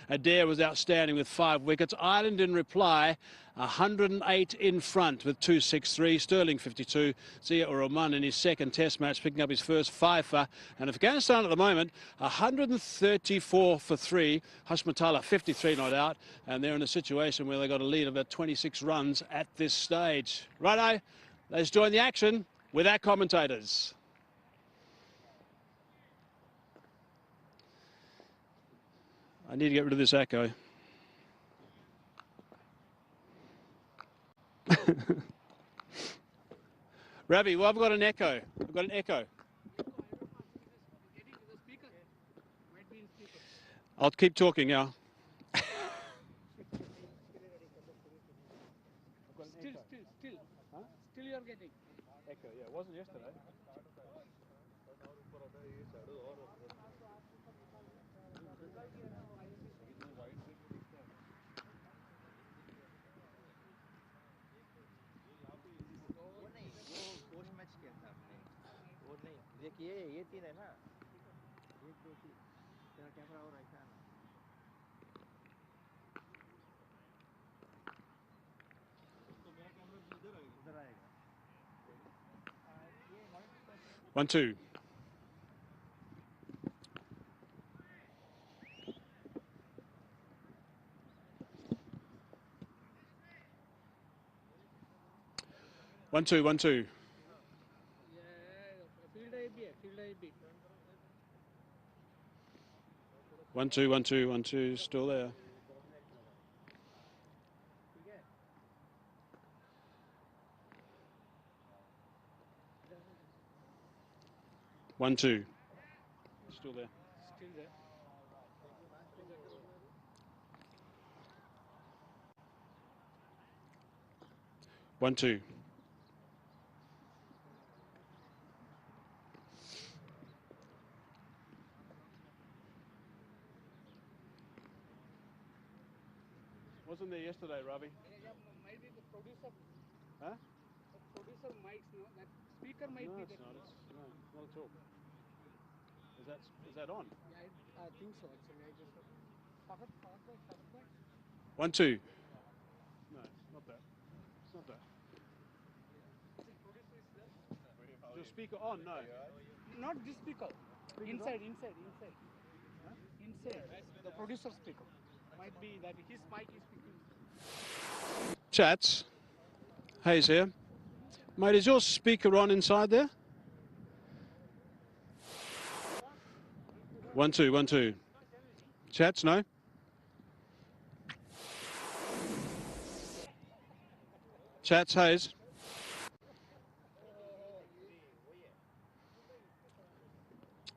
Adair was outstanding with 5 wickets. Ireland in reply, 108 in front with 263. Sterling 52. Zia Rahman in his second test match, picking up his first fifer. And Afghanistan at the moment, 134 for 3. Hashmatullah 53 not out. And they're in a situation where they've got a lead of about 26 runs at this stage. Righto, let's join the action with our commentators. I need to get rid of this echo. Ravi, well, I've got an echo. I've got an echo. I'll keep talking now. Still you're getting Echo, yeah, it wasn't yesterday. ये तीन है ना, एक दो तीन, तेरा camera और ऐसा है ना, तो मेरा कैमरा उधर आएगा, 1-2. One two. One two, still there. One two, still there. still there. One two. Wasn't there yesterday, Ravi? Maybe the producer. Huh? The producer might know that speaker might No, be it's there. not. No, not at all. Is that on? Yeah, I think so. Actually, I just forgot. 1 2. No, not that. It's not that. Is your speaker on? No. Not this speaker. Inside. Huh? Inside. The producer speaker. Might be that his mic is speaking. Chats. Hayes here. Mate, is your speaker on inside there? 1 2. Chats, no? Chats, Hayes.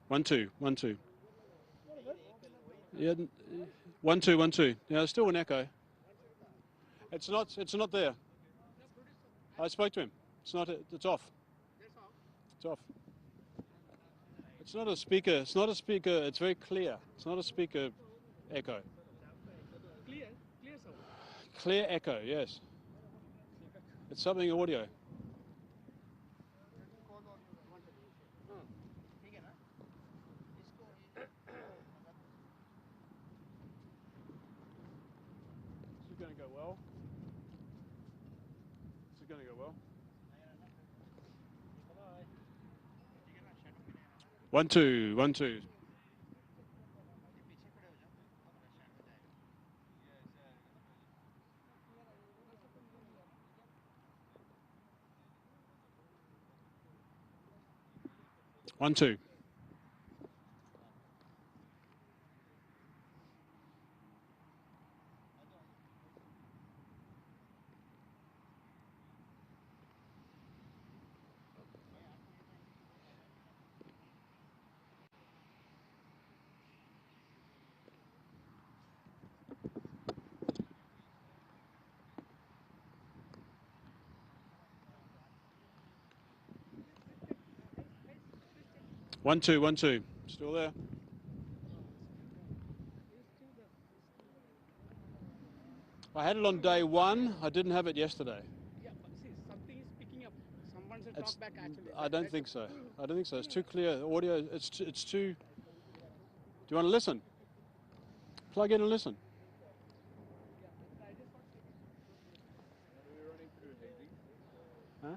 One two. Yeah, 1 2. Yeah, there's still an echo. It's not there. I spoke to him. It's off. It's off. It's not a speaker. It's very clear. It's not a speaker echo. Clear sound. Clear echo, yes. It's something audio. This is going to go well. 1 2. One two. One two. Still there. I had it on day 1. I didn't have it yesterday. Yeah, but see, something is picking up. Someone should talk back actually. I don't think so. It's too clear. The audio. It's too. Do you want to listen? Plug in and listen. Huh?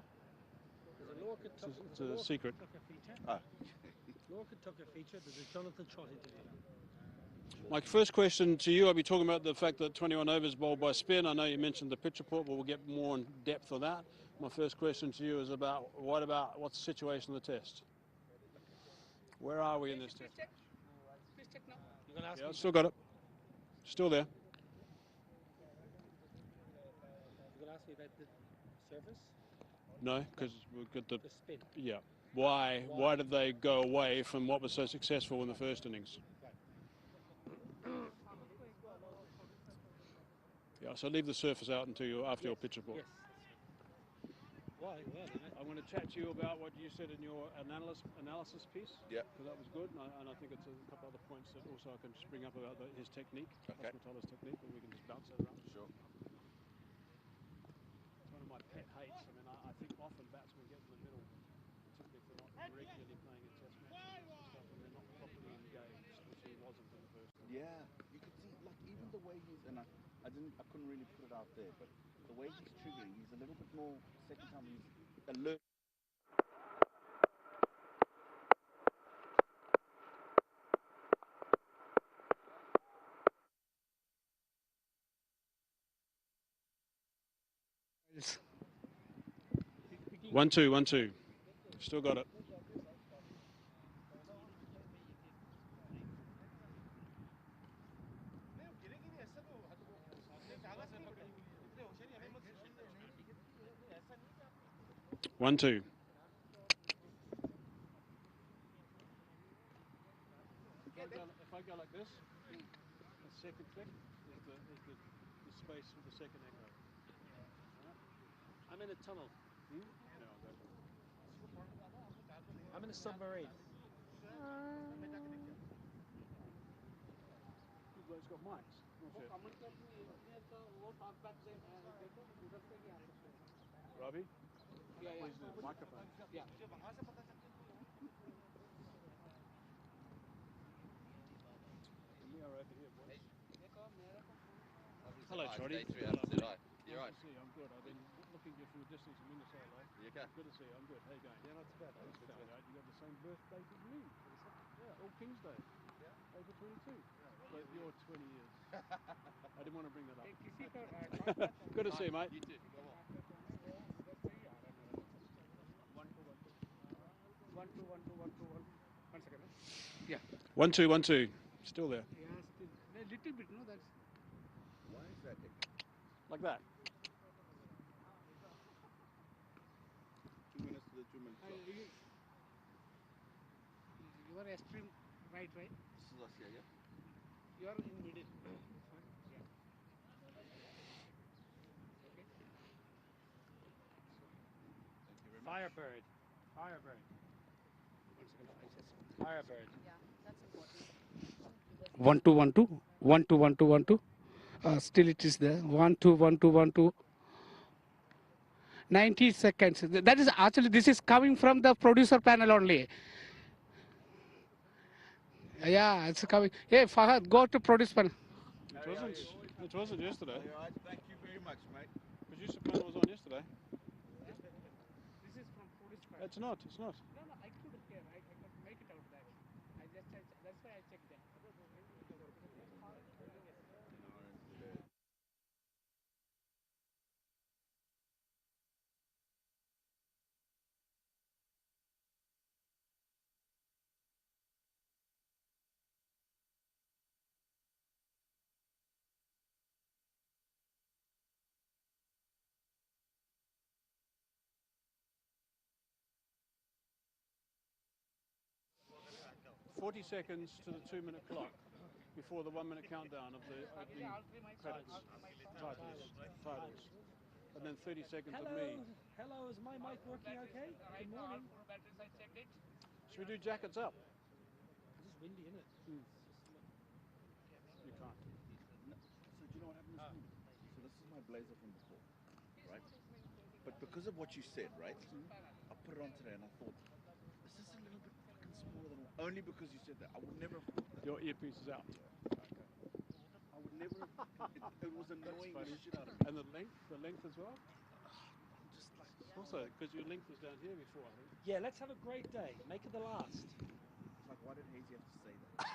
It's a secret. There's a Jonathan Trott interview. My first question to you, I'll be talking about the fact that 21 overs bowled by spin. I know you mentioned the pitch report, but we'll get more in depth on that. My first question to you is about what's the situation of the test? Where are we in this test? Please check now. You're going to ask Yeah, me? still got it. Still there. You're going to ask me about the surface? No, because we've got the spin. yeah. Why did they go away from what was so successful in the first innings? Yeah, so leave the surface out until after your pitch report. Yes. Why? Well, I want to chat to you about what you said in your analysis piece. Yeah. Because that was good, and I think it's a couple other points that also I can just bring up about his technique, Okay. Osmotola's technique, but we can just bounce that around. Sure. It's one of my pet hates. I mean, I think often batsmen get in the middle, particularly if they're not regularly playing in test matches and stuff, and they're not properly engaged, which he wasn't in the first inning. Yeah, you could see, like, even the way he's, and I couldn't really put it out there, but the way he's triggering, he's a little bit more, second time he's alert. Yes. 1-2, 1-2. Still got it. One, two. If I go like this, the second click is the space for the second echo. Right? I'm in a tunnel. No, exactly. I'm in a submarine. You guys got mics. Robbie? Yeah. Where's the microphone? Yeah. We are over here, boys. Hello, Trotty. You're right. Nice to see you. I'm good. I've been looking at you from a distance a minute or so. You okay? Good to see you. I'm good. How you going? Yeah, not too bad. I just found out you got the same birthday as me. Yeah, All Kings Day. Yeah. April 22. But you're 20 years. I didn't want to bring that up. Good to see you, mate. You too. Come on. 1 second. Yeah. 1-2, 1-2. Still there. Yeah, still. A little bit, no? That's. Why is that? Like that. 2 minutes to the 2-minute clock. You are extreme right? This is us here, yeah? You are in middle. Yeah. Okay. Thank you very much. FireBird. 1 second, FireBird. Yeah, that's important. 1 2 1 2 1 2 1 2 1 2. Still it is there. 1 2 1 2 1 2. 90 seconds. That is actually, this is coming from the producer panel only. Yeah, it's coming. Hey, Fahad, go to produce panel. It wasn't yesterday. All right, thank you very much, mate. Producer panel was on yesterday. This is from produce panel. It's not. It's not. No, I could hear. I could make it out that. That's why I checked that. 40 seconds to the 2-minute clock before the 1-minute countdown of the opening credits, titles. And then 30 seconds of me. Hello, is my mic working okay? Good morning. Should we do jackets up? It's just windy, isn't it? You can't. No, so do you know what happened this morning? So this is my blazer from before, right? But because of what you said, right? I put it on today and I thought, is this a little bit fucking smaller than only because you said that? I would never have thought that. Your earpiece is out. Okay. It was annoying the shit out of me. And the length as well? Just like, Also, because your length was down here before, I think. Yeah, let's have a great day. Make it the last. it's like, why did Hazy have to say that?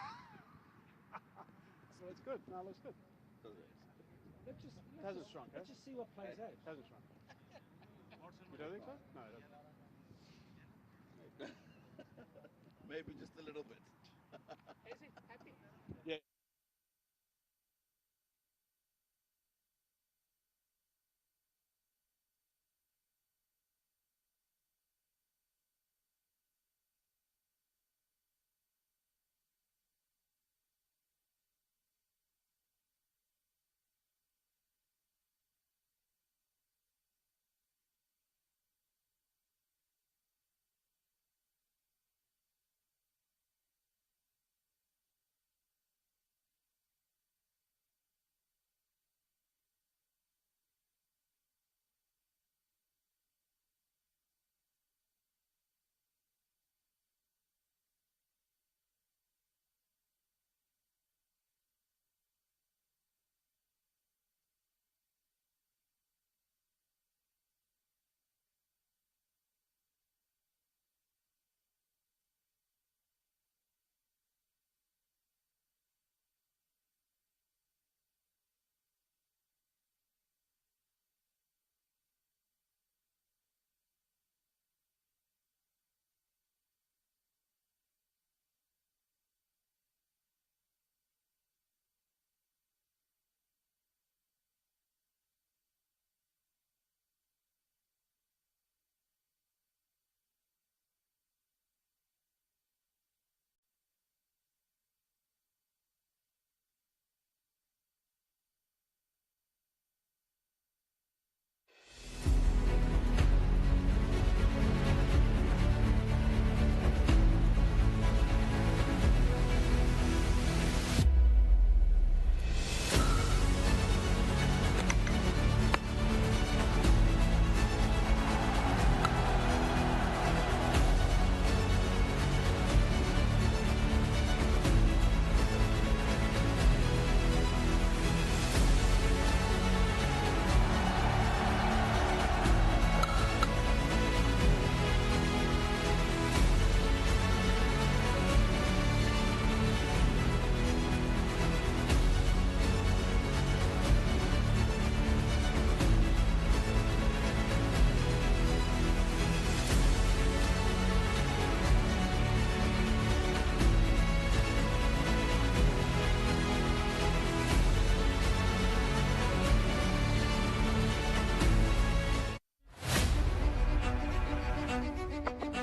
So it's good. No, it looks good. Hasn't shrunk, Let's just see what plays out. Hasn't shrunk. You don't think so? No, it doesn't. Maybe just a little bit. Is it happy? Yeah.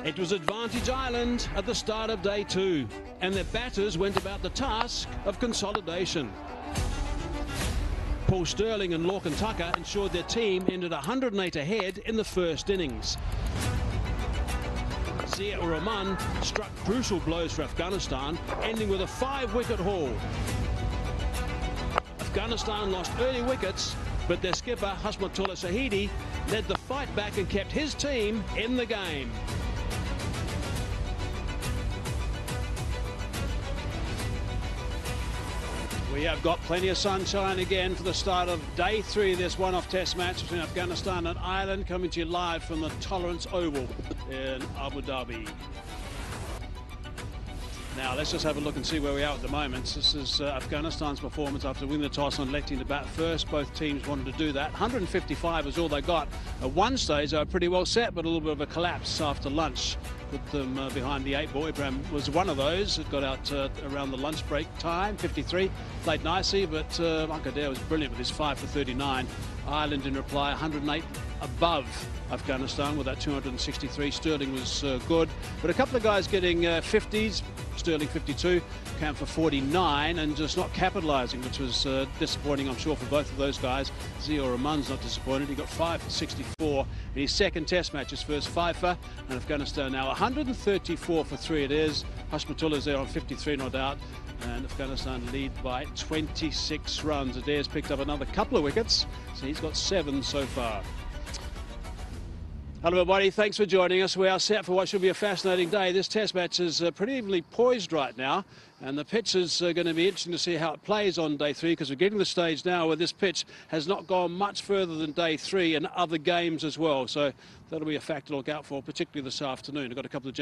It was Advantage Island at the start of day 2, and their batters went about the task of consolidation. Paul Sterling and Lorcan Tucker ensured their team ended 108 ahead in the first innings. Zia Rahman struck crucial blows for Afghanistan, ending with a 5-wicket haul. Afghanistan lost early wickets, but their skipper Hasmatullah Sahidi led the fight back and kept his team in the game. We have got plenty of sunshine again for the start of day 3 of this one-off test match between Afghanistan and Ireland, coming to you live from the Tolerance Oval in Abu Dhabi. Now let's just have a look and see where we are at the moment. This is Afghanistan's performance after winning the toss and electing to bat first. Both teams wanted to do that. 155 was all they got. At one stage they were pretty well set, but a little bit of a collapse after lunch put them behind the 8 ball. Ibrahim was one of those. It got out around the lunch break time. 53 played nicely, but Adair was brilliant with his 5 for 39. Ireland in reply 108 above Afghanistan with that 263. Sterling was good, but a couple of guys getting 50s. Sterling 52, Cam for 49, and just not capitalising, which was disappointing, I'm sure, for both of those guys. Zia Rahman's not disappointed. He got 5 for 64 in his second test match, his first 5 for, and Afghanistan now 134 for 3 it is. Hashmatullah's there on 53, no doubt, and Afghanistan lead by 26 runs. Adair's picked up another couple of wickets, so he's got 7 so far. Hello everybody, thanks for joining us. We are set for what should be a fascinating day. This test match is pretty evenly poised right now, And the pitch is going to be interesting to see how it plays on day 3, because we're getting to the stage now where this pitch has not gone much further than day 3 in other games as well. So that'll be a factor to look out for, particularly this afternoon. I've got a couple of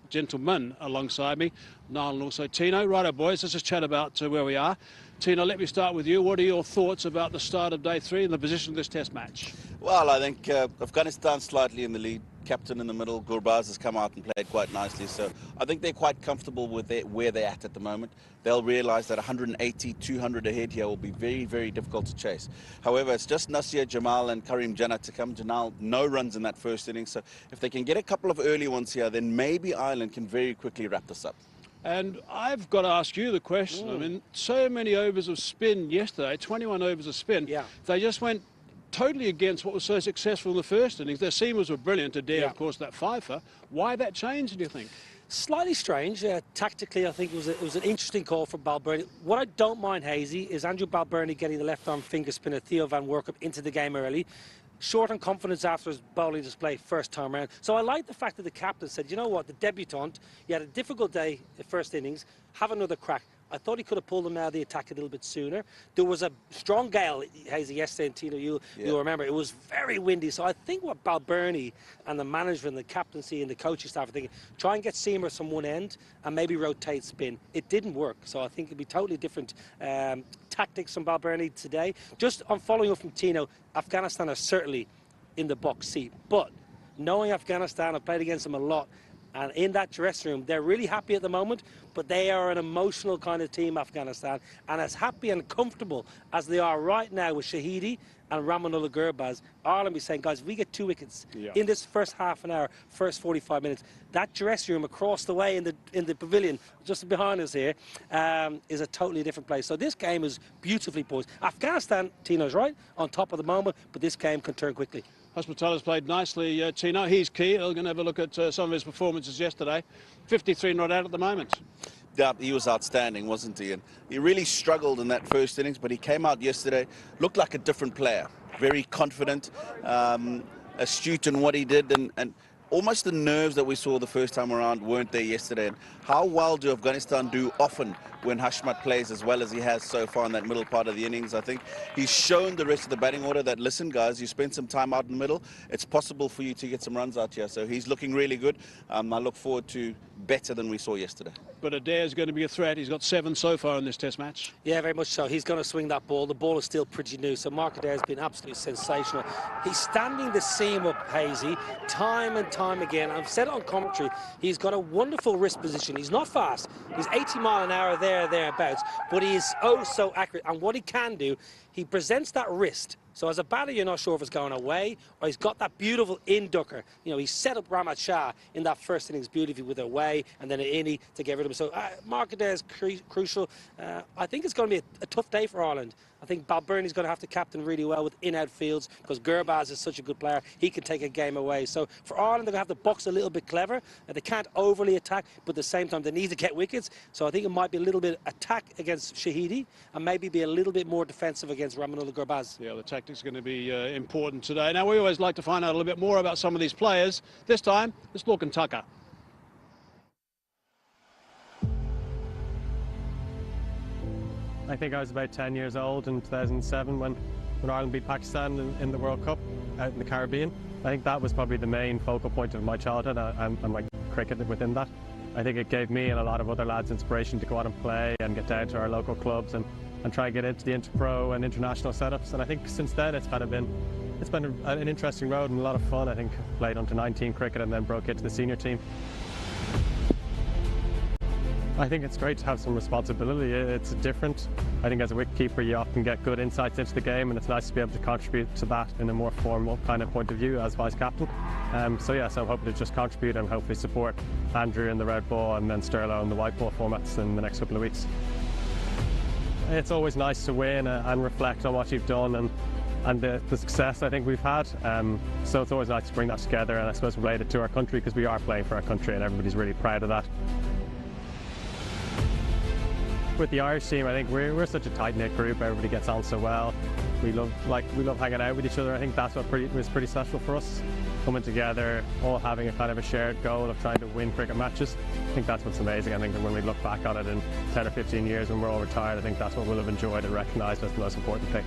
gentlemen alongside me, Niall and also Tino. Righto, boys, let's just chat about where we are. Tino, let me start with you. What are your thoughts about the start of day 3 and the position of this test match? Well, I think Afghanistan slightly in the lead. Captain in the middle, Gurbaz has come out and played quite nicely. So I think they're quite comfortable with where they're at the moment. They'll realise that 180, 200 ahead here will be very, very difficult to chase. However, it's just Nasir Jamal and Karim Jannat to come. Janal, no runs in that first inning. So if they can get a couple of early ones here, then maybe Ireland can very quickly wrap this up. And I've got to ask you the question. I mean, so many overs of spin yesterday, 21 overs of spin. Yeah. They just went totally against what was so successful in the first innings. Their seamers were brilliant to dare, of course, that fifer. Why that change, do you think? Slightly strange. Tactically, I think it was an interesting call for Balbirnie. What I don't mind, Hazy, is Andrew Balbirnie getting the left-arm finger spinner Theo van Workup into the game early. Short on confidence after his bowling display first time around. So I like the fact that the captain said, you know what, the debutant, he had a difficult day the first innings, have another crack. I thought he could have pulled him out of the attack a little bit sooner. There was a strong gale, Hazy, yesterday, and Tino, you'll remember, it was very windy. So I think what Balbirnie and the management, the captaincy and the coaching staff are thinking, try and get seamers from one end and maybe rotate spin. It didn't work, so I think it'd be totally different tactics from Balbirnie today. Just on following up from Tino, Afghanistan are certainly in the box seat, but knowing Afghanistan, I've played against them a lot, and in that dressing room, they're really happy at the moment, but they are an emotional kind of team, Afghanistan, and as happy and comfortable as they are right now with Shahidi and Ramanullah Gurbaz, Ireland be saying, guys, if we get 2 wickets in this first half an hour, first 45 minutes, that dressing room across the way in the pavilion, just behind us here, is a totally different place. So this game is beautifully poised. Afghanistan, Tino's right, on top of the moment, but this game can turn quickly. Hospitala's played nicely, Tino. He's key. We're going to have a look at some of his performances yesterday. 53 not out at the moment. Yeah, he was outstanding, wasn't he? And he really struggled in that first innings, but he came out yesterday, looked like a different player. Very confident, astute in what he did, and almost the nerves that we saw the first time around weren't there yesterday. And how well do Afghanistan do often when Hashmat plays as well as he has so far in that middle part of the innings? I think he's shown the rest of the batting order that, listen, guys, you spend some time out in the middle, it's possible for you to get some runs out here. So he's looking really good. I look forward to better than we saw yesterday. But Adair's going to be a threat. He's got 7 so far in this test match. Yeah, very much so. He's going to swing that ball. The ball is still pretty new, so Mark Adair's been absolutely sensational. He's standing the seam up, Hazy, time and time again. I've said it on commentary. He's got a wonderful wrist position. He's not fast. He's 80 mile an hour thereabouts, but he is oh so accurate. And what he can do, he presents that wrist. So as a batter, you're not sure if it's going away or he's got that beautiful in-ducker. You know, he set up Rahmat Shah in that first innings beautifully with away and then an innie to get rid of him. So Mark Adair is crucial. I think it's going to be a tough day for Ireland. I think Balbirnie's going to have to captain really well with in-out fields because Gurbaz is such a good player. He can take a game away. So for Ireland, they're going to have to box a little bit clever. They can't overly attack, but at the same time, they need to get wickets. So I think it might be a little bit attack against Shahidi and maybe be a little bit more defensive against Ramanullah Gurbaz. Yeah, the tactics are going to be important today. Now, we always like to find out a little bit more about some of these players. This time, it's Lorcan and Tucker. I think I was about 10 years old in 2007 when Ireland beat Pakistan in the World Cup out in the Caribbean. I think that was probably the main focal point of my childhood and my cricket within that. I think it gave me and a lot of other lads inspiration to go out and play and get down to our local clubs and try and get into the inter-pro and international setups. And I think since then it's been an interesting road and a lot of fun. I think played under 19 cricket and then broke into the senior team. I think it's great to have some responsibility. It's different. I think as a wicketkeeper you often get good insights into the game and it's nice to be able to contribute to that in a more formal kind of point of view as vice-captain. So I'm hoping to just contribute and hopefully support Andrew in the red ball and then Sterlo in the white ball formats in the next couple of weeks. It's always nice to win and reflect on what you've done and the success I think we've had. So it's always nice to bring that together and I suppose relate it to our country because we are playing for our country and everybody's really proud of that. With the Irish team, I think we're such a tight-knit group. Everybody gets on so well. We love hanging out with each other. I think that's what was pretty special for us. coming together, all having a kind of a shared goal of trying to win cricket matches. I think that's what's amazing. I think that when we look back on it in 10 or 15 years when we're all retired, I think that's what we'll have enjoyed and recognised as the most important thing.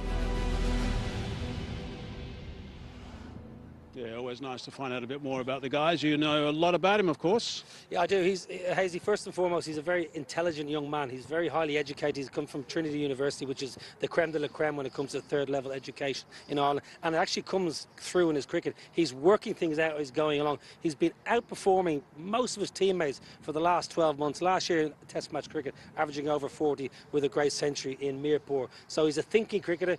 Yeah, always nice to find out a bit more about the guys. You know a lot about him, of course. Yeah, I do. He's Hazy. First and foremost, he's a very intelligent young man. He's very highly educated. He's come from Trinity University, which is the creme de la creme when it comes to third-level education in Ireland. And it actually comes through in his cricket. He's working things out as going along. He's been outperforming most of his teammates for the last 12 months. Last year in Test match cricket, averaging over 40 with a great century in Mirpur. So he's a thinking cricketer.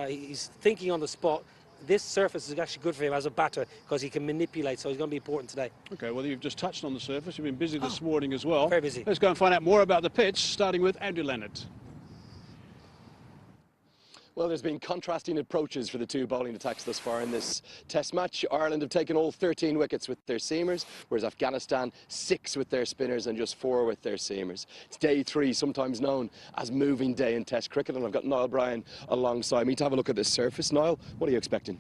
He's thinking on the spot. This surface is actually good for him as a batter because he can manipulate, so he's going to be important today. Okay, well, you've just touched on the surface. You've been busy this morning as well. Very busy. Let's go and find out more about the pitch, starting with Andrew Leonard. Well, there's been contrasting approaches for the two bowling attacks thus far in this Test match. Ireland have taken all 13 wickets with their seamers, whereas Afghanistan 6 with their spinners and just 4 with their seamers. It's day 3, sometimes known as moving day in Test cricket, and I've got Niall Bryan alongside me to have a look at this surface. Niall, what are you expecting?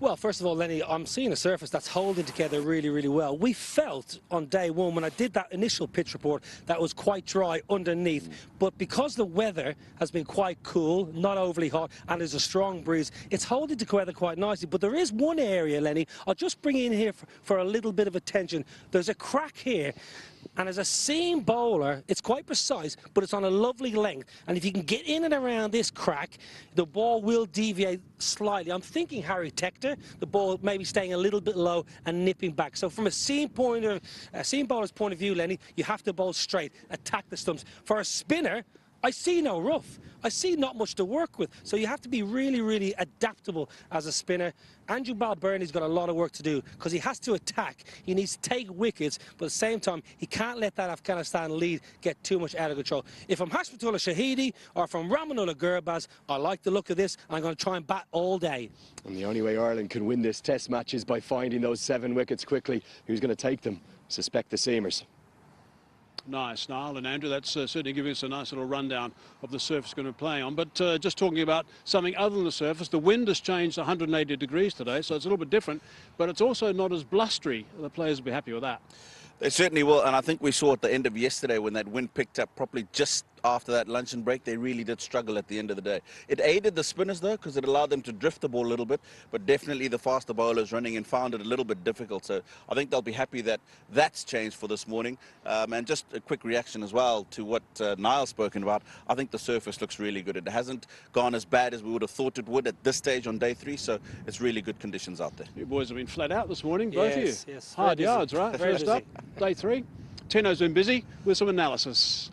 Well, first of all, Lenny, I'm seeing a surface that's holding together really, really well. We felt on day 1 when I did that initial pitch report that was quite dry underneath. But because the weather has been quite cool, not overly hot, and there's a strong breeze, it's holding together quite nicely. But there is one area, Lenny, I'll just bring in here for a little bit of attention. There's a crack here. And as a seam bowler, it's quite precise, but it's on a lovely length. And if you can get in and around this crack, the ball will deviate slightly. I'm thinking Harry Tector, the ball maybe staying a little bit low and nipping back. So from a seam bowler's point of view, Lenny, you have to bowl straight, attack the stumps. For a spinner, I see no rough. I see not much to work with. So you have to be really, really adaptable as a spinner. Andrew Balbirnie's got a lot of work to do because he has to attack. He needs to take wickets, but at the same time, he can't let that Afghanistan lead get too much out of control. If I'm Hashmatullah Shahidi or from Ramanullah Gurbaz, I like the look of this, and I'm going to try and bat all day. And the only way Ireland can win this Test match is by finding those 7 wickets quickly. Who's going to take them? Suspect the seamers. Nice, Niall and Andrew. That's certainly giving us a nice little rundown of the surface going to be playing on. But just talking about something other than the surface, the wind has changed 180 degrees today, so it's a little bit different, but it's also not as blustery. The players will be happy with that. They certainly will, and I think we saw at the end of yesterday when that wind picked up properly just after that luncheon break, they really did struggle at the end of the day. It aided the spinners though, because it allowed them to drift the ball a little bit, but definitely the faster bowlers running and found it a little bit difficult. So I think they'll be happy that that's changed for this morning. And just a quick reaction as well to what Niall's spoken about. I think the surface looks really good. It hasn't gone as bad as we would have thought it would at this stage on day 3, so it's really good conditions out there. You boys have been flat out this morning, both of you. Yes. Hard yards, right? Very First busy. up, day 3. Tino's been busy with some analysis.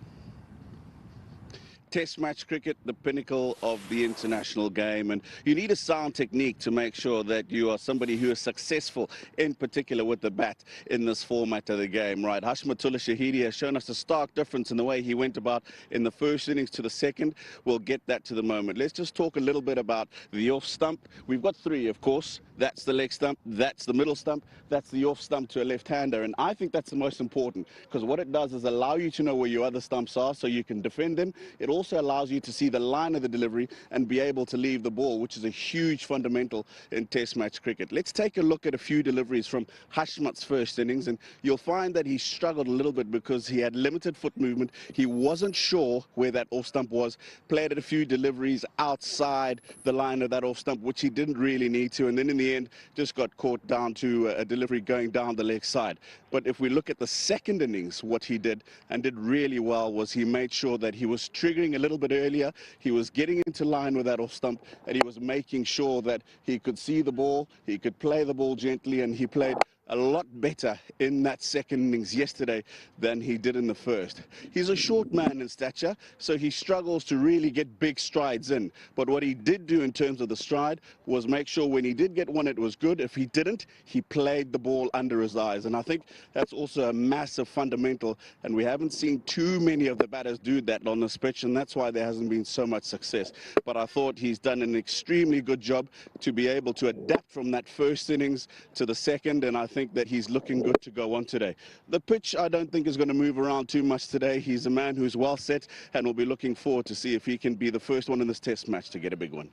Test match cricket, the pinnacle of the international game, and you need a sound technique to make sure that you are somebody who is successful, in particular with the bat in this format of the game, right? Hashmatullah Shahidi has shown us a stark difference in the way he went about in the first innings to the second. We'll get that to the moment. Let's just talk a little bit about the off stump. We've got 3, of course. That's the leg stump, that's the middle stump, that's the off stump to a left-hander, and I think that's the most important, because what it does is allow you to know where your other stumps are so you can defend them. It also allows you to see the line of the delivery and be able to leave the ball, which is a huge fundamental in Test match cricket. Let's take a look at a few deliveries from Hashmat's first innings, and you'll find that he struggled a little bit because he had limited foot movement. He wasn't sure where that off stump was, played at a few deliveries outside the line of that off stump, which he didn't really need to, and then in the end just got caught down to a delivery going down the leg side. But if we look at the second innings, what he did and did really well was he made sure that he was triggering a little bit earlier, he was getting into line with that off stump, and he was making sure that he could see the ball, he could play the ball gently, and he played a lot better in that second innings yesterday than he did in the first. He's a short man in stature, so he struggles to really get big strides in. But what he did do in terms of the stride was make sure when he did get one, it was good. If he didn't, he played the ball under his eyes. And I think that's also a massive fundamental, and we haven't seen too many of the batters do that on this pitch, and that's why there hasn't been so much success. But I thought he's done an extremely good job to be able to adapt from that first innings to the second, and I think that he's looking good to go on today. The pitch, I don't think, is going to move around too much today. He's a man who's well set, and we'll be looking forward to see if he can be the first one in this Test match to get a big one.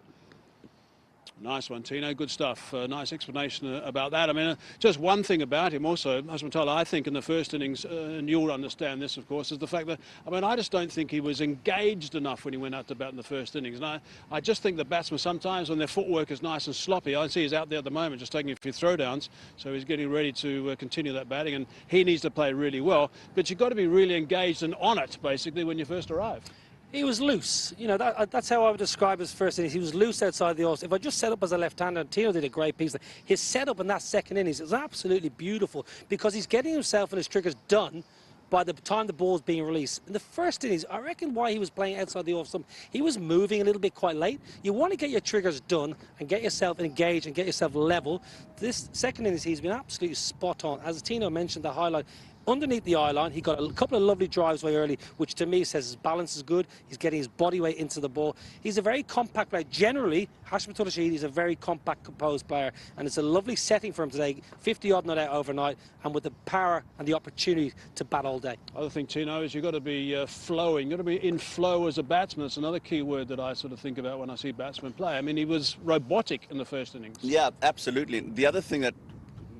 Nice one, Tino. Good stuff. Nice explanation about that. I mean, just one thing about him also, Hasmatullah, I think in the first innings, and you'll understand this, of course, is the fact that, I mean, I just don't think he was engaged enough when he went out to bat in the first innings. And I just think the batsmen sometimes, when their footwork is nice and sloppy, I see he's out there at the moment just taking a few throwdowns, so he's getting ready to continue that batting, and he needs to play really well. But you've got to be really engaged and on it, basically, when you first arrive. He was loose. You know, that's how I would describe his first innings. He was loose outside the off. If I just set up as a left-hander, and Tino did a great piece, his setup in that second innings is absolutely beautiful because he's getting himself and his triggers done by the time the ball's being released. In the first innings, I reckon why he was playing outside the off stump, he was moving a little bit quite late. You want to get your triggers done and get yourself engaged and get yourself level. This second innings, he's been absolutely spot on. As Tino mentioned, the highlight, underneath the eye line, he got a couple of lovely drives way early, which to me says his balance is good. He's getting his body weight into the ball. He's a very compact player. Generally, Hasmatullah Rashid is a very compact, composed player, and it's a lovely setting for him today. 50-odd not out overnight, and with the power and the opportunity to bat all day. Other thing, Tino, is you've got to be flowing. You've got to be in flow as a batsman. It's another key word that I sort of think about when I see batsmen play. I mean, he was robotic in the first innings. Yeah, absolutely. The other thing that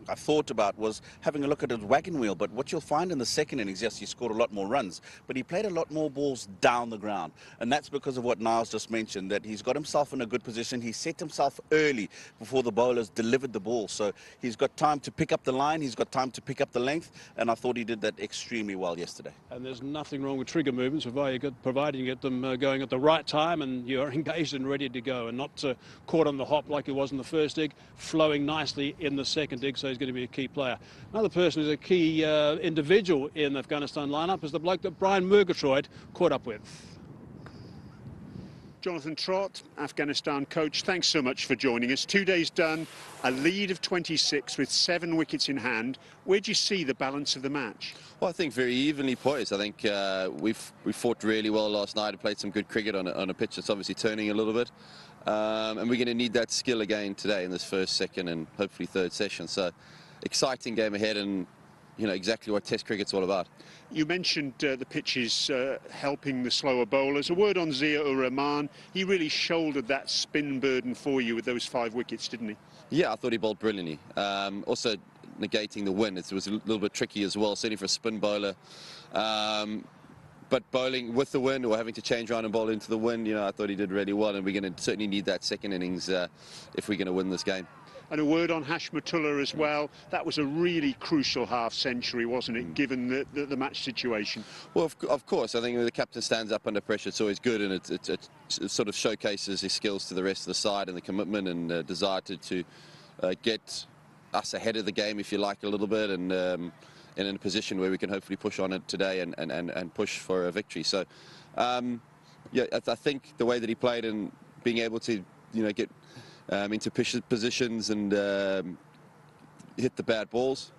I thought about was having a look at his wagon wheel, but what you'll find in the second innings, yes, he scored a lot more runs, but he played a lot more balls down the ground, and that's because of what Niles just mentioned, that he's got himself in a good position. He set himself early before the bowlers delivered the ball, so he's got time to pick up the line, he's got time to pick up the length, and I thought he did that extremely well yesterday. And there's nothing wrong with trigger movements, providing you get them going at the right time and you're engaged and ready to go, and not caught on the hop like he was in the first dig, flowing nicely in the second dig, so he's going to be a key player. Another person who's a key individual in the Afghanistan lineup is the bloke that Brian Murgatroyd caught up with. Jonathan Trott, Afghanistan coach, thanks so much for joining us. 2 days done, a lead of 26 with 7 wickets in hand. Where do you see the balance of the match? Well, I think very evenly poised. I think we fought really well last night and played some good cricket on a pitch that's obviously turning a little bit. And we're going to need that skill again today in this first, second and hopefully third session. So exciting game ahead, and you know exactly what Test cricket's all about. You mentioned the pitches helping the slower bowlers. A word on Zia-ur-Rahman. He really shouldered that spin burden for you with those 5 wickets, didn't he? Yeah, I thought he bowled brilliantly. Also negating the wind, it was a little bit tricky as well, certainly for a spin bowler. But bowling with the wind or having to change around and bowl into the wind, you know, I thought he did really well, and we're going to certainly need that second innings if we're going to win this game. And a word on Hasmatullah as well. That was a really crucial half-century, wasn't it, given the match situation? Well, of course. I think when the captain stands up under pressure, it's always good, and it sort of showcases his skills to the rest of the side and the commitment and desire to get us ahead of the game, if you like, a little bit, and in a position where we can hopefully push on it today and push for a victory. So, yeah, I think the way that he played and being able to, you know, get into positions and hit the bad balls,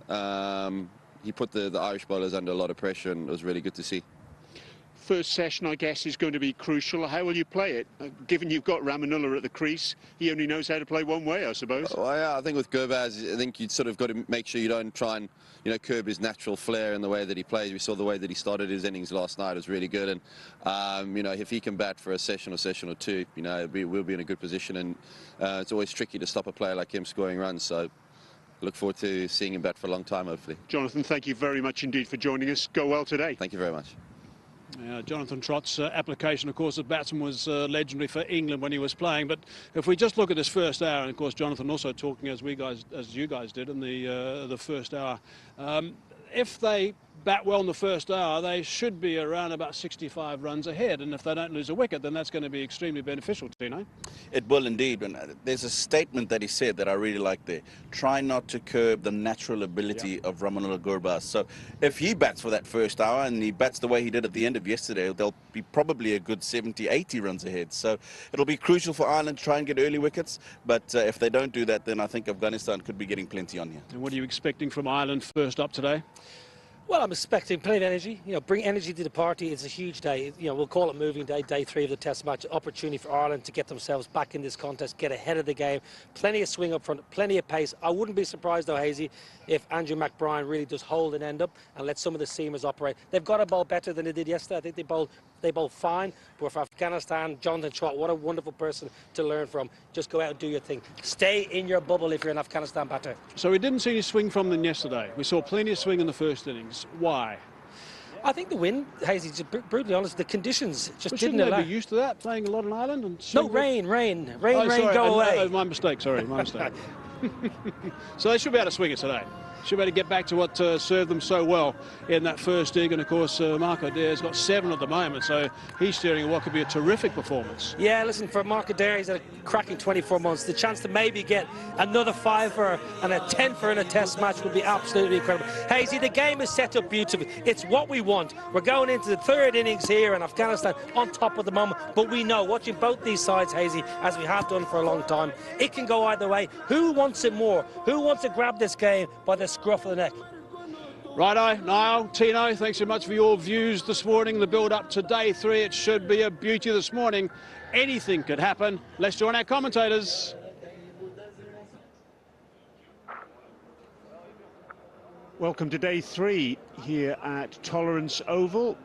he put the Irish bowlers under a lot of pressure, and it was really good to see. First session, I guess, is going to be crucial. How will you play it? Given you've got Rahmanullah at the crease, he only knows how to play one way, I suppose. Well, yeah, I think with Gurbaz, I think you'd sort of got to make sure you don't try and, you know, curb his natural flair in the way that he plays. We saw the way that he started his innings last night was really good, and you know, if he can bat for a session or two, you know, we'll be in a good position, and it's always tricky to stop a player like him scoring runs. So look forward to seeing him bat for a long time, hopefully. Jonathan, thank you very much indeed for joining us. Go well today. Thank you very much. Jonathan Trott's application, of course, as batsman was legendary for England when he was playing. But if we just look at this first hour, and of course Jonathan also talking as you guys did in the first hour, if they bat well in the first hour, they should be around about 65 runs ahead, and if they don't lose a wicket, then that's going to be extremely beneficial, Tino. It will indeed, and there's a statement that he said that I really like there. Try not to curb the natural ability of Rahmanullah Gurbaz. So if he bats for that first hour and he bats the way he did at the end of yesterday, they'll be probably a good 70, 80 runs ahead. So it'll be crucial for Ireland to try and get early wickets, but if they don't do that, then I think Afghanistan could be getting plenty on here. And what are you expecting from Ireland first up today? Well, I'm expecting plenty of energy. You know, bring energy to the party. It's a huge day. You know, we'll call it moving day, day 3 of the Test match. Opportunity for Ireland to get themselves back in this contest, get ahead of the game. Plenty of swing up front, plenty of pace. I wouldn't be surprised, though, Hazy, if Andrew McBride really does hold and end up and let some of the seamers operate. They've got to bowl better than they did yesterday. I think they bowled They both fine, but for Afghanistan, Jonathan Trott, what a wonderful person to learn from. Just go out and do your thing. Stay in your bubble if you're an Afghanistan batter. So we didn't see any swing from them yesterday. We saw plenty of swing in the first innings. Why? I think the wind, Hazy, to be brutally honest, the conditions just Well, didn't shouldn't allow. they be used to that, playing a lot on Ireland? And No, swing- rain, Oh, sorry, go away. my mistake, sorry, my mistake. So they should be able to swing it today. Should be able to get back to what served them so well in that first inning. And of course, Marco Adair's got 7 at the moment, so he's steering what could be a terrific performance. Yeah, listen, for Mark Adair, he's had a cracking 24 months. The chance to maybe get another 5-er and a 10-er in a test match would be absolutely incredible. Hazy, the game is set up beautifully. It's what we want. We're going into the 3rd innings here in Afghanistan on top of the moment, but we know, watching both these sides, Hazy, as we have done for a long time, it can go either way. Who wants it more? Who wants to grab this game by the scruff of the neck? Righto, Niall, Tino, thanks so much for your views this morning. The build-up to day 3, it should be a beauty this morning. Anything could happen. Let's join our commentators. Welcome to day 3 here at Tolerance Oval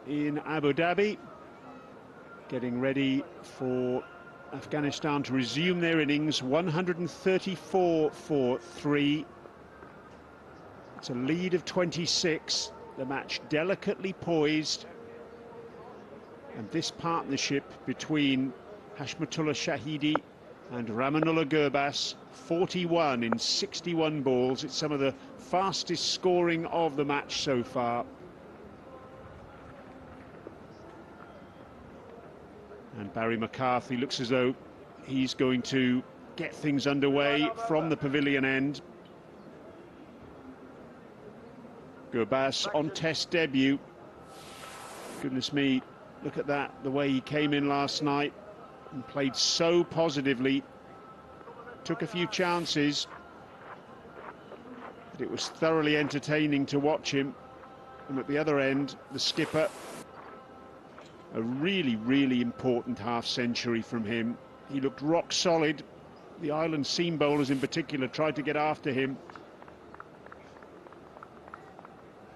in Abu Dhabi. Getting ready for Afghanistan to resume their innings. 134 for 3. It's a lead of 26. The match delicately poised. And this partnership between Hashmatullah Shahidi and Ramanullah Gurbas, 41 in 61 balls. It's some of the fastest scoring of the match so far. And Barry McCarthy looks as though he's going to get things underway from the pavilion end. Gurbas on test debut. Goodness me, look at that, the way he came in last night and played so positively. Took a few chances, but it was thoroughly entertaining to watch him. And at the other end, the skipper, a really, really important half-century from him. He looked rock solid. The island seam bowlers in particular tried to get after him,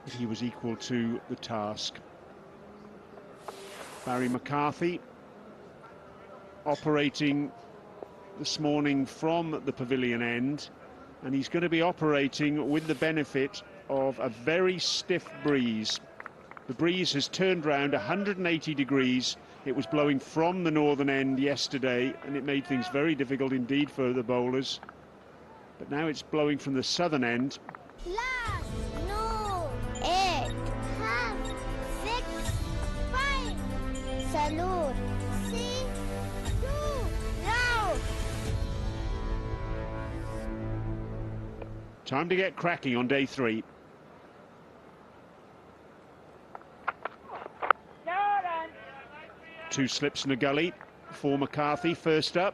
but he was equal to the task. Barry McCarthy operating this morning from the pavilion end, and he's going to be operating with the benefit of a very stiff breeze. The breeze has turned round 180 degrees. It was blowing from the northern end yesterday, and it made things very difficult indeed for the bowlers. But now it's blowing from the southern end. Last, no, 8, half, 6, 5, salute, 3, 2, now. Time to get cracking on day 3. Two slips in a gully for McCarthy, first up.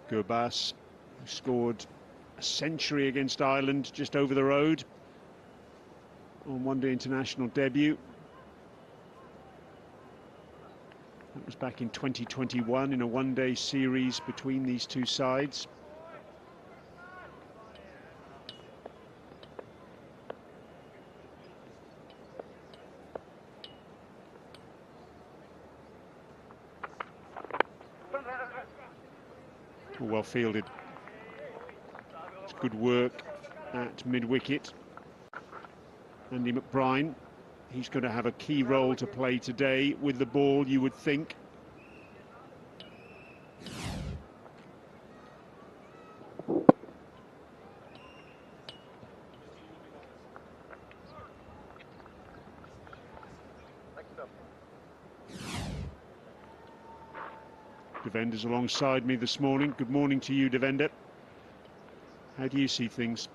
Gurbas, who scored a century against Ireland just over the road on one-day international debut. That was back in 2021 in a one-day series between these two sides. Well fielded. It's good work at mid-wicket. Andy McBride, he's going to have a key role to play today with the ball, you would think. Devender's alongside me this morning. Good morning to you, Devender. How do you see things?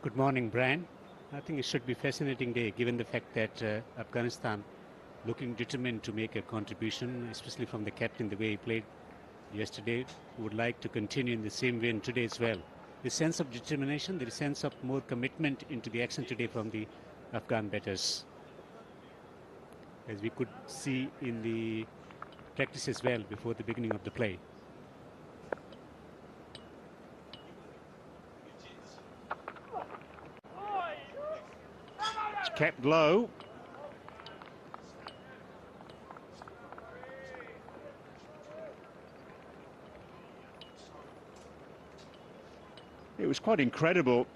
Good morning, Brian. I think it should be a fascinating day, given the fact that Afghanistan looking determined to make a contribution, especially from the captain, the way he played yesterday, would like to continue in the same vein today as well. The sense of determination, the sense of more commitment into the action today from the Afghan batters, as we could see in the practice as well before the beginning of the play. kept low. It was quite incredible,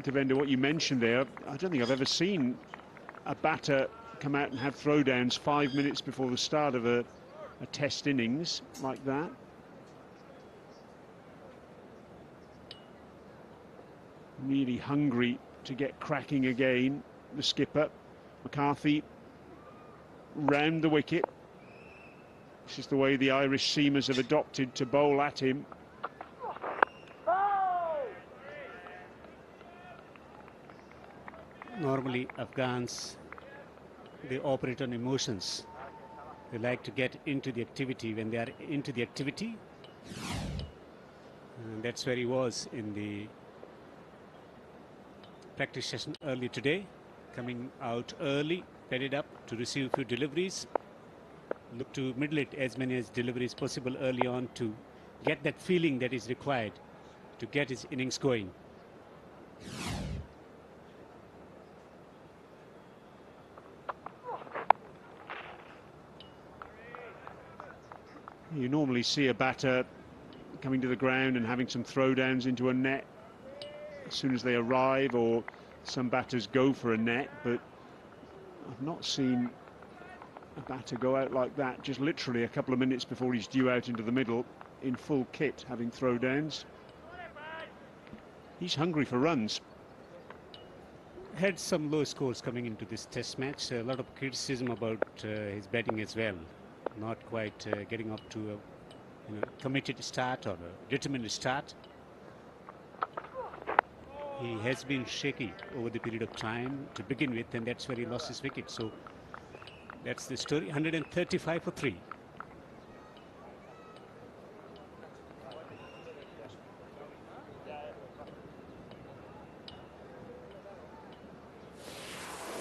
Devendra, what you mentioned there. I don't think I've ever seen a batter come out and have throwdowns 5 minutes before the start of a test innings like that. Really hungry to get cracking again, the skipper. McCarthy round the wicket. This is the way the Irish seamers have adopted to bowl at him. Normally, Afghans, they operate on emotions. They like to get into the activity. When they are into the activity, and that's where he was in the practice session early today, coming out early, padded up to receive a few deliveries. Look to middle it as many as deliveries possible early on to get that feeling that is required to get his innings going. You normally see a batter coming to the ground and having some throwdowns into a net as soon as they arrive, or some batters go for a net, but I've not seen a batter go out like that, just literally a couple of minutes before he's due out into the middle in full kit, having throwdowns. He's hungry for runs. Had some low scores coming into this test match. A lot of criticism about his batting as well. Not quite getting up to a committed start or a determined start. He has been shaky over the period of time to begin with, and that's where he lost his wicket. So that's the story. 135 for 3.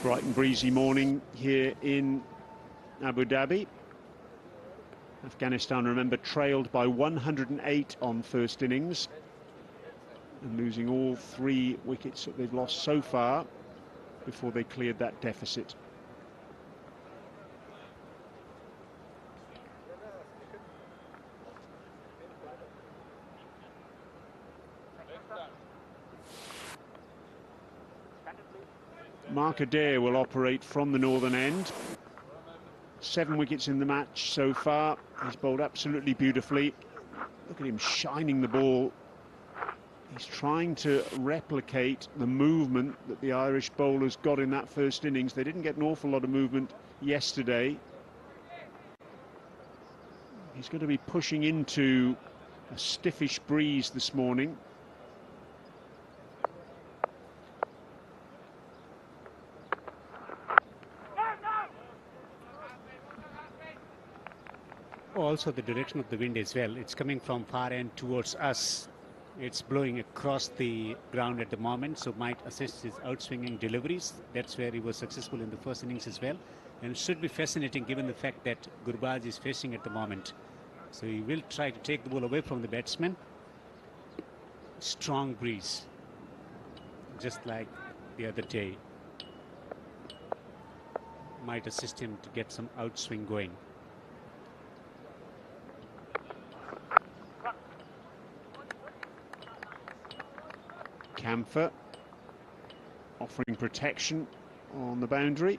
Bright and breezy morning here in Abu Dhabi. Afghanistan, remember, trailed by 108 on first innings and losing all 3 wickets that they've lost so far before they cleared that deficit. Mark Adair will operate from the northern end. 7 wickets in the match so far. He's bowled absolutely beautifully. Look at him shining the ball. He's trying to replicate the movement that the Irish bowlers got in that first innings. They didn't get an awful lot of movement yesterday. He's going to be pushing into a stiffish breeze this morning. Also the direction of the wind as well. It's coming from far end towards us. It's blowing across the ground at the moment, so might assist his outswinging deliveries. That's where he was successful in the first innings as well, and it should be fascinating given the fact that Gurbaz is facing at the moment. So he will try to take the ball away from the batsman. Strong breeze, just like the other day. Might assist him to get some outswing going. Camphor offering protection on the boundary.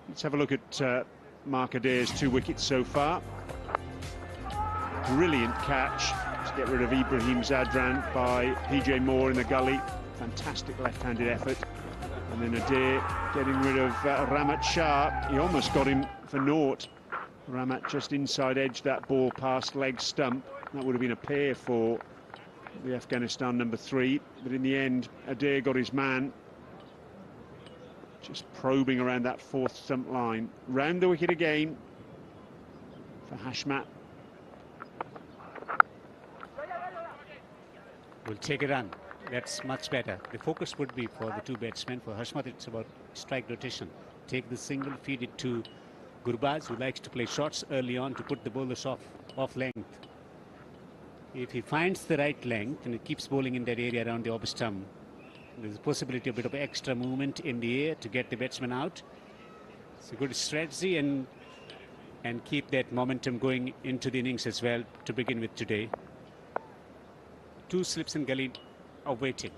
Let's have a look at Mark Adair's 2 wickets so far. Brilliant catch to get rid of Ibrahim Zadran by PJ Moore in the gully. Fantastic left-handed effort. And then Adair getting rid of Ramat Shah. He almost got him for naught. Ramat just inside edge that ball past leg stump. That would have been a pair for the Afghanistan number 3, but in the end Adair got his man, just probing around that 4th stump line. Round the wicket again for Hashmat. Will take a run. That's much better. The focus would be for the 2 batsmen. For Hashmat, it's about strike rotation. Take the single, feed it to Gurbaz, who likes to play shots early on to put the bowlers off length. If he finds the right length and he keeps bowling in that area around the off stump, There's a possibility of a bit of extra movement in the air to get the batsman out. It's a good strategy and keep that momentum going into the innings as well to begin with today. 2 slips and gully are waiting.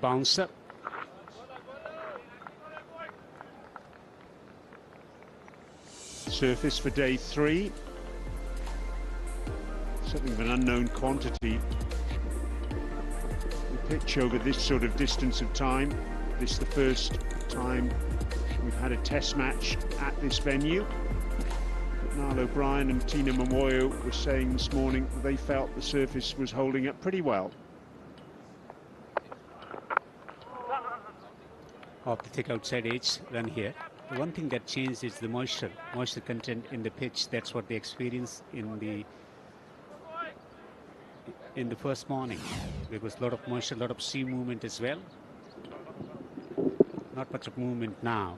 Bouncer. Surface for day 3. Something of an unknown quantity. The pitch over this sort of distance of time. This is the first time we've had a test match at this venue. But Niall O'Brien and Tina Momoyo were saying this morning that they felt the surface was holding up pretty well. Off the thick outside edge run here. The one thing that changed is the moisture content in the pitch. That's what they experienced in the first morning. There was a lot of moisture, a lot of sea movement as well. Not much of movement now.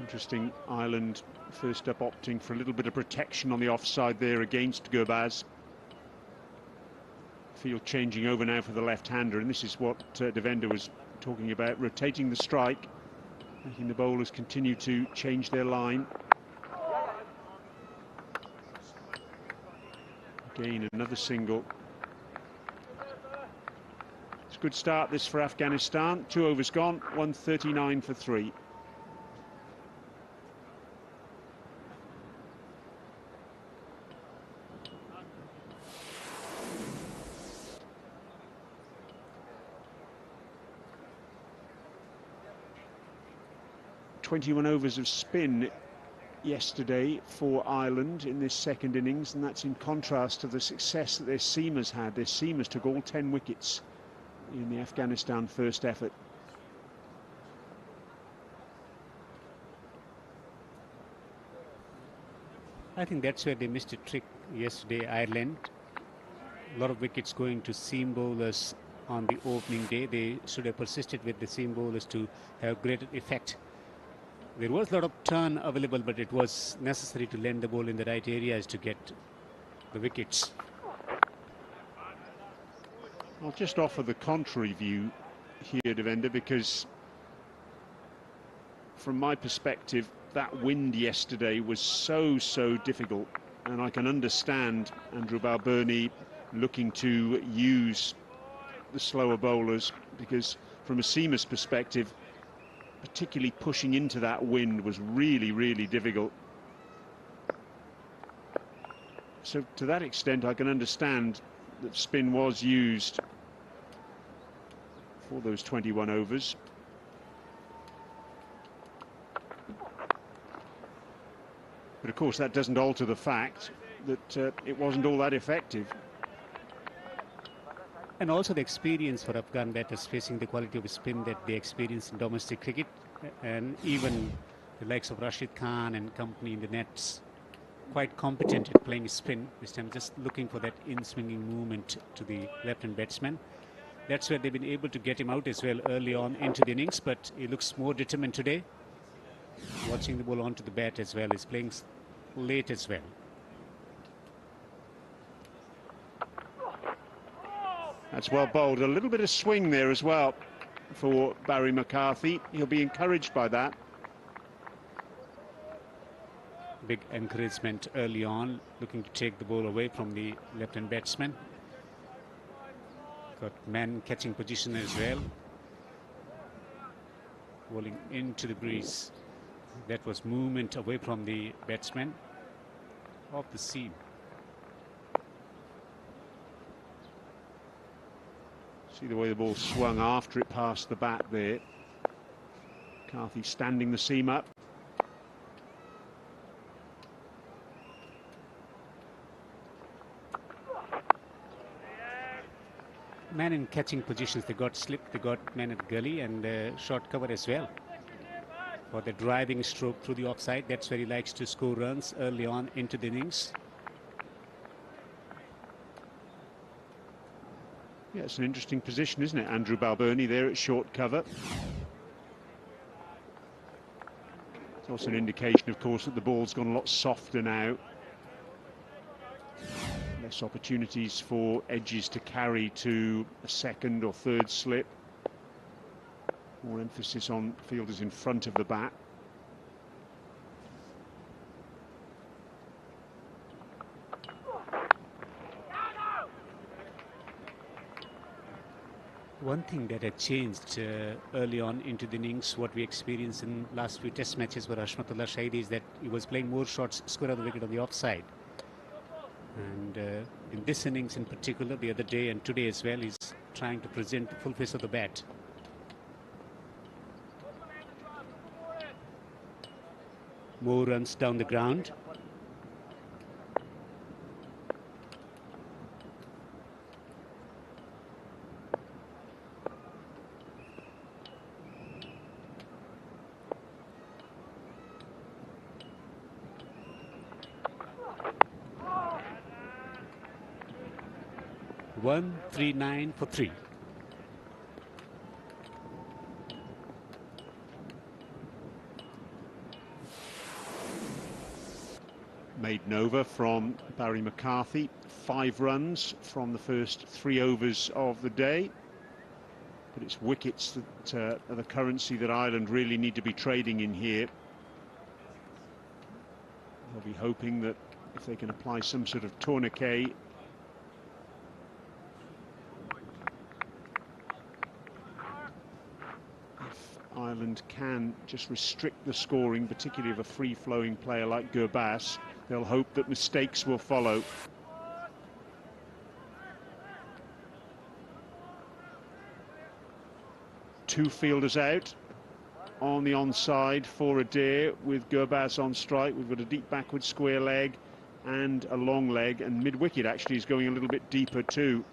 Interesting, Ireland first up opting for a little bit of protection on the offside there against Gurbaz. Field changing over now for the left-hander, and this is what Devender was talking about, rotating the strike, making the bowlers continue to change their line. Again, another single. It's a good start this for Afghanistan. 2 overs gone, 139 for 3. .21 overs of spin yesterday for Ireland in this second innings, and that's in contrast to the success that their seamers had. Their seamers took all 10 wickets in the Afghanistan first effort. I think that's where they missed a trick yesterday, Ireland. A lot of wickets going to seam bowlers on the opening day. They should have persisted with the seam bowlers to have greater effect. There was a lot of turn available, but it was necessary to land the ball in the right areas to get the wickets. I'll just offer the contrary view here, Devender, because from my perspective, that wind yesterday was so difficult, and I can understand Andrew Balbirnie looking to use the slower bowlers, because from a seamer's perspective, particularly pushing into that wind was really difficult. So to that extent, I can understand that spin was used for those 21 overs. But of course that doesn't alter the fact that it wasn't all that effective. And also the experience for Afghan batters facing the quality of spin that they experience in domestic cricket, and even the likes of Rashid Khan and company in the nets, quite competent at playing spin. This time just looking for that in-swinging movement to the left-hand batsman. That's where they've been able to get him out as well early on into the innings, but he looks more determined today. Watching the ball onto the bat as well. He's playing late as well. That's well bowled. A little bit of swing there as well for Barry McCarthy. He'll be encouraged by that. Big encouragement early on, looking to take the ball away from the left-hand batsman. Got man catching position as well. Bowling into the breeze. That was movement away from the batsman off the seam. See the way the ball swung after it passed the bat there. McCarthy standing the seam up. Man in catching positions, they got slip, they got man at gully, and short cover as well. For the driving stroke through the offside, that's where he likes to score runs early on into the innings. Yeah, it's an interesting position, isn't it? Andrew Balbirnie there at short cover. It's also an indication, of course, that the ball's gone a lot softer now. Less opportunities for edges to carry to a second or third slip. More emphasis on fielders in front of the bat. One thing that had changed early on into the innings, what we experienced in last few test matches for Hashmatullah Shahidi, is that he was playing more shots square of the wicket on the offside. And in this innings in particular, the other day and today as well, he's trying to present the full face of the bat. More runs down the ground. One, 3-9 for 3. Maiden over from Barry McCarthy. 5 runs from the first 3 overs of the day. But it's wickets that are the currency that Ireland really need to be trading in here. They'll be hoping that if they can apply some sort of tourniquet, Ireland can just restrict the scoring, particularly of a free-flowing player like Gurbaz. They'll hope that mistakes will follow. Two fielders out on the onside for Adair with Gurbaz on strike. We've got a deep backward square leg and a long leg, and mid-wicket actually is going a little bit deeper too.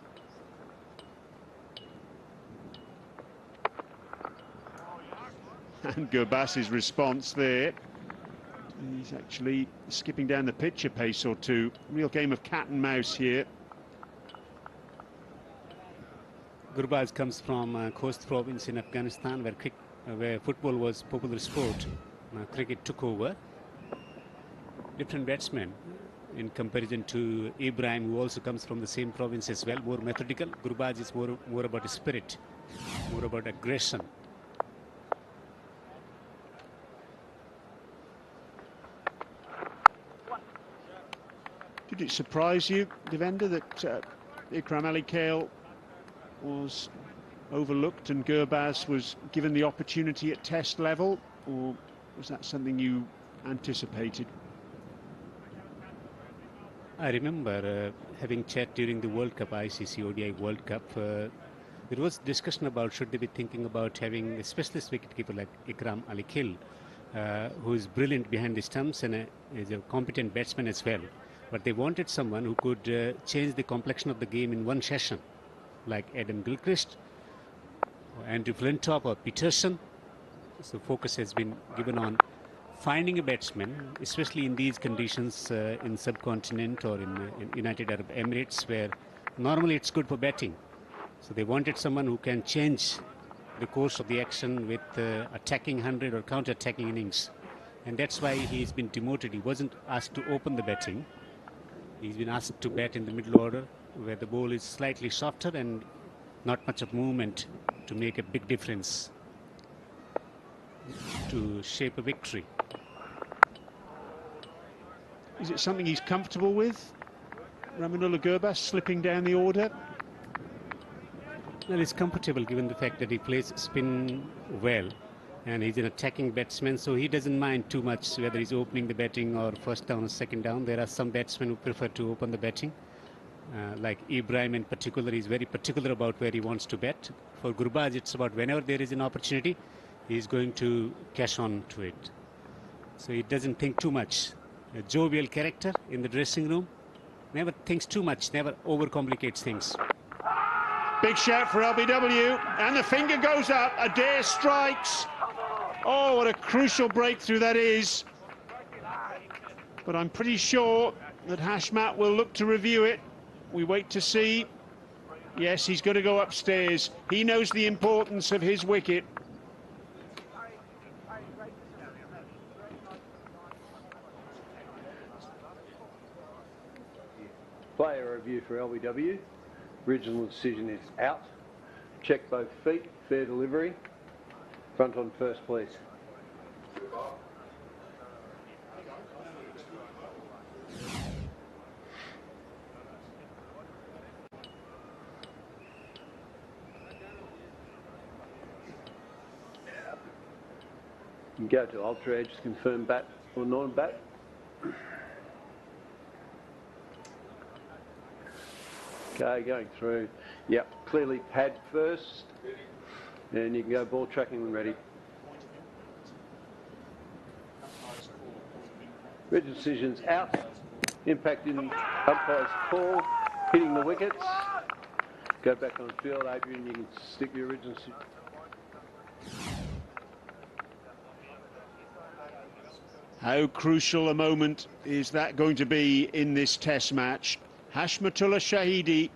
And Gurbaz's response there. He's actually skipping down the pitch a pace or two. Real game of cat and mouse here. Gurbaz comes from Khost province in Afghanistan, where football was popular sport. Cricket took over. Different batsmen in comparison to Ibrahim, who also comes from the same province as well. More methodical. Gurbaz is more about spirit, more about aggression. Did it surprise you, Devender, that Ikram Ali Kale was overlooked and Gurbaz was given the opportunity at test level, or was that something you anticipated? I remember having chat during the World Cup, ICC ODI World Cup. There was discussion about should they be thinking about having a specialist wicketkeeper like Ikram Ali Kale, who is brilliant behind the stumps and is a competent batsman as well. But they wanted someone who could change the complexion of the game in one session, like Adam Gilchrist, or Andrew Flintop, or Peterson. So focus has been given on finding a batsman, especially in these conditions in subcontinent or in United Arab Emirates, where normally it's good for batting. So they wanted someone who can change the course of the action with attacking 100 or counter-attacking innings. And that's why he's been demoted. He wasn't asked to open the batting. He's been asked to bat in the middle order, where the ball is slightly softer and not much of movement to make a big difference to shape a victory. Is it something he's comfortable with, Ramanullah Gurbaz, slipping down the order? Well, he's comfortable given the fact that he plays spin well, and he's an attacking batsman, so he doesn't mind too much whether he's opening the batting or first down or second down. There are some batsmen who prefer to open the batting, like Ibrahim in particular. He's very particular about where he wants to bat. For Gurbaz, it's about whenever there is an opportunity, he's going to cash on to it. So he doesn't think too much. A jovial character in the dressing room, never thinks too much, never overcomplicates things. Big shout for LBW, and the finger goes up. Adair strikes. Oh, what a crucial breakthrough that is. But I'm pretty sure that Hashmat will look to review it. We wait to see. Yes, he's going to go upstairs. He knows the importance of his wicket. Player review for LBW. Original decision is out. Check both feet. Fair delivery. Front on first, please. You can go to Ultra Edge to confirm bat or non-bat. Okay, going through. Yep, clearly pad first. And you can go ball tracking when ready. Original decisions out. Impact in umpire's call. Hitting the wickets. Go back on field, Adrian. You can stick your original decision. How crucial a moment is that going to be in this test match? Hashmatullah Shahidi,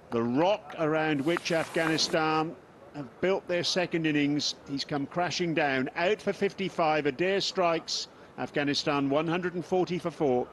the rock around which Afghanistan have built their second innings. He's come crashing down, out for 55. Adair strikes. Afghanistan 140 for 4.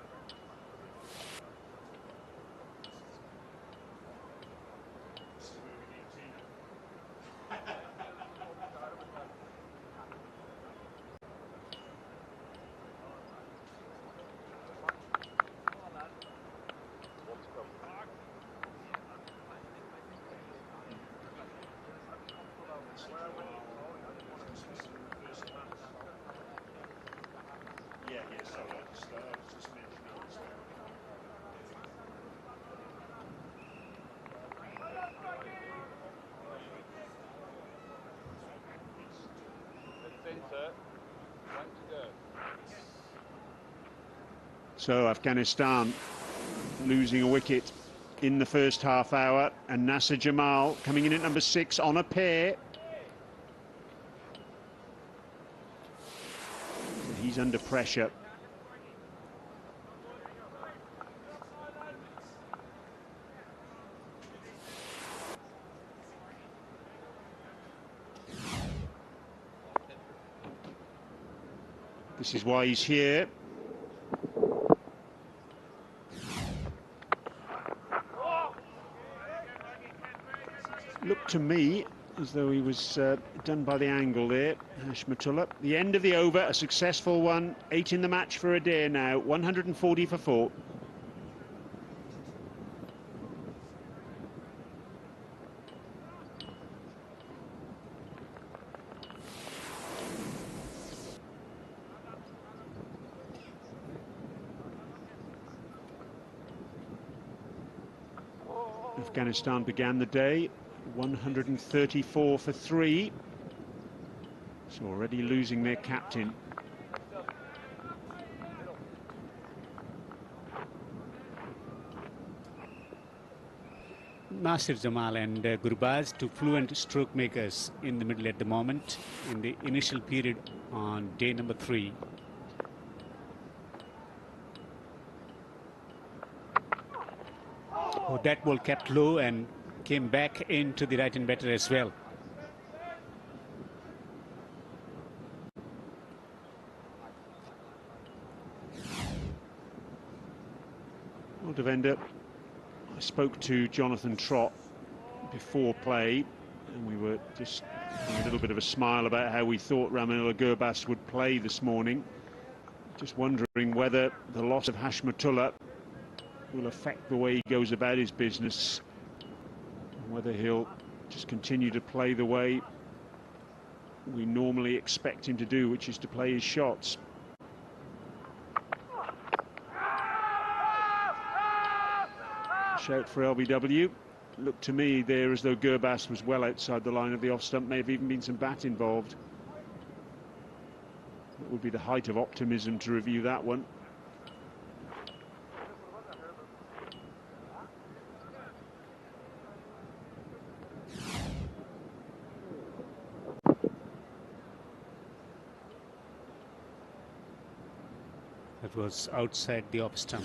So Afghanistan losing a wicket in the first half hour, and Nasser Jamal coming in at number 6 on a pair. He's under pressure. This is why he's here. Looked to me as though he was done by the angle there, Hashmatullah. The end of the over, a successful one. 8 in the match for Adair now, 140 for 4. Afghanistan began the day 134 for 3. So already losing their captain. Nasir Jamal and Gurbaz, two fluent stroke makers in the middle at the moment in the initial period on day number 3. Oh, that ball kept low and came back into the right-hand batter as well. Well, Devender, I spoke to Jonathan Trott before play, and we were just having a little bit of a smile about how we thought Rahmanullah Gurbaz would play this morning. Just wondering whether the loss of Hashmatullah will affect the way he goes about his business, and whether he'll just continue to play the way we normally expect him to do, which is to play his shots. Shout for LBW. Looked to me there as though Gurbaz was well outside the line of the off stump. May have even been some bat involved. It would be the height of optimism to review that one. That was outside the off stump.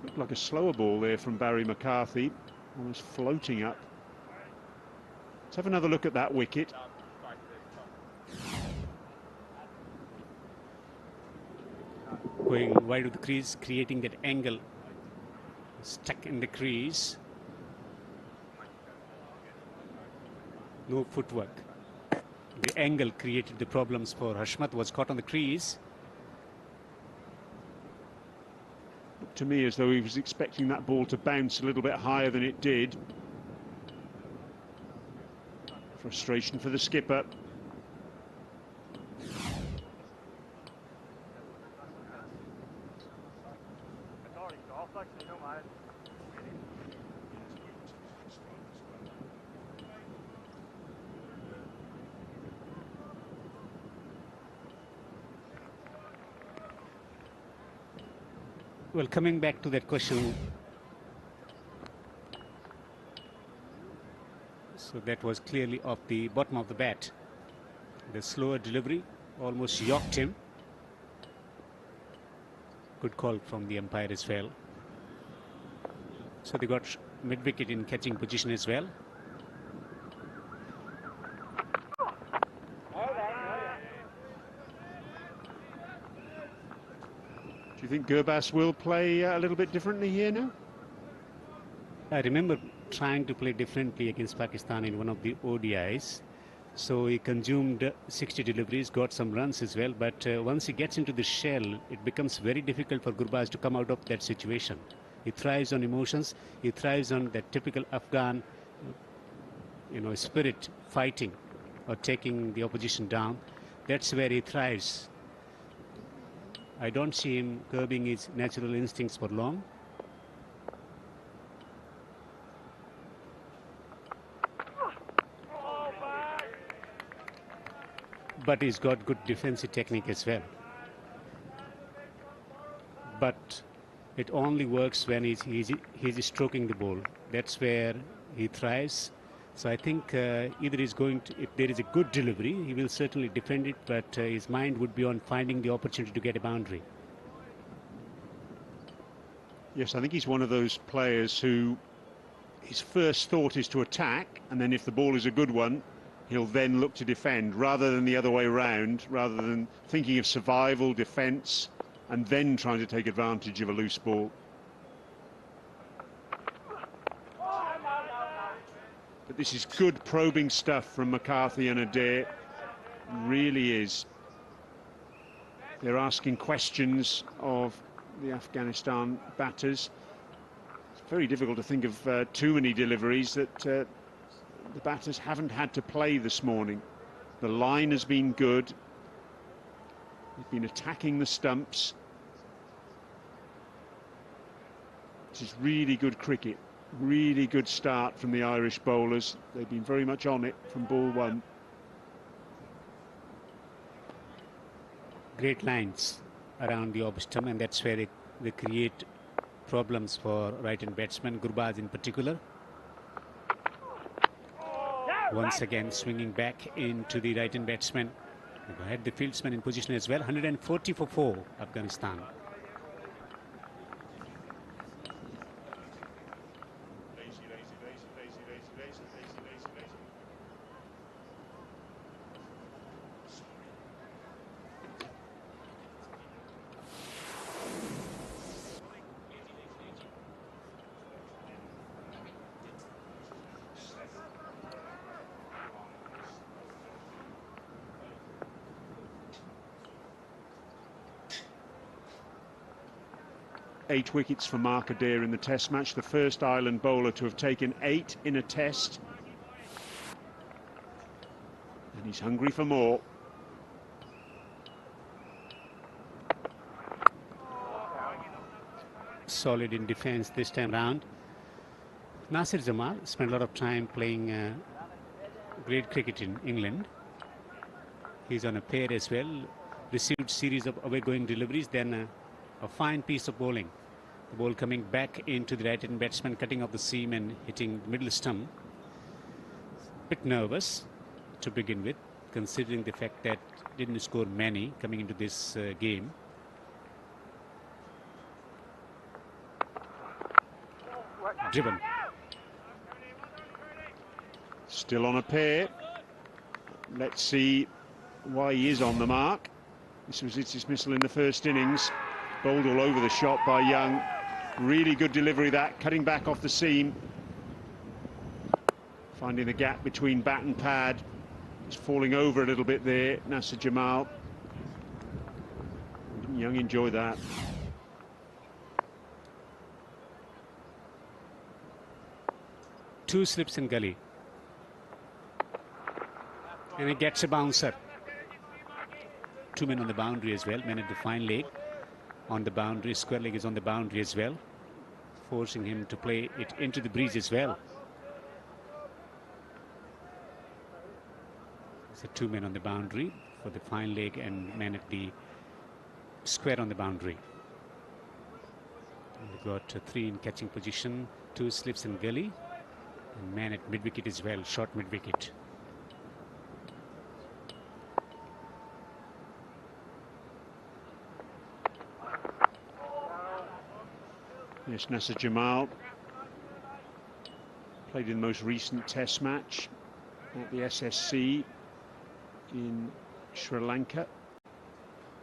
Looked like a slower ball there from Barry McCarthy, almost floating up. Let's have another look at that wicket. going wide of the crease, creating that angle, stuck in the crease. No footwork. The angle created the problems for Hashmat, was caught on the crease. Looked to me as though he was expecting that ball to bounce a little bit higher than it did. Frustration for the skipper. Well, coming back to that question, so that was clearly off the bottom of the bat. The slower delivery almost yoked him. Good call from the umpire as well. So they got mid-wicket in catching position as well. Do you think Gurbaz will play a little bit differently here now? I remember trying to play differently against Pakistan in one of the ODIs. So he consumed 60 deliveries, got some runs as well. But once he gets into the shell, it becomes very difficult for Gurbaz to come out of that situation. He thrives on emotions. He thrives on that typical Afghan, spirit, fighting or taking the opposition down. That's where he thrives. I don't see him curbing his natural instincts for long. But he's got good defensive technique as well. But it only works when he's stroking the ball. That's where he thrives. So I think either he's going to, if there is a good delivery, he will certainly defend it, but his mind would be on finding the opportunity to get a boundary. Yes, I think he's one of those players who his first thought is to attack, and then if the ball is a good one, he'll then look to defend, rather than the other way round, rather than thinking of survival, defence, and then trying to take advantage of a loose ball. But this is good probing stuff from McCarthy and Adair. Really is. They're asking questions of the Afghanistan batters. It's very difficult to think of too many deliveries that the batters haven't had to play this morning. The line has been good. They've been attacking the stumps. This is really good cricket. Really good start from the Irish bowlers. They've been very much on it from ball one. Great lines around the off-stump, and that's where they create problems for right-hand batsmen, Gurbaz in particular. Once again swinging back into the right-hand batsman. Had the fieldsman in position as well. 140 for 4, Afghanistan. Eight wickets for Mark Adair in the Test match, the first Ireland bowler to have taken 8 in a Test. And he's hungry for more. Solid in defence this time round. Nasir Jamal spent a lot of time playing great cricket in England. He's on a pair as well. Received series of away-going deliveries, then a fine piece of bowling. The ball coming back into the right-hand batsman, cutting off the seam and hitting the middle stump. Bit nervous to begin with, considering the fact that didn't score many coming into this game. Driven. Still on a pair. Let's see why he is on the mark. This was its dismissal in the first innings. Bowled all over the shot by Young. Really good delivery that, cutting back off the seam. Finding the gap between bat and pad. Just falling over a little bit there, Nasser Jamal. Didn't Young enjoy that? Two slips in gully. And he gets a bouncer. 2 men on the boundary as well. Men at the fine leg on the boundary. Square leg is on the boundary as well, forcing him to play it into the breeze as well. So 2 men on the boundary for the fine leg and men at the square on the boundary. And we've got 3 in catching position, 2 slips in gully, and man at mid wicket as well, short mid wicket. Yes, Nasser Jamal played in the most recent Test match at the SSC in Sri Lanka.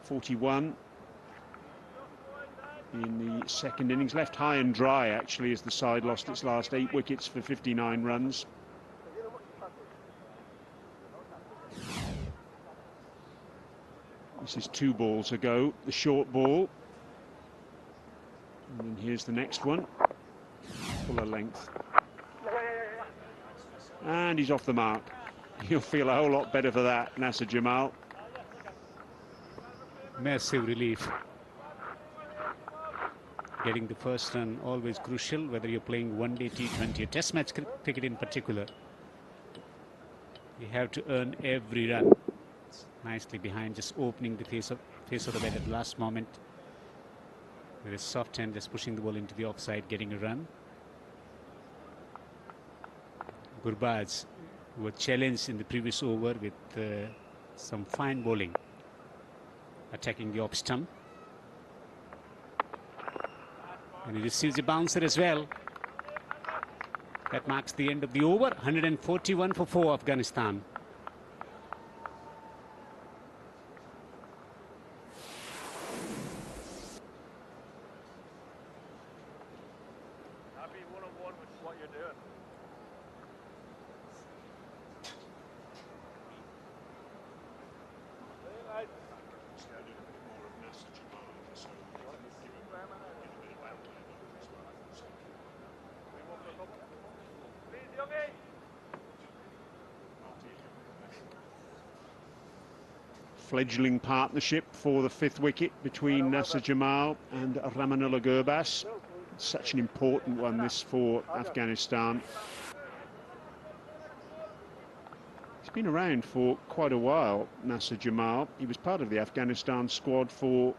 41 in the second innings. Left high and dry, actually, as the side lost its last 8 wickets for 59 runs. This is 2 balls ago, the short ball. And then here's the next one, fuller length. And he's off the mark. He'll feel a whole lot better for that, Nasser Jamal. Massive relief. Getting the first run always crucial, whether you're playing one-day T20 or Test match cricket in particular. You have to earn every run. It's nicely behind, just opening the face of the bat at the last moment. With his soft hand, just pushing the ball into the offside, getting a run. Gurbaz, who was challenged in the previous over with some fine bowling, attacking the off stump. And he receives a bouncer as well. That marks the end of the over. 141 for 4, Afghanistan. Fledgling partnership for the 5th wicket between Nasser Jamal and Ramanullah Gurbaz. Such an important one, this, for Afghanistan. He's been around for quite a while, Nasser Jamal. He was part of the Afghanistan squad for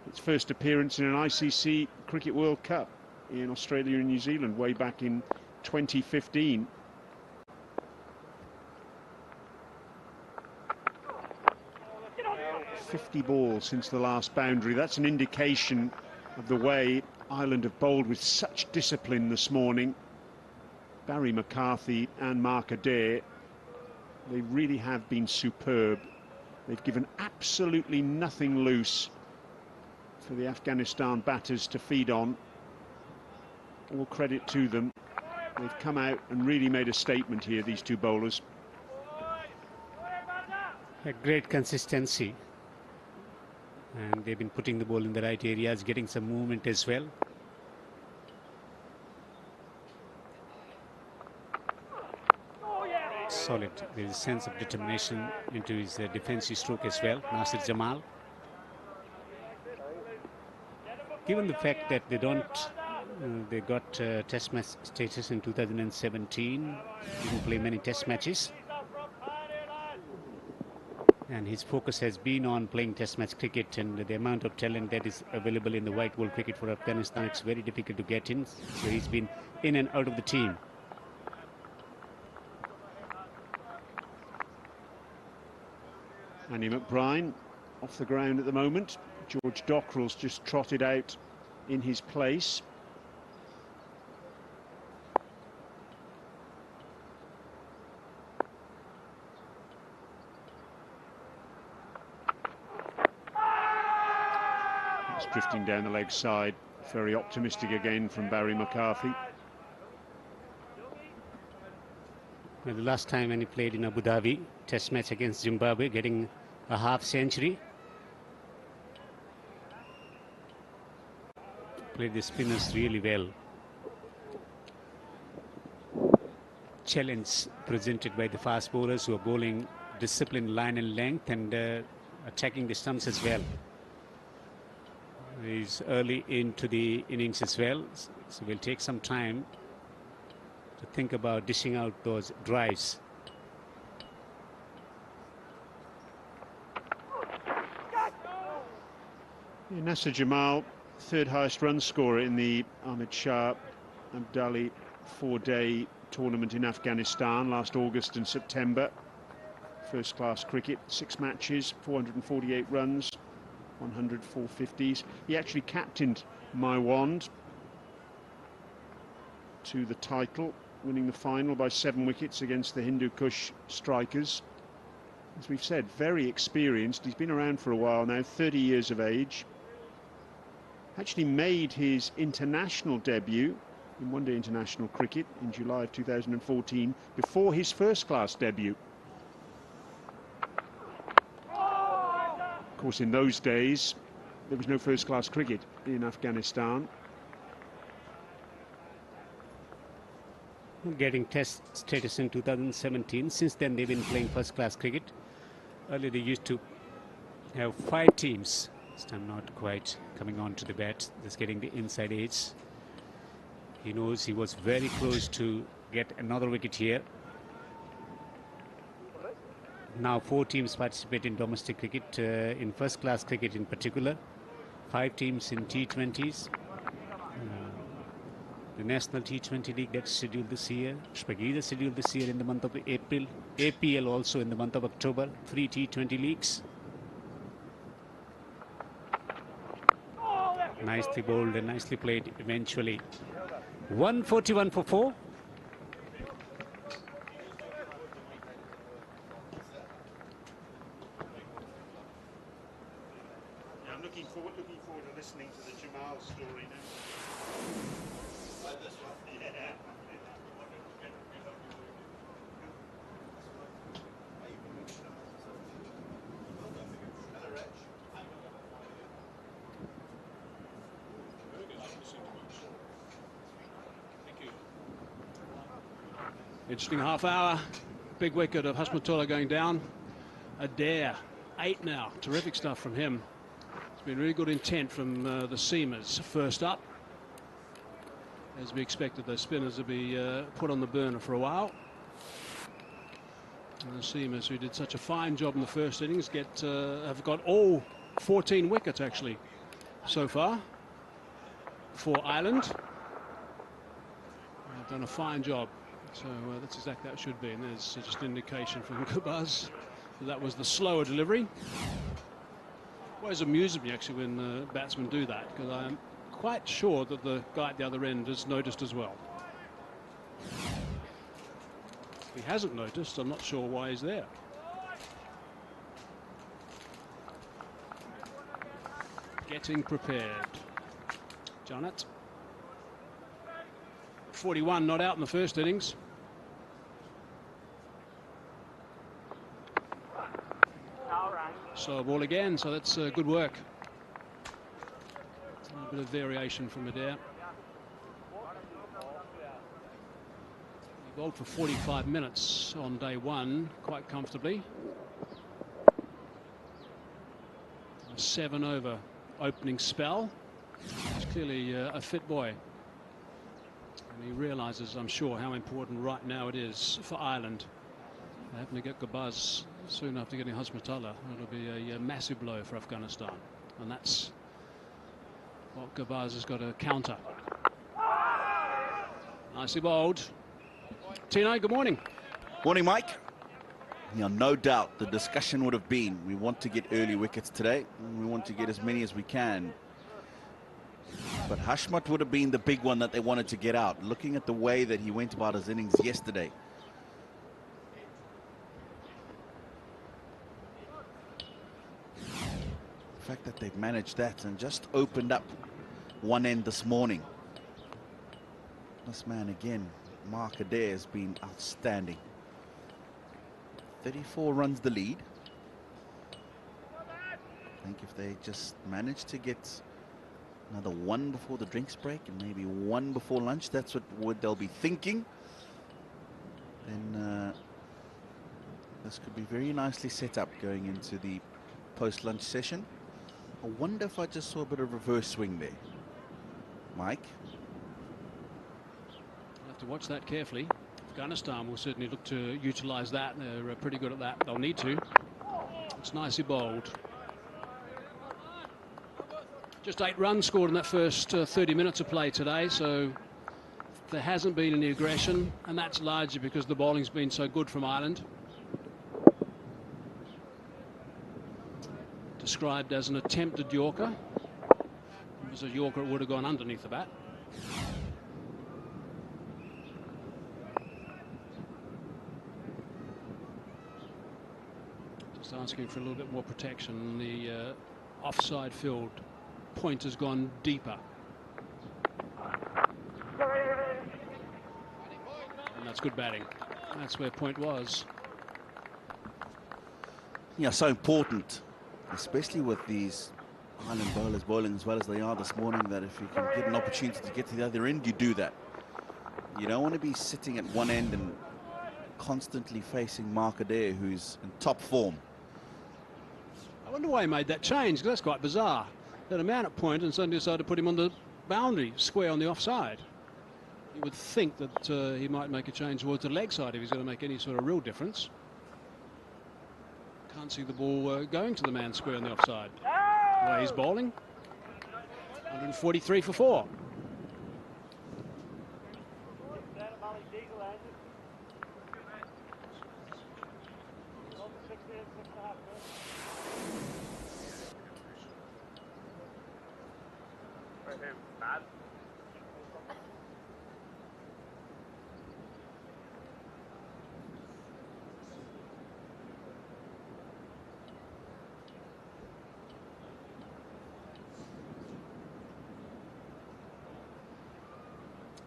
its first appearance in an ICC Cricket World Cup in Australia and New Zealand way back in 2015. 50 balls since the last boundary. That's an indication of the way Ireland have bowled with such discipline this morning. Barry McCarthy and Mark Adair, they really have been superb. They've given absolutely nothing loose for the Afghanistan batters to feed on. All credit to them. They've come out and really made a statement here, these 2 bowlers. A great consistency. And they've been putting the ball in the right areas, getting some movement as well. Solid. There is a sense of determination into his defensive stroke as well, Nasser Jamal. Given the fact that they got Test match status in 2017, didn't play many Test matches. And his focus has been on playing Test match cricket, and the amount of talent that is available in the white ball cricket for Afghanistan, it's very difficult to get in. So he's been in and out of the team. Andy McBride off the ground at the moment. George Dockrell's just trotted out in his place. Just drifting down the leg side. Very optimistic again from Barry McCarthy. Well, the last time when he played in Abu Dhabi, test match against Zimbabwe, getting a half century. Played the spinners really well. Challenge presented by the fast bowlers who are bowling disciplined line and length and attacking the stumps as well. He's early into the innings as well, so we'll take some time to think about dishing out those drives. Yeah, Nasser Jamal, third highest run scorer in the Ahmed Shah Abdali 4-day tournament in Afghanistan last August and September. First class cricket, 6 matches, 448 runs, 100 450s. He actually captained Maiwand to the title, winning the final by 7 wickets against the Hindu Kush strikers. As we've said, very experienced. He's been around for a while now, 30 years of age. Actually made his international debut in one-day international cricket in July of 2014, before his first-class debut. Of course, in those days, there was no first-class cricket in Afghanistan. Getting test status in 2017. Since then, they've been playing first-class cricket. Earlier, they used to have 5 teams. This time, not quite coming on to the bat, just getting the inside edge. He knows he was very close to get another wicket here. Now 4 teams participate in domestic cricket, in first-class cricket in particular. 5 teams in T20s. The National T20 League that's scheduled this year. Spaghetti is scheduled this year in the month of April. APL also in the month of October. 3 T20 leagues. Nicely bowled and nicely played eventually. 141 for 4. Yeah, I'm looking forward to listening to the Jamal story now. Like this one? Yeah. Interesting half hour. Big wicket of Hashmatullah going down. Adair, 8 now. Terrific stuff from him. It's been really good intent from the seamers first up. As we expected, those spinners will be put on the burner for a while. And the seamers, who did such a fine job in the first innings, have got all 14 wickets actually so far for Ireland. They've done a fine job. So that's exactly how it should be. And there's just an indication from Gabaz that was the slower delivery. Always amuses me actually when batsmen do that, because I'm quite sure that the guy at the other end has noticed as well. If he hasn't noticed, I'm not sure why he's there. Getting prepared. Janet. 41 not out in the first innings. So a ball again, so that's good work. A little bit of variation from Adair. He bowled for 45 minutes on day 1, quite comfortably. A 7-over opening spell. He's clearly a fit boy. And he realises, I'm sure, how important right now it is for Ireland. They happen to get Gabaz soon after getting Hashmatullah. It'll be a massive blow for Afghanistan. And that's what Gabaz has got to counter. Nicely bowled. Tino, good morning. Morning, Mike. Yeah, no doubt the discussion would have been, we want to get early wickets today. We want to get as many as we can. But Hashmat would have been the big one that they wanted to get out. Looking at the way that he went about his innings yesterday. fact that they've managed that and just opened up one end this morning. This man again, Mark Adair, has been outstanding. 34 runs the lead. I think if they just manage to get another one before the drinks break and maybe one before lunch, that's what they'll be thinking, then this could be very nicely set up going into the post-lunch session. I wonder if I just saw a bit of reverse swing there. Mike? You'll have to watch that carefully. Afghanistan will certainly look to utilise that. They're pretty good at that. They'll need to. It's nicely bowled. Just 8 runs scored in that first 30 minutes of play today, so there hasn't been any aggression, and that's largely because the bowling's been so good from Ireland. Described as an attempted Yorker. If it was a Yorker, it would have gone underneath the bat. Just asking for a little bit more protection. The offside field point has gone deeper. And that's good batting. That's where point was. Yeah, so important, especially with these Ireland bowlers bowling as well as they are this morning, that if you can get an opportunity to get to the other end, you do that. You don't want to be sitting at one end and constantly facing Mark Adair, who's in top form. I wonder why he made that change, because that's quite bizarre. That a man at point and suddenly decided to put him on the boundary square on the offside. You would think that he might make a change towards the leg side if he's going to make any sort of real difference. Can't see the ball going to the man square on the offside. The way he's bowling. 143 for 4.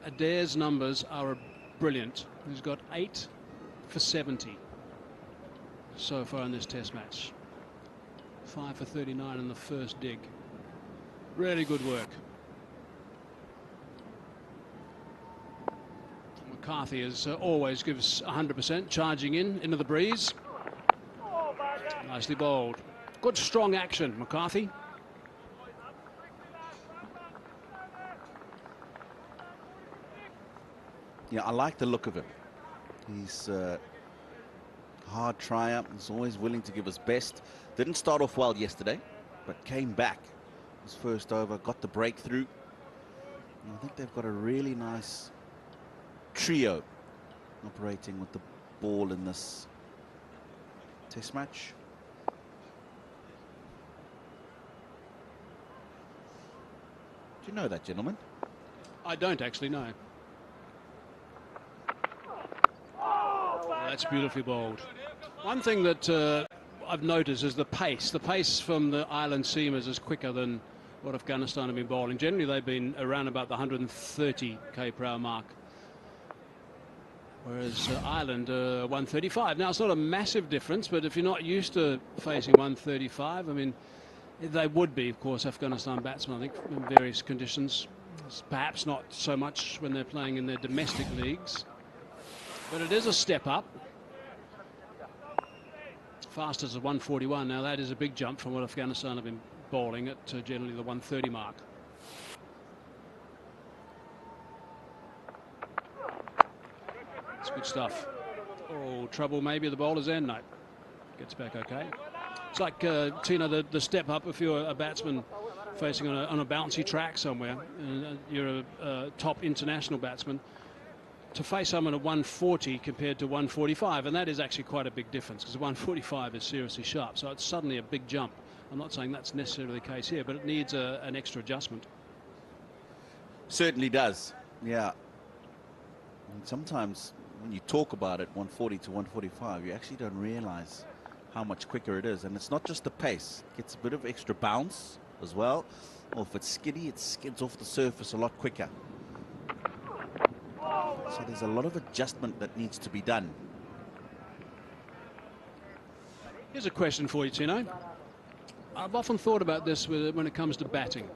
Adair's numbers are brilliant. He's got 8 for 70 so far in this test match. 5 for 39 in the first dig. Really good work. McCarthy, as always, gives 100%, charging into the breeze. Nicely bowled. Good strong action, McCarthy. Yeah, I like the look of him. He's a hard tryer. He's always willing to give his best. Didn't start off well yesterday, but came back. His first over, got the breakthrough. And I think they've got a really nice trio operating with the ball in this test match. Do you know that, gentlemen? I don't actually know. That's beautifully bowled. One thing that I've noticed is the pace. The pace from the Ireland seamers is quicker than what Afghanistan have been bowling. Generally, they've been around about the 130 k/h mark, whereas Ireland 135. Now, it's not a massive difference, but if you're not used to facing 135, I mean, they would be, of course, Afghanistan batsmen, I think, in various conditions. Perhaps not so much when they're playing in their domestic leagues. But it is a step up. Fastest is 141. Now that is a big jump from what Afghanistan have been bowling at generally the 130 mark. It's good stuff. Oh, trouble maybe at the bowler's end. No, gets back okay. It's like, Tina, the step up if you're a batsman facing on a bouncy track somewhere, and you're a top international batsman, to face someone at 140 compared to 145, and that is actually quite a big difference, because 145 is seriously sharp, so it's suddenly a big jump. I'm not saying that's necessarily the case here, but it needs an extra adjustment. Certainly does, yeah. And sometimes when you talk about it, 140 to 145, you actually don't realize how much quicker it is. And it's not just the pace, it gets a bit of extra bounce as well. Or if it's skinny, it skids off the surface a lot quicker. So there's a lot of adjustment that needs to be done. Here's a question for you, Tino. I've often thought about this when it comes to batting.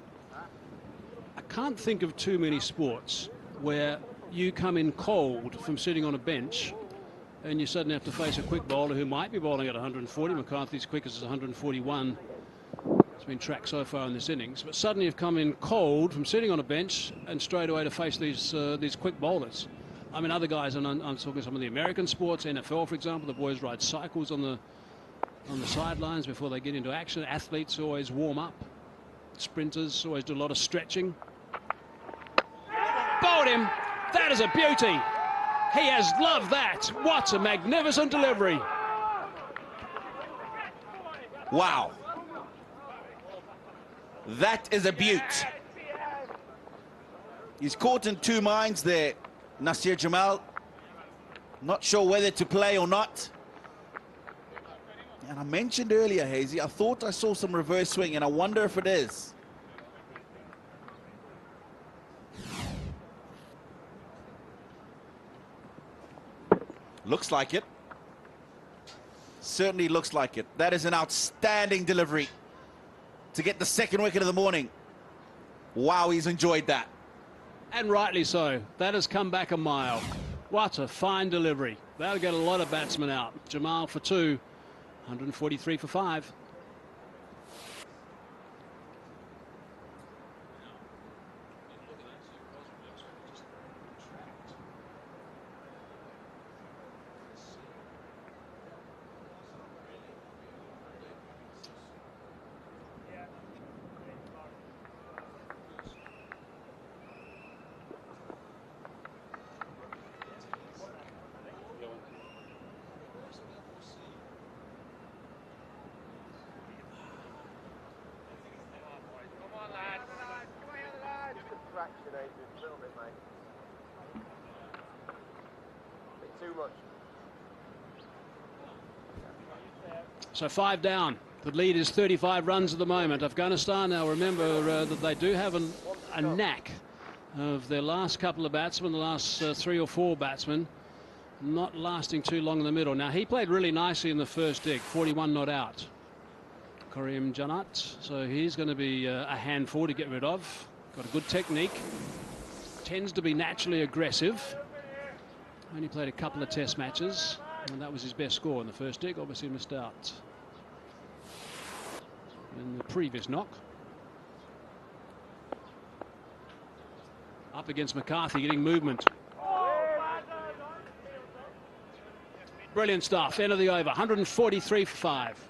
I can't think of too many sports where you come in cold from sitting on a bench and you suddenly have to face a quick bowler who might be bowling at 140. McCarthy's quickest is 141. It's been tracked so far in this innings. But suddenly you've come in cold from sitting on a bench and straight away to face these quick bowlers. I mean, other guys, and I'm talking some of the American sports, NFL, for example, the boys ride cycles on the sidelines before they get into action. Athletes always warm up. Sprinters always do a lot of stretching. Bowled him. That is a beauty. He has loved that. What a magnificent delivery. Wow. That is a beaut. He's caught in two minds there, Nasir Jamal. Not sure whether to play or not. And I mentioned earlier, Hazy, I thought I saw some reverse swing, and I wonder if it is. Looks like it. Certainly looks like it. That is an outstanding delivery to get the second wicket of the morning. Wow, he's enjoyed that. And rightly so. That has come back a mile. What a fine delivery. That'll get a lot of batsmen out. Jamal for 2, 143 for 5. So 5 down. The lead is 35 runs at the moment. Afghanistan, now remember that they do have a knack of their last couple of batsmen, the last 3 or 4 batsmen, not lasting too long in the middle. Now, he played really nicely in the first dig, 41 not out. Karim Janat, so he's going to be a handful to get rid of. Got a good technique. Tends to be naturally aggressive. Only played a couple of test matches, and that was his best score in the first dig. Obviously missed out in the previous knock. Up against McCarthy, getting movement. Brilliant stuff. End of the over. 143 for 5.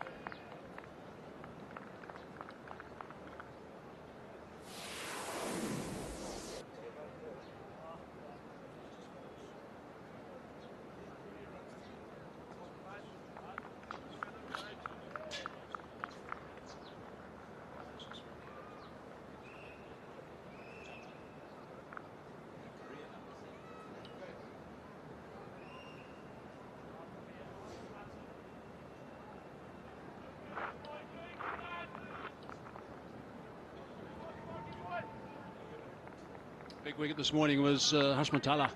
Big wicket this morning was Hashmatullah.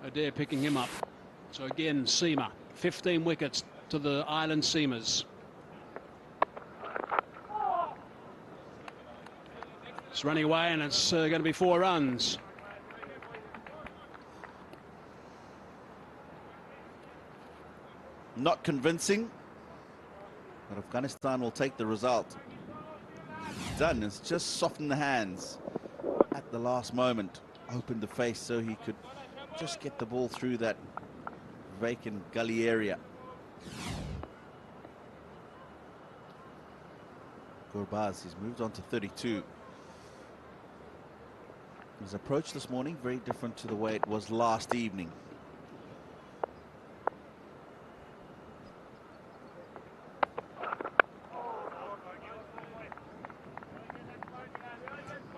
Adair picking him up. So again, seamer. 15 wickets to the island seamers. It's running away, and it's going to be 4 runs. Not convincing, but Afghanistan will take the result. Done. It's just softened the hands at the last moment, opened the face so he could just get the ball through that vacant gully area. Gurbaz, he's moved on to 32. His approach this morning very different to the way it was last evening.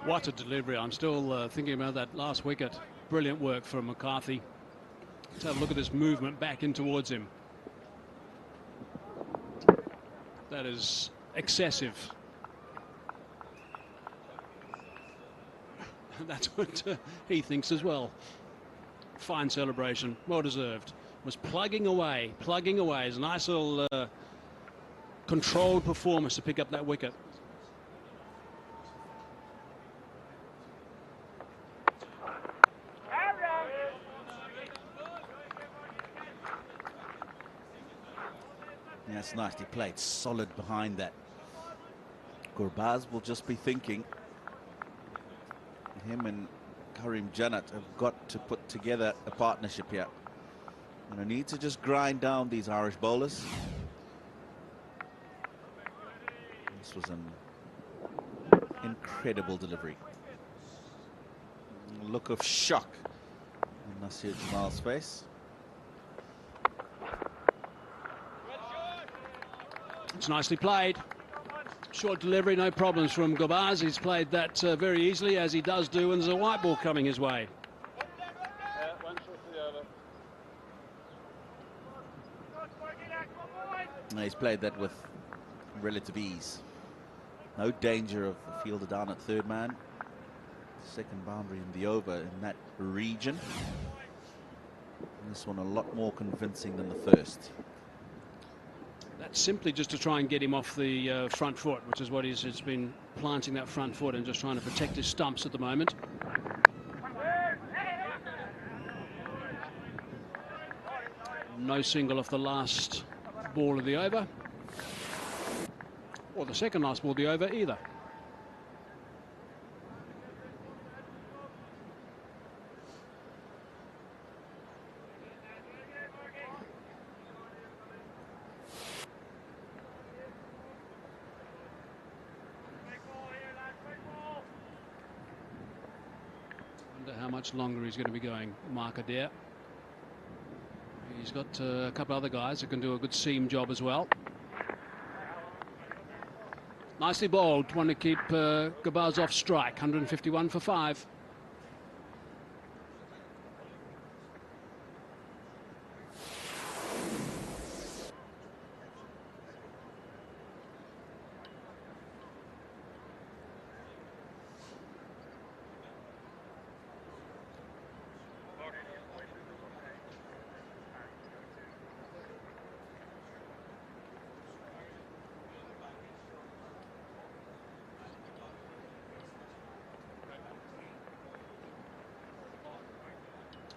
What a delivery. I'm still thinking about that last wicket. Brilliant work from McCarthy. Let's have a look at this movement back in towards him. That is excessive. That's what he thinks as well. Fine celebration, well deserved. Was plugging away. It's a nice little controlled performance to pick up that wicket. Yeah, it's nicely played, solid behind that. Gurbaz will just be thinking, him and Karim Jannat have got to put together a partnership here. And I need to just grind down these Irish bowlers. This was an incredible delivery. Look of shock on Nasir Jamal's face. It's nicely played. Short delivery, no problems from Gurbaz. He's played that very easily, as he does do when there's a white ball coming his way. And he's played that with relative ease. No danger of a fielder down at third man. Second boundary in the over in that region. And this one a lot more convincing than the first. That's simply just to try and get him off the front foot, which is what he's been planting that front foot and just trying to protect his stumps at the moment. No single off the last ball of the over, or the second last ball of the over either. Wonder how much longer he's going to be going, Mark Adair. He's got a couple other guys that can do a good seam job as well. Nicely bowled. Want to keep Gurbaz off strike. 151 for 5.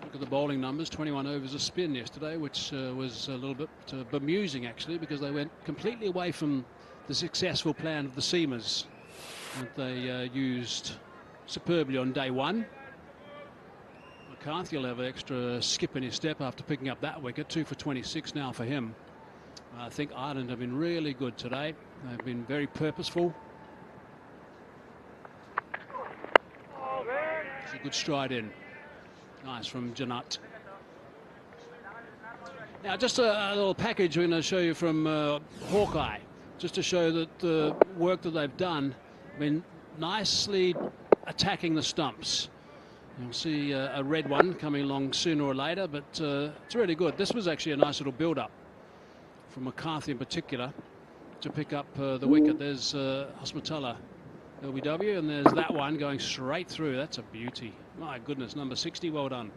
Look at the bowling numbers. 21 overs a spin yesterday, which was a little bit bemusing actually, because they went completely away from the successful plan of the seamers that they used superbly on day one. McCarthy will have an extra skip in his step after picking up that wicket. 2 for 26 now for him. I think Ireland have been really good today. They've been very purposeful. It's a good stride in. Nice from Janat. Now just a little package we're going to show you from Hawkeye, just to show that the work that they've done, I mean, nicely attacking the stumps. You'll see a red one coming along sooner or later, but it's really good. This was actually a nice little build-up from McCarthy in particular to pick up the wicket. There's Hospitaller LBW, and there's that one going straight through. That's a beauty. My goodness, number 60, well done.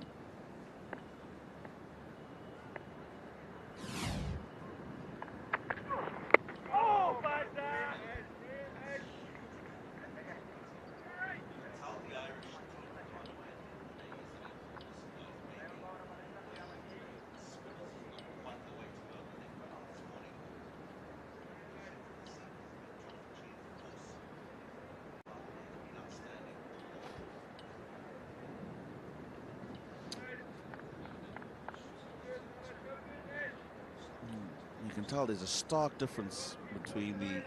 You can tell there's a stark difference between the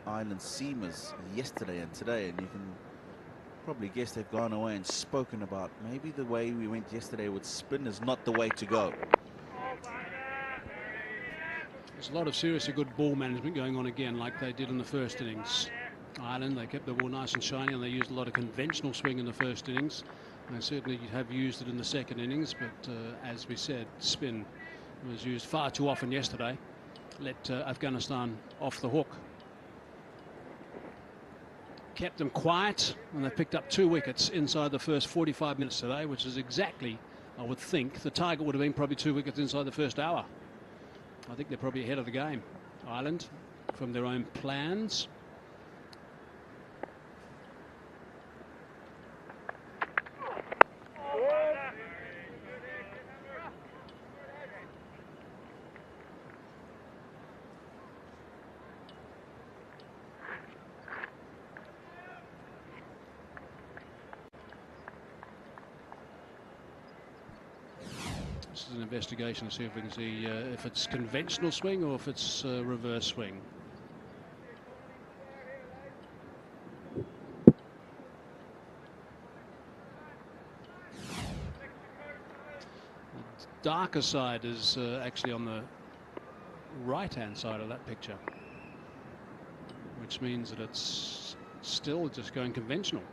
Ireland seamers yesterday and today, and you can probably guess they've gone away and spoken about maybe the way we went yesterday with spin is not the way to go. There's a lot of seriously good ball management going on again, like they did in the first innings. Ireland, they kept the ball nice and shiny, and they used a lot of conventional swing in the first innings. They certainly have used it in the second innings, but as we said, spin was used far too often yesterday. let Afghanistan off the hook. Kept them quiet, and they picked up 2 wickets inside the first 45 minutes today, which is exactly, I would think, the target would have been probably 2 wickets inside the first hour. I think they're probably ahead of the game, Ireland, from their own plans. This is an investigation to see if we can see if it's conventional swing or if it's reverse swing. The darker side is actually on the right-hand side of that picture, which means that it's still just going conventional.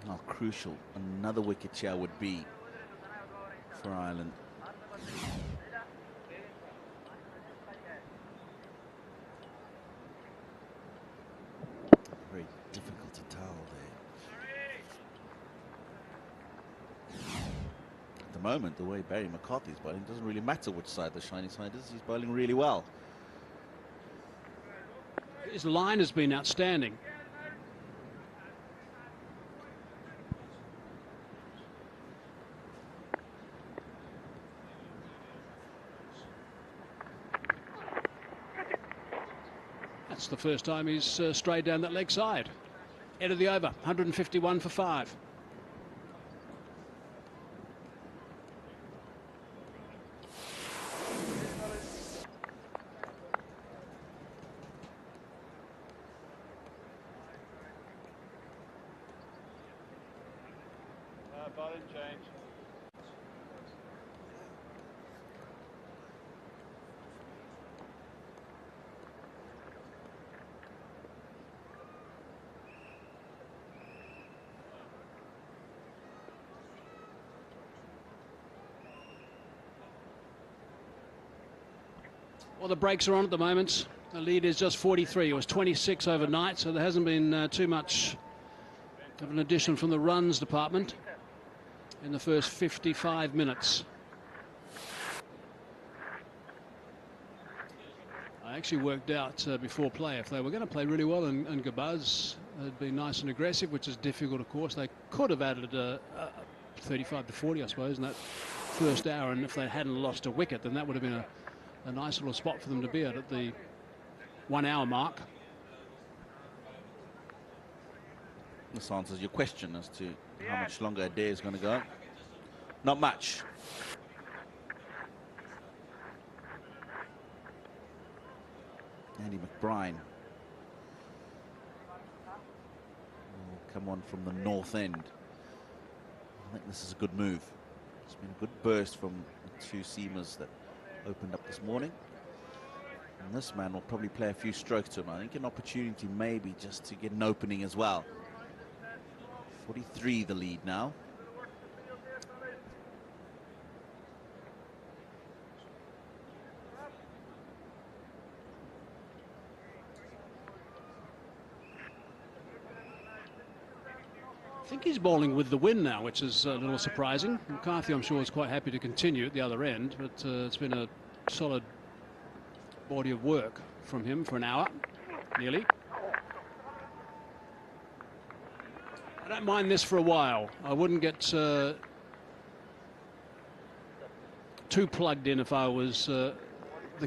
How crucial another wicket here would be for Ireland. Very difficult to tell there. At the moment, the way Barry McCarthy's bowling, doesn't really matter which side the shiny side is. He's bowling really well. His line has been outstanding. That's the first time he's strayed down that leg side. End of the over, 151 for 5. Bowling change. Well, the brakes are on at the moment. The lead is just 43. It was 26 overnight, so there hasn't been too much of an addition from the runs department in the first 55 minutes. I actually worked out before play if they were going to play really well and Gabaz had been nice and aggressive, which is difficult, of course. They could have added 35 to 40, I suppose, in that first hour, and if they hadn't lost a wicket, then that would have been a nice little spot for them to be at the 1 hour mark. This answers your question as to how much longer a day is going to go. Not much. Andy McBride will come on from the north end. I think this is a good move. It's been a good burst from the 2 seamers that opened up this morning. And this man will probably play a few strokes to him. I think an opportunity maybe just to get an opening as well. 43 the lead now. I think he's bowling with the wind now, which is a little surprising. McCarthy, I'm sure, is quite happy to continue at the other end, but it's been a solid body of work from him for an hour, nearly. I don't mind this for a while. I wouldn't get too plugged in if I was the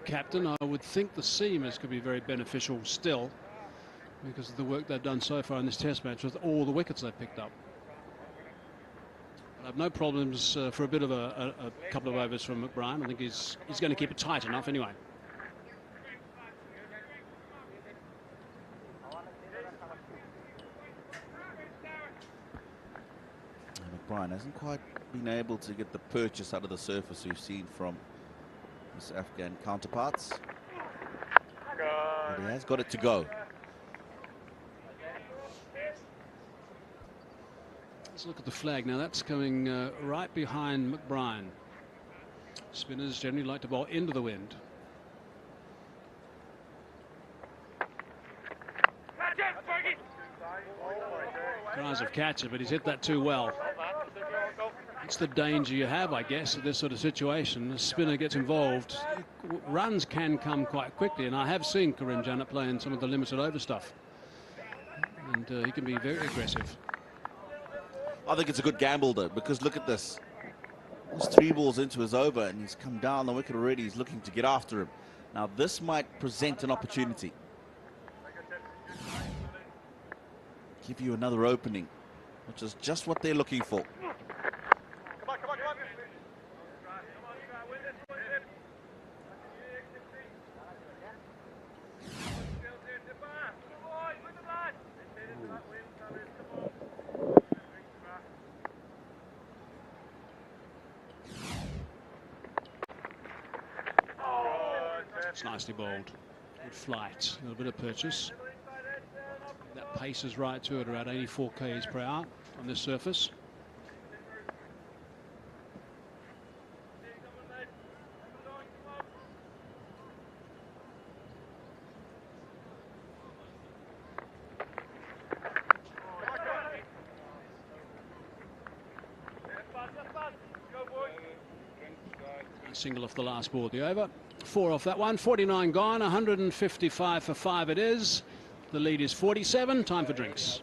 captain. I would think the seamers could be very beneficial still, because of the work they've done so far in this test match with all the wickets they've picked up. I have no problems for a bit of a couple of overs from McBride. I think he's going to keep it tight enough anyway. McBride hasn't quite been able to get the purchase out of the surface we've seen from his Afghan counterparts. But he has got it to go. Let's look at the flag now. That's coming right behind McBride. Spinners generally like to bowl into the wind. Tries of catcher, but he's hit that too well. That's the danger you have, I guess, of this sort of situation. The spinner gets involved, runs can come quite quickly, and I have seen Karim Janet play in some of the limited over stuff, and he can be very aggressive. I think it's a good gamble, though, because look at this. There's 3 balls into his over, and he's come down the wicket already. He's looking to get after him. Now, this might present an opportunity. Give you another opening, which is just what they're looking for. It's nicely bowled. Good flight, a little bit of purchase. That pace is right to it, around 84 k's per hour on this surface. Single off the last ball of the over. 4 off that one. 49 gone. 155 for 5 it is. The lead is 47. Time for drinks.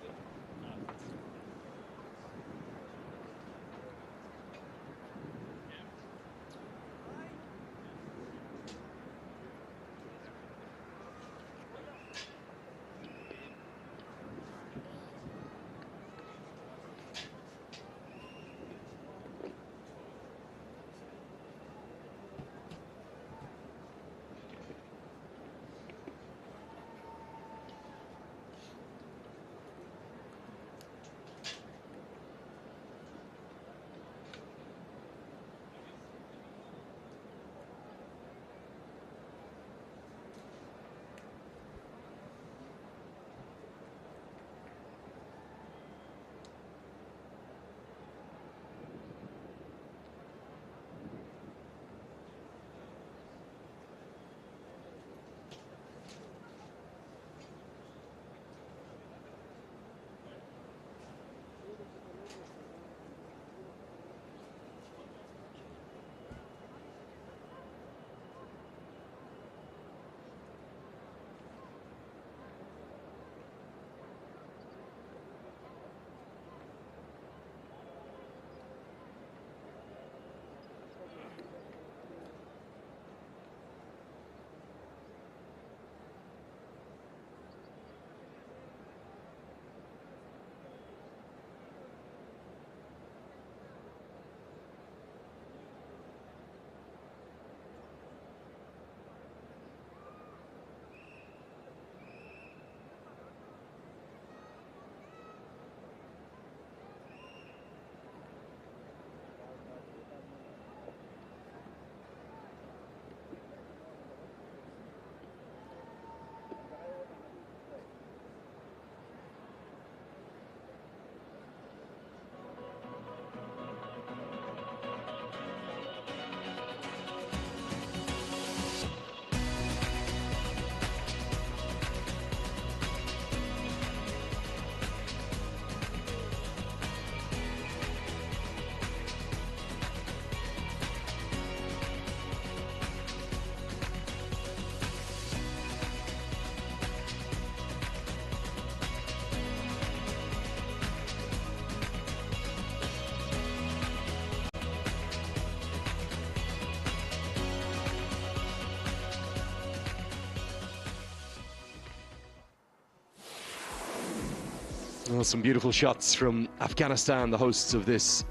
Well, some beautiful shots from Afghanistan, the hosts of this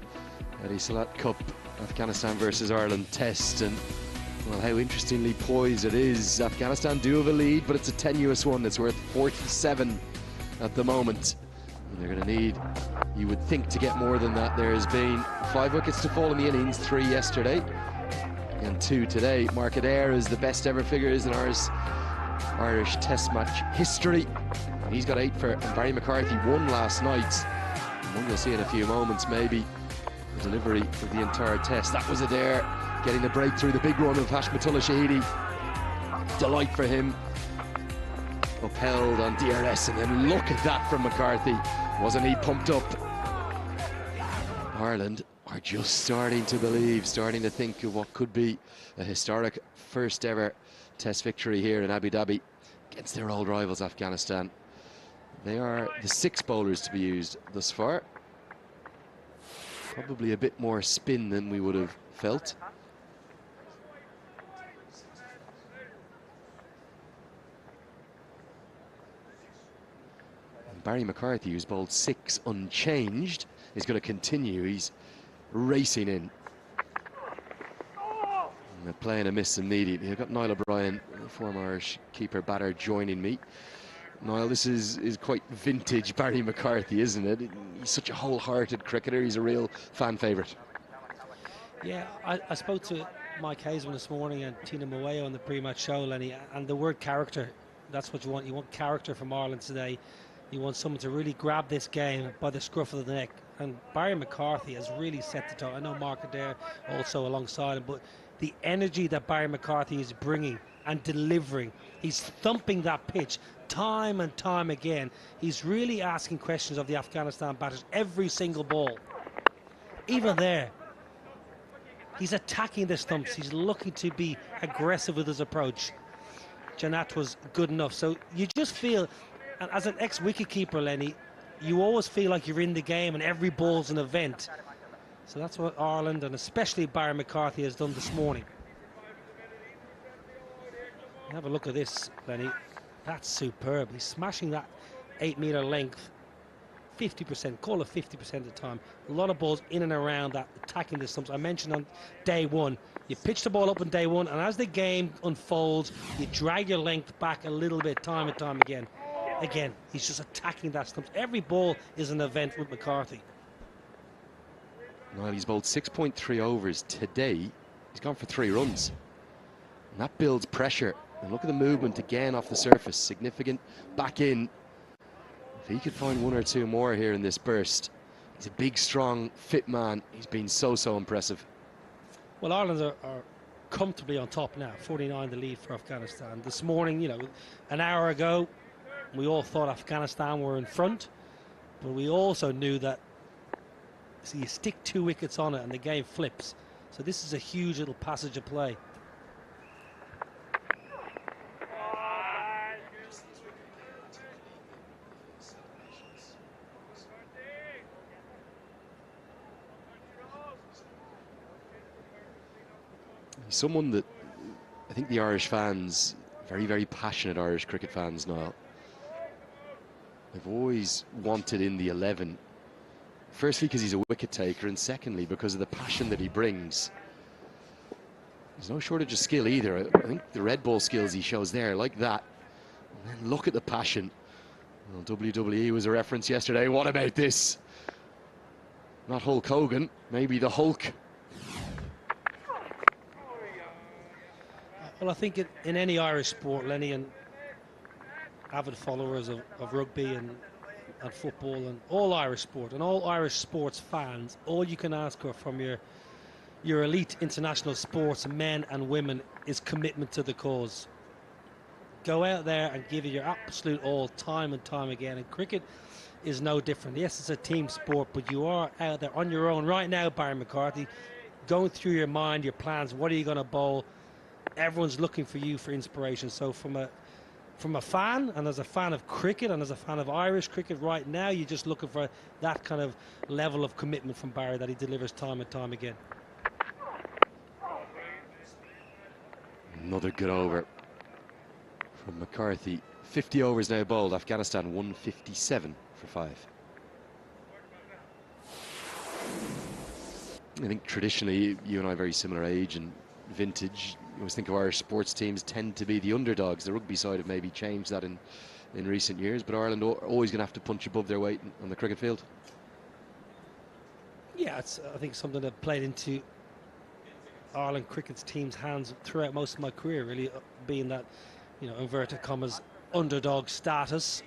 Eddie Salat Cup Afghanistan versus Ireland test. And well, how interestingly poised it is. Afghanistan do have a lead, but it's a tenuous one. It's worth 47 at the moment. And they're going to need, you would think, to get more than that. There has been 5 wickets to fall in the innings, 3 yesterday and 2 today. Mark Adair is the best ever figures in Irish test match history. He's got 8 for, and Barry McCarthy won last night. One you'll see in a few moments, maybe the delivery of the entire test. That was a dare, getting the breakthrough, the big run of Hashmatullah Shahidi. Delight for him. Upheld on DRS, and then look at that from McCarthy. Wasn't he pumped up? Ireland are just starting to believe, starting to think of what could be a historic first ever test victory here in Abu Dhabi against their old rivals Afghanistan. They are the 6 bowlers to be used thus far. Probably a bit more spin than we would have felt. And Barry McCarthy, who's bowled 6 unchanged, is going to continue. He's racing in. And they're playing a miss immediately. I've got Niall O'Brien, former Irish keeper batter, joining me. Niall, this is quite vintage Barry McCarthy, isn't it? He's such a wholehearted cricketer. He's a real fan favourite. Yeah, I spoke to Mike Hazeman this morning and Tina Moeo on the pre-match show, Lenny, and the word character, that's what you want. You want character from Ireland today. You want someone to really grab this game by the scruff of the neck. And Barry McCarthy has really set the tone. I know Mark Adair also alongside him, but the energy that Barry McCarthy is bringing and delivering, he's thumping that pitch time and time again. He's really asking questions of the Afghanistan batters every single ball. Even there, he's attacking the stumps. He's looking to be aggressive with his approach. Janat was good enough. So you just feel, and as an ex-wicketkeeper, Lenny, you always feel like you're in the game and every ball's an event. So that's what Ireland and especially Barry McCarthy has done this morning. Have a look at this, Lenny. That's superb. He's smashing that 8-metre length, 50%, call it 50% of the time. A lot of balls in and around that, attacking the stumps. I mentioned on day one, you pitch the ball up on day one, and as the game unfolds, you drag your length back a little bit time and time again. Again, he's just attacking that stumps. Every ball is an event with McCarthy. Well, he's bowled 6.3 overs today. He's gone for 3 runs. And that builds pressure. And look at the movement again off the surface. Significant. Back in. If he could find 1 or 2 more here in this burst. He's a big, strong, fit man. He's been so impressive. Well, Ireland are comfortably on top now. 49 the lead for Afghanistan. This morning, you know, an hour ago, we all thought Afghanistan were in front. But we also knew that, so you stick 2 wickets on it and the game flips. So this is a huge little passage of play. Someone that I think the Irish fans, very passionate Irish cricket fans now, they've always wanted in the 11. Firstly, because he's a wicket taker, and secondly, because of the passion that he brings. There's no shortage of skill either. I think the red ball skills he shows there, like that. And then look at the passion. Well, WWE was a reference yesterday. What about this? Not Hulk Hogan, maybe the Hulk. Well, I think in any Irish sport, Lenny, and avid followers of rugby and football and all Irish sport and all Irish sports fans, all you can ask for from your elite international sports men and women is commitment to the cause. Go out there and give it your absolute all time and time again, and cricket is no different. Yes, it's a team sport, but you are out there on your own right now, Barry McCarthy, going through your mind, your plans, what are you going to bowl? Everyone's looking for you for inspiration. So from a fan, and as a fan of cricket, and as a fan of Irish cricket right now, you're just looking for that kind of level of commitment from Barry that he delivers time and time again. Another good over from McCarthy. 50 overs now bowled. Afghanistan 157 for 5. I think traditionally, you and I are very similar age and vintage. You always think of Irish sports teams tend to be the underdogs. The rugby side have maybe changed that in recent years, but Ireland are always going to have to punch above their weight on the cricket field. Yeah, it's I think something that played into Ireland cricket's team's hands throughout most of my career, really, being that, you know, inverted commas, underdog status.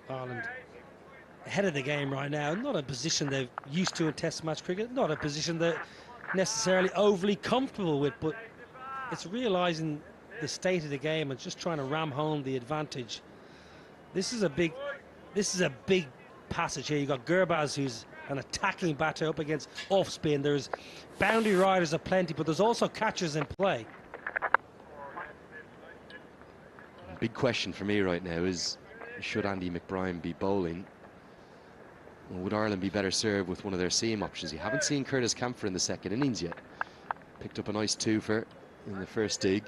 Ireland ahead of the game right now. Not a position they're used to in Test match cricket, not a position they're necessarily overly comfortable with, but it's realising the state of the game and just trying to ram home the advantage. This is a big passage here. You've got Gurbaz, who's an attacking batter, up against off spin. There's boundary riders aplenty, but there's also catchers in play. Big question for me right now is, should Andy McBride be bowling? Or would Ireland be better served with one of their seam options? You haven't seen Curtis Camphor in the second innings yet. Picked up a nice twofer in the first dig.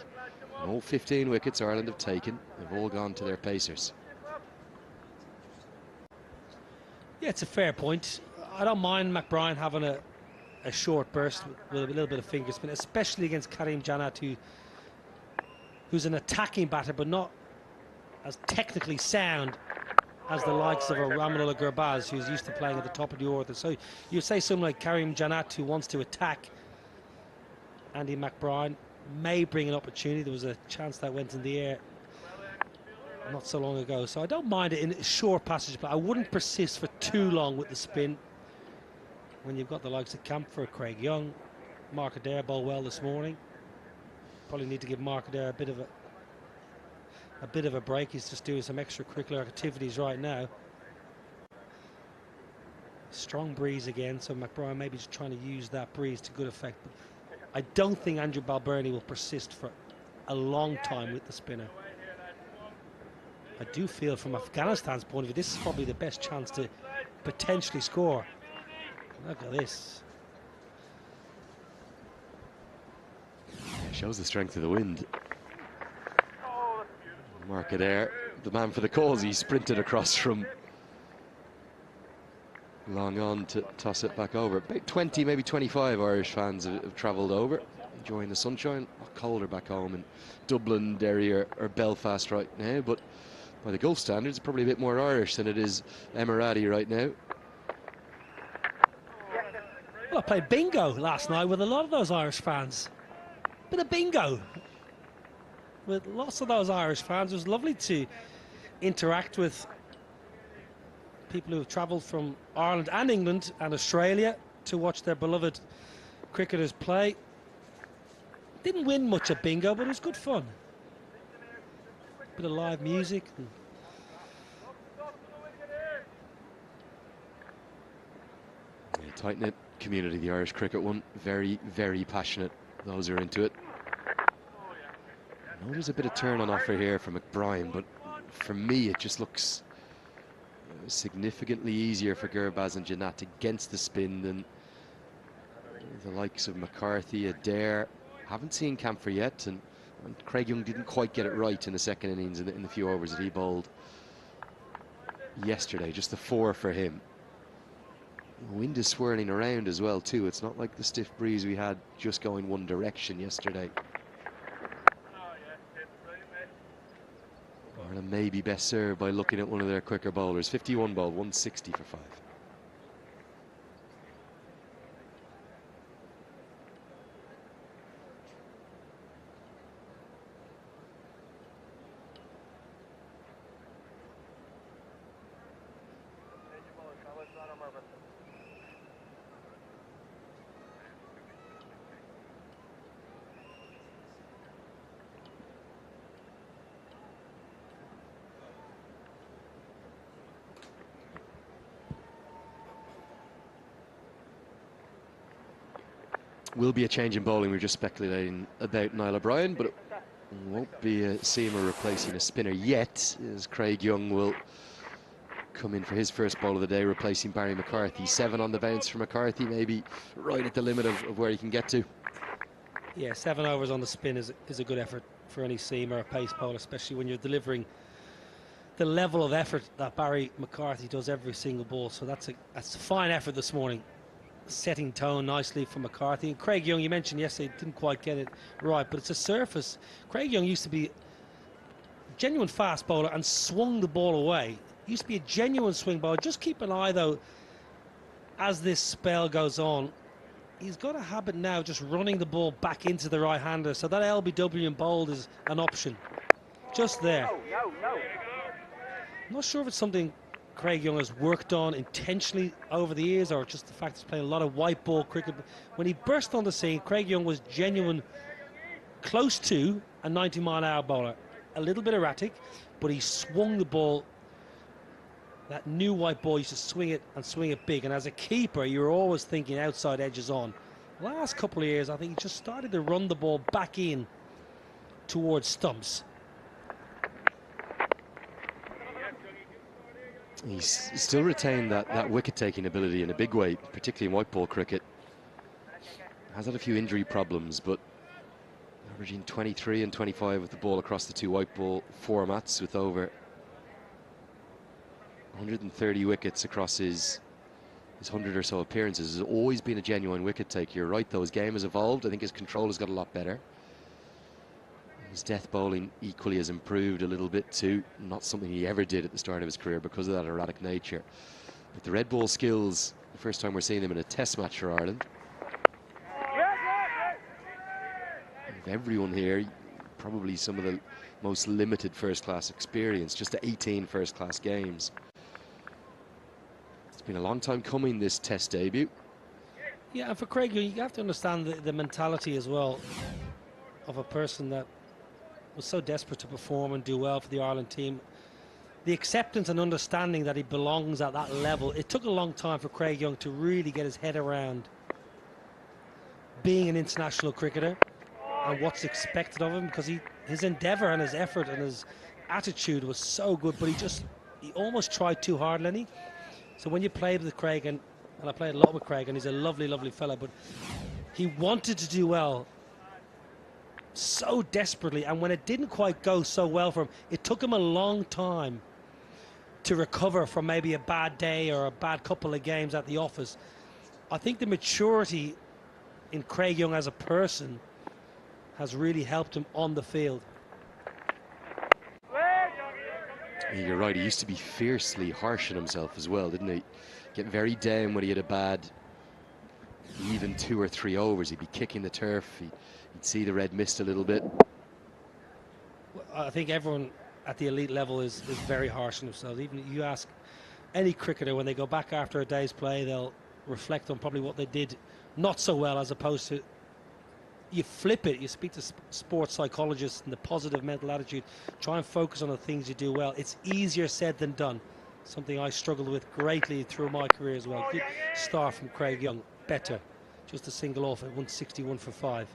And all 15 wickets Ireland have taken, they've all gone to their pacers. Yeah, it's a fair point. I don't mind McBride having a short burst with a little bit of finger spin, especially against Karim Janat, who's an attacking batter but not as technically sound as the likes of a Ramanullah Gurbaz, who's used to playing at the top of the order. So you say someone like Karim Janat, who wants to attack Andy McBride, may bring an opportunity. There was a chance that went in the air not so long ago, so I don't mind it in a short passage, but I wouldn't persist for too long with the spin when you've got the likes of Camphor, Craig Young. Mark Adair bowled well this morning. Probably need to give Mark Adair a bit of a break. He's just doing some extracurricular activities right now. Strong breeze again, so McBride maybe just trying to use that breeze to good effect, but I don't think Andrew Balbirnie will persist for a long time with the spinner. I do feel from Afghanistan's point of view, this is probably the best chance to potentially score. Look at this. Yeah, shows the strength of the wind. Mark Adair, the man for the cause, he sprinted across from long on to toss it back over. About 20, maybe 25 Irish fans have travelled over, enjoying the sunshine. A lot colder back home in Dublin, Derry or Belfast right now, but by the Gulf standards, it's probably a bit more Irish than it is Emirati right now. Well, I played bingo last night with a lot of those Irish fans. Bit of bingo with lots of those Irish fans. It was lovely to interact with people who have travelled from Ireland and England and Australia to watch their beloved cricketers play. Didn't win much at bingo, but it was good fun. Bit of live music. Yeah, tight-knit community, the Irish cricket one. Very, very passionate, those who are into it. I know there's a bit of turn on offer here for McBride, but for me it just looks significantly easier for Gurbaz and Janat against the spin than the likes of McCarthy, Adair. Haven't seen Camphor yet, and Craig Young didn't quite get it right in the second innings in the few overs that he bowled yesterday. Just the 4 for him. The wind is swirling around as well too. It's not like the stiff breeze we had just going one direction yesterday. Ireland may be best served by looking at one of their quicker bowlers. 51 ball, 160 for 5. Will be a change in bowling. We're just speculating about Niall O'Brien, but it won't be a seamer replacing a spinner yet, as Craig Young will come in for his first ball of the day, replacing Barry McCarthy. 7 on the bounce for McCarthy, maybe right at the limit of where he can get to. Yeah, 7 overs on the spin is a good effort for any seamer or pace bowler, especially when you're delivering the level of effort that Barry McCarthy does every single ball. So that's a fine effort this morning. Setting tone nicely for McCarthy. And Craig Young, you mentioned yesterday, didn't quite get it right, but it's a surface. Craig Young used to be a genuine fast bowler and swung the ball away. Used to be a genuine swing bowler. Just keep an eye, though, as this spell goes on. He's got a habit now just running the ball back into the right-hander, so that LBW and bowled is an option. Just there. I'm not sure if it's something Craig Young has worked on intentionally over the years, or just the fact he's playing a lot of white ball cricket. When he burst on the scene, Craig Young was genuine, close to a 90-mile-an-hour bowler. A little bit erratic, but he swung the ball. That new white ball used to swing it and swing it big. And as a keeper, you're always thinking outside edges on. Last couple of years, I think he just started to run the ball back in towards stumps. He's still retained that wicket-taking ability in a big way, particularly in white ball cricket. Has had a few injury problems, but averaging 23 and 25 with the ball across the two white ball formats, with over 130 wickets across his 100 or so appearances. Has always been a genuine wicket taker. You're right, though, his game has evolved. I think his control has got a lot better. His death bowling equally has improved a little bit too. Not something he ever did at the start of his career because of that erratic nature. But the red ball skills, the first time we're seeing them in a test match for Ireland. Of everyone here, probably some of the most limited first-class experience, just 18 first-class games. It's been a long time coming, this test debut. Yeah, and for Craig, you have to understand the mentality as well of a person that was so desperate to perform and do well for the Ireland team. The acceptance and understanding that he belongs at that level. It took a long time for Craig Young to really get his head around being an international cricketer and what's expected of him, because his endeavour and his effort and his attitude was so good, but he almost tried too hard, Lenny. So when you played with Craig, and I played a lot with Craig, and he's a lovely, lovely fella, but he wanted to do well so desperately, and when it didn't quite go so well for him, it took him a long time to recover from maybe a bad day or a bad couple of games at the office. I think the maturity in Craig Young as a person has really helped him on the field. You're right, he used to be fiercely harsh on himself as well, didn't he? Get very down when he had a bad even 2 or 3 overs. He'd be kicking the turf, he'd see the red mist a little bit. I think everyone at the elite level is very harsh on themselves. Even you ask any cricketer, when they go back after a day's play, they'll reflect on probably what they did not so well, as opposed to, you flip it, you speak to sports psychologists and the positive mental attitude, try and focus on the things you do well. It's easier said than done, something I struggled with greatly through my career as well. Good start from Craig Young, better, just a single off at 161 for 5.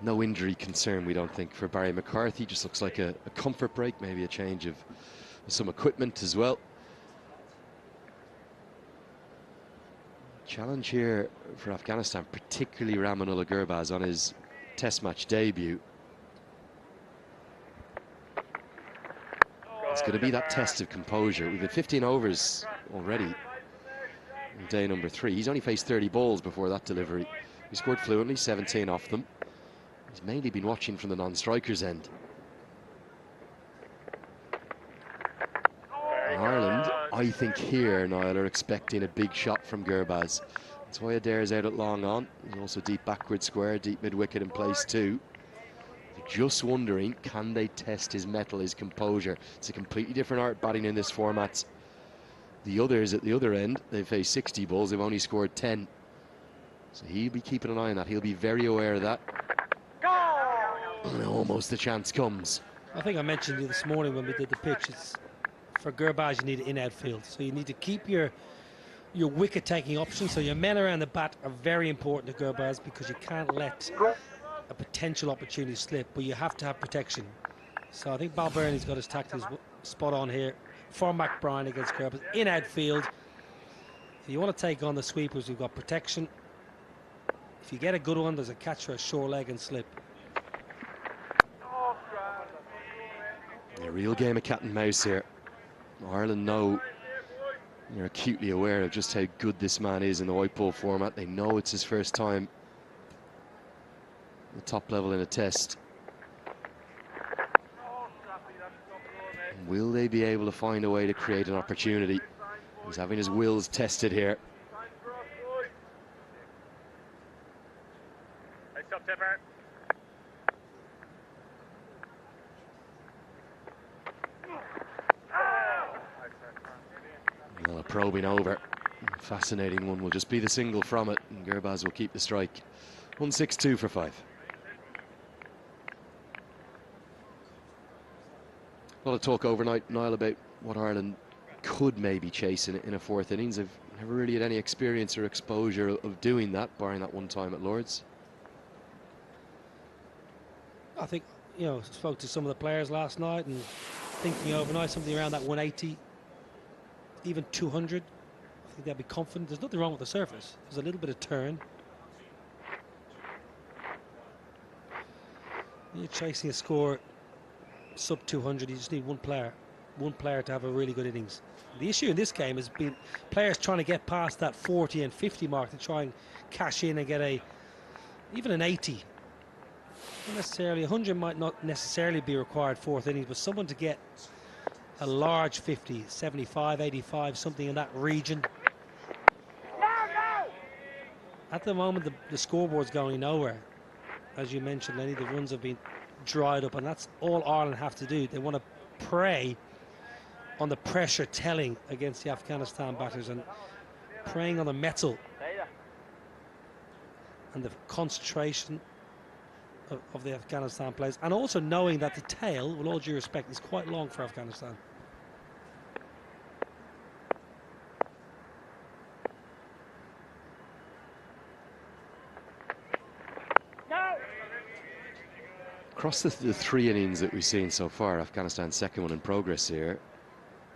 No injury concern, we don't think, for Barry McCarthy. Just looks like a comfort break, maybe a change of some equipment as well. Challenge here for Afghanistan, particularly Ramanullah Gurbaz on his test match debut. It's going to be that test of composure. We've had 15 overs already in day number 3. He's only faced 30 balls before that delivery. He scored fluently, 17 off them. He's mainly been watching from the non-strikers end. Ireland, I think here, Niall, are expecting a big shot from Gurbaz. That's why Adair's out at long on. He's also deep backward square, deep mid-wicket in place too. They're just wondering, can they test his mettle, his composure? It's a completely different art batting in this format. The others at the other end, they've faced 60 balls, they've only scored 10. So he'll be keeping an eye on that. He'll be very aware of that. And almost the chance comes. I think I mentioned you this morning when we did the pitch. It's for Gurbaz, you need it in outfield, so you need to keep your wicket-taking options. So your men around the bat are very important to Gurbaz, because you can't let a potential opportunity slip, but you have to have protection. So I think Balbirnie's got his tactics spot on here for McBride against Gurbaz in outfield. If you want to take on the sweepers, we've got protection. If you get a good one, there's a catch for a short leg and slip. A real game of cat and mouse here. Ireland know, they're acutely aware of just how good this man is in the white ball format. They know it's his first time at the top level in a test. And will they be able to find a way to create an opportunity? He's having his wills tested here. Well, a probing over. Fascinating one will just be the single from it, and Gurbaz will keep the strike. 1-6-2 for 5. A lot of talk overnight, Niall, about what Ireland could maybe chase in a fourth innings. I've never really had any experience or exposure of doing that, barring that one time at Lord's. I think, you know, spoke to some of the players last night and thinking overnight something around that 180, even 200. I think they'll be confident. There's nothing wrong with the surface. There's a little bit of turn. You're chasing a score sub 200. You just need one player to have a really good innings. The issue in this game has been players trying to get past that 40 and 50 mark to try and cash in and get even an 80. Not necessarily 100 might not necessarily be required fourth innings, but someone to get a large 50, 75, 85, something in that region. At the moment, the scoreboard's going nowhere. As you mentioned, Lenny, the runs have been dried up, and that's all Ireland have to do. They want to prey on the pressure telling against the Afghanistan batters and preying on the metal and the concentration of the Afghanistan players, and also knowing that the tail, with all due respect, is quite long for Afghanistan. Across the 3 innings that we've seen so far, Afghanistan's second one in progress here,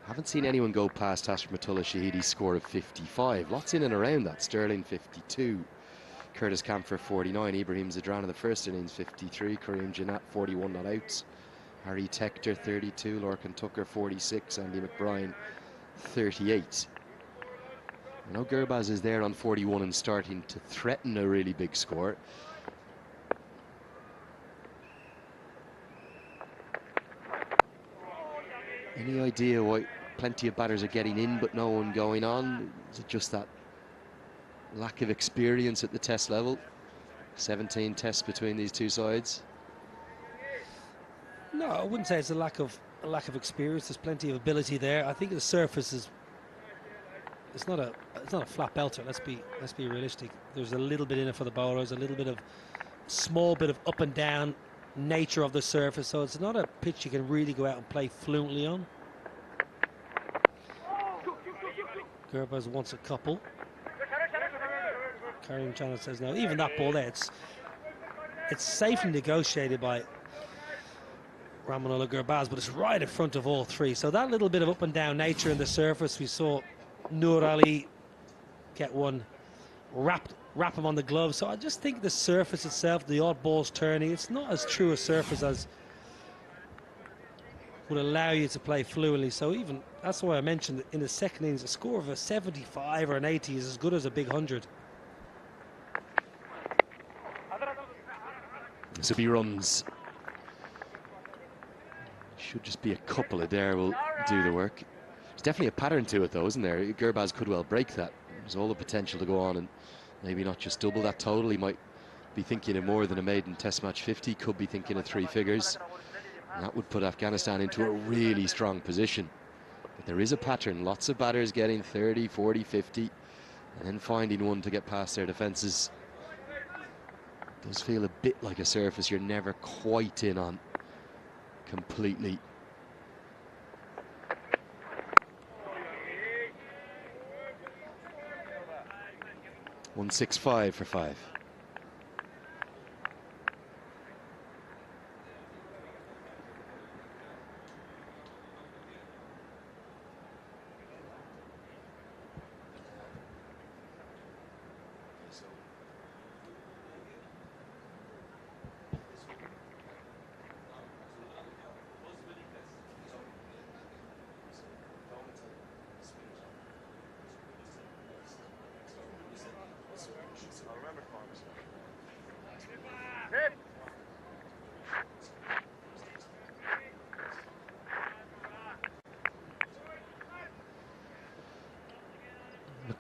haven't seen anyone go past Hashmatullah Shahidi's score of 55. Lots in and around that. Sterling 52, Curtis Camphor 49, Ibrahim Zadran in the first innings 53, Kareem Janat 41 not outs, Harry Tector 32, Lorcan Tucker 46, Andy McBride 38. I know Gurbaz is there on 41 and starting to threaten a really big score. Any idea why plenty of batters are getting in but no one going on? Is it just that lack of experience at the test level? 17 tests between these two sides. No, I wouldn't say it's a lack of experience. There's plenty of ability there. I think the surface is it's not a flat belter. Let's be realistic. There's a little bit in it for the bowlers, a little bit of small bit of up and down nature of the surface, so it's not a pitch you can really go out and play fluently on. Gurbaz wants a couple. Karim Janet says no. Even that ball there, it's safely negotiated by Ramanullah Gurbaz, but it's right in front of all three. So that little bit of up and down nature in the surface, we saw Noor Ali get one, wrap him on the glove. So I just think the surface itself, the odd balls turning, it's not as true a surface as would allow you to play fluently. So even that's why I mentioned in the second innings, a score of a 75 or an 80 is as good as a big 100. So he runs. Should just be a couple of there will do the work. There's definitely a pattern to it though, isn't there? Gurbaz could well break that. There's all the potential to go on and maybe not just double that total. He might be thinking of more than a maiden test match 50, could be thinking of 3 figures. And that would put Afghanistan into a really strong position. But there is a pattern, lots of batters getting 30, 40, 50, and then finding one to get past their defences. It does feel a bit like a surface you're never quite in on completely. .165 for 5.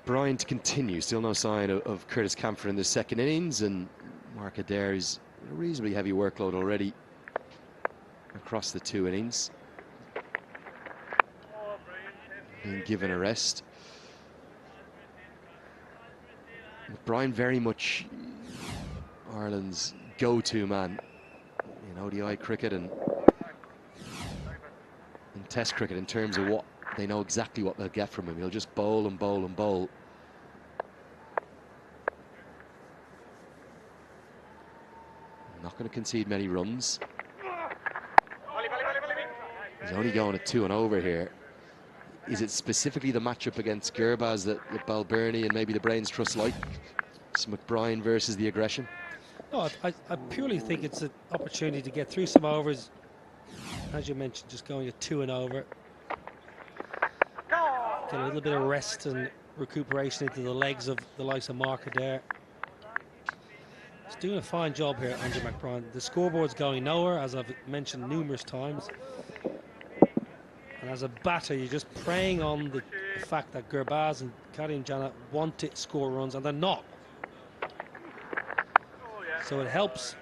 McBride to continue. Still no sign of Curtis Camphor in the second innings, and Mark Adair is a reasonably heavy workload already across the 2 innings. Being given a rest. McBride very much Ireland's go-to man in ODI cricket and in Test cricket in terms of what they know exactly what they'll get from him. He'll just bowl and bowl and bowl. Not going to concede many runs. He's only going at 2 and over here. Is it specifically the matchup against Gurbaz that Balbirnie and maybe the Brains Trust like? It's McBride versus the aggression? No, I purely think it's an opportunity to get through some overs. As you mentioned, just going at 2 and over. Get a little bit of rest and recuperation into the legs of the likes of Mark Adair. He's doing a fine job here, Andrew McBride. The scoreboard's going nowhere, as I've mentioned numerous times. And as a batter, you're just preying on the fact that Gurbaz and Karim Jannat want to score runs, and they're not. So it helps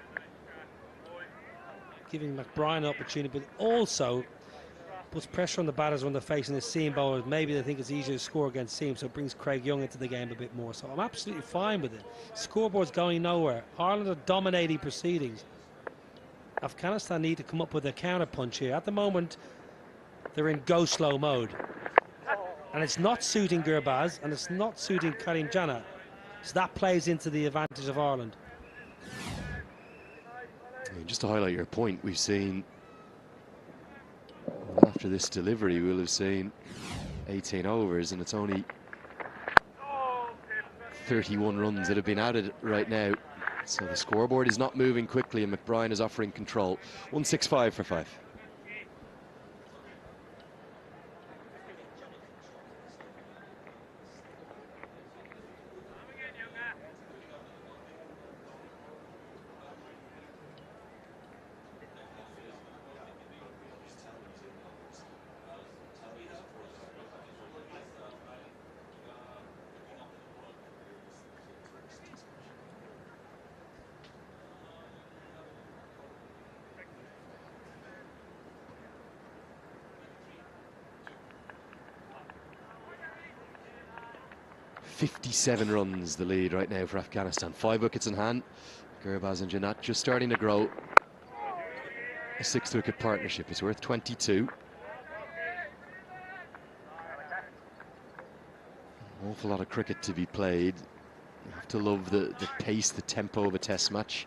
giving McBride an opportunity, but also puts pressure on the batters when they're facing the seam bowlers. Maybe they think it's easier to score against seam, so it brings Craig Young into the game a bit more. So I'm absolutely fine with it. Scoreboard's going nowhere. Ireland are dominating proceedings. Afghanistan need to come up with a counter punch here. At the moment, they're in go slow mode, and it's not suiting Gurbaz and it's not suiting Karim Jannat, so that plays into the advantage of Ireland. Just to highlight your point, we've seen after this delivery we'll have seen 18 overs, and it's only 31 runs that have been added right now, so the scoreboard is not moving quickly and McBride is offering control. 165 for 5. .57 runs the lead right now for Afghanistan. 5 wickets in hand. Gurbaz and Jannat just starting to grow. A 6-wicket partnership is worth 22. An awful lot of cricket to be played. You have to love the pace, the tempo of a test match.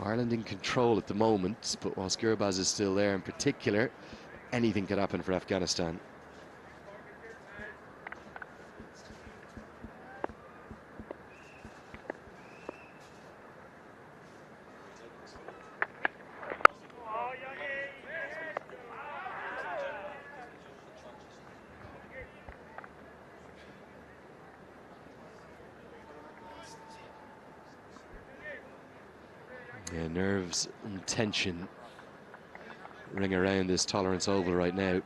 Ireland in control at the moment, but whilst Gurbaz is still there in particular, anything could happen for Afghanistan. Yeah, nerves and tension ring around this Tolerance Oval right now.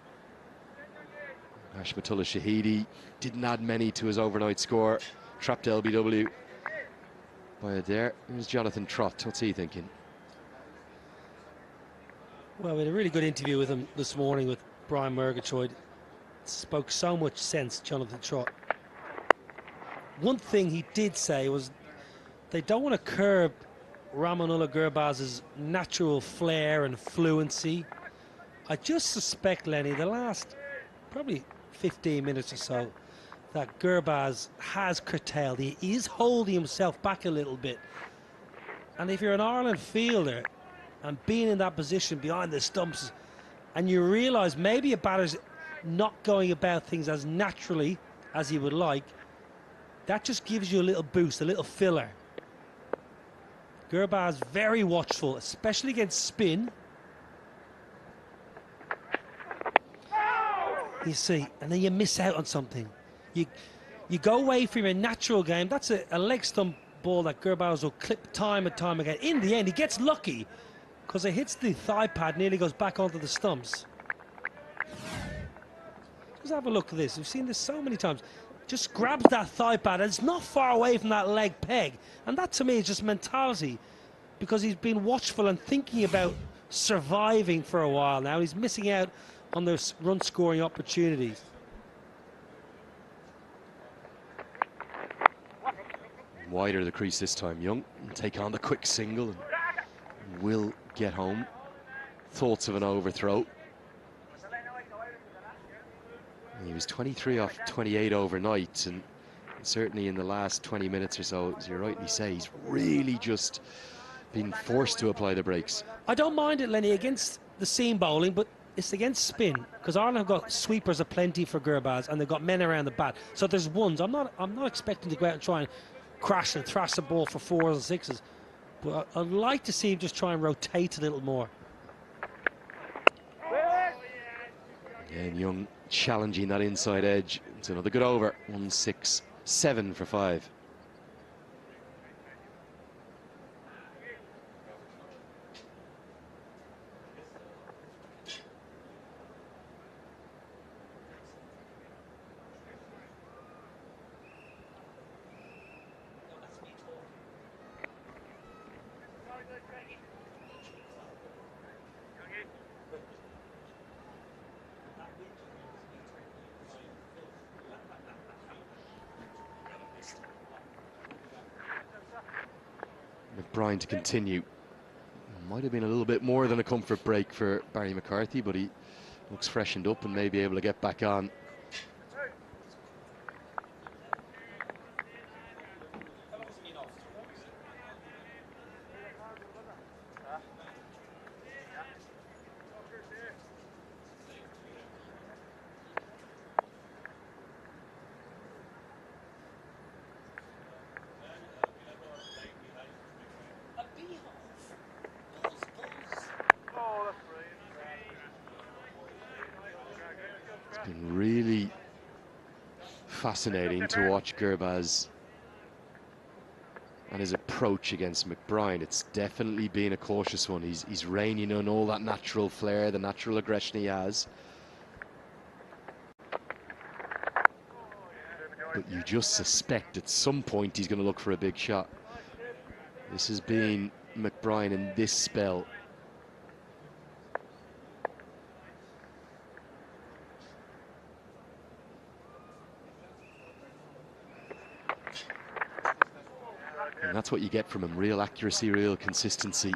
Hashmatullah Shahidi didn't add many to his overnight score. Trapped LBW by Adair. Here's Jonathan Trott. What's he thinking? Well, we had a really good interview with him this morning with Brian Murgatroyd. Spoke so much sense, Jonathan Trott. One thing he did say was they don't want to curb Rahmanullah Gurbaz's natural flair and fluency. I just suspect, Lenny, the last probably 15 minutes or so, that Gurbaz has curtailed. He is holding himself back a little bit. And if you're an Ireland fielder and being in that position behind the stumps, and you realise maybe a batter's not going about things as naturally as he would like, that just gives you a little boost, a little filler. Gurbaz very watchful, especially against spin. You see, and then you miss out on something. You go away from your natural game. That's a leg stump ball that Gurbaz will clip time and time again. In the end, he gets lucky because it hits the thigh pad, nearly goes back onto the stumps. Just have a look at this. We've seen this so many times. Just grabs that thigh pad, and it's not far away from that leg peg. And that, to me, is just mentality, because he's been watchful and thinking about surviving for a while now. He's missing out on those run-scoring opportunities. Wider the crease this time. Young will take on the quick single and will get home. Thoughts of an overthrow. He was 23 off 28 overnight, and certainly in the last 20 minutes or so, as you rightly say, he's really just been forced to apply the brakes. I don't mind it, Lenny, against the seam bowling, but it's against spin, because Ireland have got sweepers aplenty for Gurbaz, and they've got men around the bat. So there's ones. I'm not expecting to go out and try and crash and thrash the ball for 4s and 6s, but I'd like to see him just try and rotate a little more. And Young challenging that inside edge. It's another good over. 1-6-7 for 5. McBride to continue. Might have been a little bit more than a comfort break for Barry McCarthy, but he looks freshened up and may be able to get back on. Really fascinating to watch Gurbaz and his approach against McBride. It's definitely been a cautious one. He's reining in all that natural flair, the natural aggression he has. But you just suspect at some point he's going to look for a big shot. This has been McBride in this spell. And that's what you get from him, real accuracy, real consistency.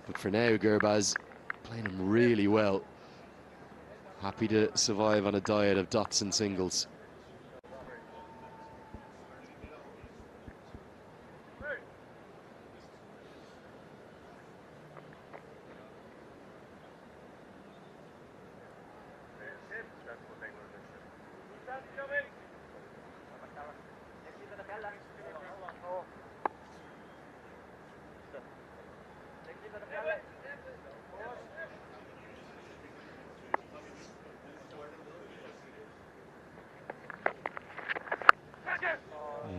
But for now, Gurbaz playing him really well. Happy to survive on a diet of dots and singles.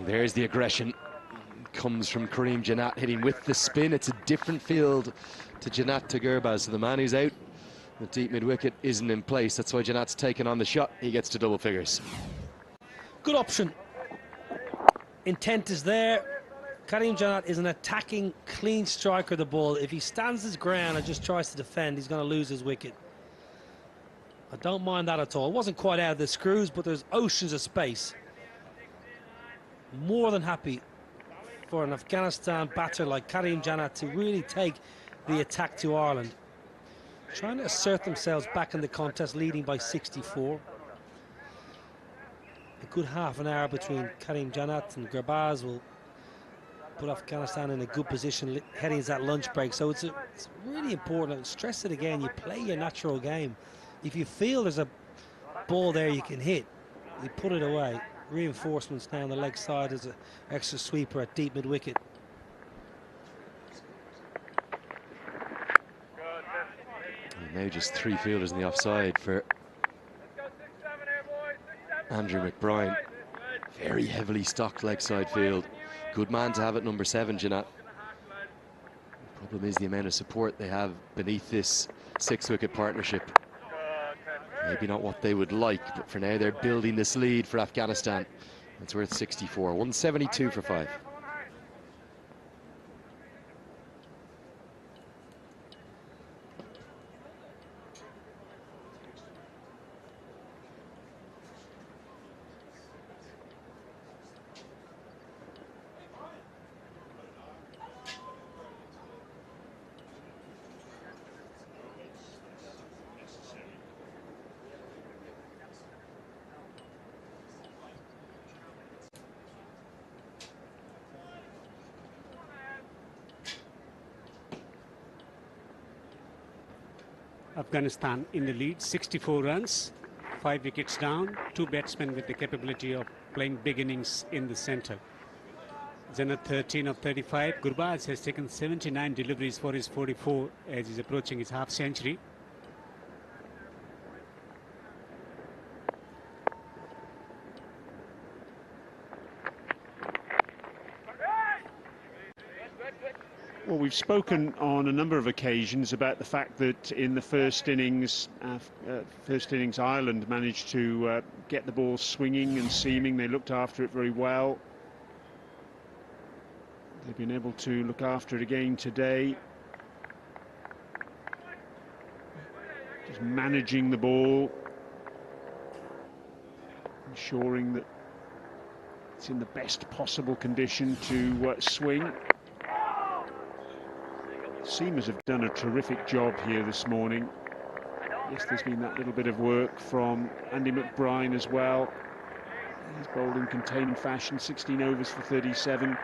There's the aggression. Comes from Kareem Janat, hitting with the spin. It's a different field to Janat to Gurbaz. So the man who's out, the deep mid-wicket, isn't in place. That's why Janat's taken on the shot. He gets to double figures. Good option. Intent is there. Kareem Janat is an attacking, clean striker of the ball. If he stands his ground and just tries to defend, he's going to lose his wicket. I don't mind that at all. It wasn't quite out of the screws, but there's oceans of space. More than happy for an Afghanistan batter like Kareem Janat to really take the attack to Ireland. Trying to assert themselves back in the contest, leading by 64. A good half an hour between Kareem Janat and Gurbaz will put Afghanistan in a good position heading into that lunch break. So it's really important. I'll stress it again, you play your natural game. If you feel there's a ball there you can hit, you put it away. Reinforcements now on the leg side as an extra sweeper at deep mid-wicket. Now just 3 fielders in the offside for Andrew McBride. Very heavily stocked leg side field. Good man to have at number 7, Janat. The problem is the amount of support they have beneath this 6-wicket partnership. Maybe not what they would like, but for now they're building this lead for Afghanistan. It's worth 64, 172 for 5. Afghanistan in the lead, 64 runs, 5 wickets down, 2 batsmen with the capability of playing big innings in the centre. Janat 13 of 35. Gurbaz has taken 79 deliveries for his 44 as he's approaching his half century. Well, we've spoken on a number of occasions about the fact that in the first innings, Ireland managed to get the ball swinging and seaming. They looked after it very well. They've been able to look after it again today. Just managing the ball, ensuring that it's in the best possible condition to swing. Seamers have done a terrific job here this morning. Yes, there's been that little bit of work from Andy McBride as well. He's bowled in contained fashion, 16 overs for 37.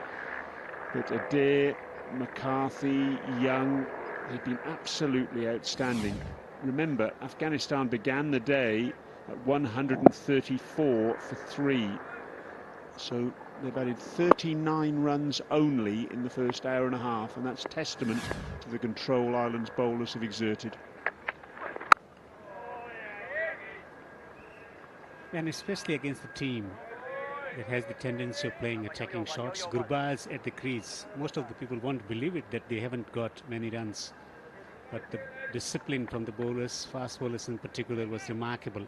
But Adair, McCarthy, Young, they've been absolutely outstanding. Remember, Afghanistan began the day at 134 for 3. So they've added 39 runs only in the first hour and a half, and that's testament to the control Ireland's bowlers have exerted. And especially against a team that has the tendency of playing attacking shots. Gurbaz at the crease. Most of the people won't believe it that they haven't got many runs. But the discipline from the bowlers, fast bowlers in particular, was remarkable.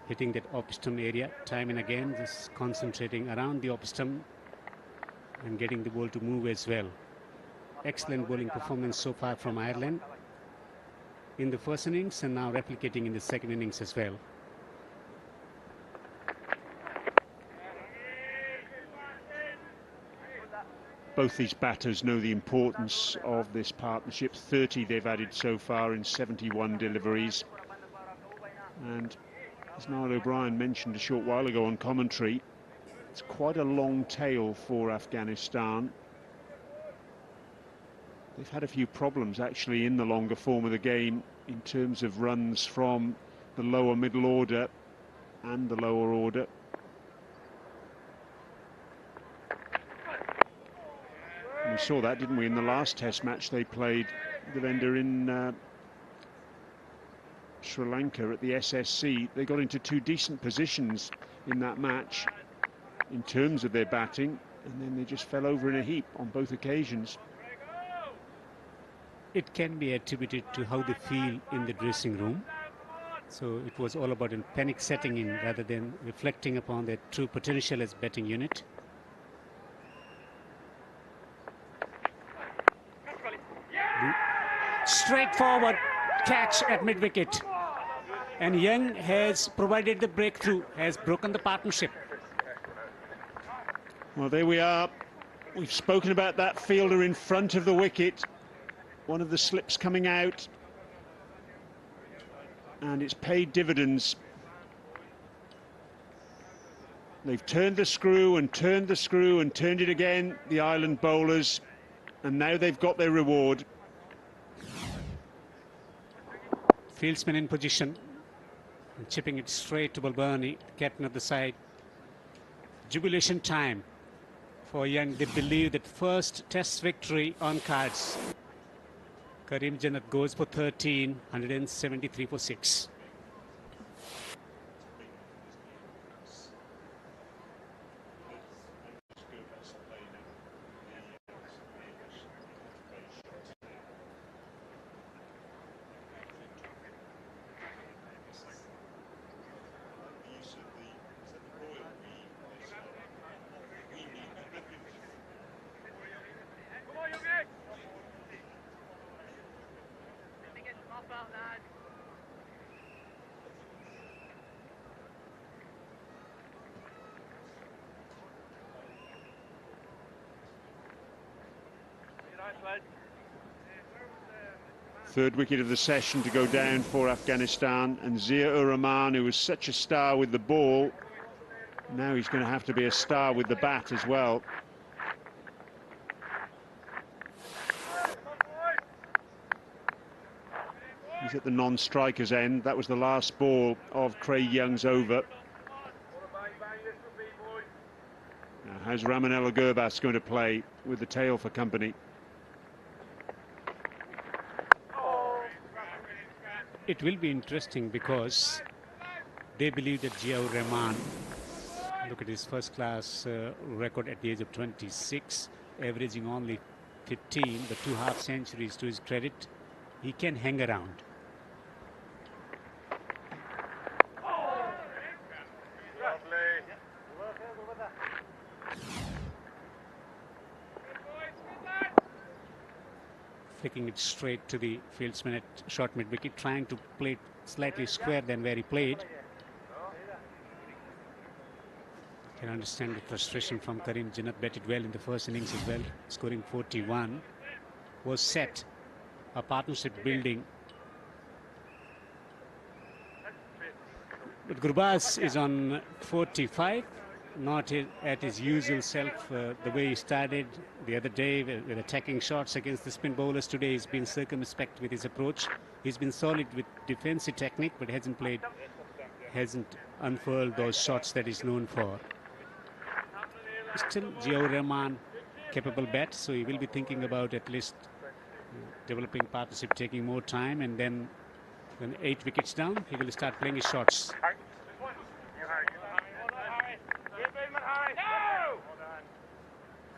Hitting that off-stump area time and again, just concentrating around the off-stump and getting the ball to move as well. Excellent bowling performance so far from Ireland in the first innings and now replicating in the second innings as well. Both these batters know the importance of this partnership. 30 they've added so far in 71 deliveries. And as Niall O'Brien mentioned a short while ago on commentary, it's quite a long tail for Afghanistan. They've had a few problems actually in the longer form of the game in terms of runs from the lower middle order and the lower order. And we saw that, didn't we, in the last test match they played, Devendra, in Sri Lanka at the SSC. They got into 2 decent positions in that match in terms of their batting, and then they just fell over in a heap on both occasions. It can be attributed to how they feel in the dressing room. So it was all about a panic setting in rather than reflecting upon their true potential as batting unit. Straightforward catch at mid-wicket. And Young has provided the breakthrough, has broken the partnership. Well, there we are. We've spoken about that fielder in front of the wicket. One of the slips coming out. And it's paid dividends. They've turned the screw and turned the screw and turned it again, the Ireland bowlers. And now they've got their reward. Fieldsman in position. And chipping it straight to Balbani, captain of the side. Jubilation time for Young. They believe that first test victory on cards. Karim Janat goes for 13, 173 for 6. Third wicket of the session to go down for Afghanistan, and Zia-ur-Rahman, who was such a star with the ball, now he's going to have to be a star with the bat as well. He's at the non-striker's end. That was the last ball of Craig Young's over. Now, how's Ramanella Gurbas going to play with the tail for company? It will be interesting because they believe that Zia-ur-Rahman, look at his first-class record at the age of 26, averaging only 15, but 2 half centuries to his credit. He can hang around. Flicking it straight to the fieldsman at short mid-wicket, trying to play it slightly square than where he played. Can understand the frustration from Karim. Jinnat batted well in the first innings as well, scoring 41. Was set, a partnership building. But Gurbaz is on 45. Not at his usual self, the way he started the other day with attacking shots against the spin bowlers. Today he's been circumspect with his approach. He's been solid with defensive technique, but hasn't unfurled those shots that he's known for. Still Zia-ur-Rahman, capable bat, so he will be thinking about at least developing partnership, taking more time, and then when 8 wickets down, he will start playing his shots.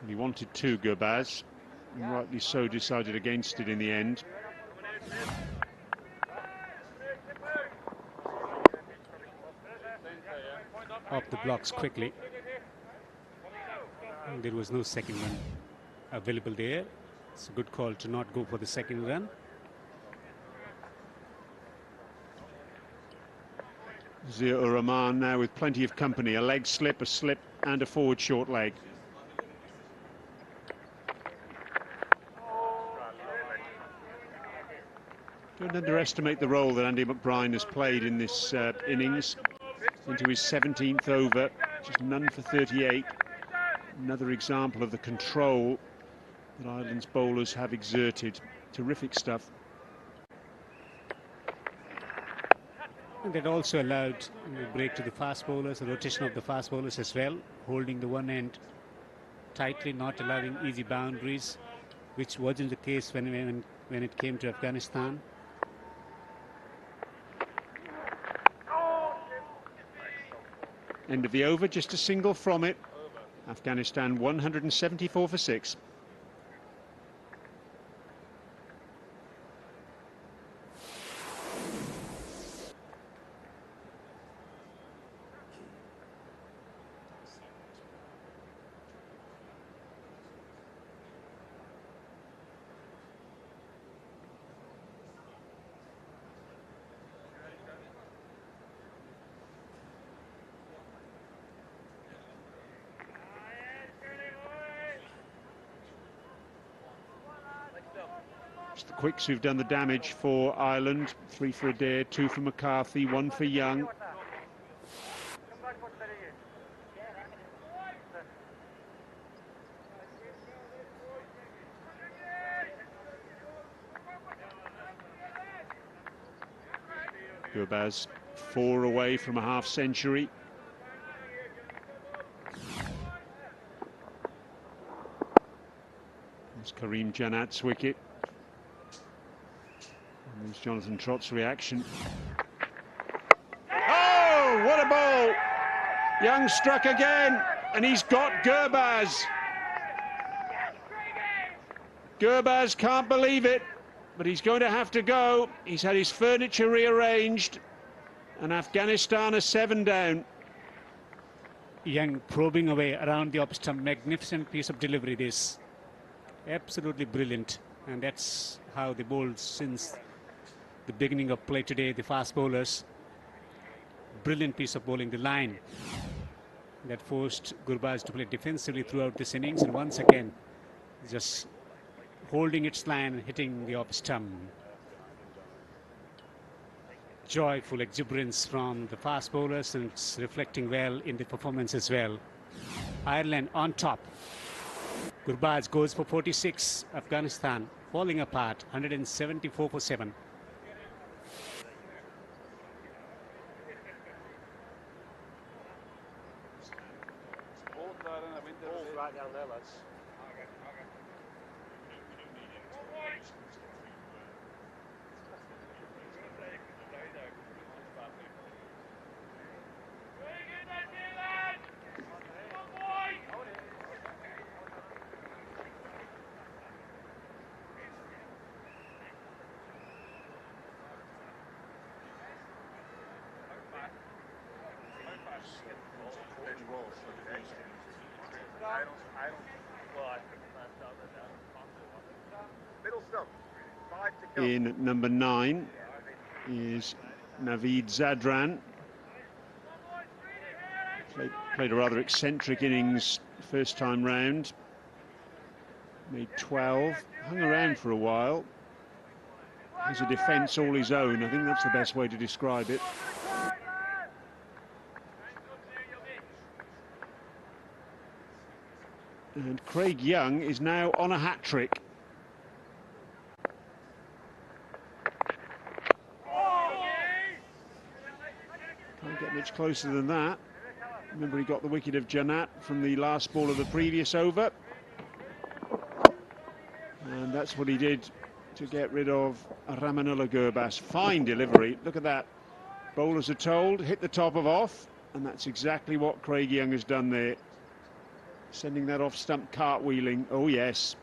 He wanted 2, Gurbaz, and rightly so decided against it in the end. Off the blocks quickly. And there was no second run available there. It's a good call to not go for the second run. Zia-ur-Rahman now with plenty of company, a leg slip, a slip, and a forward short leg. Don't underestimate the role that Andy McBride has played in this innings. Into his 17th over, just none for 38. Another example of the control that Ireland's bowlers have exerted. Terrific stuff. And that also allowed a break to the fast bowlers, a rotation of the fast bowlers as well, holding the one end tightly, not allowing easy boundaries, which wasn't the case when it came to Afghanistan. End of the over, just a single from it. Afghanistan 174 for 6. It's the quicks who've done the damage for Ireland. 3 for Adair, 2 for McCarthy, 1 for Young. Gurbaz 4 away from a half century. There's Karim Janat's wicket. And there's Jonathan Trott's reaction. Oh, what a ball! Young struck again, and he's got Gurbaz. Gurbaz can't believe it, but he's going to have to go. He's had his furniture rearranged, and Afghanistan are 7 down. Young probing away around the off stump. Magnificent piece of delivery this. Absolutely brilliant. And that's how they bowled since the beginning of play today, the fast bowlers. Brilliant piece of bowling, the line that forced Gurbaz to play defensively throughout this innings, and once again just holding its line and hitting the off stump. Joyful exuberance from the fast bowlers, and it's reflecting well in the performance as well. Ireland on top. Gurbaz goes for 46. Afghanistan falling apart, 174 for 7. Right down there, lads. In number 9 is Naveed Zadran. Played a rather eccentric innings first time round. Made 12, hung around for a while. Has a defence all his own. I think that's the best way to describe it. And Craig Young is now on a hat-trick. Can't get much closer than that. Remember, he got the wicket of Janat from the last ball of the previous over. And that's what he did to get rid of Ramanullah Gurbaz. Fine delivery. Look at that. Bowlers are told, hit the top of off. And that's exactly what Craig Young has done there. Sending that off stump cartwheeling. Oh, yes.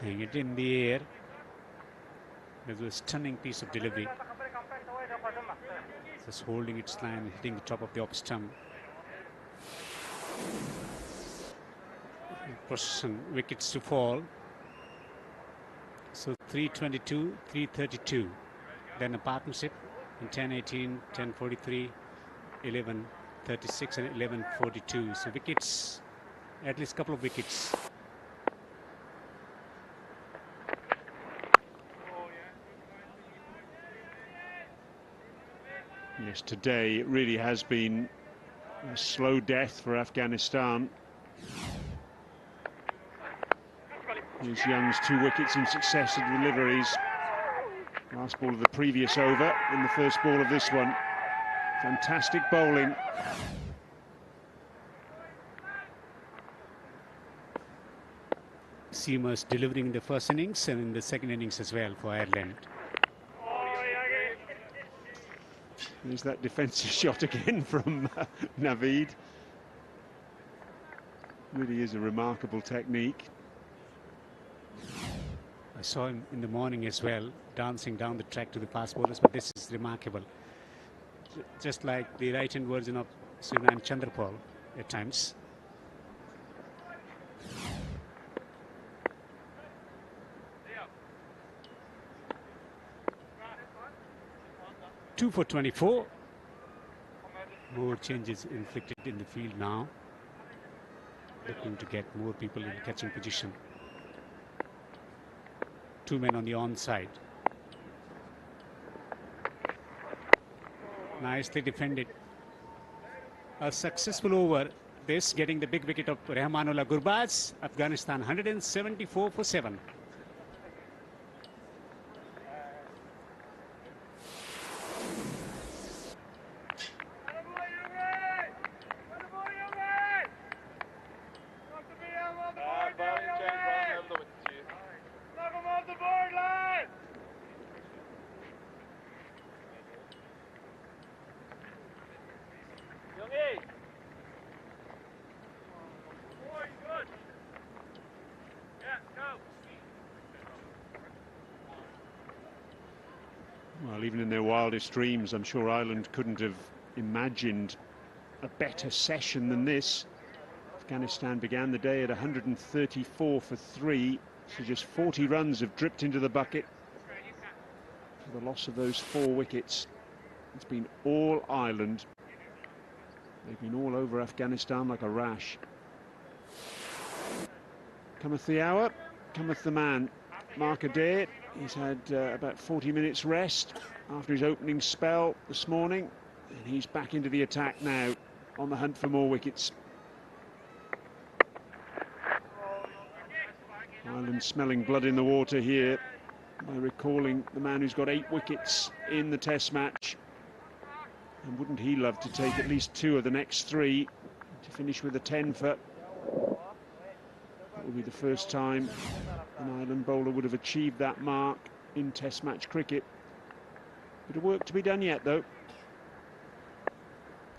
Playing it in the air. It was a stunning piece of delivery. Just holding its line, hitting the top of the off stump. Procession, wickets to fall. So 322, 332. Then a partnership in 10-18, 10-43, 11-36 and 11-42. So wickets, at least a couple of wickets. Yes, today it really has been a slow death for Afghanistan. Here's Young's 2 wickets in successive deliveries. Last ball of the previous over and the first ball of this one. Fantastic bowling. Seamers delivering in the first innings and in the second innings as well for Ireland. There's that defensive shot again from Naveed. Really is a remarkable technique. I saw him in the morning as well, dancing down the track to the fast bowlers, but this is remarkable. Just like the right-hand version of Srinan Chandrapal at times. Two for 24. More changes inflicted in the field now. Looking to get more people in catching position. 2 men on the onside. Nicely defended. A successful over. This getting the big wicket of Ramanullah Gurbaz. Afghanistan 174 for 7. Well, even in their wildest dreams, I'm sure Ireland couldn't have imagined a better session than this. Afghanistan began the day at 134 for 3, so just 40 runs have dripped into the bucket for the loss of those 4 wickets. It's been all Ireland. They've been all over Afghanistan like a rash. Cometh the hour, cometh the man. Mark Adair, he's had about 40 minutes rest after his opening spell this morning, and he's back into the attack now, on the hunt for more wickets. Ireland smelling blood in the water here by recalling the man who's got 8 wickets in the Test match. And wouldn't he love to take at least 2 of the next 3 to finish with a 10 for? That will be the first time an Ireland bowler would have achieved that mark in Test match cricket. Bit of work to be done yet, though.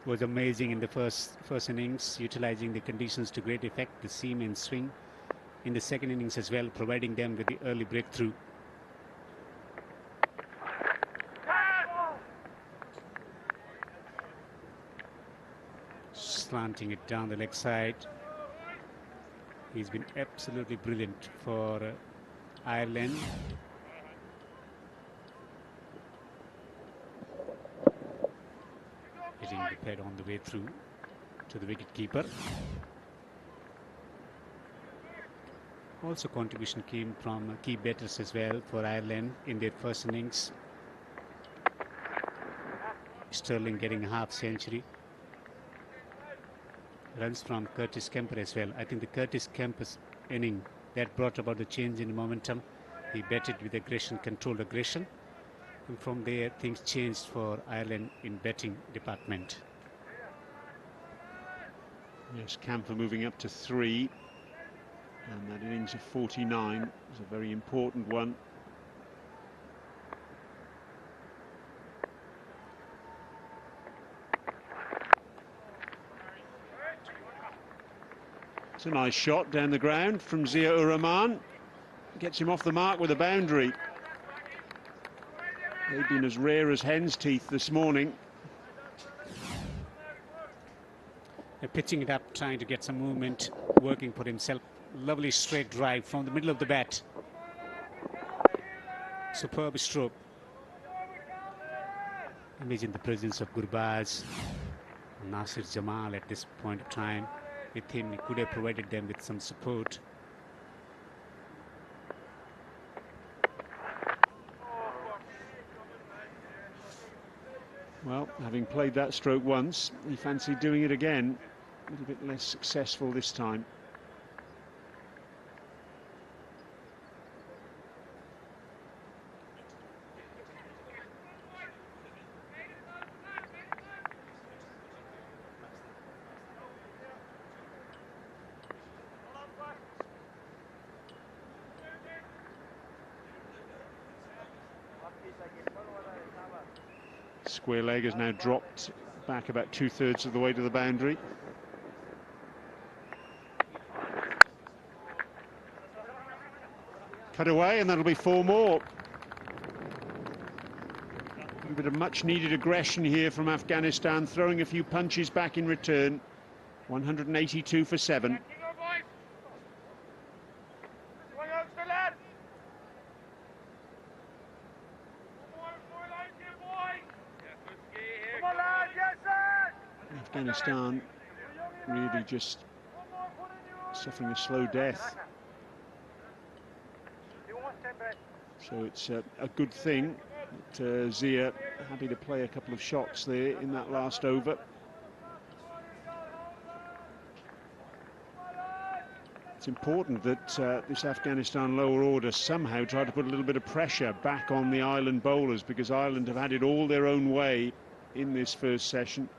Was amazing in the first innings, utilising the conditions to great effect, the seam and swing. In the second innings as well, providing them with the early breakthrough. Slanting it down the leg side. He's been absolutely brilliant for Ireland. Hitting the pad on the way through to the wicket keeper. Also contribution came from key batters as well for Ireland in their first innings. Sterling getting a half century. Runs from Curtis Kemper as well. I think the Curtis Kemper's inning that brought about the change in momentum. He batted with aggression, controlled aggression. And from there things changed for Ireland in batting department. Yes, Kemper moving up to 3. And that innings of 49 is a very important one. It's a nice shot down the ground from Zia-ur-Rahman. Gets him off the mark with a boundary. They've been as rare as hen's teeth this morning. They're pitching it up, trying to get some movement, working for himself. Lovely straight drive from the middle of the bat. Superb stroke. Imagine the presence of Gurbaz, Nasir Jamal at this point of time. With him, he could have provided them with some support. Well, having played that stroke once, he fancied doing it again. A little bit less successful this time. Square leg has now dropped back about 2/3 of the way to the boundary. Cut away, and that'll be 4 more. A bit of much needed aggression here from Afghanistan, throwing a few punches back in return. 182 for 7. Afghanistan really just suffering a slow death. So it's a good thing that Zia happy to play a couple of shots there in that last over. It's important that this Afghanistan lower order somehow try to put a little bit of pressure back on the Ireland bowlers, because Ireland have had it all their own way in this first session.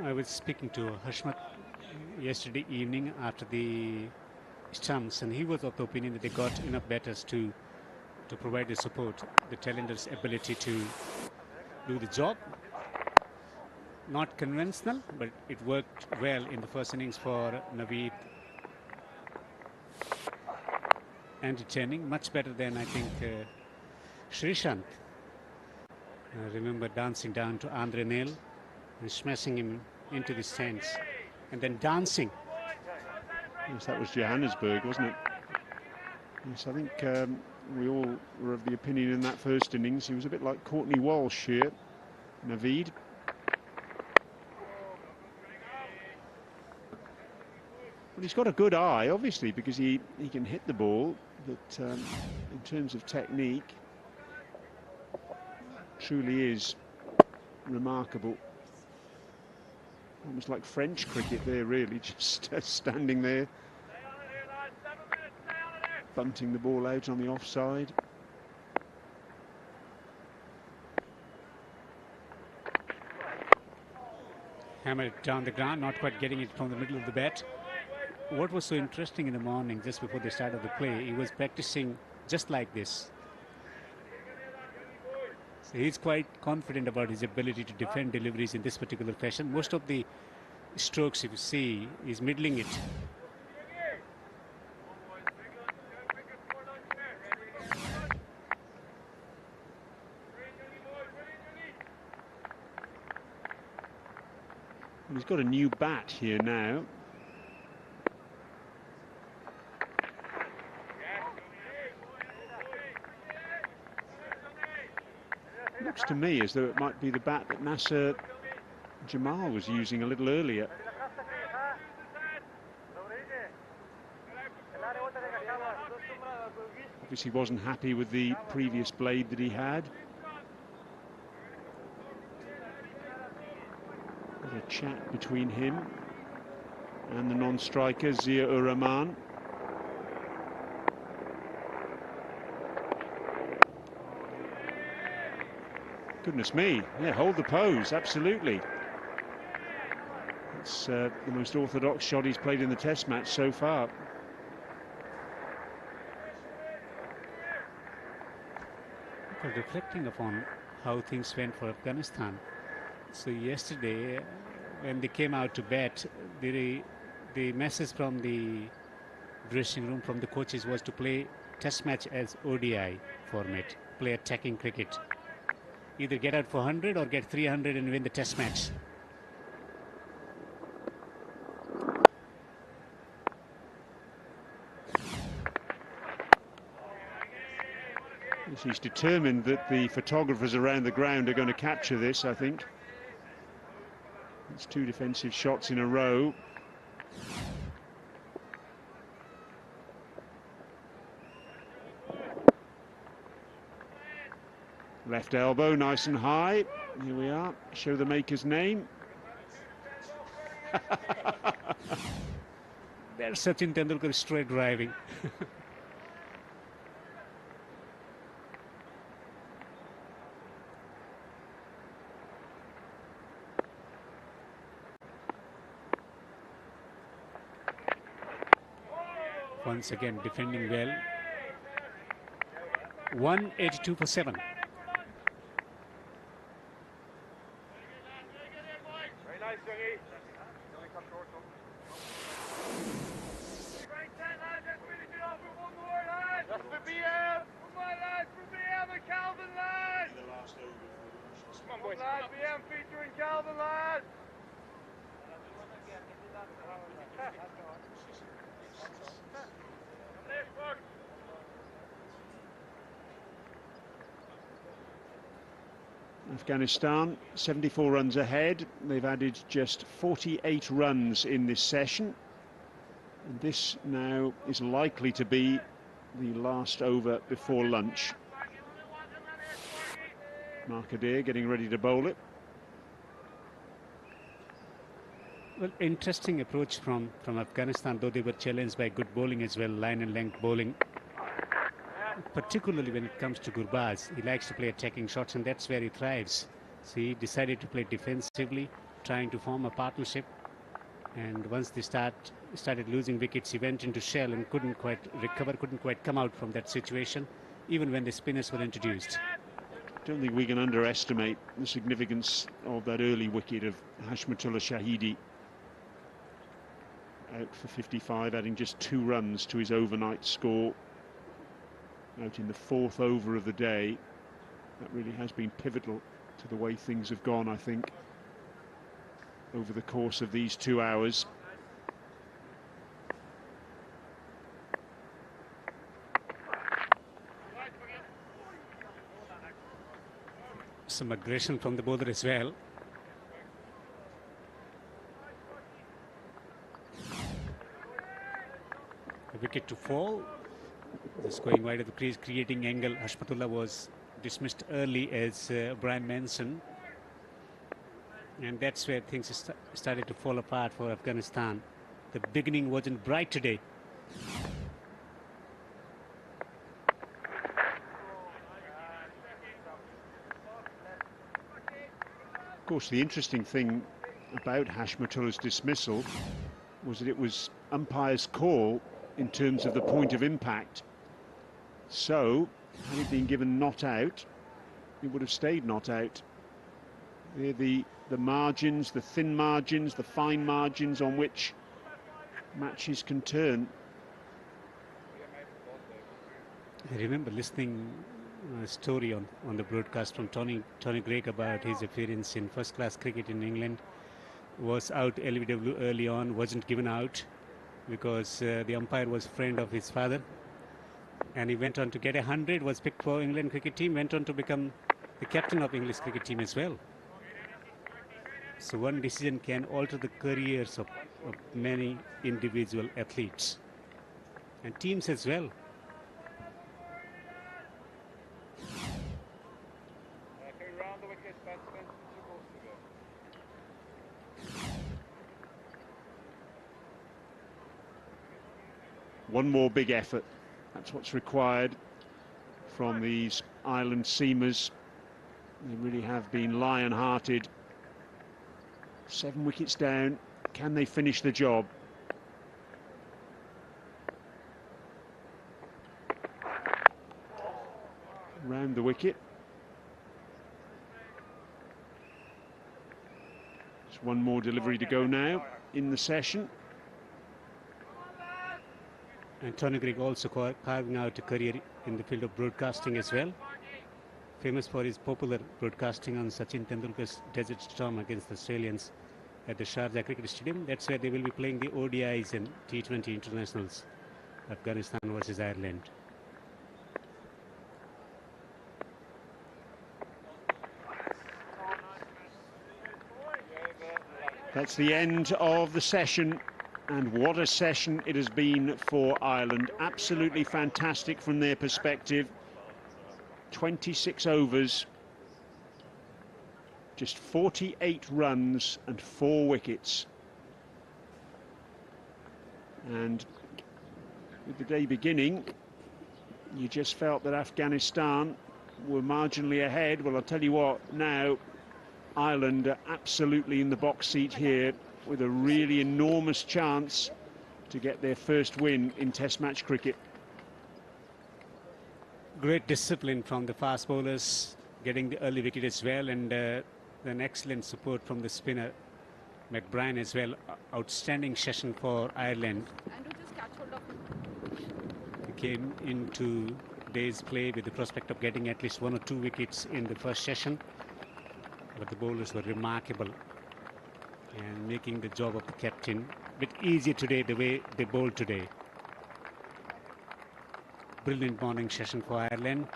I was speaking to Hashmat yesterday evening after the stumps, and he was of the opinion that they got enough batters to provide the support, the talented ability to do the job. Not conventional, but it worked well in the first innings for Naveed. Entertaining, much better than I think Srishant, I remember dancing down to Andre Neil and smashing him into the stands and then dancing. Yes, that was Johannesburg, wasn't it? Yes, I think we all were of the opinion in that first innings he was a bit like Courtney Walsh here, Naveed. Well, he's got a good eye, obviously, because he can hit the ball, but in terms of technique, truly is remarkable. Almost like French cricket there, really, just standing there, bunting the ball out on the offside. Hammered down the ground, not quite getting it from the middle of the bat. What was so interesting in the morning, just before the start of the play, he was practicing just like this. So he's quite confident about his ability to defend deliveries in this particular fashion. Most of the strokes, if you see, he's middling it. He's got a new bat here now. Looks to me as though it might be the bat that Nasser Jamal was using a little earlier. Obviously wasn't happy with the previous blade that he had. There's a chat between him and the non-striker Zia-ur-Rahman. Goodness me, yeah, hold the pose, absolutely. It's the most orthodox shot he's played in the Test match so far. Reflecting upon how things went for Afghanistan. So yesterday, when they came out to bat, the message from the dressing room, from the coaches, was to play Test match as ODI format, play attacking cricket. Either get out for 100 or get 300 and win the Test match. He's determined that the photographers around the ground are going to capture this, I think. It's two defensive shots in a row. Left elbow, nice and high. Here we are. Show the maker's name. There's Sachin Tendulkar straight driving. Once again defending well. 182 for 7. Afghanistan 74 runs ahead. They've added just 48 runs in this session. And this now is likely to be the last over before lunch. Markadir getting ready to bowl it. Well, interesting approach from Afghanistan, though they were challenged by good bowling as well, line and length bowling. Particularly when it comes to Gurbaz, he likes to play attacking shots, and that's where he thrives. So he decided to play defensively, trying to form a partnership. And once they started losing wickets, he went into shell and couldn't quite recover, couldn't quite come out from that situation, even when the spinners were introduced. I don't think we can underestimate the significance of that early wicket of Hashmatullah Shahidi. Out for 55, adding just 2 runs to his overnight score. Out in the 4th over of the day. That really has been pivotal to the way things have gone, I think, over the course of these 2 hours. Some aggression from the bowler as well. A wicket to fall. Just going wide of the crease, creating angle. Hashmatullah was dismissed early, as Brian mentioned. And that's where things started to fall apart for Afghanistan. The beginning wasn't bright today. Of course, the interesting thing about Hashmatullah's dismissal was that it was umpire's call in terms of the point of impact. So, had it been given not out, it would have stayed not out. They're the margins, the thin margins, the fine margins on which matches can turn. I remember listening a story on the broadcast from Tony Greig about his appearance in first-class cricket in England. Was out LBW early on, wasn't given out because the umpire was a friend of his father, and he went on to get 100, was picked for England cricket team, went on to become the captain of English cricket team as well. So one decision can alter the careers of many individual athletes and teams as well. One more big effort. That's what's required from these island seamers. They really have been lion-hearted. 7 wickets down. Can they finish the job? Round the wicket. Just one more delivery to go now in the session. And Tony Greig also carving out a career in the field of broadcasting as well. Famous for his popular broadcasting on Sachin Tendulkar's Desert Storm against the Australians at the Sharjah Cricket Stadium. That's where they will be playing the ODIs and T20 internationals, Afghanistan versus Ireland. That's the end of the session, and what a session it has been for Ireland. Absolutely fantastic from their perspective. 26 overs, just 48 runs and 4 wickets. And with the day beginning, you just felt that Afghanistan were marginally ahead. Well, I'll tell you what, now Ireland are absolutely in the box seat here with a really enormous chance to get their first win in Test match cricket. Great discipline from the fast bowlers, getting the early wicket as well, and an excellent support from the spinner McBrien as well. Outstanding session for Ireland. He came into today's play with the prospect of getting at least 1 or 2 wickets in the first session, but the bowlers were remarkable and making the job of the captain a bit easier today, the way they bowled today. Brilliant morning session for Ireland,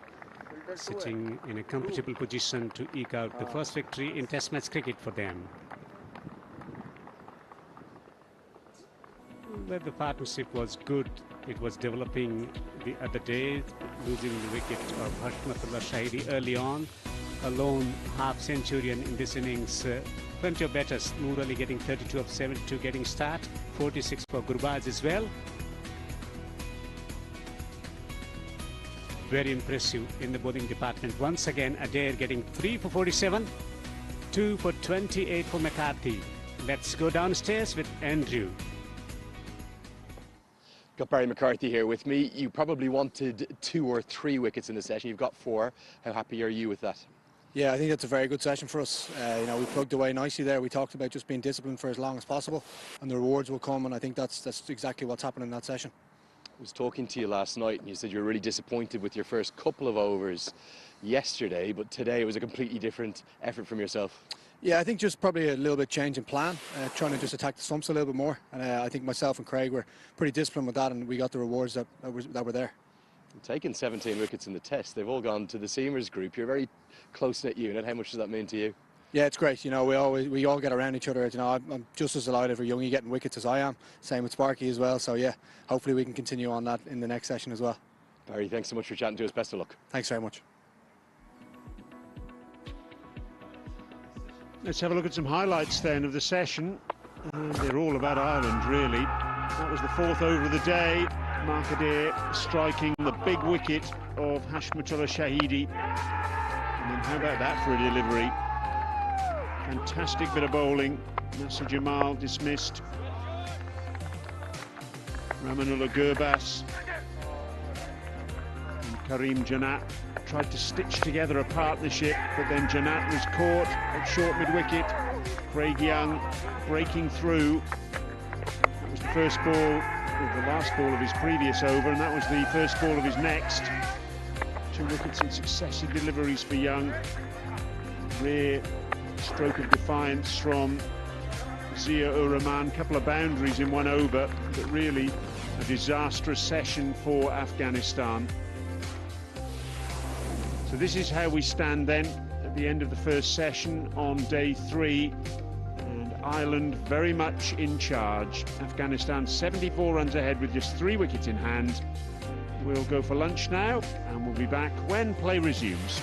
sitting in a comfortable position to eke out the first victory in Test match cricket for them. Well, the partnership was good. It was developing the other day, losing the wicket of Hashmatullah Shahidi early on. A lone half-centurion in this innings. Plenty of batters. Noor Ali getting 32 of 72, getting start. 46 for Gurbaz as well. Very impressive in the bowling department. Once again, Adair getting 3 for 47, 2 for 28 for McCarthy. Let's go downstairs with Andrew. Got Barry McCarthy here with me. You probably wanted 2 or 3 wickets in the session. You've got 4. How happy are you with that? Yeah, I think that's a very good session for us. You know, we plugged away nicely there. We talked about just being disciplined for as long as possible, and the rewards will come, and I think that's exactly what's happened in that session. was talking to you last night and you said you were really disappointed with your first couple of overs yesterday, but today it was a completely different effort from yourself. Yeah, I think just probably a little bit change in plan, trying to just attack the stumps a little bit more. And I think myself and Craig were pretty disciplined with that, and we got the rewards that were there. Taking 17 wickets in the test, they've all gone to the seamers group. You're a very close-knit unit. How much does that mean to you? Yeah, it's great. You know, we all get around each other. You know, I'm just as delighted for Youngie getting wickets as I am. Same with Sparky as well. So yeah, hopefully we can continue on that in the next session as well. Barry, thanks so much for chatting to us. Best of luck. Thanks very much. Let's have a look at some highlights then of the session. And they're all about Ireland, really. That was the fourth over of the day. Markadir striking the big wicket of Hashmatullah Shahidi. And then how about that for a delivery? Fantastic bit of bowling. Nasser Jamal dismissed. Ramanullah Gurbas and Karim Janat tried to stitch together a partnership, but then Janat was caught at short mid-wicket. Craig Young breaking through. That was the first ball, or the last ball of his previous over, and that was the first ball of his next. 2 wickets in successive deliveries for Young. Rare stroke of defiance from Zia-ur-Rahman. Couple of boundaries in 1 over, but really a disastrous session for Afghanistan. So this is how we stand then at the end of the first session on day 3, and Ireland very much in charge. Afghanistan 74 runs ahead with just 3 wickets in hand. We'll go for lunch now, and we'll be back when play resumes.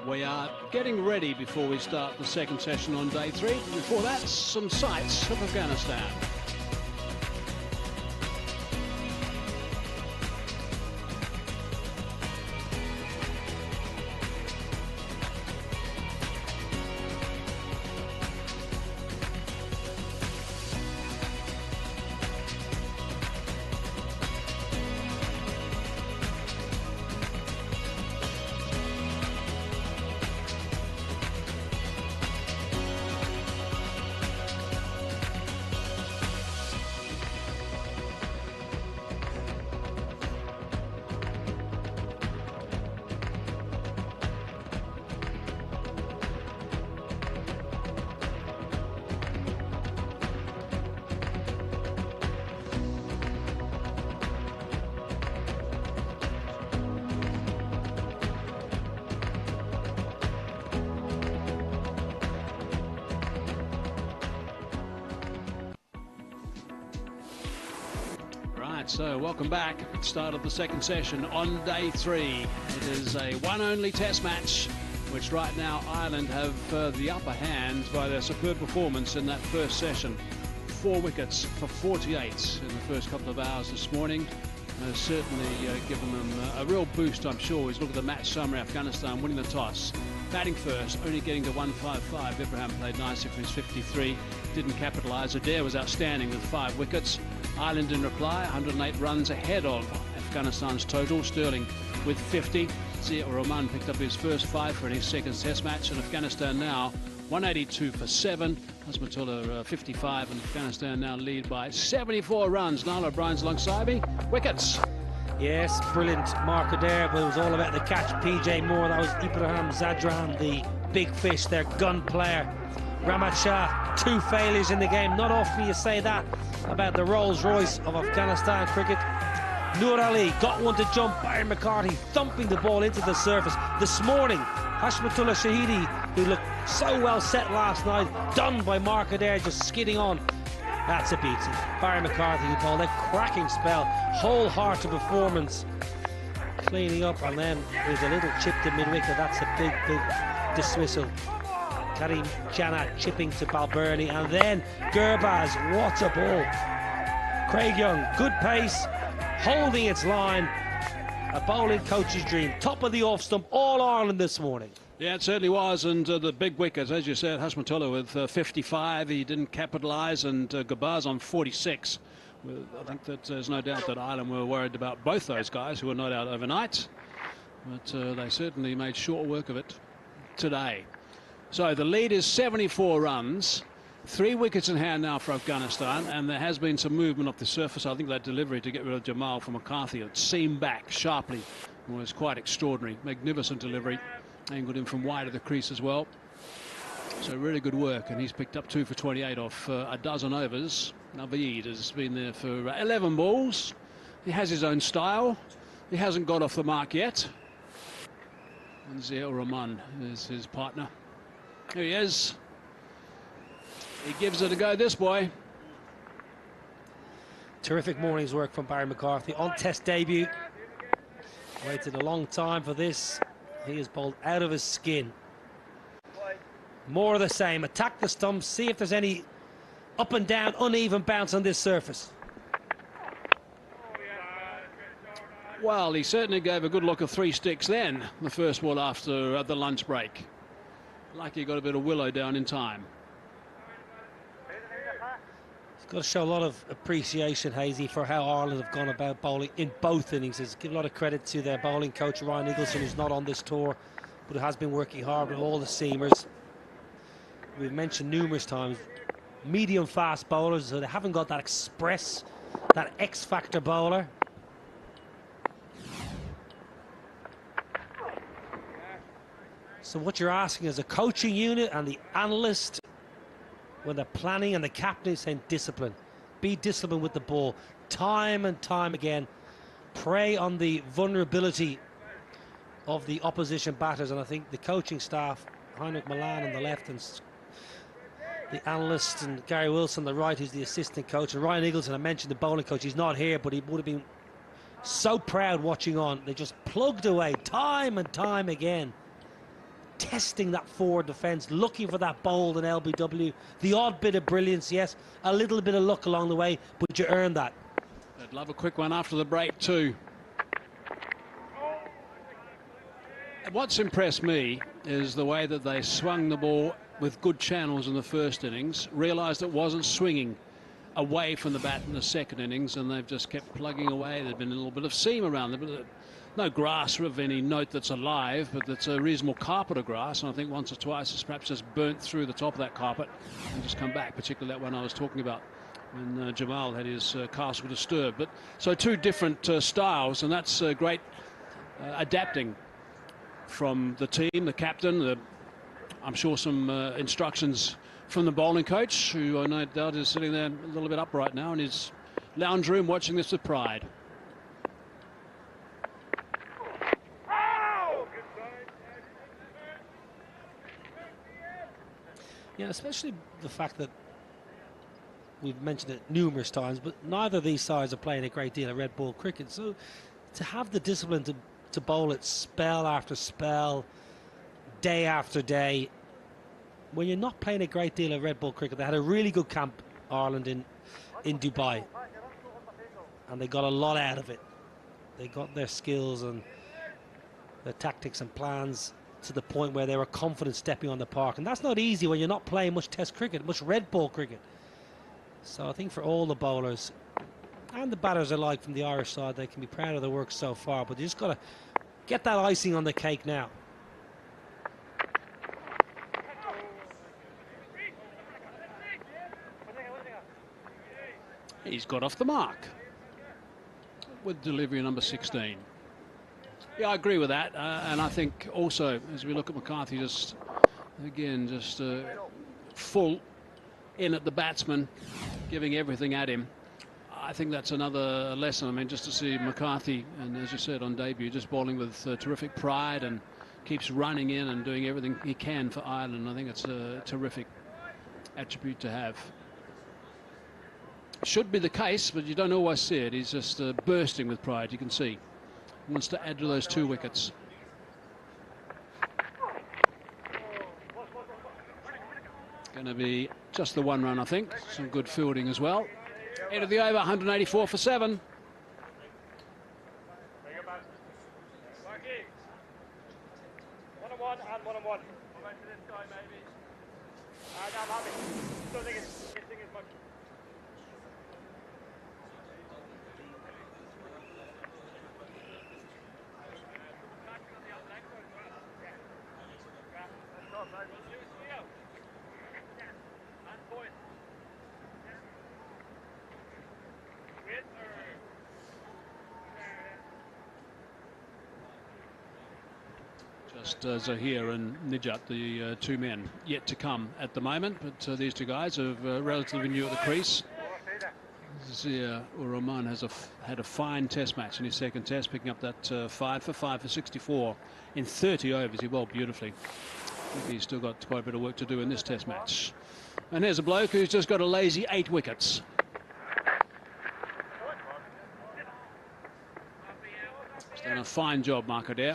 We are getting ready before we start the second session on day 3. Before that, some sights of Afghanistan. So welcome back. Start of the second session on day 3. It is a one-only test match, which right now Ireland have the upper hand by their superb performance in that first session. 4 wickets for 48 in the first couple of hours this morning. Has certainly given them a real boost, I'm sure. As look at the match summary: Afghanistan winning the toss, batting first, only getting to 155. Ibrahim played nicely for his 53, didn't capitalise. Adair was outstanding with 5 wickets. Ireland in reply, 108 runs ahead of Afghanistan's total. Sterling with 50. Zia Rahman picked up his first 5 for his second test match, and Afghanistan now 182 for 7. Hasmatullah 55, and Afghanistan now lead by 74 runs. Niall O'Brien's alongside me. Wickets. Yes, brilliant marker there, but it was all about the catch. PJ Moore, that was Ibrahim Zadran, the big fish, their gun player. Ramad Shah, 2 failures in the game. Not often you say that about the Rolls Royce of Afghanistan cricket. Noor Ali got one to jump. Barry McCarthy thumping the ball into the surface. This morning, Hashmatullah Shahidi, who looked so well set last night, done by marker there, just skidding on. That's a beauty. Barry McCarthy, who bowled a cracking spell, wholehearted performance, cleaning up, and then there's a little chip to mid-wicket. That's a big, big dismissal. Karim Jannat chipping to Balbirnie, and then Gurbaz, what a ball. Craig Young, good pace, holding its line. A bowling coach's dream. Top of the off stump, all Ireland this morning. Yeah, it certainly was, and the big wickets, as you said, Hashmatullah with 55, he didn't capitalise, and Gurbaz on 46. I think that there's no doubt that Ireland were worried about both those guys who were not out overnight, but they certainly made short work of it today. So the lead is 74 runs, 3 wickets in hand now for Afghanistan, and there has been some movement off the surface. I think that delivery to get rid of Jamal from McCarthy, it seamed back sharply, was quite extraordinary. Magnificent delivery. Angled in from wide of the crease as well. So really good work, and he's picked up 2 for 28 off a dozen overs. Naveed has been there for 11 balls. He has his own style. He hasn't got off the mark yet. And Zia Rahman is his partner. Here he is. He gives it a go, this boy. Terrific morning's work from Barry McCarthy on test debut. Waited a long time for this. He is bowled out of his skin. More of the same. Attack the stumps. See if there's any up and down, uneven bounce on this surface. Well, he certainly gave a good look of 3 sticks then, the first ball after the lunch break. Lucky he got a bit of willow down in time. He's got to show a lot of appreciation, Hazy, for how Ireland have gone about bowling in both innings. Give a lot of credit to their bowling coach, Ryan Eagleson, who's not on this tour, but who has been working hard with all the seamers. We've mentioned numerous times, medium fast bowlers, so they haven't got that express, that X-factor bowler. So what you're asking is a coaching unit and the analyst, when they're planning, and the captain is saying discipline. Be disciplined with the ball. Time and time again, prey on the vulnerability of the opposition batters. And I think the coaching staff, Heinrich Milan on the left, and the analyst, and Gary Wilson on the right, who's the assistant coach, and Ryan Eagleson, I mentioned the bowling coach, he's not here, but he would have been so proud watching on. They just plugged away time and time again, testing that forward defence, looking for that bold and LBW. The odd bit of brilliance, yes, a little bit of luck along the way, but you earn that. I'd love a quick one after the break too. And what's impressed me is the way that they swung the ball with good channels in the first innings, realised it wasn't swinging away from the bat in the second innings, and they've just kept plugging away. There's been a little bit of seam around them, but no grass of any note that's alive, but it's a reasonable carpet of grass, and I think once or twice it's perhaps just burnt through the top of that carpet and just come back, particularly that one I was talking about when Jamal had his castle disturbed. But so 2 different styles, and that's great adapting from the team, the captain, I'm sure some instructions from the bowling coach, who I no doubt is sitting there a little bit upright now in his lounge room watching this with pride. Yeah, especially the fact that we've mentioned it numerous times, but neither of these sides are playing a great deal of red ball cricket. So to have the discipline to bowl it spell after spell, day after day, when you're not playing a great deal of red ball cricket. They had a really good camp, Ireland, in Dubai, and they got a lot out of it. They got their skills and their tactics and plans to the point where they were confident stepping on the park, and that's not easy when you're not playing much test cricket, much red ball cricket. So I think for all the bowlers, and the batters alike from the Irish side, they can be proud of the work so far, but you just got to get that icing on the cake now. He's got off the mark with delivery number 16. Yeah, I agree with that, and I think also as we look at McCarthy, just full in at the batsman, giving everything at him. I think that's another lesson. I mean, just to see McCarthy, and as you said on debut, just bowling with terrific pride and keeps running in and doing everything he can for Ireland. I think it's a terrific attribute to have. Should be the case, but you don't always see it. He's just bursting with pride, you can see. He wants to add to those 2 wickets. Going to be just the 1 run, I think. Some good fielding as well. End of the over, 184 for 7. Just Zahir and Nijat, the 2 men yet to come at the moment, but these 2 guys are relatively new at the crease. Zahir Rahman has had a fine test match in his 2nd test, picking up that 5 for 64 in 30 overs. He bowled beautifully. I think he's still got quite a bit of work to do in this test match. And here's a bloke who's just got a lazy 8 wickets. He's done a fine job, Mark Adair.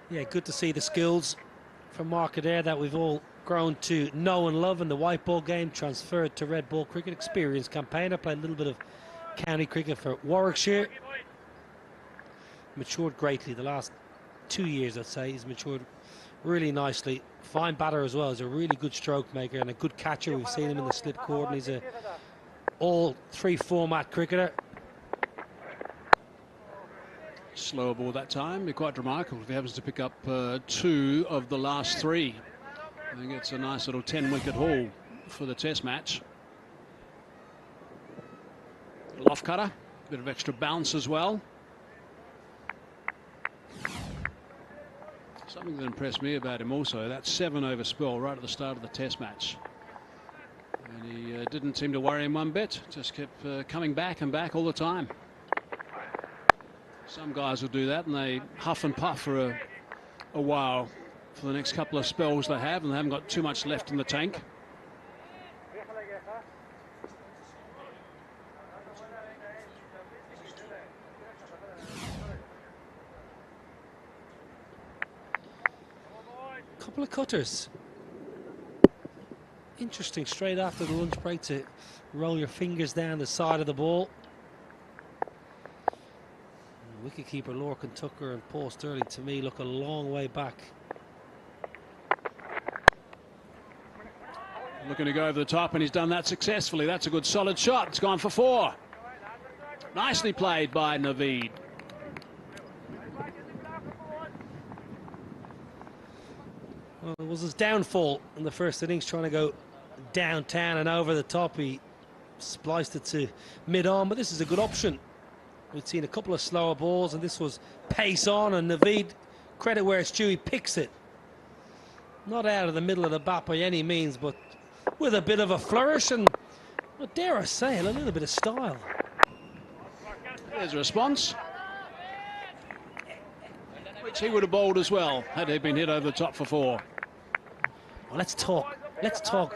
Yeah, good to see the skills from Mark Adair that we've all grown to know and love in the white ball game, transferred to red ball cricket. Experienced campaigner, played a little bit of county cricket for Warwickshire. Matured greatly the last 2 years, I'd say. He's matured really nicely. Fine batter as well. He's a really good stroke maker and a good catcher. We've seen him in the slip cord, and he's a all 3 format cricketer. Slower ball that time. Be quite remarkable if he happens to pick up 2 of the last 3. I think it's a nice little 10-wicket haul for the test match. Off cutter, bit of extra bounce as well. Something that impressed me about him also, that 7-over spell right at the start of the test match. And he didn't seem to worry him one bit, just kept coming back and back all the time. Some guys will do that and they huff and puff for a while for the next couple of spells they have, and they haven't got too much left in the tank. Couple of cutters. Interesting straight after the lunch break to roll your fingers down the side of the ball. Wicketkeeper Lorcan Tucker and Paul Sterling, to me, look a long way back. Looking to go over the top, and he's done that successfully. That's a good solid shot. It's gone for 4. Nicely played by Naveed. Well, it was his downfall in the first innings, trying to go downtown and over the top. He spliced it to mid-on, but this is a good option. We've seen a couple of slower balls, and this was pace on, and Naveed, credit where it's due, he picks it. Not out of the middle of the bat by any means, but with a bit of a flourish and, well, dare I say it, a little bit of style. There's a response, which he would have bowled as well had he been hit over the top for 4. Well, let's talk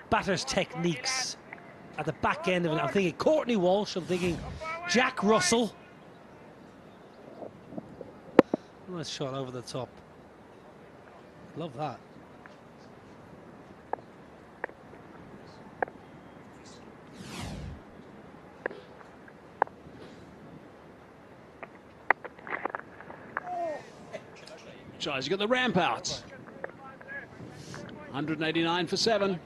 batters' techniques. At the back end of it, I'm thinking Courtney Walsh, I'm thinking Jack Russell. Nice shot over the top. Love that. Tries to get the ramp out. 189 for 7.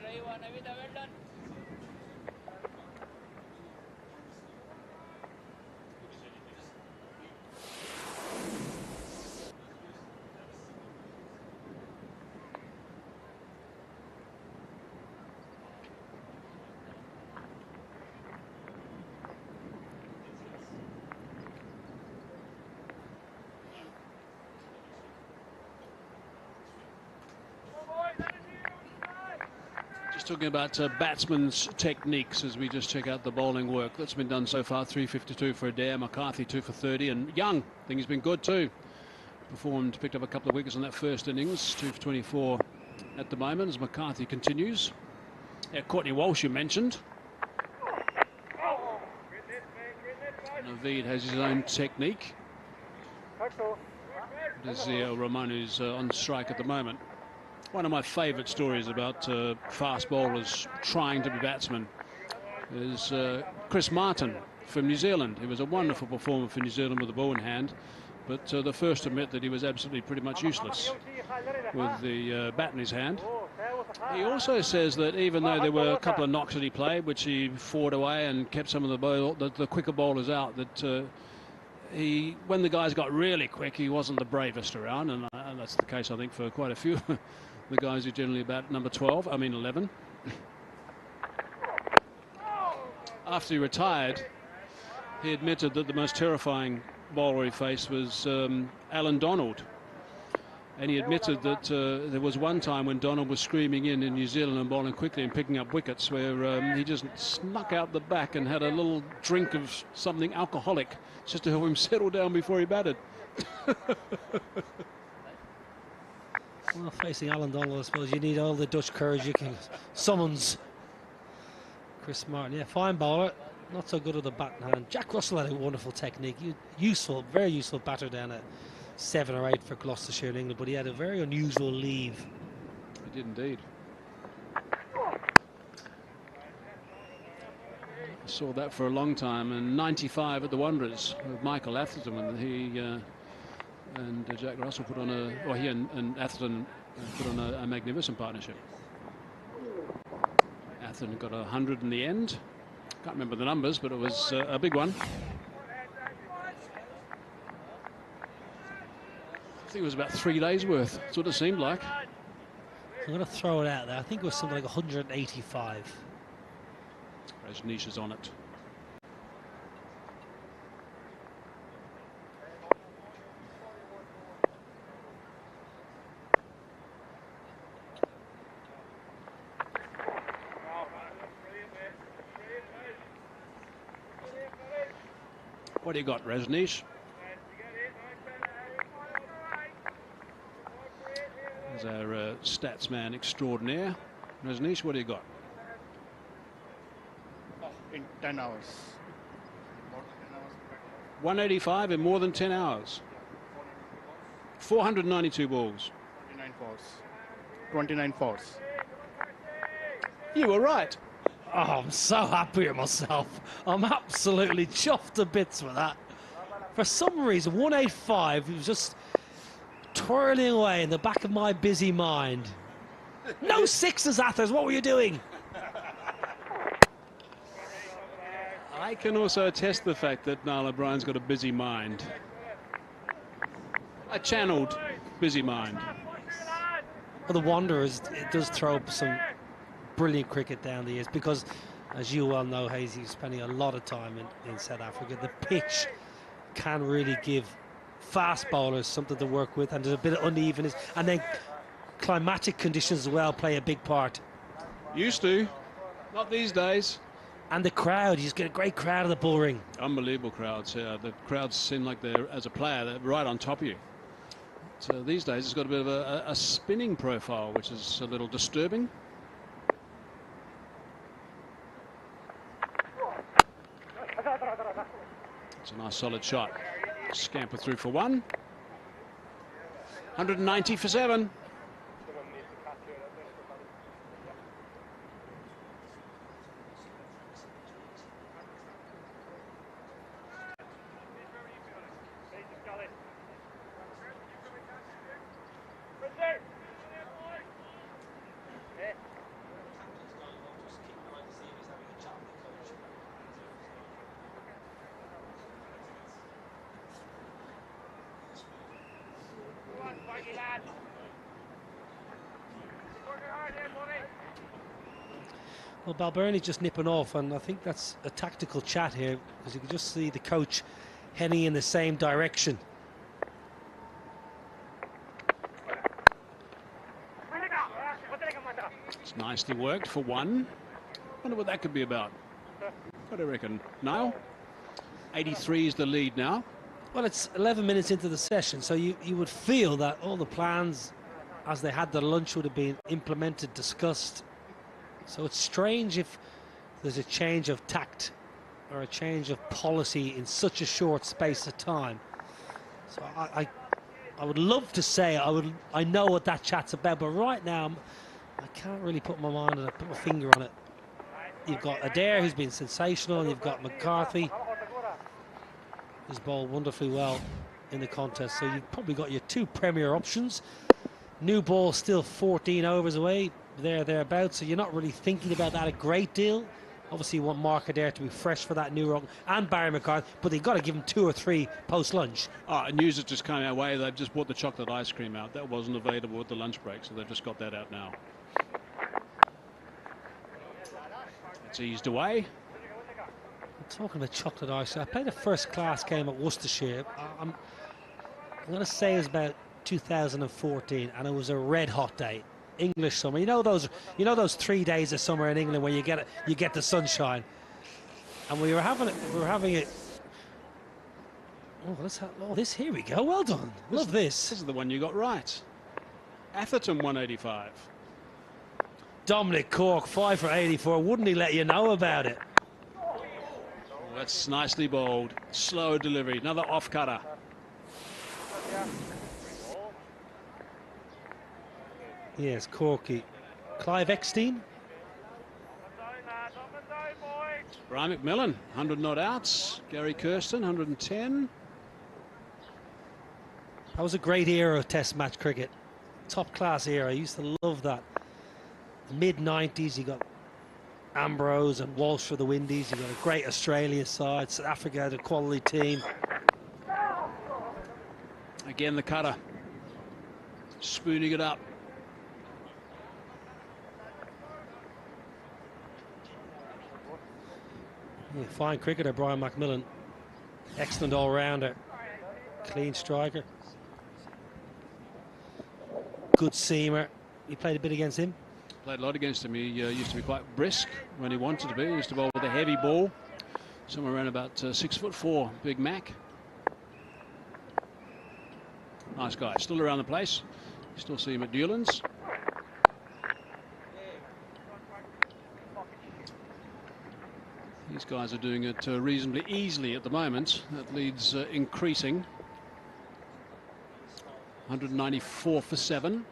Talking about batsmen's techniques as we just check out the bowling work that's been done so far. 352 for Adair, McCarthy 2 for 30, and Young, I think he's been good too. Picked up a couple of wickets in that first innings, 2 for 24 at the moment as McCarthy continues. Courtney Walsh you mentioned. Naveed has his own technique. Desir Rahman who's on strike at the moment. One of my favourite stories about fast bowlers trying to be batsmen is Chris Martin from New Zealand. He was a wonderful performer for New Zealand with the ball in hand, but the first to admit that he was absolutely pretty much useless with the bat in his hand. He also says that even though there were a couple of knocks that he played, which he fought away and kept some of the quicker bowlers out, that when the guys got really quick, he wasn't the bravest around, and that's the case, I think, for quite a few. The guys who generally bat number 11. After he retired, he admitted that the most terrifying bowler he faced was Alan Donald. And he admitted that there was one time when Donald was screaming in New Zealand and bowling quickly and picking up wickets where he just snuck out the back and had a little drink of something alcoholic just to help him settle down before he batted. Well, facing Alan Donald, I suppose you need all the Dutch courage you can summons. Chris Martin, yeah, fine bowler, not so good with the bat in hand. Jack Russell had a wonderful technique, useful, very useful batter down at 7 or 8 for Gloucestershire in England, but he had a very unusual leave. He did indeed. I saw that for a long time in '95 at the Wanderers with Michael Atherton when he and Jack Russell put on he and Atherton put on a magnificent partnership. Atherton got 100 in the end. Can't remember the numbers, but it was a big one. I think it was about 3 days worth. That's what it seemed like. I'm going to throw it out there. I think it was something like 185. Rajneesh is on it. What do you got, Rajneesh? There's our stats man extraordinaire. Rajneesh, what do you got? In 10 hours. 185 in more than 10 hours. 492 balls. 29 fours. 29 fours. You were right. Oh, I'm so happy with myself. I'm absolutely chuffed to bits with that. For some reason, 185 was just twirling away in the back of my busy mind. No sixes, Athers, what were you doing? I can also attest the fact that Niall O'Brien's got a busy mind. A channeled busy mind. For the Wanderers, it does throw up some brilliant cricket down the years because, as you well know, Hazy, spending a lot of time in South Africa. The pitch can really give fast bowlers something to work with, and there's a bit of unevenness, and then climatic conditions as well play a big part. Used to, not these days. And the crowd, you just get a great crowd of the bull ring. Unbelievable crowds. The crowds seem like they're, as a player, they're right on top of you. So these days it's got a bit of a spinning profile, which is a little disturbing. It's a nice solid shot. Scamper through for 1. 190 for 7. Well, Balbirnie just nipping off, and I think that's a tactical chat here, because you can just see the coach heading in the same direction. It's nicely worked for one. Wonder what that could be about. What do you reckon, Niall? 83 is the lead now. Well, it's 11 minutes into the session, so you would feel that all the plans as they had their lunch would have been implemented, discussed. So it's strange if there's a change of tact or a change of policy in such a short space of time. So I would love to say I know what that chat's about, but right now I can't really put my mind on it, put my finger on it. You've got Adair, who's been sensational, and you've got McCarthy, who's bowled wonderfully well in the contest. So you've probably got your two premier options. New ball still 14 overs away, thereabouts, so you're not really thinking about that a great deal. Obviously you want Mark Adair to be fresh for that new run, and Barry McCarthy, but they've got to give him 2 or 3 post-lunch. News has just come our way. They've just brought the chocolate ice cream out. That wasn't available at the lunch break, so they've just got that out now. It's eased away. Talking about chocolate ice, I played a first-class game at Worcestershire. I'm going to say it was about 2014, and it was a red-hot day. English summer. You know those 3 days of summer in England where you get the sunshine. And we were having it. Oh, this here we go. Well done. Love this. This is the one you got right. Atherton 185. Dominic Cork 5 for 84. Wouldn't he let you know about it? Oh, that's nicely bowled. Slow delivery. Another off cutter. Yes, Corky. Clive Eckstein. Brian McMillan, 100 not outs. Gary Kirsten, 110. That was a great era of Test match cricket. Top class era. I used to love that. Mid-90s, you got Ambrose and Walsh for the Windies. You got a great Australia side. South Africa had a quality team. Again, the cutter. Spooning it up. Yeah, fine cricketer, Brian McMillan. Excellent all-rounder. Clean striker. Good seamer. You played a bit against him? Played a lot against him. He used to be quite brisk when he wanted to be. He used to bowl with a heavy ball. Somewhere around about 6'4", Big Mac. Nice guy. Still around the place. You still see him at Newlands. These guys are doing it reasonably easily at the moment. That lead's increasing. 194 for 7.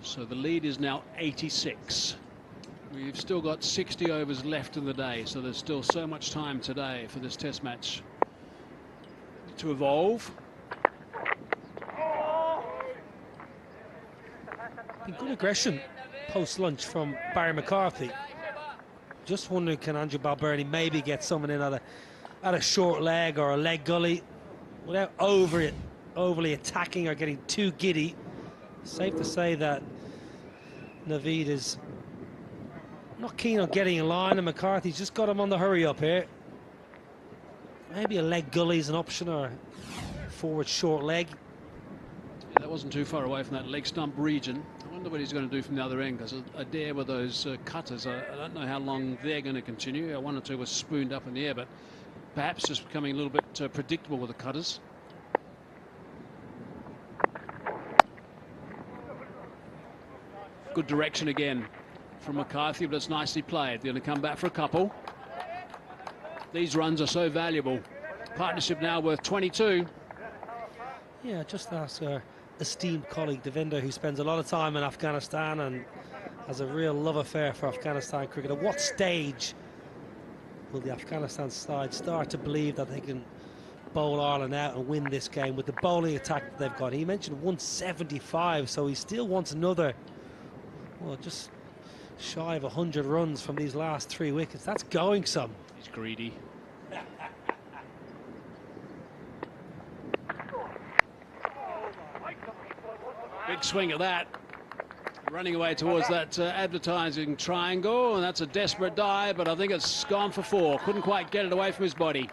So the lead is now 86. We've still got 60 overs left in the day, so there's still so much time today for this test match to evolve. Good aggression post-lunch from Barry McCarthy. Just wondering, can Andrew Balbirnie maybe get someone in at a short leg or a leg gully without overly attacking or getting too giddy. Safe to say that Naveed is not keen on getting in line, and McCarthy's just got him on the hurry up here. Maybe a leg gully is an option, or a forward short leg. Yeah, that wasn't too far away from that leg stump region. I wonder what he's going to do from the other end, because Adair with those cutters, I don't know how long they're going to continue. One or two were spooned up in the air, but perhaps just becoming a little bit predictable with the cutters. Good direction again from McCarthy, but it's nicely played. They're going to come back for a couple. These runs are so valuable. Partnership now worth 22. Yeah, just ask our esteemed colleague Devinder, who spends a lot of time in Afghanistan and has a real love affair for Afghanistan cricket. At what stage will the Afghanistan side start to believe that they can bowl Ireland out and win this game with the bowling attack that they've got? He mentioned 175, so he still wants another, well, just shy of 100 runs from these last 3 wickets. That's going some. He's greedy. Big swing at that. Running away towards that advertising triangle, and that's a desperate dive, but I think it's gone for 4. Couldn't quite get it away from his body.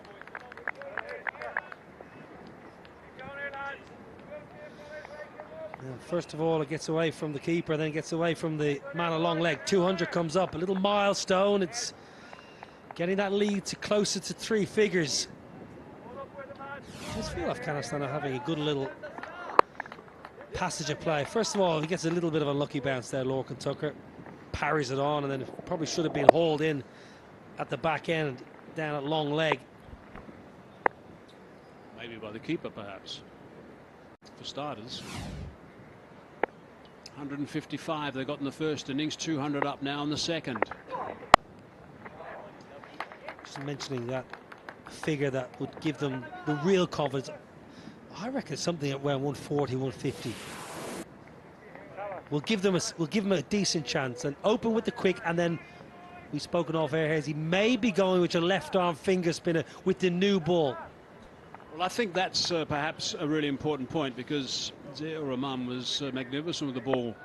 First of all, it gets away from the keeper, then it gets away from the man along leg. 200 comes up, a little milestone. It's getting that lead to closer to 3 figures. I just feel Afghanistan are having a good little passage of play. First of all, he gets a little bit of a lucky bounce there, Lorcan Tucker. Parries it on, and then it probably should have been hauled in at the back end, down at long leg. Maybe by the keeper, perhaps, for starters. 155 they got in the first innings, 200 up now in the second. Just mentioning that figure that would give them the real confidence. I reckon something at around 140, 150. We'll give them a decent chance and open with the quick, and then we've spoken off air. He may be going with your left arm finger spinner with the new ball. Well, I think that's perhaps a really important point, because Zia Rahman was magnificent with the ball,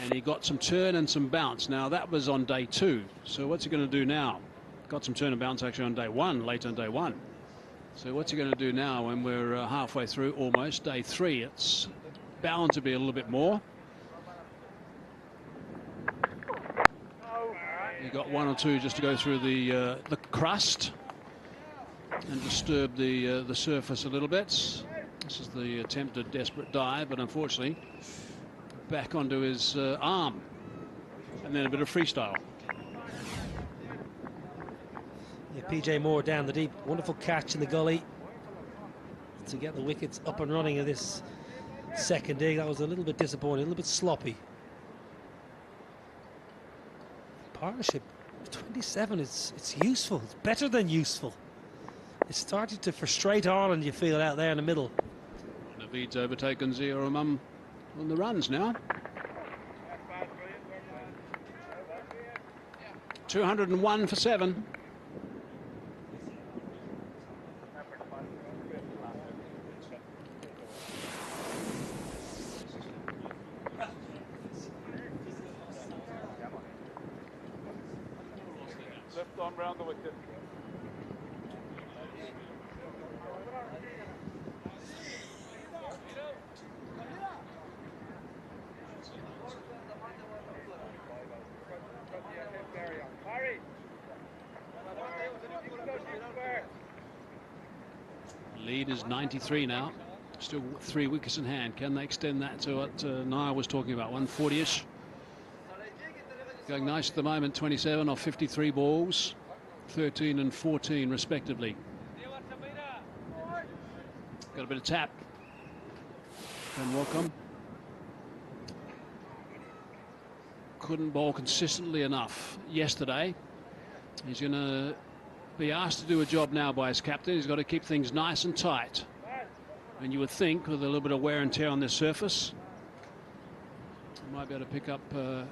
and he got some turn and some bounce. Now that was on day 2, so what's he going to do now? Got some turn and bounce actually on day 1, late on day 1. So what's he going to do now when we're halfway through almost day 3? It's bound to be a little bit more. He got 1 or 2 just to go through the crust and disturb the surface a little bit. This is the attempted desperate dive, but unfortunately back onto his arm, and then a bit of freestyle. Yeah, PJ Moore down the deep, wonderful catch in the gully to get the wickets up and running in this second dig. That was a little bit disappointing, a little bit sloppy. Partnership 27, it's useful, it's better than useful. It's starting to frustrate Ireland, you feel, out there in the middle. Naveed's overtaken Zia Rahman on the runs now. 201 for 7. Left arm round the wicket. Lead is 93 now. Still 3 wickets in hand. Can they extend that to what Niall was talking about, 140-ish? Going nice at the moment, 27 off 53 balls, 13 and 14 respectively. Got a bit of tap. And welcome. Couldn't bowl consistently enough yesterday. He's going to be asked to do a job now by his captain. He's got to keep things nice and tight. And you would think, with a little bit of wear and tear on this surface, he might be able to pick up a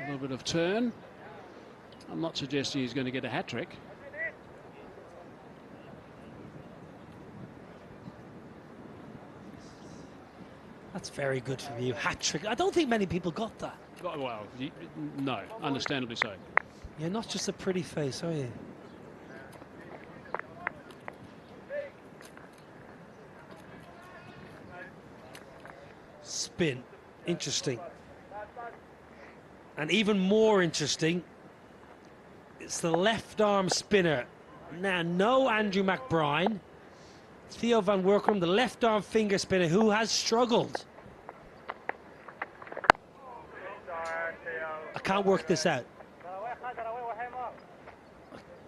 little bit of turn. I'm not suggesting he's going to get a hat-trick. That's very good from you, hat-trick. I don't think many people got that. Well, no, understandably so. You're not just a pretty face, are you? Spin, interesting. And even more interesting, it's the left arm spinner. Now, no Andrew McBride. Theo van Workum, the left arm finger spinner, who has struggled. I can't work this out.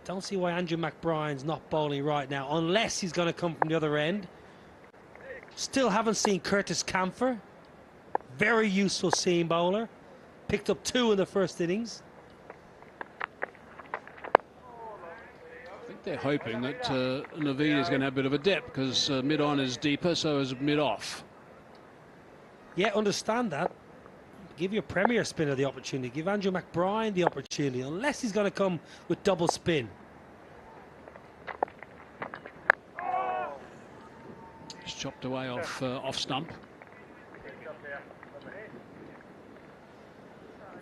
Don't see why Andrew McBrien's not bowling right now, unless he's going to come from the other end. Still haven't seen Curtis Camphor. Very useful seam bowler. Picked up 2 in the first innings. I think they're hoping that Naveed is going to have a bit of a dip, because mid-on is deeper, so is mid-off. Yeah, understand that. Give your premier spinner the opportunity. Give Andrew McBrien the opportunity, unless he's going to come with double spin. He's chopped away off stump.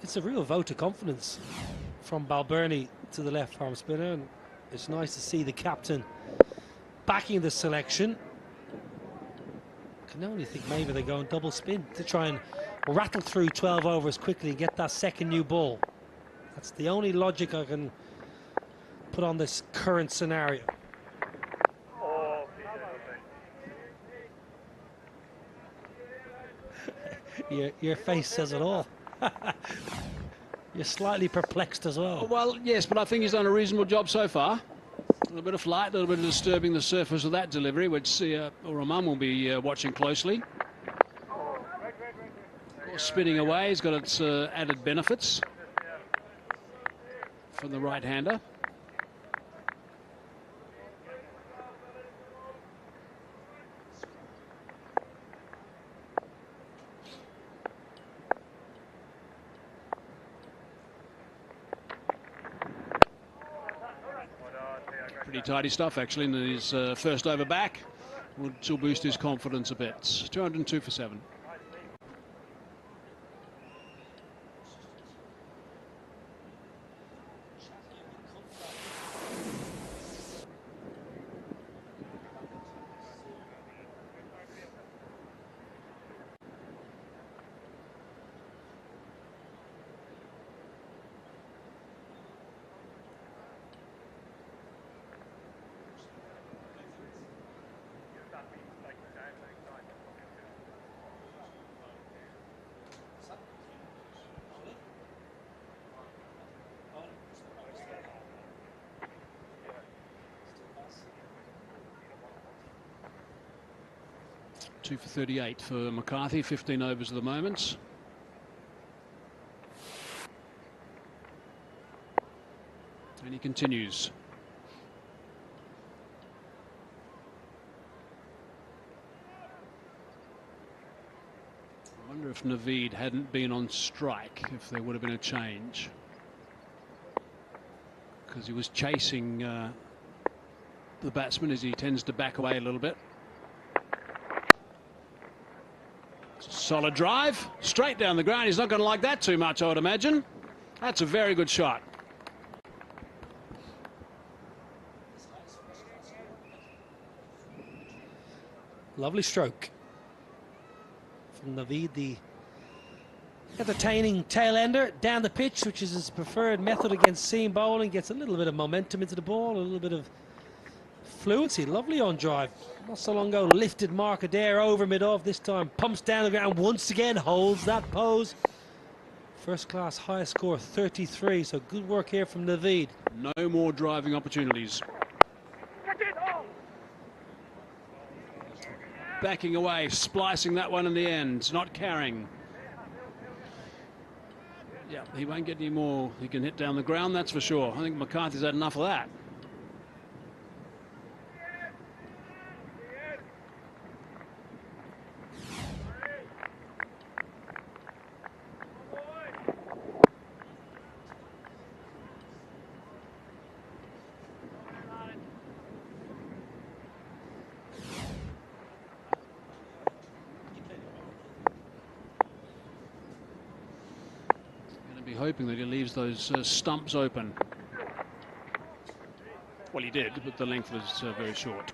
It's a real vote of confidence from Balbirnie to the left arm spinner, and it's nice to see the captain backing the selection. Can only think maybe they're going double spin to try and rattle through 12 overs quickly and get that second new ball. That's the only logic I can put on this current scenario. Your face says it all. You're slightly perplexed as well. Well, yes, but I think he's done a reasonable job so far. A little bit of flight, a little bit of disturbing the surface of that delivery, which Rahman will be watching closely. Of course, spinning away has got its added benefits for the right-hander. Pretty tidy stuff, actually, in his first over back. Which will boost his confidence a bit. 202 for 7. Two for 38 for McCarthy, 15 overs at the moment. And he continues. I wonder if Naveed hadn't been on strike, if there would have been a change. Because he was chasing the batsman as he tends to back away a little bit. Solid drive, straight down the ground. He's not going to like that too much, I would imagine. That's a very good shot. Lovely stroke from Naveed, the entertaining tail-ender down the pitch, which is his preferred method against seam bowling. Gets a little bit of momentum into the ball, a little bit of fluency. Lovely on drive. Not so long ago, lifted Mark Adair over mid-off. This time pumps down the ground once again, holds that pose. First class highest score 33, so good work here from Naveed. No more driving opportunities. Backing away, splicing that one in the end, not carrying. Yeah, he won't get any more. He can hit down the ground, that's for sure. I think McCarthy's had enough of that. Hoping that he leaves those stumps open. Well, he did, but the length was very short.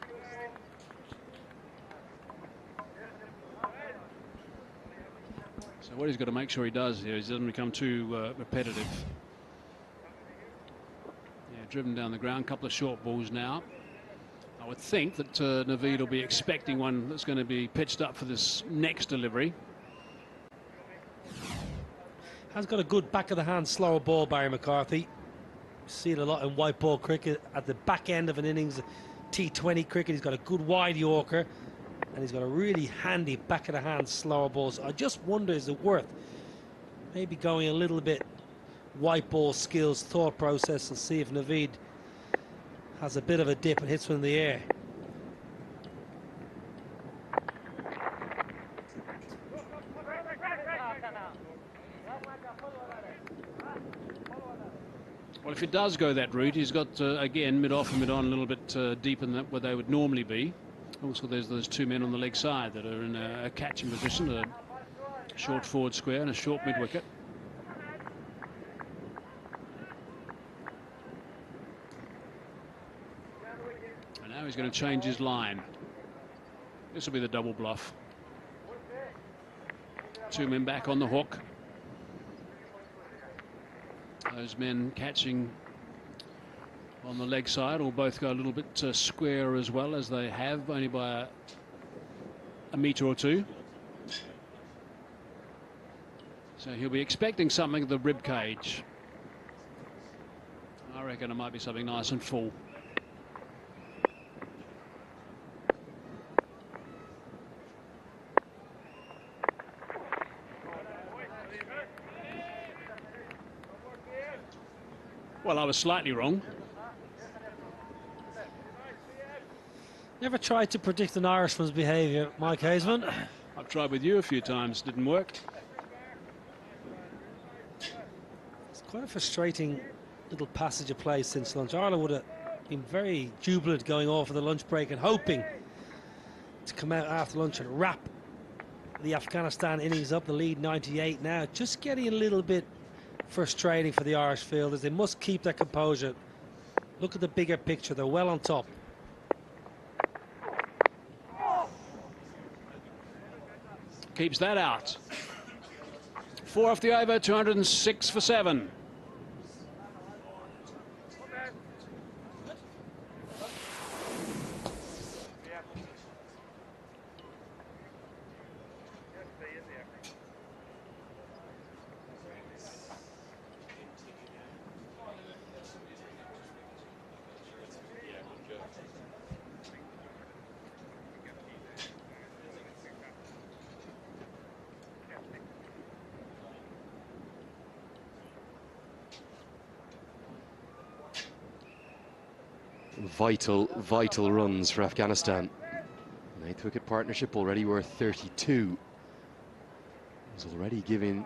So what he's got to make sure he does here is he doesn't become too repetitive. Yeah, driven down the ground, couple of short balls now. I would think that Naveed will be expecting one that's going to be pitched up for this next delivery. Has got a good back of the hand slower ball, Barry McCarthy. see it a lot in white ball cricket. At the back end of an innings, T20 cricket, he's got a good wide Yorker, and he's got a really handy back of the hand slower ball. So I just wonder, is it worth maybe going a little bit white ball skills, thought process, and see if Naveed has a bit of a dip and hits one in the air. Well, if it does go that route, he's got, again, mid-off and mid-on a little bit deep in that where they would normally be. Also, there's those two men on the leg side that are in a catching position, a short forward square and a short mid-wicket. And now he's going to change his line. This will be the double bluff. Two men back on the hook. Those men catching on the leg side will both go a little bit square as well, as they have, only by a metre or two. So he'll be expecting something at the rib cage. I reckon it might be something nice and full. Well, I was slightly wrong. Never tried to predict an Irishman's behaviour, Mike Hazeman. I've tried with you a few times, didn't work. It's quite a frustrating little passage of play since lunch. Ireland would have been very jubilant going off for the lunch break and hoping to come out after lunch and wrap the Afghanistan innings up, the lead 98 now. Just getting a little bit frustrating for the Irish fielders. They must keep their composure. Look at the bigger picture. They're well on top. Keeps that out. 4 off the over, 206 for 7. Vital runs for Afghanistan. An 8th wicket partnership already worth 32. Is already giving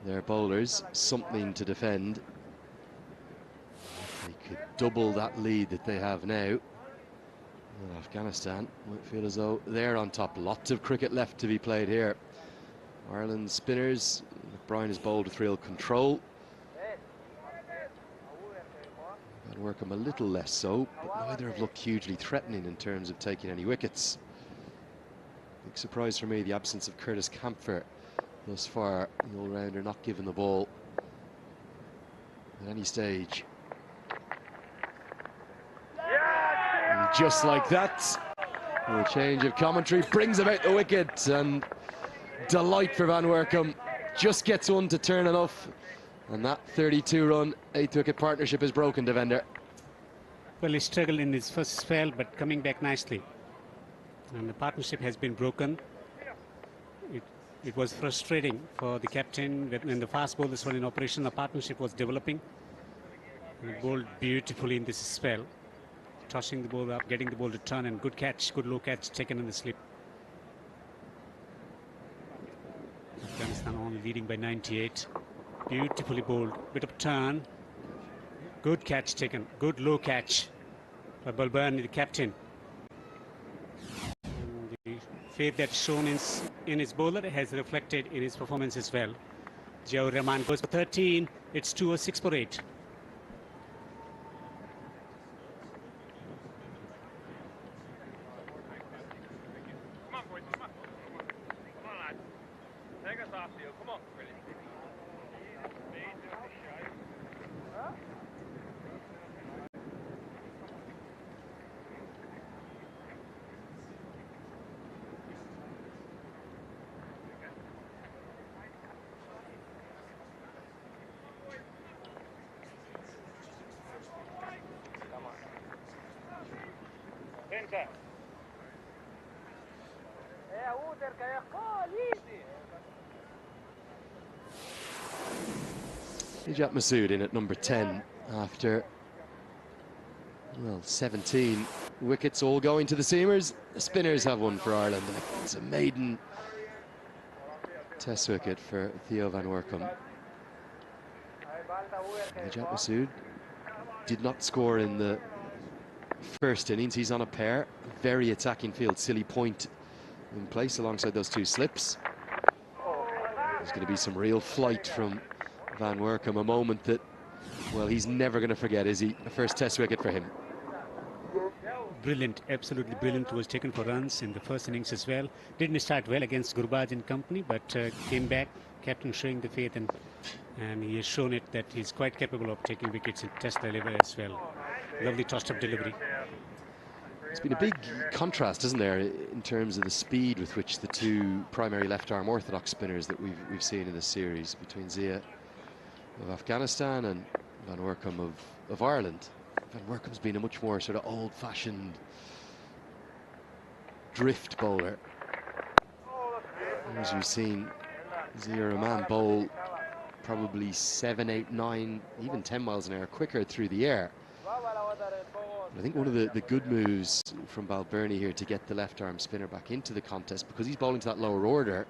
their bowlers something to defend. If they could double that lead that they have now, well, Afghanistan might feel as though they're on top. Lots of cricket left to be played here. Ireland's spinners, McBride has bowled with real control. And Workham a little less so, but neither have looked hugely threatening in terms of taking any wickets. Big surprise for me, the absence of Curtis Campher thus far. The all-rounder not given the ball at any stage. And just like that, a change of commentary brings about the wicket, and delight for Van Workham. Just gets one to turn enough. And that 32-run 8th wicket partnership is broken, Devender. Well, he struggled in his first spell, but coming back nicely. And the partnership has been broken. It was frustrating for the captain when the fast bowlers were in operation. The partnership was developing. And he bowled beautifully in this spell, tossing the ball up, getting the ball to turn, and good catch, good low catch taken in the slip. Afghanistan only leading by 98. Beautifully bowled, bit of turn, good catch taken, good low catch by Balbirnie, the captain. And the faith that's shown in his bowler has reflected in his performance as well. Jao Rahman goes for 13, it's 206 for 8. Najat Masood in at number 10 after, well, 17 wickets all going to the seamers. The spinners have one for Ireland. It's a maiden test wicket for Theo van Workum. Najat Masood did not score in the first innings. He's on a pair, very attacking field. Silly point in place alongside those two slips. There's going to be some real flight from Van Workum, a moment that, well, he's never going to forget, is he? A first test wicket for him. Brilliant, absolutely brilliant. Was taken for runs in the first innings as well. Didn't start well against Gurbaj and company, but came back, captain showing the faith, and he has shown it that he's quite capable of taking wickets in test delivery as well. Lovely tossed up delivery. It's been a big contrast, isn't there, in terms of the speed with which the two primary left-arm orthodox spinners that we've seen in this series, between Zia of Afghanistan and Van Workum of Ireland. Van Workum's been a much more sort of old-fashioned drift bowler. As we've seen Zia Rahman bowl probably 7, 8, 9, even 10 miles an hour quicker through the air. I think one of the good moves from Balbirnie here to get the left-arm spinner back into the contest, because he's bowling to that lower order,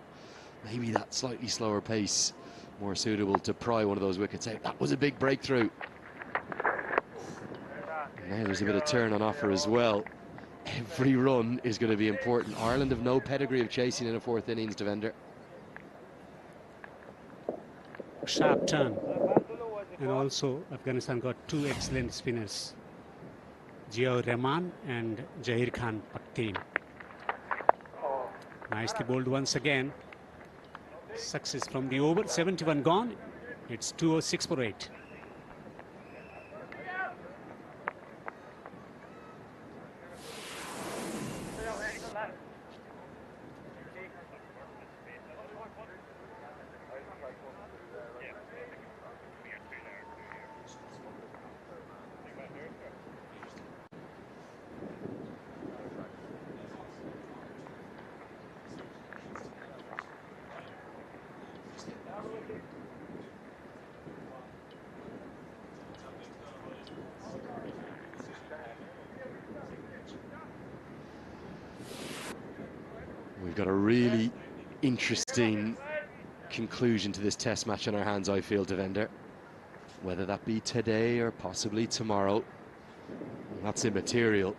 maybe that slightly slower pace more suitable to pry one of those wickets out. That was a big breakthrough. And now there's a bit of turn on offer as well. Every run is going to be important. Ireland have no pedigree of chasing in a fourth innings, Devender. Sharp turn. And also Afghanistan got two excellent spinners, Zia Rahman and Zahir Khan Pakhtien. Nicely bowled once again. Success from the over. 71 gone. It's 206 for 8. We've got a really interesting conclusion to this test match on our hands, I feel, Devender. Whether that be today or possibly tomorrow, that's immaterial.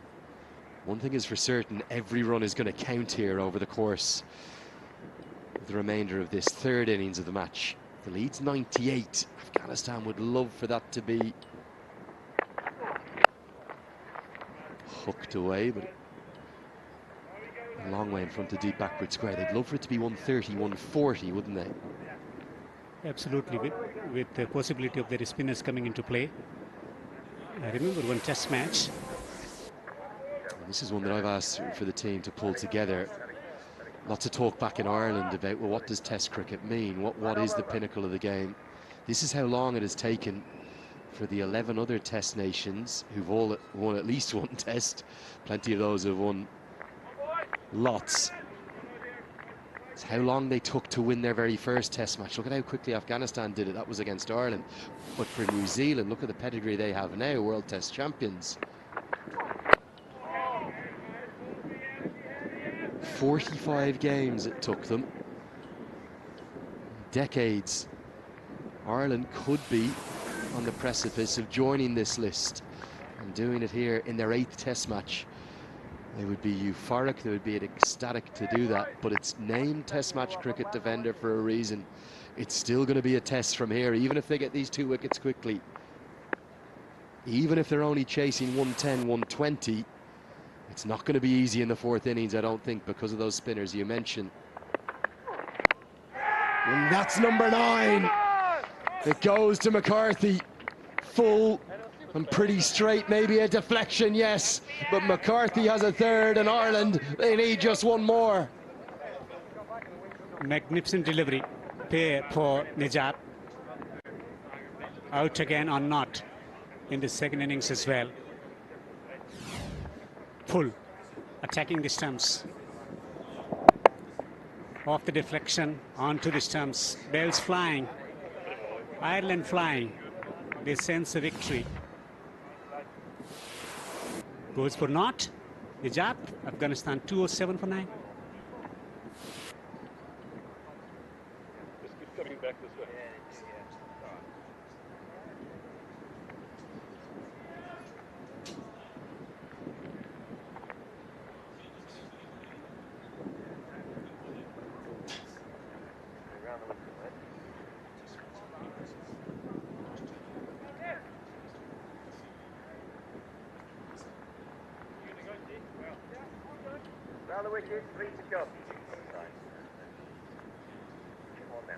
One thing is for certain, every run is going to count here over the course of the remainder of this third innings of the match. The lead's 98. Afghanistan would love for that to be hooked away, but a long way in front of deep backward square. They'd love for it to be 130, 140, wouldn't they? Absolutely, with the possibility of their spinners coming into play. I remember one test match. And this is one that I've asked for the team to pull together. Lots of talk back in Ireland about, well, what does test cricket mean? What is the pinnacle of the game? This is how long it has taken for the 11 other test nations who've all won at least one test. Plenty of those have won lots. It's how long they took to win their very first test match. Look at how quickly Afghanistan did it. That was against Ireland. But for New Zealand, look at the pedigree they have now, world test champions. 45 games it took them. Decades. Ireland could be on the precipice of joining this list and doing it here in their 8th test match. They would be euphoric, they would be ecstatic to do that, but it's named Test Match Cricket, Defender, for a reason. It's still going to be a test from here, even if they get these 2 wickets quickly. Even if they're only chasing 110, 120, it's not going to be easy in the 4th innings, I don't think, because of those spinners you mentioned. And that's number 9. It goes to McCarthy. Full and pretty straight, maybe a deflection, yes, but McCarthy has a 3rd, and Ireland, they need just one more. Magnificent delivery pair for Najat. Out again or not in the 2nd innings as well. Full attacking the stumps. Off the deflection, onto the stumps. Bells flying. Ireland flying. They sense a victory. Goes for naught. Hijab. Afghanistan 207 for 9. Just keep coming back this way. Round the wicket, 3 to go. Come on now.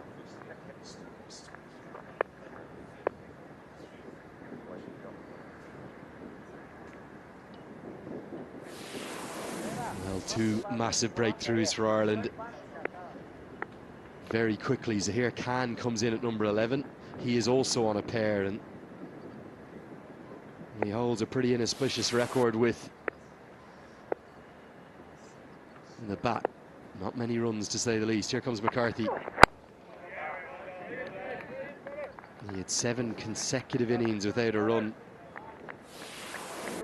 Well, 2 massive breakthroughs for Ireland. Very quickly, Zahir Khan comes in at number 11. He is also on a pair, and he holds a pretty inauspicious record with the bat. Not many runs, to say the least. Here comes McCarthy. He had 7 consecutive innings without a run,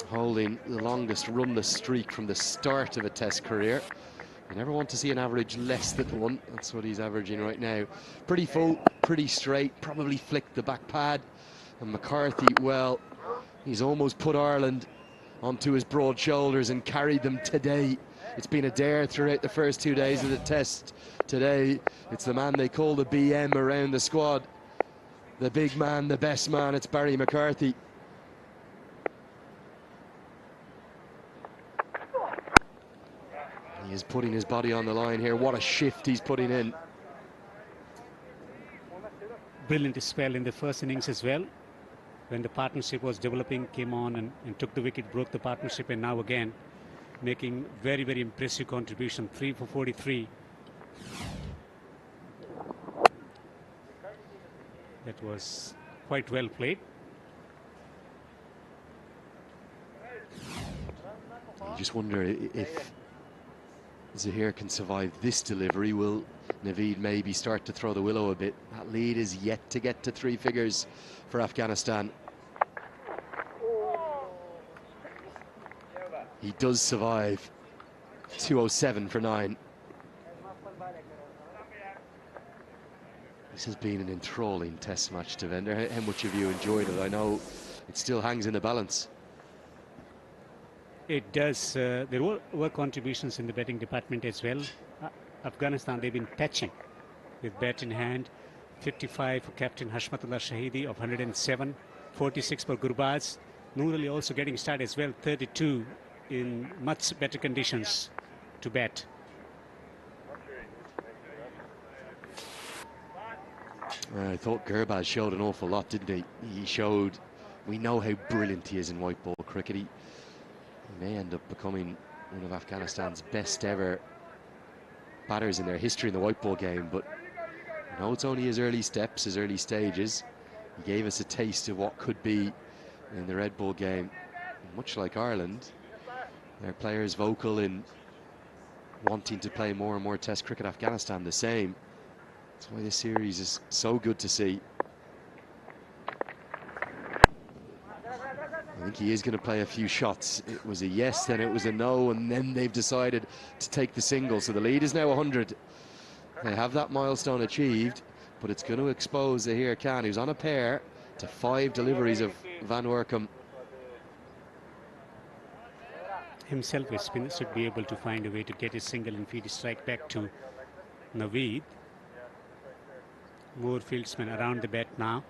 holding the longest runless streak from the start of a Test career. You never want to see an average less than 1. That's what he's averaging right now. Pretty full, pretty straight, probably flicked the back pad. And McCarthy, well, he's almost put Ireland onto his broad shoulders and carried them today. It's been a dare throughout the first 2 days of the Test. Today, it's the man they call the BM around the squad. The big man, the best man, it's Barry McCarthy. He is putting his body on the line here. What a shift he's putting in. Brilliant spell in the first innings as well. When the partnership was developing, came on and took the wicket, broke the partnership, and now again making very, very impressive contribution. 3 for 43. That was quite well played. You just wonder if Zahir can survive this delivery. Will Naveed maybe start to throw the willow a bit? That lead is yet to get to 3 figures for Afghanistan. He does survive. 207 for 9. This has been an enthralling Test match, Devender. How much have you enjoyed it? I know it still hangs in the balance. It does. There were contributions in the batting department as well. Afghanistan, they've been patching with bat in hand. 55 for Captain Hashmatullah Shahidi of 107. 46 for Gurbaz. Noor Ali also getting started as well. 32 in much better conditions to bat. I thought Gurbaz showed an awful lot, didn't he? He showed, we know how brilliant he is in white ball cricket. He may end up becoming one of Afghanistan's best ever batters in their history in the white ball game, but you know, it's only his early steps, his early stages. He gave us a taste of what could be in the red ball game. Much like Ireland, their players vocal in wanting to play more and more Test cricket. Afghanistan the same. That's why this series is so good to see. I think he is going to play a few shots. It was a yes, then it was a no, and then they've decided to take the single. So the lead is now 100. They have that milestone achieved, but it's going to expose Zahir Khan, who's on a pair, to 5 deliveries of Van Workum. Himself, a spinner, should be able to find a way to get his single and feed his strike back to Naveed. More fieldsmen around the bat now.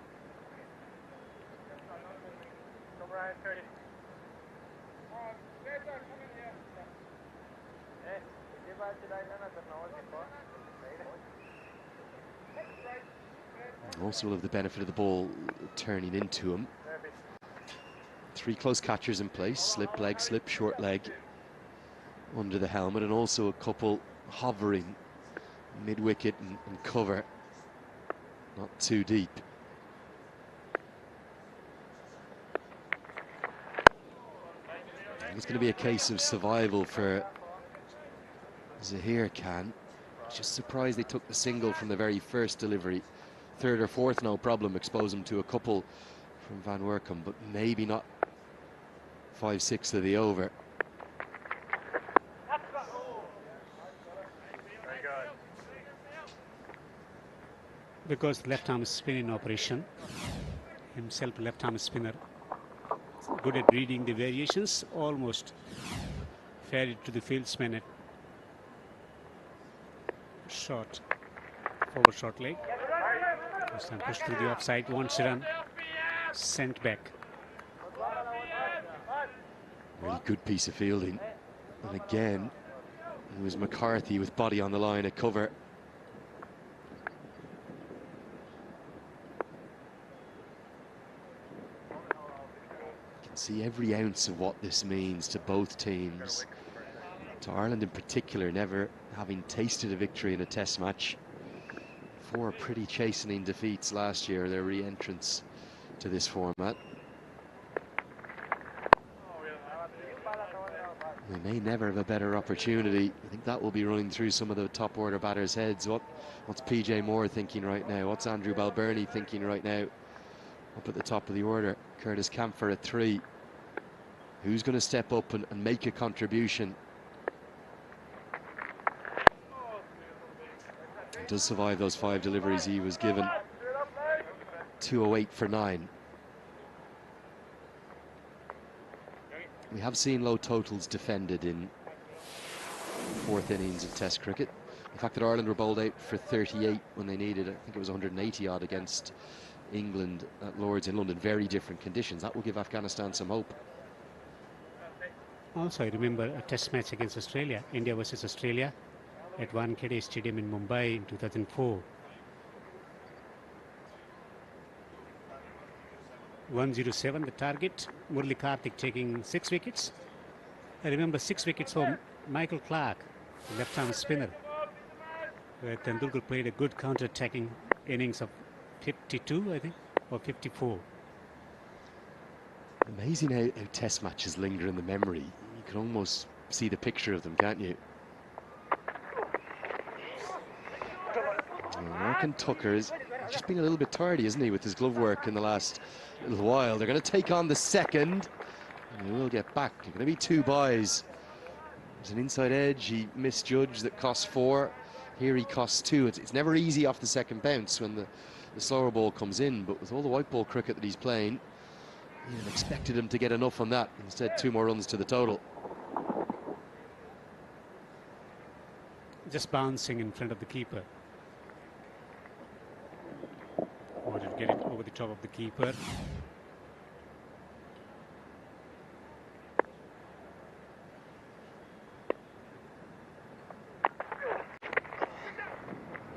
Also will have the benefit of the ball turning into him. 3 close catchers in place, slip leg, slip short leg under the helmet, and also a couple hovering mid-wicket and cover, not too deep. I think it's going to be a case of survival for Zahir Khan. Just surprised they took the single from the very first delivery. Third or fourth, no problem, expose him to a couple from Van Workum, but maybe not 5/6 of the over. Because left arm spin in operation, himself left arm spinner, good at reading the variations, almost fair it to the fieldsman at short, forward short leg. This time pushed through the offside, wants to run, sent back. Really good piece of fielding. And again, it was McCarthy with body on the line at cover. You can see every ounce of what this means to both teams. To Ireland in particular, never having tasted a victory in a test match. 4 pretty chastening defeats last year, their re-entrance to this format. They may never have a better opportunity. I think that will be running through some of the top order batters' heads. What's PJ Moore thinking right now? What's Andrew Balbirnie thinking right now? Up at the top of the order, Curtis Camphor at 3. Who's going to step up and make a contribution? He does survive those 5 deliveries he was given. 208 for 9. We have seen low totals defended in 4th innings of Test cricket. The fact that Ireland were bowled out for 38 when they needed, I think it was 180 odd against England at Lord's in London. Very different conditions. That will give Afghanistan some hope. Also, I remember a test match against Australia, India versus Australia, at Wankhede Stadium in Mumbai in 2004. 107 the target. Murali Karthik taking 6 wickets. I remember 6 wickets for Michael Clarke, left-arm spinner, where Tendulkar played a good counter-attacking innings of 52, I think, or 54. Amazing how test matches linger in the memory. You can almost see the picture of them, can't you? American Tucker's just been a little bit tardy, isn't he, with his glove work in the last little while. They're going to take on the second, and they will get back. They're going to be 2 byes. There's an inside edge he misjudged that costs 4. Here he costs 2. It's never easy off the second bounce when the slower ball comes in, but with all the white ball cricket that he's playing, you expected him to get enough on that. Instead, 2 more runs to the total. Just bouncing in front of the keeper. Wanted to get it over the top of the keeper. I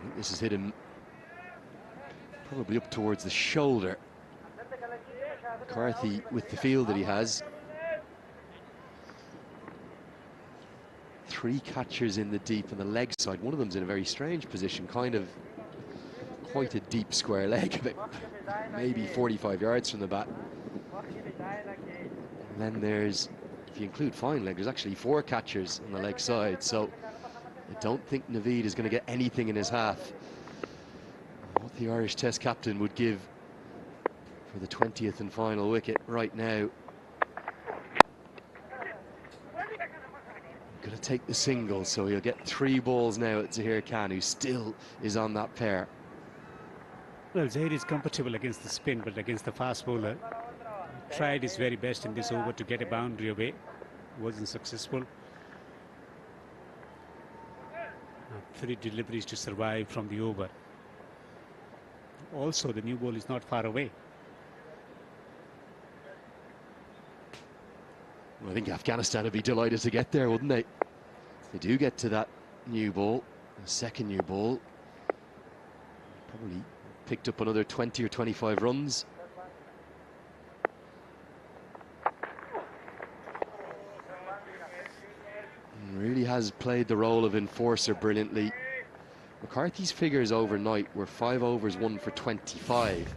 think this has hit him probably up towards the shoulder. McCarthy, with the field that he has, 3 catchers in the deep and the leg side. One of them's in a very strange position, kind of quite a deep square leg, about maybe 45 yards from the bat. And then there's, if you include fine leg, there's actually 4 catchers on the leg side. So I don't think Naveed is going to get anything in his half. What the Irish Test captain would give for the 20th and final wicket right now. Going to take the single, so he'll get 3 balls now at Zahir Khan, who still is on that pair. Well, Zahir is comfortable against the spin, but against the fast bowler, he tried his very best in this over to get a boundary away. Wasn't successful. 3 deliveries to survive from the over. Also, the new ball is not far away. Well, I think Afghanistan would be delighted to get there, wouldn't they? They do get to that new ball, the second new ball. Probably picked up another 20 or 25 runs. And really has played the role of enforcer brilliantly. McCarthy's figures overnight were 5 overs, 1 for 25.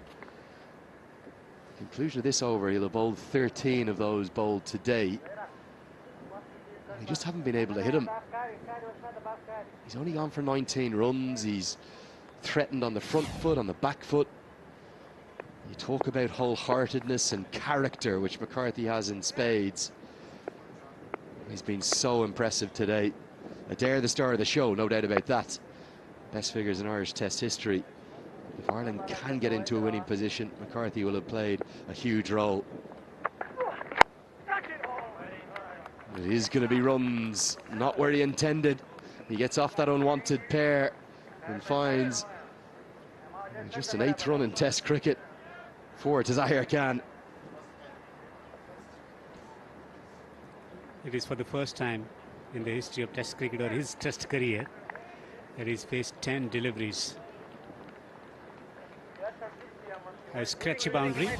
Conclusion of this over, he'll have bowled 13 of those bowled today. They just haven't been able to hit him. He's only gone for 19 runs. He's threatened on the front foot, on the back foot. You talk about wholeheartedness and character, which McCarthy has in spades. He's been so impressive today. Adair, the star of the show, no doubt about that. Best figures in Irish Test history. If Ireland can get into a winning position, McCarthy will have played a huge role. It is going to be runs, not where he intended. He gets off that unwanted pair and finds just an 8th run in Test cricket for Zahir Khan. It is for the first time in the history of Test cricket, or his Test career, that he's faced 10 deliveries. A scratchy boundary.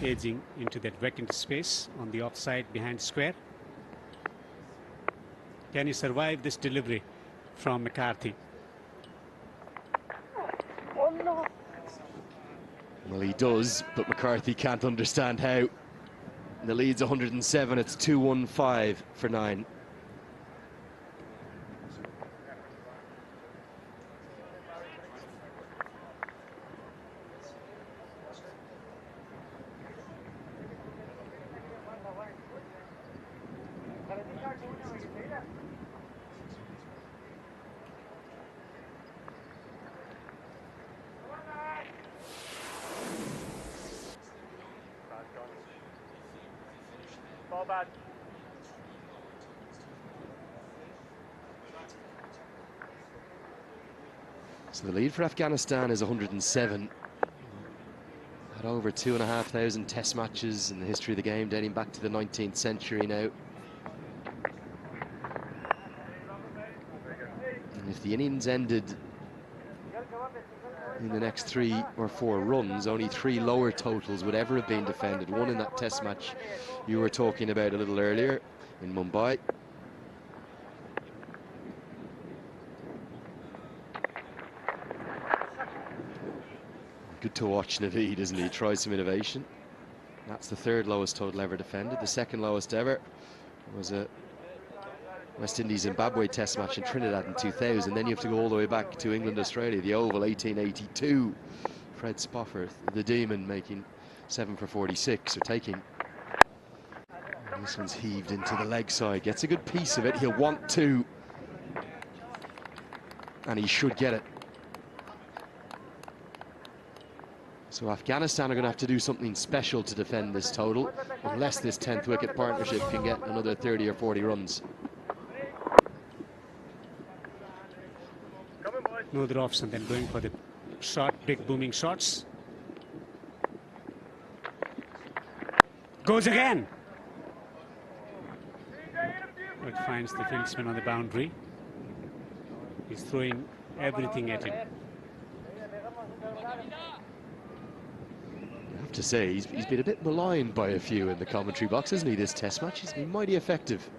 Edging into that vacant space on the offside behind square. Can he survive this delivery from McCarthy? Well, he does, but McCarthy can't understand how. The lead's 107, it's 2-1-5 for 9. So the lead for Afghanistan is 107. Had over 2,500 Test matches in the history of the game, dating back to the 19th century now. And if the innings ended in the next 3 or 4 runs, only 3 lower totals would ever have been defended. One in that Test match you were talking about a little earlier in Mumbai. Good to watch Naveed, isn't he? Tries some innovation. That's the 3rd lowest total ever defended. The 2nd lowest ever was a West Indies-Zimbabwe Test match in Trinidad in 2000. Then you have to go all the way back to England-Australia, the Oval, 1882. Fred Spofford, the Demon, making 7 for 46, or taking. And this one's heaved into the leg side. Gets a good piece of it. He'll want 2. And he should get it. So Afghanistan are going to have to do something special to defend this total, unless this 10th wicket partnership can get another 30 or 40 runs. No other option than going for the short, big booming shots. Goes again. It finds the fieldsman on the boundary. He's throwing everything at him. To say he's been a bit maligned by a few in the commentary box, hasn't he, this Test match? He's been mighty effective.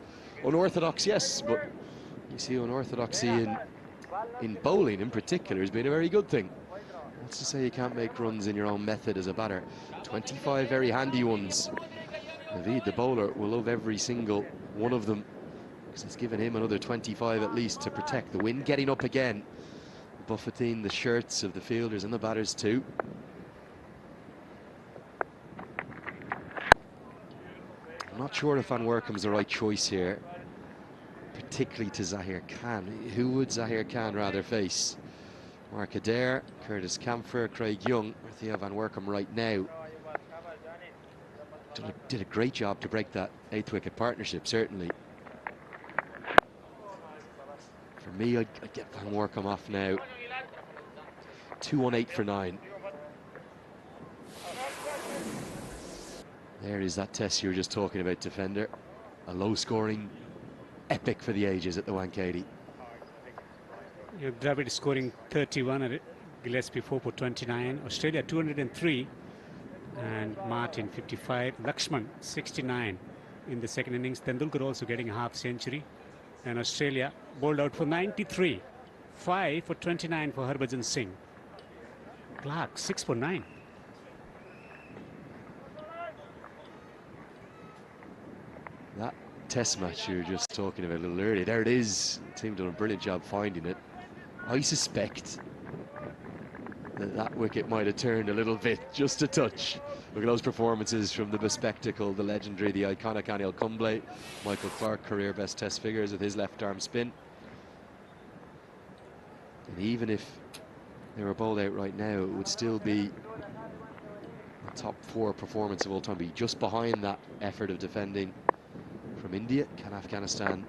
Unorthodox, yes, but you see unorthodoxy in bowling in particular has been a very good thing. That's to say you can't make runs in your own method as a batter. 25 very handy ones. Naveed, the bowler, will love every single one of them, because it's given him another 25 at least to protect the wind. Getting up again, buffeting the shirts of the fielders and the batters too. I'm not sure if Van Workum's the right choice here, particularly to Zahir Khan. Who would Zahir Khan rather face? Mark Adair, Curtis Camphor, Craig Young, or Theo Van Workum right now? Did a great job to break that 8th wicket partnership, certainly. For me, I'd get Van Workum off now. 2-1-8 for 9. There is that Test you were just talking about, defender. A low-scoring epic for the ages at the Wankhede. Dravid scoring 31, Gillespie 4 for 29, Australia 203, and Martin 55, Lakshman 69 in the 2nd innings. Tendulkar also getting a half century, and Australia bowled out for 93, 5 for 29 for Harbhajan Singh. Clark 6 for 9. That test match you were just talking about a little earlier, there it is. The team done a brilliant job finding it. I suspect that that wicket might have turned a little bit, just a touch. Look at those performances from the bespectacled, the legendary, the iconic Anil Kumble. Michael Clark, career best test figures with his left arm spin. And even if they were bowled out right now, it would still be a top 4 performance of all time, be just behind that effort of defending from India. Can Afghanistan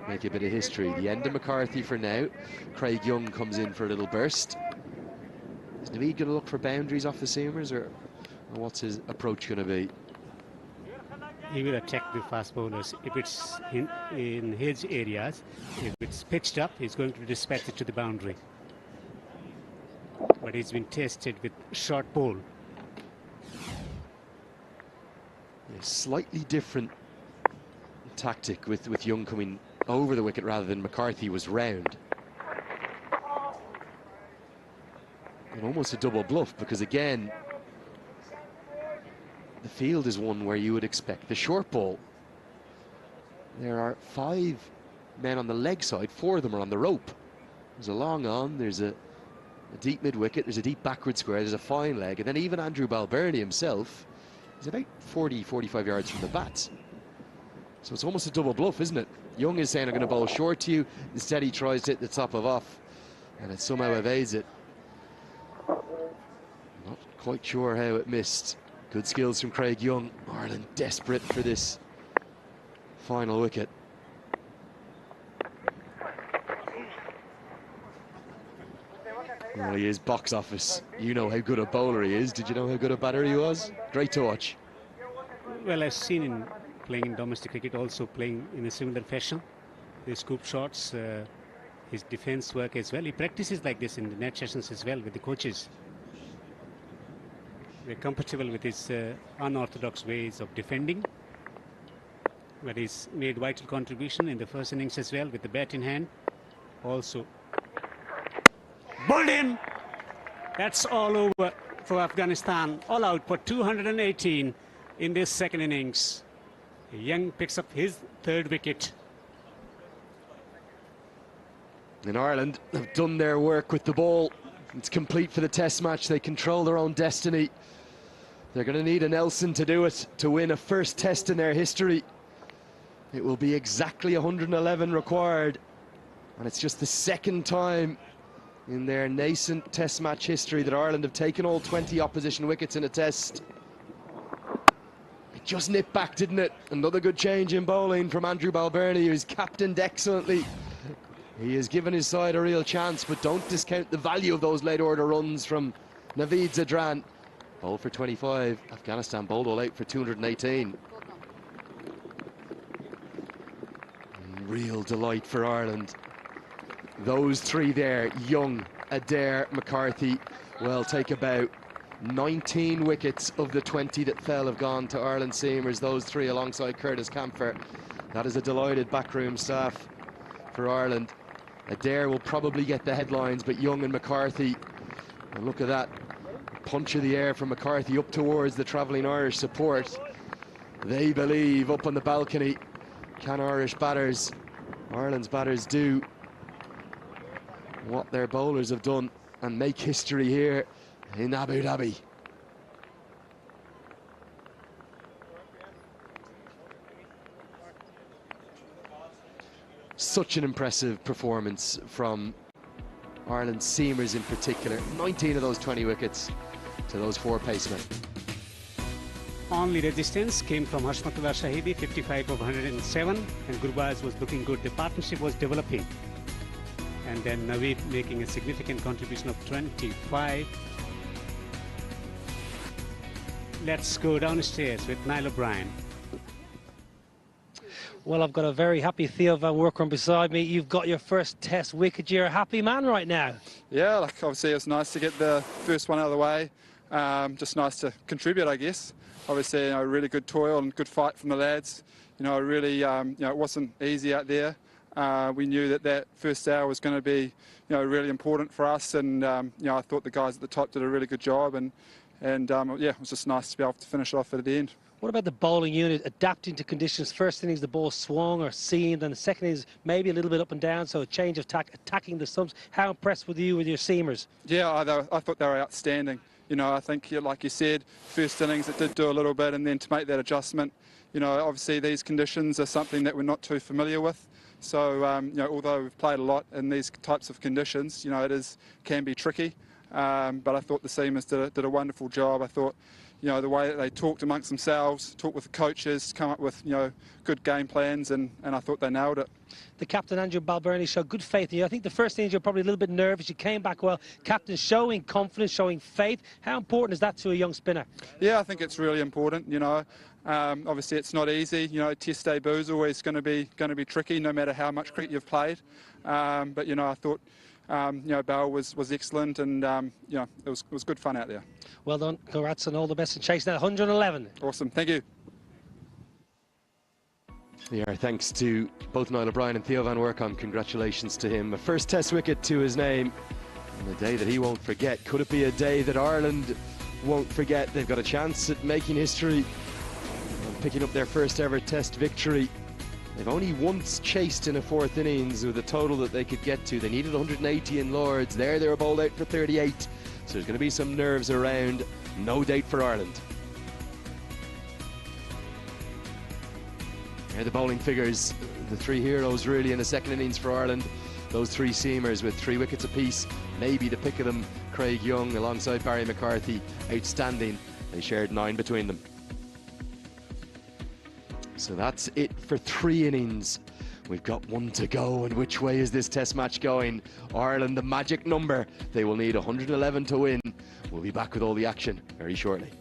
make a bit of history? The end of McCarthy for now. Craig Young comes in for a little burst. Is Naveed going to look for boundaries off the seamers, or what's his approach going to be? He will attack the fast bowlers. If it's in his areas, if it's pitched up, he's going to dispatch it to the boundary. But he's been tested with short ball. A slightly different tactic with Young coming over the wicket rather than McCarthy was round. And almost a double bluff, because again, the field is one where you would expect the short ball. There are 5 men on the leg side, 4 of them are on the rope. There's a long on, there's a deep mid-wicket, there's a deep backward square, there's a fine leg, and then even Andrew Balbirnie himself is about 40-45 yards from the bat. So it's almost a double bluff, isn't it? Young is saying, I'm going to bowl short to you. Instead, he tries to hit the top of off, and it somehow evades it. Not quite sure how it missed. Good skills from Craig Young. Ireland desperate for this final wicket. Well, he is box office. You know how good a bowler he is. Did you know how good a batter he was? Great to watch. Well, I've seen him playing in domestic cricket, also playing in a similar fashion. The scoop shots, his defense work as well. He practices like this in the net sessions as well with the coaches. They're comfortable with his unorthodox ways of defending. But he's made vital contribution in the first innings as well with the bat in hand. Also bowled in. That's all over for Afghanistan. All out for 218 in this second innings. Young picks up his 3rd wicket. And Ireland have done their work with the ball. It's complete for the test match. They control their own destiny. They're going to need a Nelson to do it, to win a first test in their history. It will be exactly 111 required. And it's just the 2nd time in their nascent test match history that Ireland have taken all 20 opposition wickets in a test. It just nipped back, didn't it? Another good change in bowling from Andrew Balbirnie, who's captained excellently. He has given his side a real chance, but don't discount the value of those late order runs from Naveed Zadran. Bowled for 25, Afghanistan bowled all out for 218. Real delight for Ireland. Those 3 there, Young, Adair, McCarthy, will take about 19 wickets of the 20 that fell have gone to Ireland seamers. Those 3 alongside Curtis Camphor. That is a delighted backroom staff for Ireland. Adair will probably get the headlines, but Young and McCarthy, and look at that punch of the air from McCarthy up towards the travelling Irish support. They believe up on the balcony. Can Irish batters, Ireland's batters, do what their bowlers have done and make history here in Abu Dhabi? Such an impressive performance from Ireland's seamers in particular. 19 of those 20 wickets to those 4 pacemen. Only resistance came from Hashmatullah Shahidi, 55 of 107, and Gurbaz was looking good. The partnership was developing. And then Naveed making a significant contribution of 25. Let's go downstairs with Niall O'Brien. Well, I've got a very happy Theo Van Workum beside me. You've got your first test wicket. You're a happy man right now. Yeah, like obviously it's nice to get the first one out of the way. Just nice to contribute, I guess. Obviously, you know, really good toil and good fight from the lads. You know, really, you know, it wasn't easy out there. We knew that that first hour was going to be, you know, really important for us. And, you know, I thought the guys at the top did a really good job. And yeah, it was just nice to be able to finish off at the end. What about the bowling unit adapting to conditions? First innings the ball swung or seamed, and the second innings maybe a little bit up and down, so a change of tack, attacking the stumps. How impressed with you with your seamers? Yeah, I thought they were outstanding. You know, I think, like you said, first innings it did do a little bit, and then to make that adjustment, you know, obviously these conditions are something that we're not too familiar with. So, you know, although we've played a lot in these types of conditions, you know, can be tricky. But I thought the seamers did a wonderful job. I thought, you know, the way that they talked amongst themselves, talked with the coaches, come up with, you know, good game plans, and I thought they nailed it. The captain, Andrew Balbirnie, showed good faith in you. I think the first innings you were probably a little bit nervous. You came back well. Captain showing confidence, showing faith. How important is that to a young spinner? Yeah, I think it's really important. You know, obviously it's not easy. You know, test debut is always going to be tricky, no matter how much cricket you've played. But you know, I thought you know, Bell was excellent, and you know, it was good fun out there. Well done, congrats, and all the best in chasing that 111. Awesome, thank you. Yeah, thanks to both Niall O'Brien and Theo van Workum. Congratulations to him. A first Test wicket to his name, and a day that he won't forget. Could it be a day that Ireland won't forget? They've got a chance at making history and picking up their first ever Test victory. They've only once chased in a fourth innings with a total that they could get to. They needed 180 in Lords. There they were bowled out for 38. So there's going to be some nerves around. No date for Ireland. Here are the bowling figures. The three heroes really in the second innings for Ireland. Those three seamers with 3 wickets apiece. Maybe the pick of them, Craig Young alongside Barry McCarthy. Outstanding. They shared 9 between them. So that's it for 3 innings. We've got 1 to go, and which way is this Test match going? Ireland, the magic number. They will need 111 to win. We'll be back with all the action very shortly.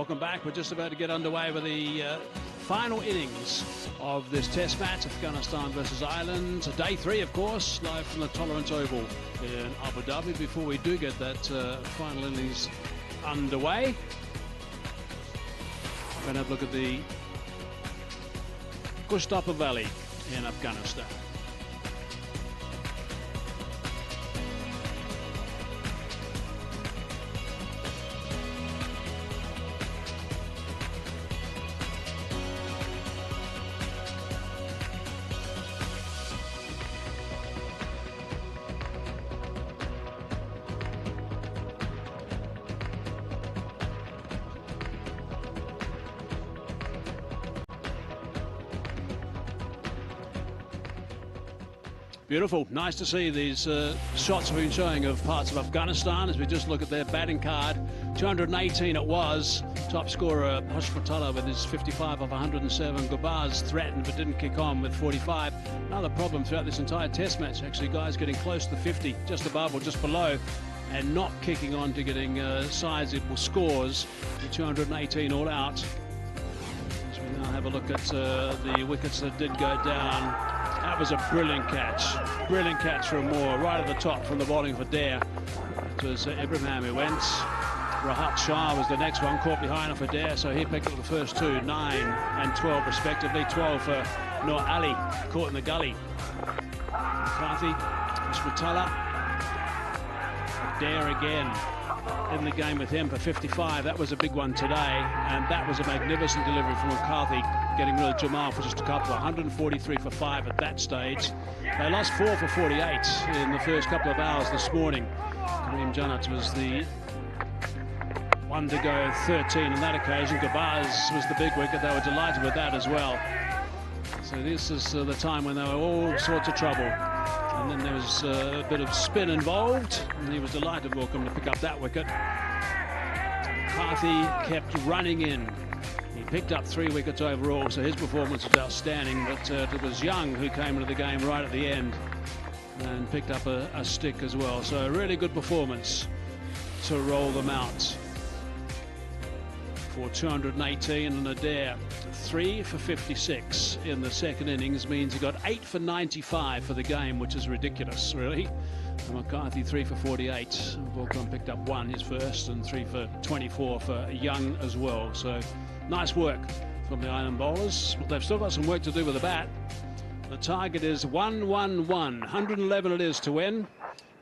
welcome back. We're just about to get underway with the final innings of this test match, Afghanistan versus Ireland. Day 3, of course, live from the Tolerance Oval in Abu Dhabi. Before we do get that final innings underway, we're going to have a look at the Kustapa Valley in Afghanistan. Beautiful. Nice to see these shots we've been showing of parts of Afghanistan as we just look at their batting card. 218 it was. Top scorer Hashmatullah with his 55 of 107. Gubaz threatened but didn't kick on with 45. Another problem throughout this entire test match, actually, guys getting close to 50, just above or just below, and not kicking on to getting sizable scores. The 218 all out. As we now have a look at the wickets that did go down. That was a brilliant catch from Moore, right at the top from the bowling for Dare. It was Ibrahim who went. Rahat Shah was the next one, caught behind for Dare, so he picked up the first two, 9 and 12 respectively. 12 for Noor Ali, caught in the gully. McCarthy, Hashmatullah, Dare again in the game with him for 55. That was a big one today, and that was a magnificent delivery from McCarthy, getting rid of Jamal for just a couple. 143 for 5 at that stage. They lost 4 for 48 in the first couple of hours this morning. Kareem Jannat was the one to go 13 on that occasion. Gubaz was the big wicket. They were delighted with that as well. So this is the time when they were all sorts of trouble. And then there was a bit of spin involved, and he was delighted, welcome, to pick up that wicket. McCarthy kept running in. He picked up 3 wickets overall, so his performance was outstanding, but it was Young who came into the game right at the end and picked up a stick as well. So a really good performance to roll them out. For 218 and Adair 3 for 56 in the second innings means he got 8 for 95 for the game, which is ridiculous, really. And McCarthy 3 for 48. Volcom picked up 1, his first, and 3 for 24 for Young as well. So nice work from the Island bowlers. But they've still got some work to do with the bat. The target is 111. 111 it is to win.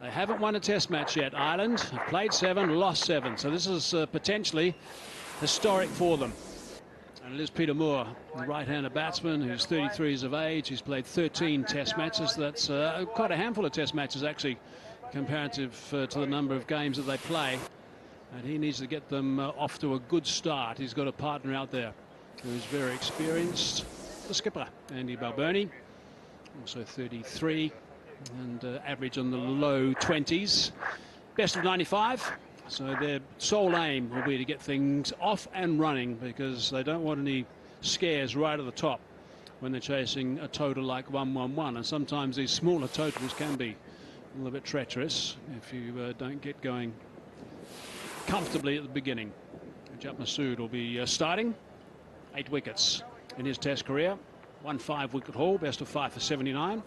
They haven't won a test match yet. Ireland have played 7, lost 7. So this is potentially historic for them. And it is Peter Moore, the right-handed batsman who's 33 years of age. He's played 13 test matches. That's quite a handful of test matches, actually, comparative to the number of games that they play. And he needs to get them off to a good start. He's got a partner out there who's very experienced. The skipper, Andy Balbirnie, also 33, and average on the low 20s. Best of 95. So their sole aim will be to get things off and running, because they don't want any scares right at the top when they're chasing a total like 111. And sometimes these smaller totals can be a little bit treacherous if you don't get going comfortably at the beginning. Jat Masood will be starting. 8 wickets in his test career. 1 5-wicket haul, best of 5 for 79.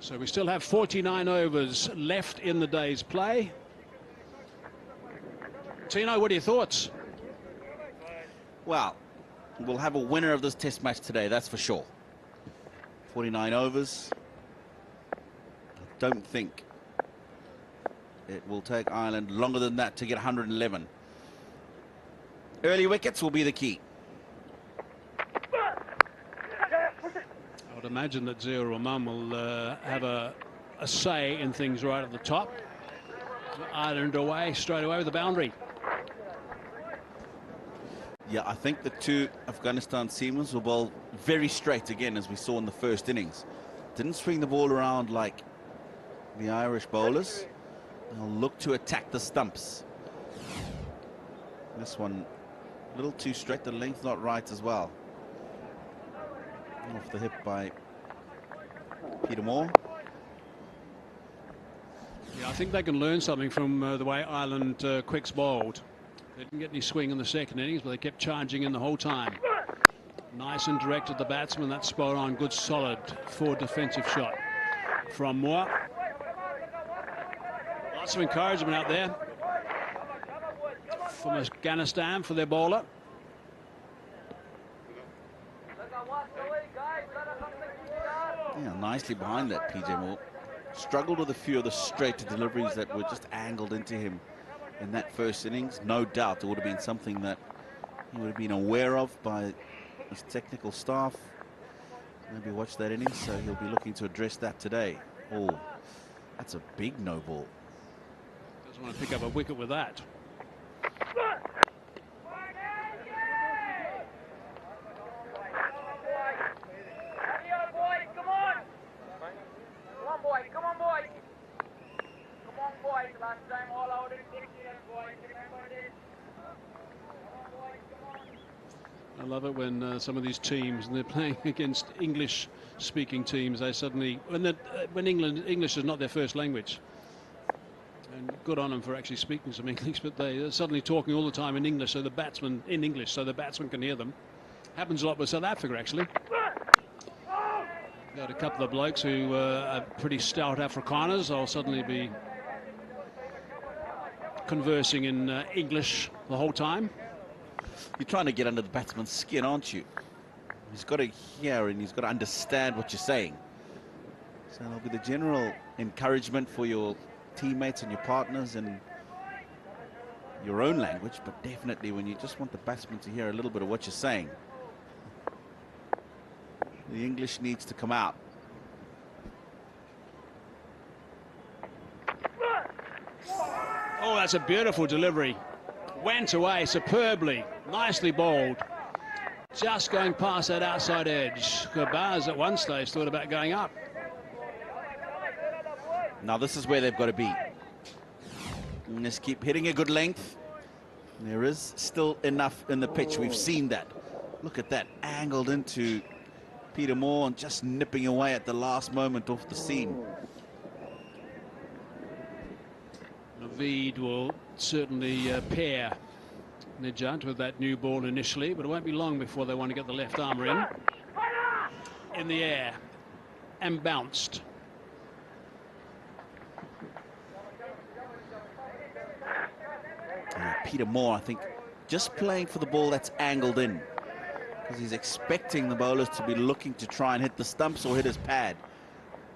So we still have 49 overs left in the day's play. Tino, what are your thoughts? Well, we'll have a winner of this test match today, that's for sure. 49 overs. I don't think it will take Ireland longer than that to get 111. Early wickets will be the key. I would imagine that Zia Rahman will have a say in things right at the top. Ireland away straight away with the boundary. Yeah, I think the 2 Afghanistan seamers will bowl very straight again, as we saw in the first innings. Didn't swing the ball around like the Irish bowlers. They'll look to attack the stumps. This one a little too straight, the length not right as well. Off the hip by Peter Moore. Yeah, I think they can learn something from the way Ireland quicks bowled. They didn't get any swing in the second innings, but they kept charging in the whole time. Nice and direct at the batsman. That's spot on. Good, solid forward defensive shot from Moore. Lots of encouragement out there from Afghanistan for their bowler. Yeah, nicely behind that, PJ Moore. Struggled with a few of the straight deliveries that were just angled into him in that first innings. No doubt it would have been something that he would have been aware of by his technical staff. Maybe watch that innings, so he'll be looking to address that today. Oh, that's a big no ball. Doesn't want to pick up a wicket with that. I love it when some of these teams, and they're playing against English-speaking teams, they suddenly, when English is not their first language, and good on them for actually speaking some English, but they're suddenly talking all the time in English, so the batsman can hear them. Happens a lot with South Africa, actually. Got a couple of blokes who are pretty stout Afrikaners. I'll suddenly be conversing in English the whole time. You're trying to get under the batsman's skin, aren't you? He's got to hear and he's got to understand what you're saying. So there'll be the general encouragement for your teammates and your partners in your own language, but definitely when you just want the batsman to hear a little bit of what you're saying, the English needs to come out. Oh, that's a beautiful delivery. Went away superbly. Nicely bowled. Just going past that outside edge. Gabaz at one stage thought about going up. Now this is where they've got to be. And just keep hitting a good length. There is still enough in the pitch. We've seen that. Look at that. Angled into Peter Moore and just nipping away at the last moment off the seam. Naveed will certainly pair Nijant with that new ball initially, but it won't be long before they want to get the left armour in the air and bounced. Peter Moore, I think, just playing for the ball that's angled in, because he's expecting the bowlers to be looking to try and hit the stumps or hit his pad.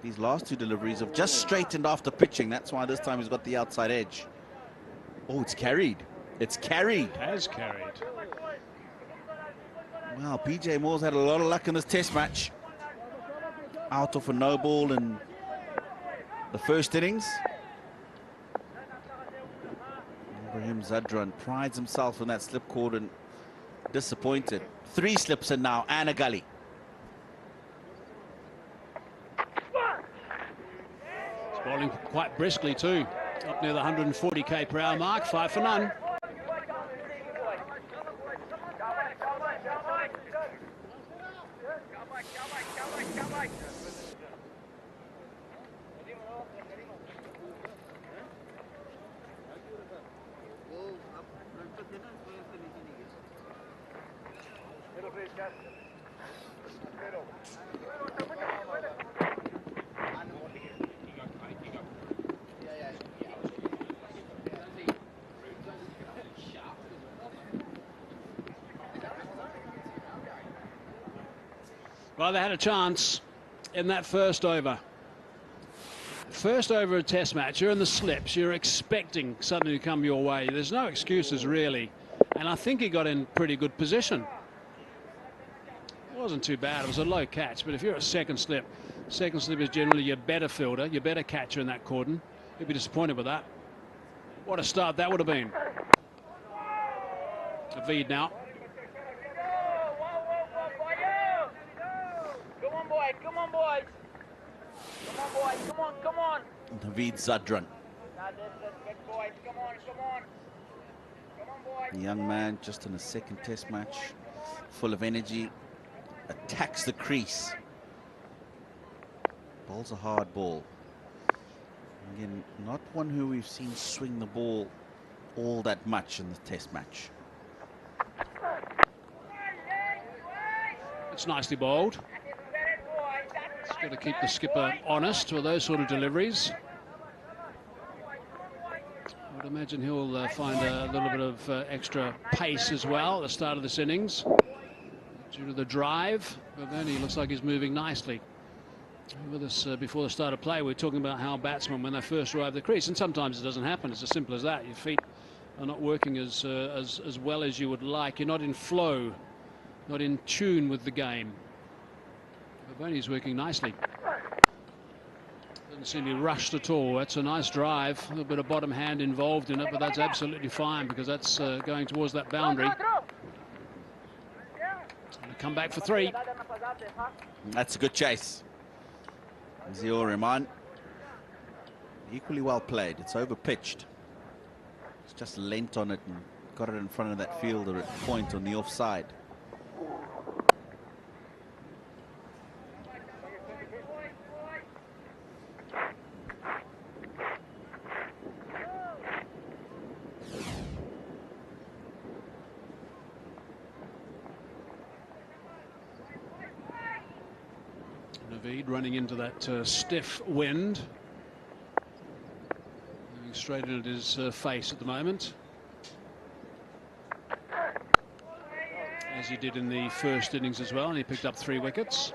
These last two deliveries have just straightened after pitching. That's why this time he's got the outside edge. Oh, it's carried. It's carried. Has carried. Well, PJ Moore's had a lot of luck in this test match. Out of a no ball in the first innings. Ibrahim Zadran prides himself in that slip cord and disappointed. 3 slips in now and a gully. He's bowling quite briskly too. Up near the 140 kph mark. 5 for none. Well, they had a chance in that first over. First over a test match, you're in the slips, you're expecting something to come your way. There's no excuses really. And I think he got in pretty good position. It wasn't too bad, it was a low catch, but if you're a second slip is generally your better fielder, your better catcher in that cordon. You'd be disappointed with that. What a start that would have been. Naveed now. Come on, boys. Come on, boys. Come on, come on. Naveed Zadran. Boys. Come on, come on. Come on, boys. The young man just in a second test match, full of energy, attacks the crease. Bowls a hard ball. Again, not one who we've seen swing the ball all that much in the test match. It's nicely bowled. It's got to keep the skipper honest with those sort of deliveries. I would imagine he'll find a little bit of extra pace as well at the start of this innings due to the drive, but then he looks like he's moving nicely. With us before the start of play, we're talking about how batsmen, when they first arrive the crease, and sometimes it doesn't happen, it's as simple as that. Your feet are not working as well as you would like. You're not in flow, not in tune with the game. Boni's working nicely. Doesn't seem to be rushed at all. That's a nice drive. A little bit of bottom hand involved in it, but that's absolutely fine because that's going towards that boundary. Come back for 3. That's a good chase. Ziaur Rahman. Equally well played. It's over pitched. It's just leant on it and got it in front of that fielder at point on the offside. Naveed running into that stiff wind. Moving straight in at his face at the moment. As he did in the first innings as well, and he picked up 3 wickets.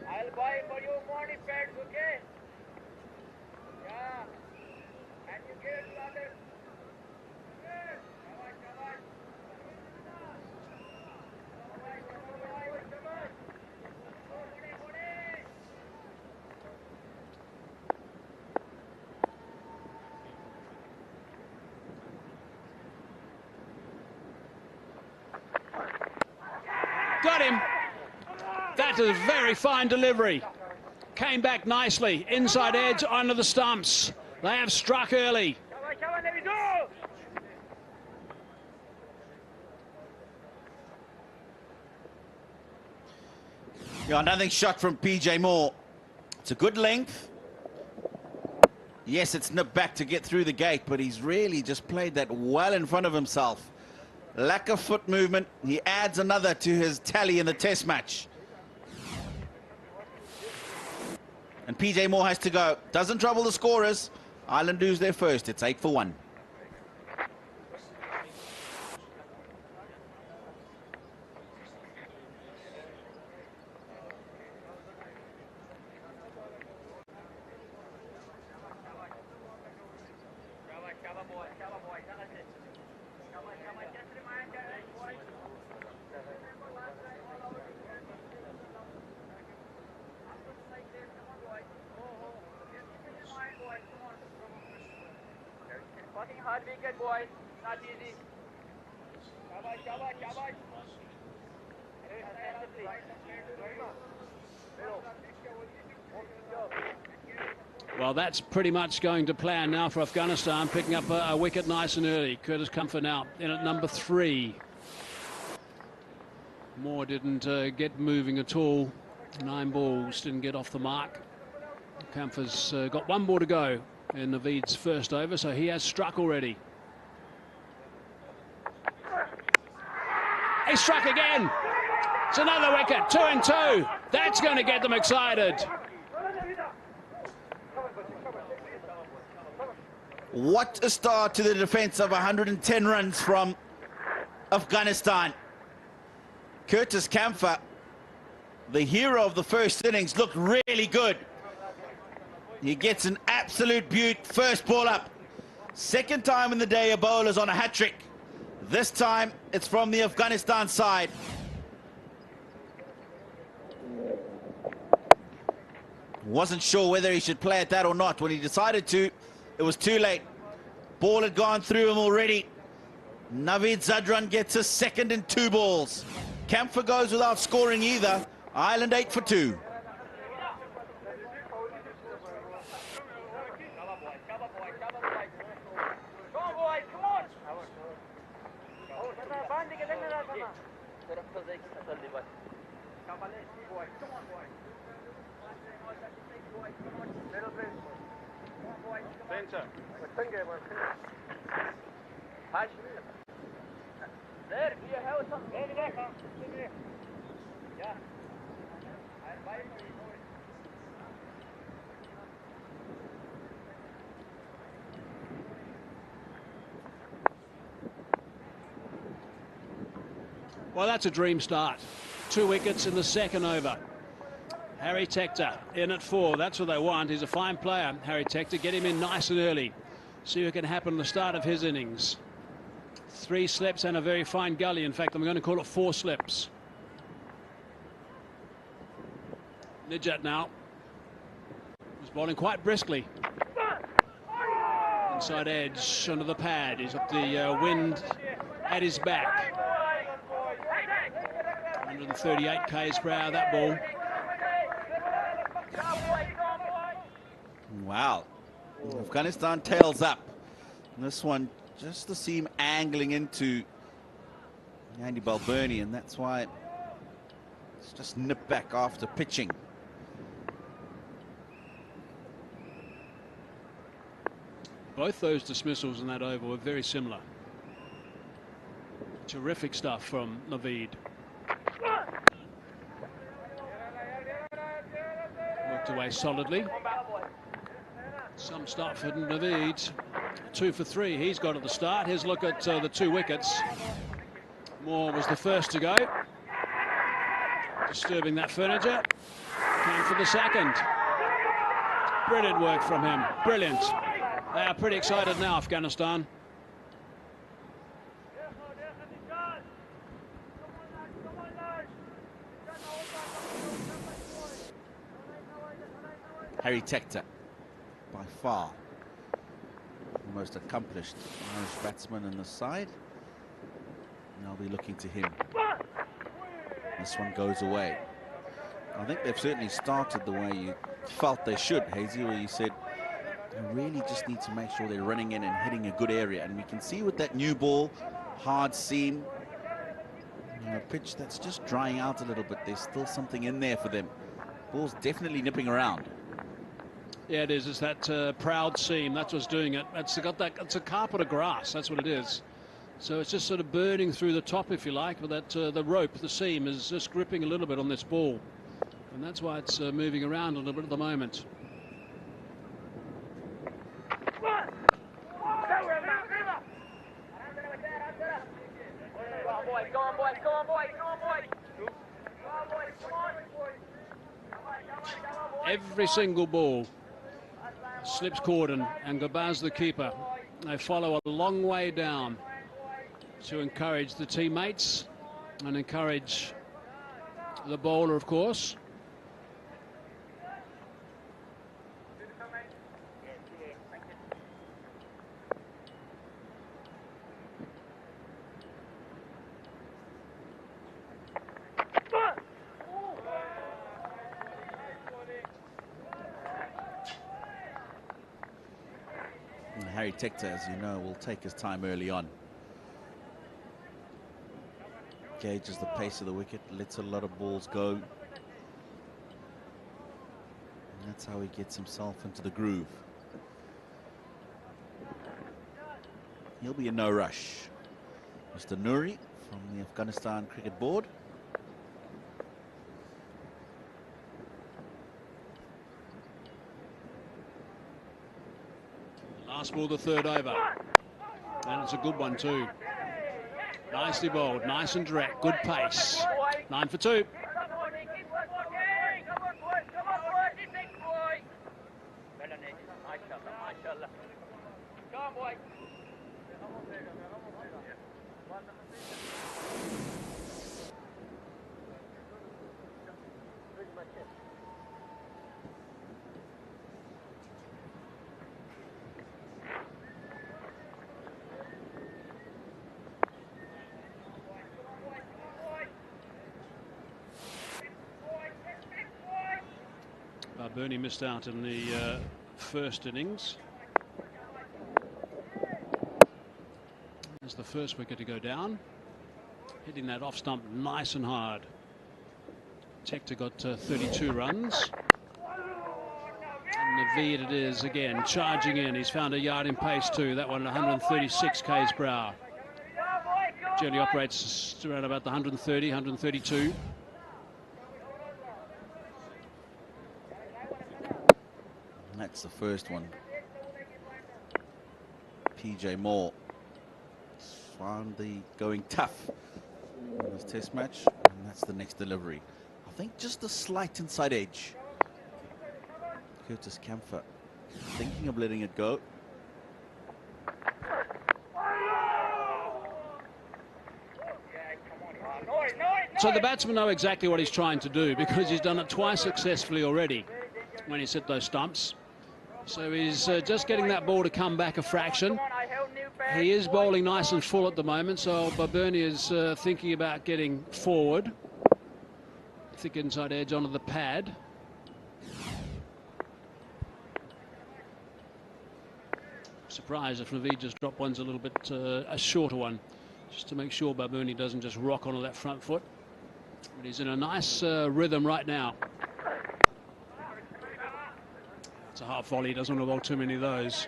I'll buy for you morning pads, okay? Yeah. And you give it to others. Got him. That is a very fine delivery. Came back nicely. Inside edge onto the stumps. They have struck early. Yeah, nothing shot from PJ Moore. It's a good length. Yes, it's nipped back to get through the gate, but he's really just played that well in front of himself. Lack of foot movement. He adds another to his tally in the test match. And PJ Moore has to go. Doesn't trouble the scorers. Ireland lose their first. It's 8 for 1. Fucking hard wicket, boys. Not easy. Shabash, shabash, shabash. Well, that's pretty much going to plan now for Afghanistan, picking up a wicket nice and early. Curtis Comfort now in at number 3. Moore didn't get moving at all. 9 balls, didn't get off the mark. Comfort's got 1 ball to go in Naveed's first over, so he has struck already. He struck again. It's another wicket, 2 and 2. That's going to get them excited. What a start to the defense of 110 runs from Afghanistan. Curtis Comfort, the hero of the first innings, looked really good. He gets an absolute beaut first ball up. Second time in the day a bowler's on a hat-trick. This time it's from the Afghanistan side. Wasn't sure whether he should play at that or not. When he decided to, it was too late. Ball had gone through him already. Naveed Zadran gets a second and 2 balls. Comfort goes without scoring either. Ireland 8 for 2. There, do you have some? Yeah. I'll buy it for you. Well, that's a dream start. 2 wickets in the second over. Harry Tector in at 4. That's what they want. He's a fine player, Harry Tector. Get him in nice and early. See what can happen at the start of his innings. 3 slips and a very fine gully. In fact, I'm going to call it 4 slips. Nijat now. He's bowling quite briskly. Inside edge under the pad. He's got the wind at his back. 138 k's per hour, that ball. Wow. Afghanistan tails up. And this one just to see him angling into Andy Balbirnie, and that's why it's just nipped back after pitching. Both those dismissals in that over were very similar. Terrific stuff from Naveed. Worked away solidly. Some stuff for Naveed. 2 for 3 he's got at the start. Here's a look at the 2 wickets. Moore was the first to go. Disturbing that furniture. Came for the second. Brilliant work from him. Brilliant. They are pretty excited now, Afghanistan. Harry Tector, by far the most accomplished Irish batsman in the side. And I'll be looking to him. This one goes away. I think they've certainly started the way you felt they should, Hazy, where you said they really just need to make sure they're running in and hitting a good area. And we can see with that new ball, hard seam, a pitch that's just drying out a little bit. There's still something in there for them. Ball's definitely nipping around. Yeah, it is. It's that proud seam. That's what's doing it. It's got that. It's a carpet of grass. That's what it is. So it's just sort of burning through the top, if you like. But that the rope, the seam, is just gripping a little bit on this ball, and that's why it's moving around a little bit at the moment. Every single ball slips Corden and Gabaz, the keeper. They follow a long way down to encourage the teammates and encourage the bowler, of course. Harry Tector, as you know, will take his time early on. Gauges the pace of the wicket, lets a lot of balls go. And that's how he gets himself into the groove. He'll be in no rush. Mr. Nouri from the Afghanistan Cricket Board. Last ball, the third over. And it's a good one too. Nicely bowled, nice and direct, good pace. 9 for 2. Bernie missed out in the first innings. That's the first wicket to go down. Hitting that off stump nice and hard. Tector got 32 runs. And Naveed it is again, charging in. He's found a yard in pace too. That one at 136 k's per hour. Generally operates around about the 130, 132. And that's the first one. PJ Moore found the going tough in this test match, and that's the next delivery. I think just a slight inside edge. Curtis Camphor thinking of letting it go. So the batsmen know exactly what he's trying to do, because he's done it twice successfully already when he's hit those stumps. So he's just getting that ball to come back a fraction. He is bowling nice and full at the moment, so Balbirnie is thinking about getting forward. Thick inside edge onto the pad. Surprised if Naveed just dropped one's a little bit a shorter one, just to make sure Balbirnie doesn't just rock onto that front foot. But he's in a nice rhythm right now. It's a half volley, doesn't want to bowl too many of those.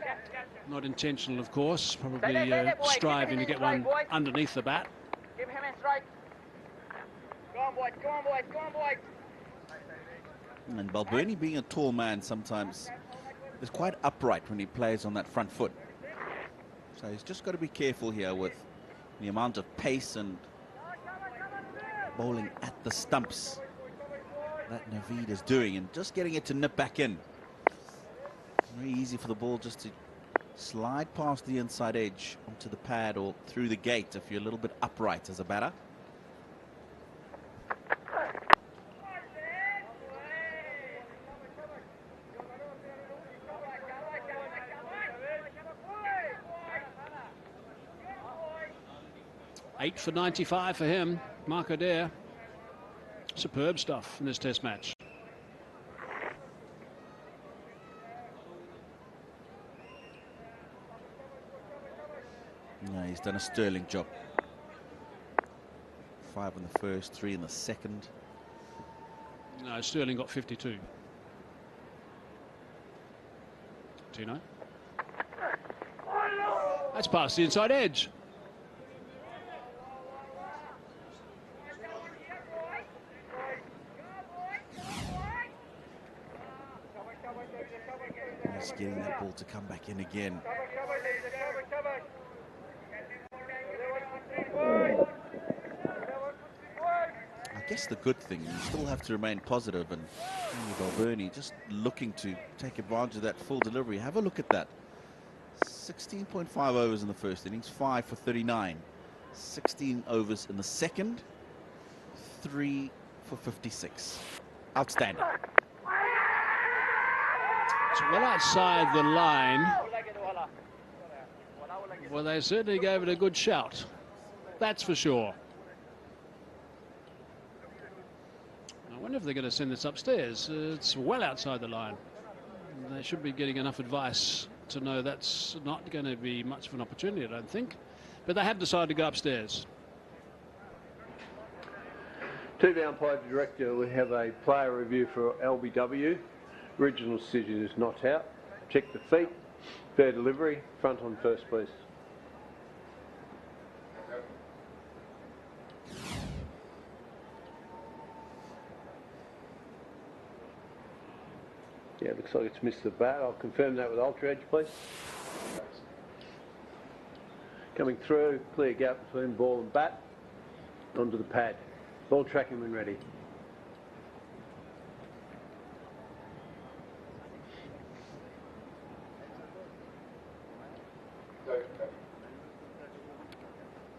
Not intentional, of course, probably striving to get one underneath the bat. Give him a strike. Go on, boys, go on, boys, go on, boys. And Balbirnie, being a tall man, sometimes is quite upright when he plays on that front foot. So he's just got to be careful here with the amount of pace and bowling at the stumps that Naveed is doing, and just getting it to nip back in. Very easy for the ball just to slide past the inside edge onto the pad or through the gate if you're a little bit upright as a batter. Eight for 95 for him, Mark Adair. Superb stuff in this test match. No, he's done a sterling job. 5 in the first, 3 in the second. No, Sterling got 52. Tino. That's past the inside edge. He's getting that ball to come back in again. I guess the good thing, you still have to remain positive, and Balbirnie just looking to take advantage of that full delivery. Have a look at that. 16.5 overs in the first innings, 5 for 39. 16 overs in the second, 3 for 56. Outstanding. It's well outside the line. Well, they certainly gave it a good shout. That's for sure. I wonder if they're going to send this upstairs. It's well outside the line. They should be getting enough advice to know that's not going to be much of an opportunity, I don't think. But they have decided to go upstairs. To the umpire director, we have a player review for LBW. Original decision is not out. Check the feet. Fair delivery. Front on first, please. Yeah, looks like it's missed the bat. I'll confirm that with Ultra Edge, please. Coming through, clear gap between ball and bat. Onto the pad. Ball tracking when ready.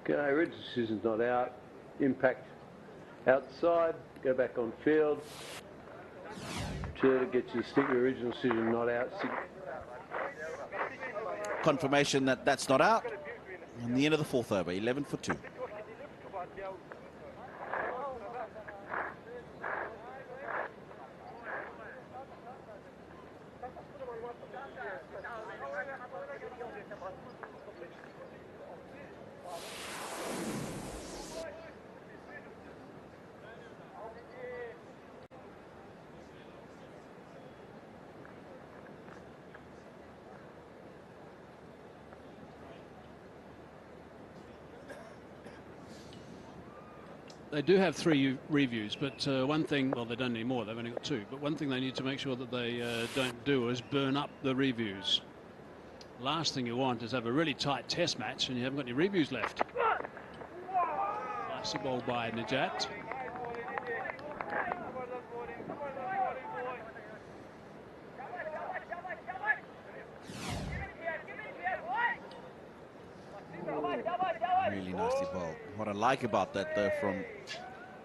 Okay, original decision's not out. Impact outside. Go back on field. To get you to stick your original decision not out. Confirmation that that's not out. And the end of the fourth over, 11 for 2. they do have 3 reviews, but one thing, well, they don't need more, they've only got 2, but one thing they need to make sure that they don't do is burn up the reviews. Last thing you want is have a really tight test match and you haven't got any reviews left. Nicely bowled by Najat. Really nicely bowled. What I like about that, though, from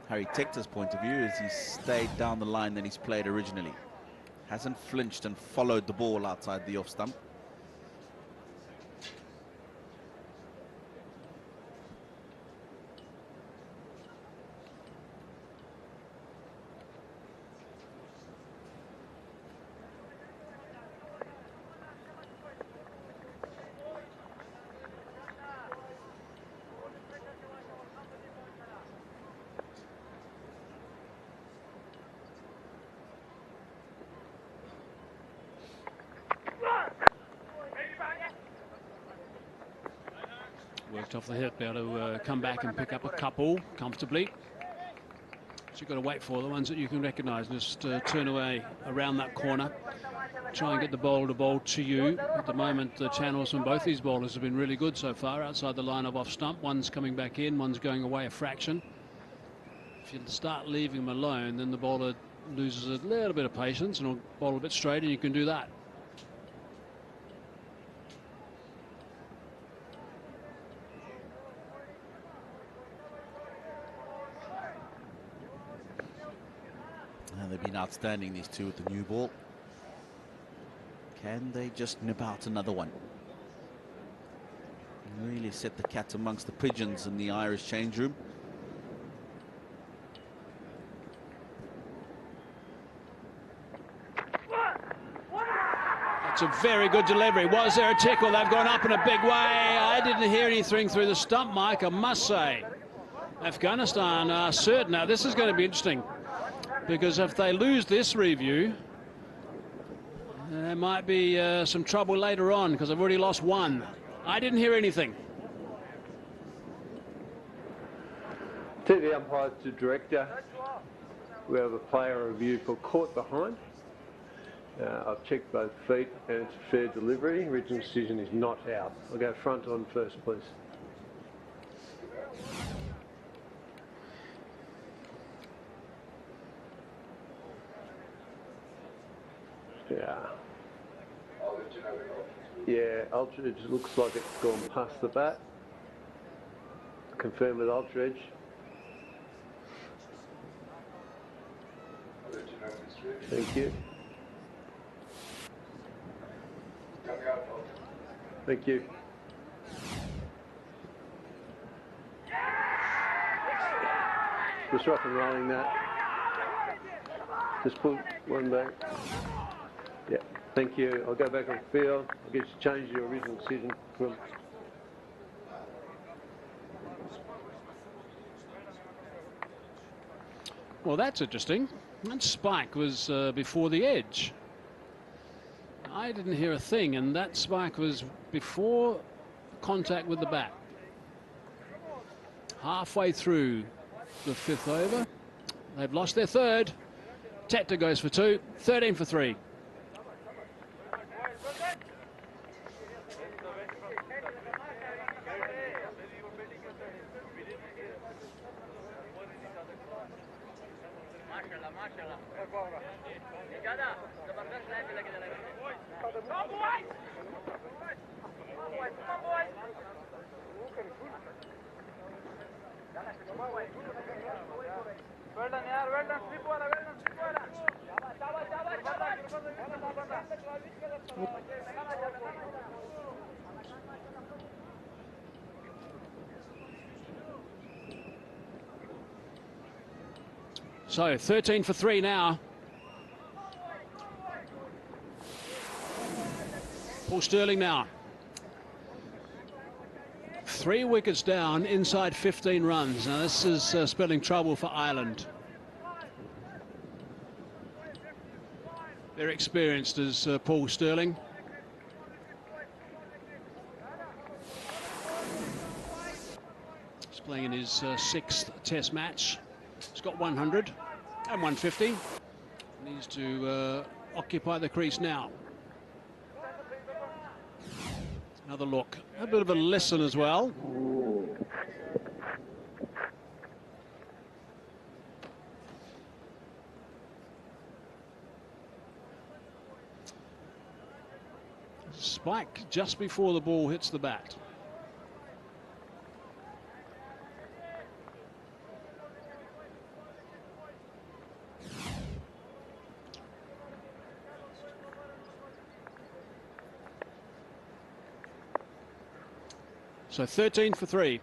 Harry Tector's point of view, is he stayed down the line that he's played originally. Hasn't flinched and followed the ball outside the off stump. Worked off the hip, be able to come back and pick up a couple comfortably. So you've got to wait for the ones that you can recognise. Just turn away around that corner. Try and get the bowler to bowl to you. At the moment, the channels from both these bowlers have been really good so far outside the line of off stump. One's coming back in, one's going away a fraction. If you start leaving them alone, then the bowler loses a little bit of patience and will bowl a bit straight, and you can do that. They've been outstanding, these two, with the new ball. Can they just nip out another one? Really set the cat amongst the pigeons in the Irish change room. It's a very good delivery. Was there a tickle? They've gone up in a big way. I didn't hear anything through the stump, Mike, I must say. Afghanistan are certain. Now, this is going to be interesting, because if they lose this review, there might be some trouble later on, because they've already lost 1. I didn't hear anything. TV umpire to director. We have a player review for caught behind. I've checked both feet and it's a fair delivery. Original decision is not out. I'll go front on first, please. Yeah, Ultra Edge looks like it's gone past the bat. Confirm with Ultra Edge. Thank you. Thank you. Just rock and rolling that. Just put one back. Yeah, thank you. I'll go back on field. I'll get you to change your original decision from. Well, that's interesting. That spike was before the edge. I didn't hear a thing, and that spike was before contact with the bat. Halfway through the 5th over, they've lost their 3rd. Tector goes for 2, 13 for 3. So 13 for 3 now. Paul Stirling now. 3 wickets down, inside 15 runs. Now this is spelling trouble for Ireland. Very experienced as Paul Stirling. He's playing in his sixth Test match. He's got 100 and 150. Needs to occupy the crease now. Another look. A bit of a listen as well. Spike just before the ball hits the bat. So 13 for 3.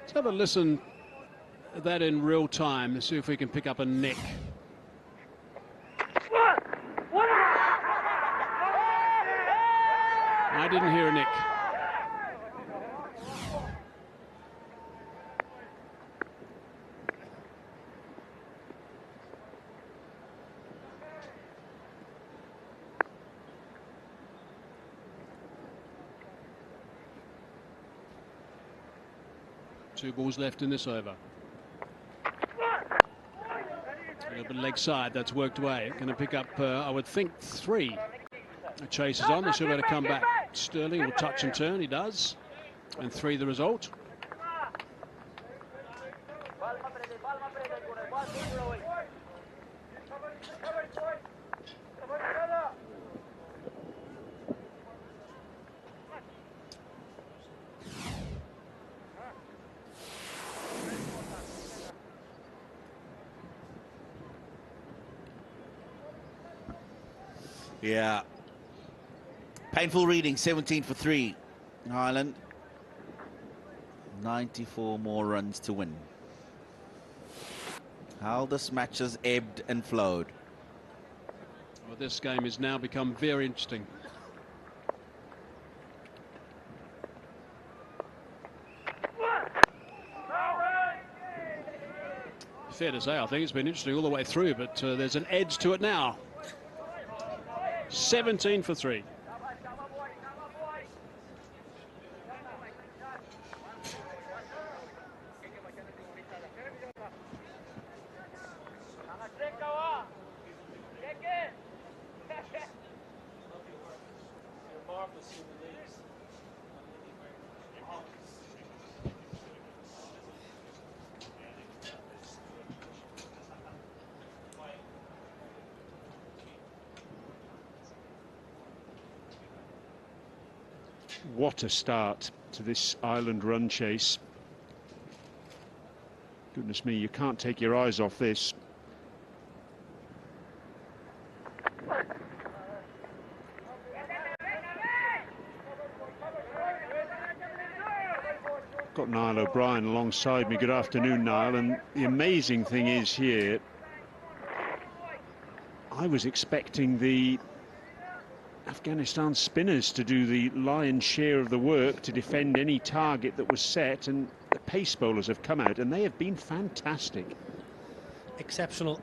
Let's have a listen at that in real time to see if we can pick up a nick. I didn't hear a nick. Two balls left in this over. A little bit leg side, that's worked away. Going to pick up, I would think, 3. The chase is on, they should be able to come back. Sterling will touch and turn, he does. And 3 the result. Yeah. Painful reading, 17 for 3. Ireland. 94 more runs to win. How this match has ebbed and flowed. Well, this game has now become very interesting. Fair to say, I think it's been interesting all the way through, but there's an edge to it now. 17 for 3. What a start to this Ireland run chase. Goodness me, you can't take your eyes off this. Got Niall O'Brien alongside me. Good afternoon, Niall. And the amazing thing is here, I was expecting the Afghanistan spinners to do the lion's share of the work to defend any target that was set, and the pace bowlers have come out and they have been fantastic. Exceptional.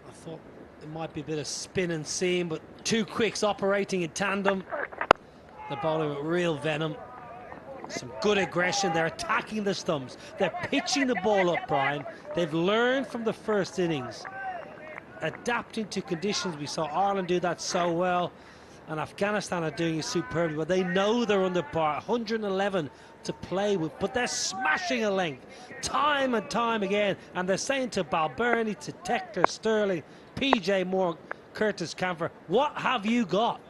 I thought there might be a bit of spin and seam, but 2 quicks operating in tandem. The bowler with real venom. Some good aggression. They're attacking the stumps. They're pitching the ball up, Brian. They've learned from the first innings. Adapting to conditions. We saw Ireland do that so well. And Afghanistan are doing it superbly, but they know they're under par. 111 to play with, but they're smashing a length time and time again. And they're saying to Balbirnie, to Tector, Sterling, PJ Moore, Curtis Camphor, what have you got?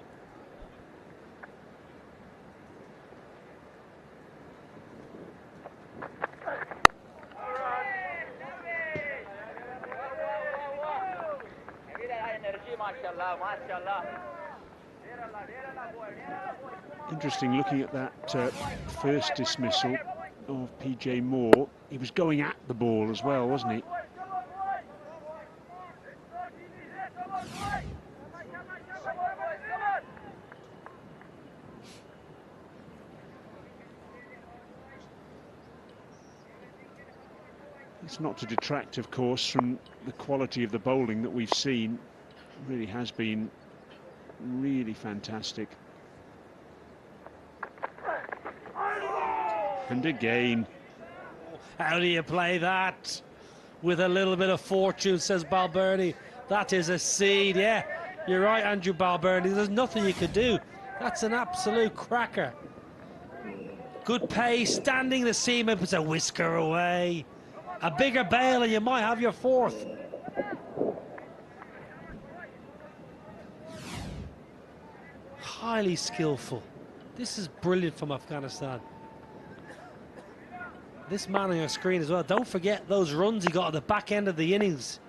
Interesting looking at that first dismissal of PJ Moore. He was going at the ball as well, wasn't he? It's not to detract, of course, from the quality of the bowling that we've seen. It really has been really fantastic. And again. How do you play that? With a little bit of fortune, says Balbirnie. That is a seed, yeah. You're right, Andrew Balbirnie. There's nothing you could do. That's an absolute cracker. Good pace, standing the seam, it's a whisker away. A bigger bail and you might have your fourth. Highly skillful. This is brilliant from Afghanistan. This man on your screen as well. Don't forget those runs he got at the back end of the innings.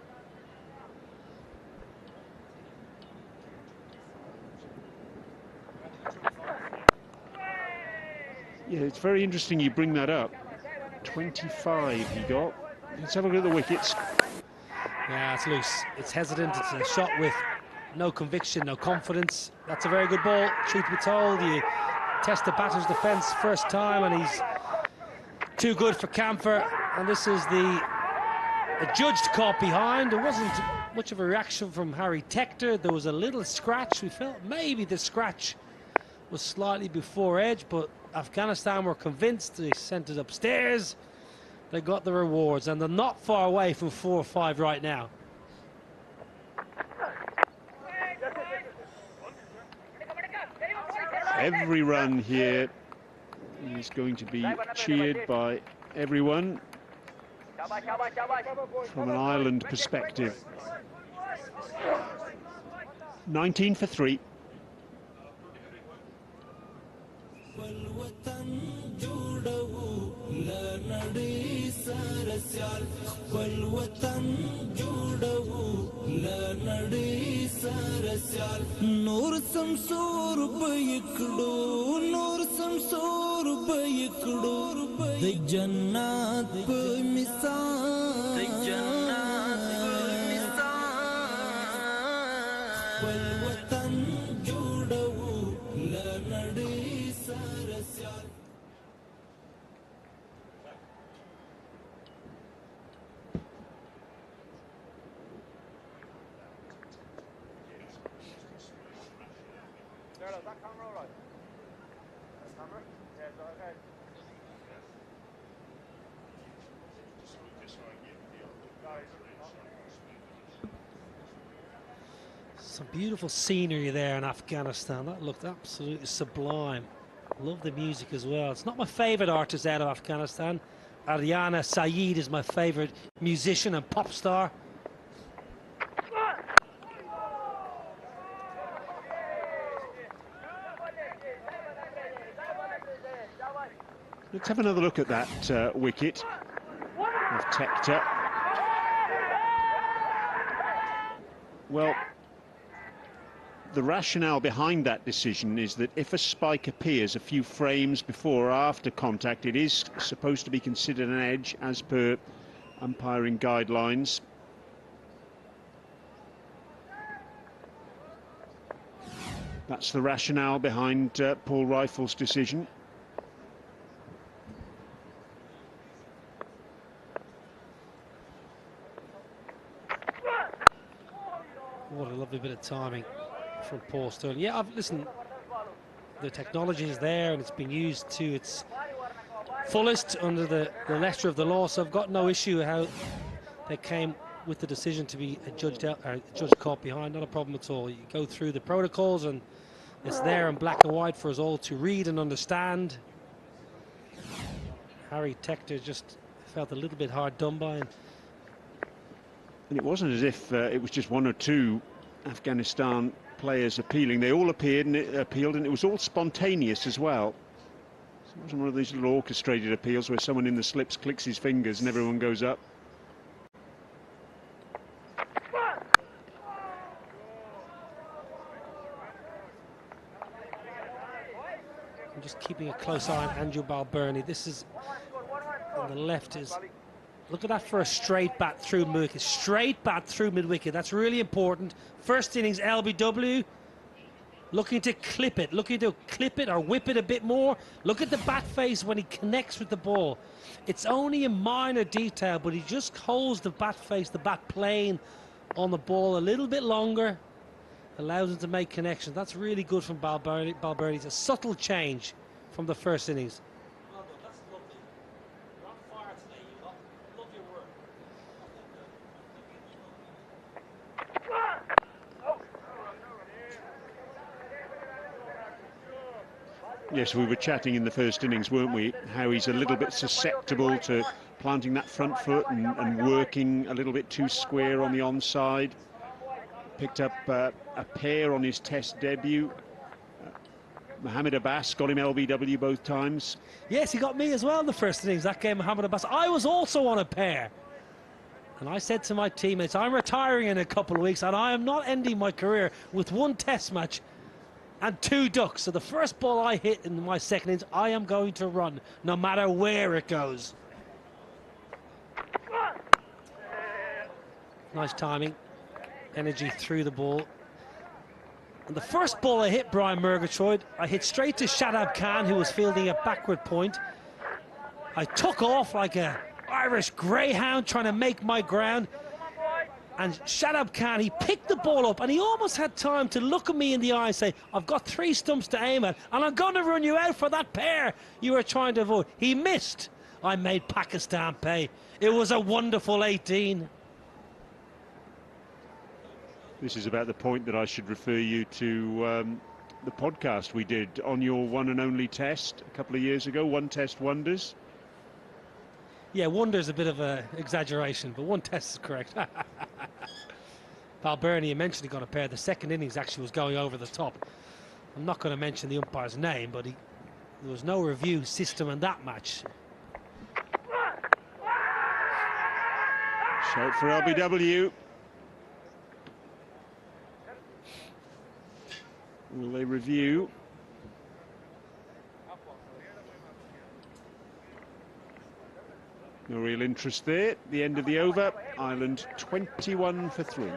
Yeah, it's very interesting you bring that up. 25 he got. Let's have a look at the wickets. Yeah, it's loose. It's hesitant. It's a shot with no conviction, no confidence. That's a very good ball. Truth be told, you test the batter's defence first time and he's too good for camphor. And this is a judged caught behind. There wasn't much of a reaction from Harry Tector. There was a little scratch. We felt maybe the scratch was slightly before edge, but Afghanistan were convinced. They sent it upstairs. They got the rewards, and they're not far away from 4 or 5 right now. Every run here is going to be cheered by everyone from an Ireland perspective. 19 for 3. Nur samsur bayikdo, nur samsur bayikdo, the jannat pe misal, the jannat pe misal. Wal watan judawu, la nadi sarasyal. Some beautiful scenery there in Afghanistan. That looked absolutely sublime. Love the music as well. It's not my favourite artist out of Afghanistan. Ariana Saeed is my favourite musician and pop star. Let's have another look at that wicket of Tector. Well, the rationale behind that decision is that if a spike appears a few frames before or after contact, it is supposed to be considered an edge as per umpiring guidelines. That's the rationale behind Paul Rifle's decision. What a lovely bit of timing from Paul Sterling. Yeah, listen, the technology is there and it's been used to its fullest under the letter of the law, so I've got no issue how they came with the decision to be judged caught behind. Not a problem at all. You go through the protocols and it's there in black and white for us all to read and understand. Harry Tector just felt a little bit hard done by. And it wasn't as if it was just one or two Afghanistan players appealing. They all appeared and appealed, and it was all spontaneous as well. So it wasn't one of these little orchestrated appeals where someone in the slips clicks his fingers and everyone goes up. I'm just keeping a close eye on Andrew Balbirnie. This is on the left. Is look at that for a straight bat through mid-wicket. Straight bat through mid-wicket. That's really important. First innings LBW. looking to clip it or whip it a bit more. Look at the bat face when he connects with the ball. It's only a minor detail, but he just holds the bat face, the bat plane on the ball a little bit longer, allows him to make connections. That's really good from Balbirnie. It's a subtle change from the first innings. Well done, that's lovely. You're on fire today, you lot. Love your work. Yes, we were chatting in the first innings, weren't we, how he's a little bit susceptible to planting that front foot and working a little bit too square on the onside. Picked up a pair on his Test debut. Mohamed Abbas got him LBW both times. Yes, he got me as well in the first innings, that game, Mohamed Abbas. I was also on a pair. And I said to my teammates, I'm retiring in a couple of weeks and I am not ending my career with one Test match and 2 ducks. So the first ball I hit in my second innings, I am going to run, no matter where it goes. Nice timing. Energy through the ball. And the first ball I hit, Brian Murgatroyd, I hit straight to Shadab Khan, who was fielding a backward point. I took off like a Irish greyhound trying to make my ground. And Shadab Khan, he picked the ball up and he almost had time to look at me in the eye and say, I've got 3 stumps to aim at and I'm going to run you out for that pair you were trying to avoid. He missed. I made Pakistan pay. It was a wonderful 18. This is about the point that I should refer you to the podcast we did on your one and only Test a couple of years ago, One Test Wonders. Yeah, wonder's a bit of an exaggeration, but one Test is correct. Balbirnie, you mentioned he got a pair. The second innings actually was going over the top. I'm not going to mention the umpire's name, but there was no review system in that match. Shout for LBW. Will they review? No real interest there. The end of the over. Ireland 21 for 3.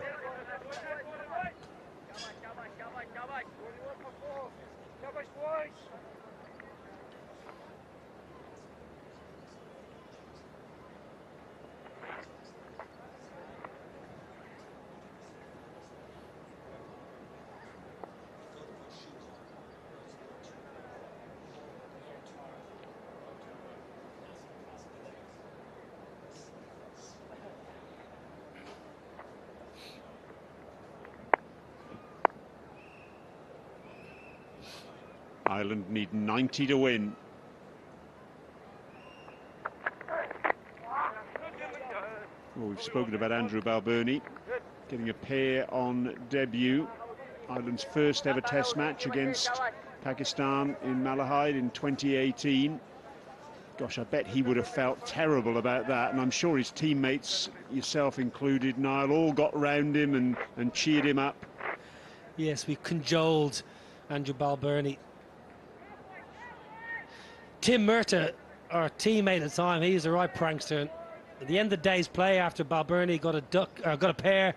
Ireland need 90 to win. Well, we've spoken about Andrew Balbirnie getting a pair on debut. Ireland's first ever Test match against Pakistan in Malahide in 2018. Gosh, I bet he would have felt terrible about that, and I'm sure his teammates, yourself included, Niall, all got round him and cheered him up. Yes, we cajoled Andrew Balbirnie. Tim Murtagh, our teammate at the time, he was a right prankster. At the end of the day's play, after Balbirnie got a pair,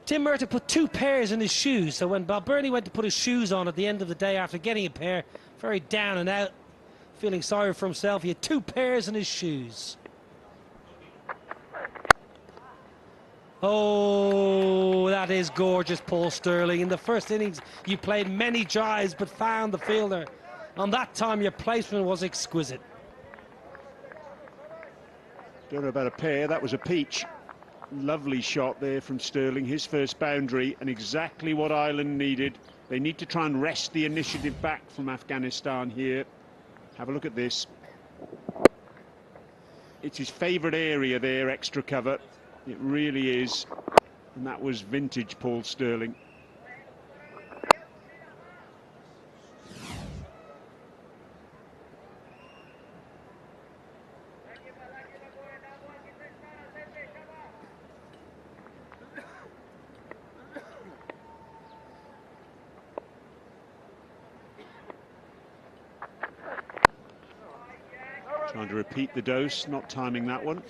Tim Murtagh put 2 pairs in his shoes. So when Balbirnie went to put his shoes on at the end of the day after getting a pair, very down and out, feeling sorry for himself, he had 2 pairs in his shoes. Oh, that is gorgeous, Paul Stirling. In the first innings, you played many drives but found the fielder. On that time, your placement was exquisite. Don't know about a pair, that was a peach. Lovely shot there from Stirling, his first boundary, and exactly what Ireland needed. They need to try and wrest the initiative back from Afghanistan here. Have a look at this. It's his favourite area there, extra cover. It really is. And that was vintage Paul Stirling. Trying to repeat the dose, not timing that one.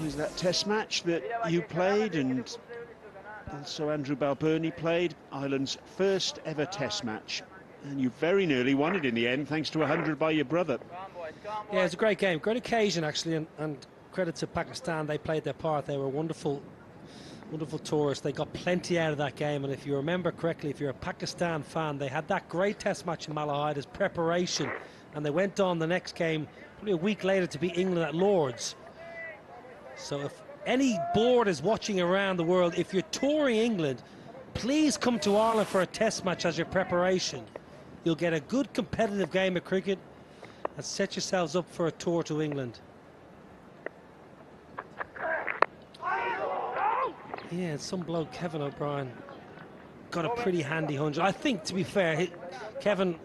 Here's that Test match that you played, and Also Andrew Balbirnie played Ireland's first ever Test match. And you very nearly won it in the end, thanks to 100 by your brother. Yeah, it's a great game, great occasion actually, and credit to Pakistan, they played their part. They were wonderful tourists. They got plenty out of that game, and if you remember correctly, if you're a Pakistan fan, they had that great Test match in Malahide as preparation, and they went on the next game probably a week later to beat England at Lord's. So if any board is watching around the world, if you're touring England, please come to Ireland for a Test match as your preparation. You'll get a good competitive game of cricket and set yourselves up for a tour to England. Yeah, some bloke, Kevin O'Brien, got a pretty handy 100. I think, to be fair, Kevin,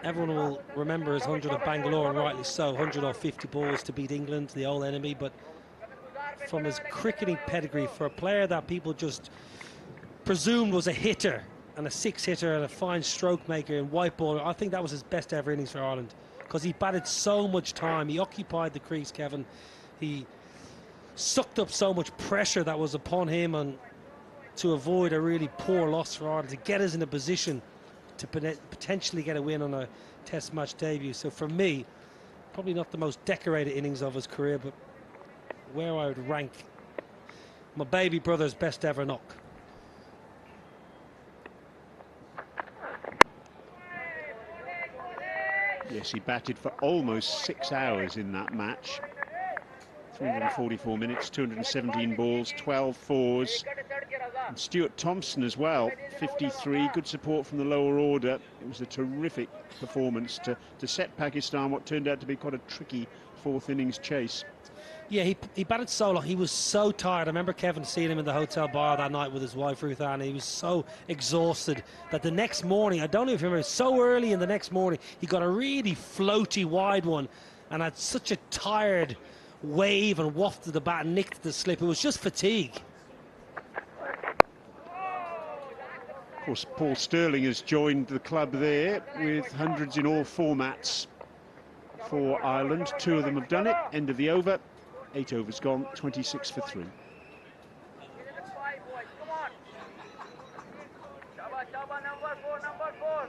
everyone will remember his 100 at Bangalore, and rightly so, 100 or 50 balls to beat England, the old enemy, but from his cricketing pedigree, for a player that people just presumed was a hitter, and a six-hitter and a fine stroke maker in white ball, I think that was his best ever innings for Ireland, because he batted so much time. He occupied the crease, Kevin. He sucked up so much pressure that was upon him, and to avoid a really poor loss for Ireland, to get us in a position to potentially get a win on a Test match debut. So for me, probably not the most decorated innings of his career, but where I would rank my baby brother's best ever knock. Yes, he batted for almost 6 hours in that match. 344 minutes, 217 balls, 12 fours. And Stuart Thompson as well, 53, good support from the lower order. It was a terrific performance to set Pakistan what turned out to be quite a tricky fourth innings chase. Yeah, he batted so long. He was so tired. I remember Kevin seeing him in the hotel bar that night with his wife Ruth Ann. He was so exhausted that the next morning, I don't know if you remember, so early in the next morning, he got a really floaty wide one and had such a tired wave and wafted the bat and nicked the slip. It was just fatigue. Of course, Paul Stirling has joined the club there with hundreds in all formats for Ireland. 2 of them have done it. End of the over. 8 overs gone, 26 for 3. Number 4.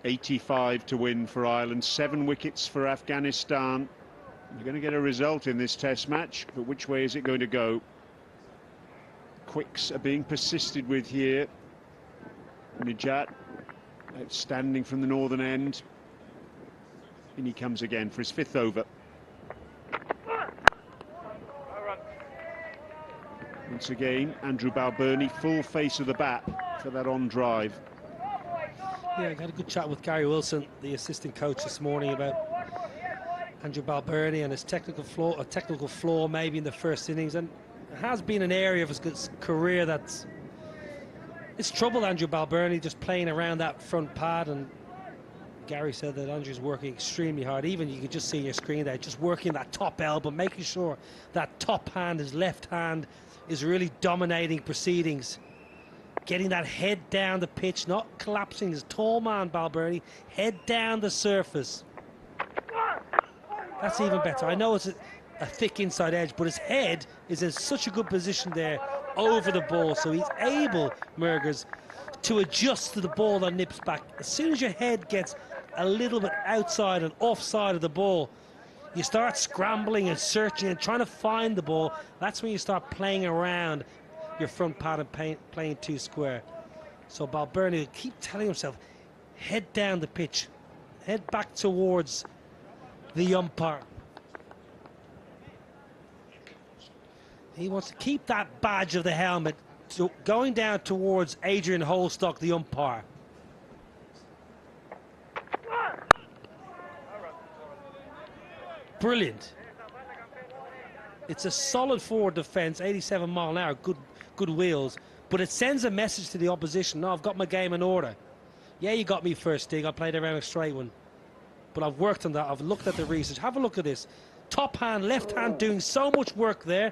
85 to win for Ireland, 7 wickets for Afghanistan. They're going to get a result in this Test match, but which way is it going to go? Quicks are being persisted with here. Nijat outstanding from the northern end. And he comes again for his 5th over. Once again, Andrew Balbirnie, full face of the bat for that on drive. Yeah, I had a good chat with Gary Wilson, the assistant coach, this morning about Andrew Balbirnie and his technical flaw maybe in the first innings, and it has been an area of his career that's troubled Andrew Balbirnie, just playing around that front pad. And Gary said that Andrew's working extremely hard. Even you could just see on your screen there, just working that top elbow, making sure that top hand, his left hand, is really dominating proceedings. Getting that head down the pitch, not collapsing. His tall man, Balbirnie, head down the surface. That's even better. I know it's a thick inside edge, but his head is in such a good position there over the ball, so he's able, Mergers, to adjust to the ball that nips back. As soon as your head gets a little bit outside and offside of the ball, you start scrambling and searching and trying to find the ball. That's when you start playing around your front pad and playing too square. So Balbirnie will keep telling himself, head down the pitch, head back towards the umpire. He wants to keep that badge of the helmet going down towards Adrian Holstock, the umpire. Brilliant. It's a solid forward defence, 87 mile an hour, good wheels, but it sends a message to the opposition. No, I've got my game in order. Yeah, you got me first, Stig. I played around a straight one. But I've worked on that. I've looked at the research. Have a look at this. Top hand, left hand doing so much work there.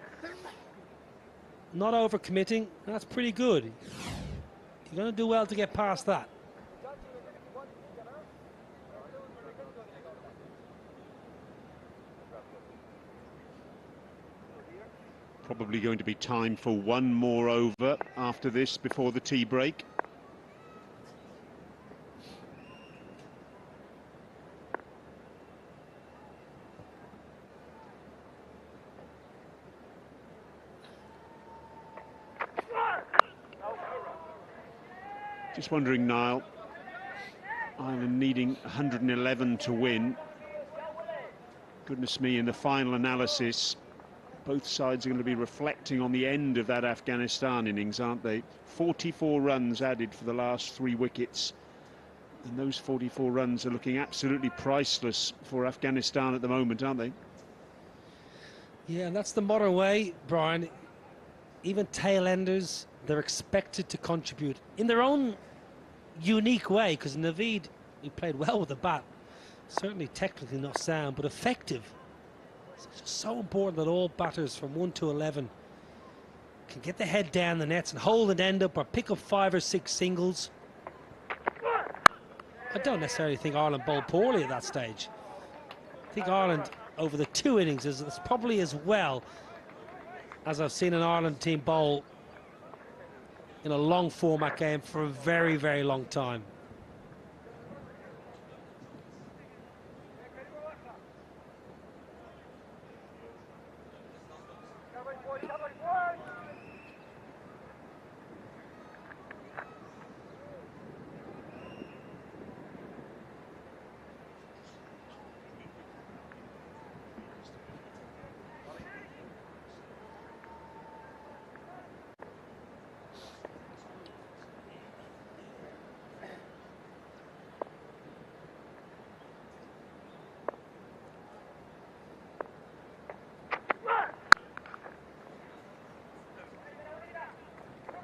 Not overcommitting. That's pretty good. You're going to do well to get past that. Probably going to be time for one more over after this before the tea break. Just wondering, Niall, Ireland needing 111 to win. Goodness me, in the final analysis, both sides are going to be reflecting on the end of that Afghanistan innings, aren't they? 44 runs added for the last 3 wickets. And those 44 runs are looking absolutely priceless for Afghanistan at the moment, aren't they? Yeah, and that's the modern way, Brian. Even tail-enders, they're expected to contribute in their own unique way, because Naveed, he played well with the bat. Certainly technically not sound, but effective. It's so important that all batters from 1 to 11 can get the head down the nets and hold an end up or pick up 5 or 6 singles. I don't necessarily think Ireland bowled poorly at that stage. I think Ireland, over the 2 innings, is probably as well as I've seen an Ireland team bowl in a long format game for a very, very long time.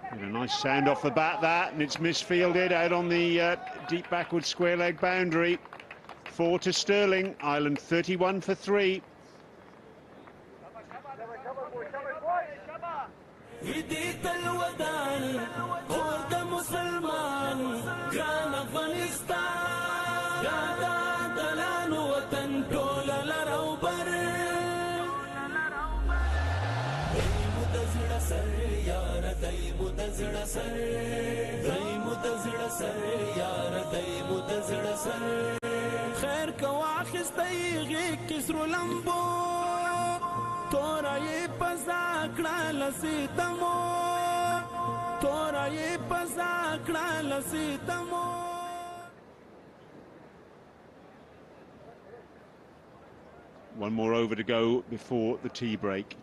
And a nice sound off the bat, that, and it's misfielded out on the deep backward square leg boundary. 4 to Sterling. Ireland 31 for 3. خير كواخس تيغي كسر لمبو تورا يبزاكنا لسيتمو تورا يبزاكنا لسيتمو. One more over to go before the tea break.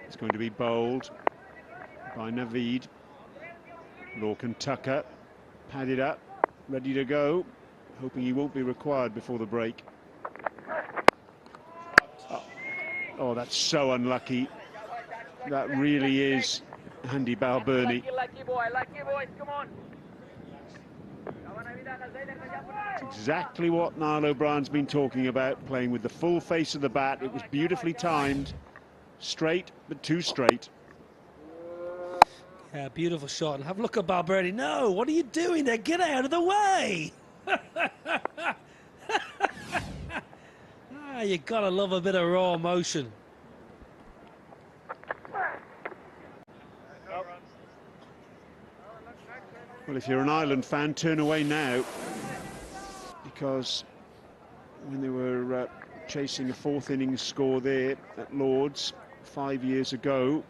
It's going to be bowled by Naveed. Lorcan Tucker padded up, ready to go, hoping he won't be required before the break. Oh, that's so unlucky. That really is Andy Balbirnie. Lucky boys, come on. It's exactly what Niall O'Brien's been talking about, playing with the full face of the bat. It was beautifully timed, straight, but too straight. Yeah, beautiful shot. And have a look at Balbirnie. No, what are you doing there? Get out of the way! You gotta love a bit of raw emotion. Well, if you're an Ireland fan, turn away now, because when they were chasing a 4th innings score there at Lord's 5 years ago,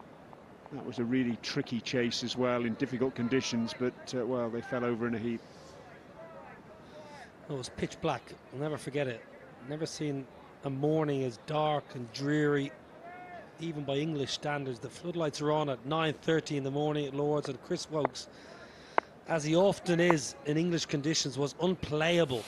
that was a really tricky chase as well in difficult conditions, but well, they fell over in a heap. It was pitch black. I'll never forget it. Never seen a morning as dark and dreary, even by English standards. The floodlights are on at 9:30 in the morning at Lord's, and Chris Wokes, as he often is in English conditions, was unplayable.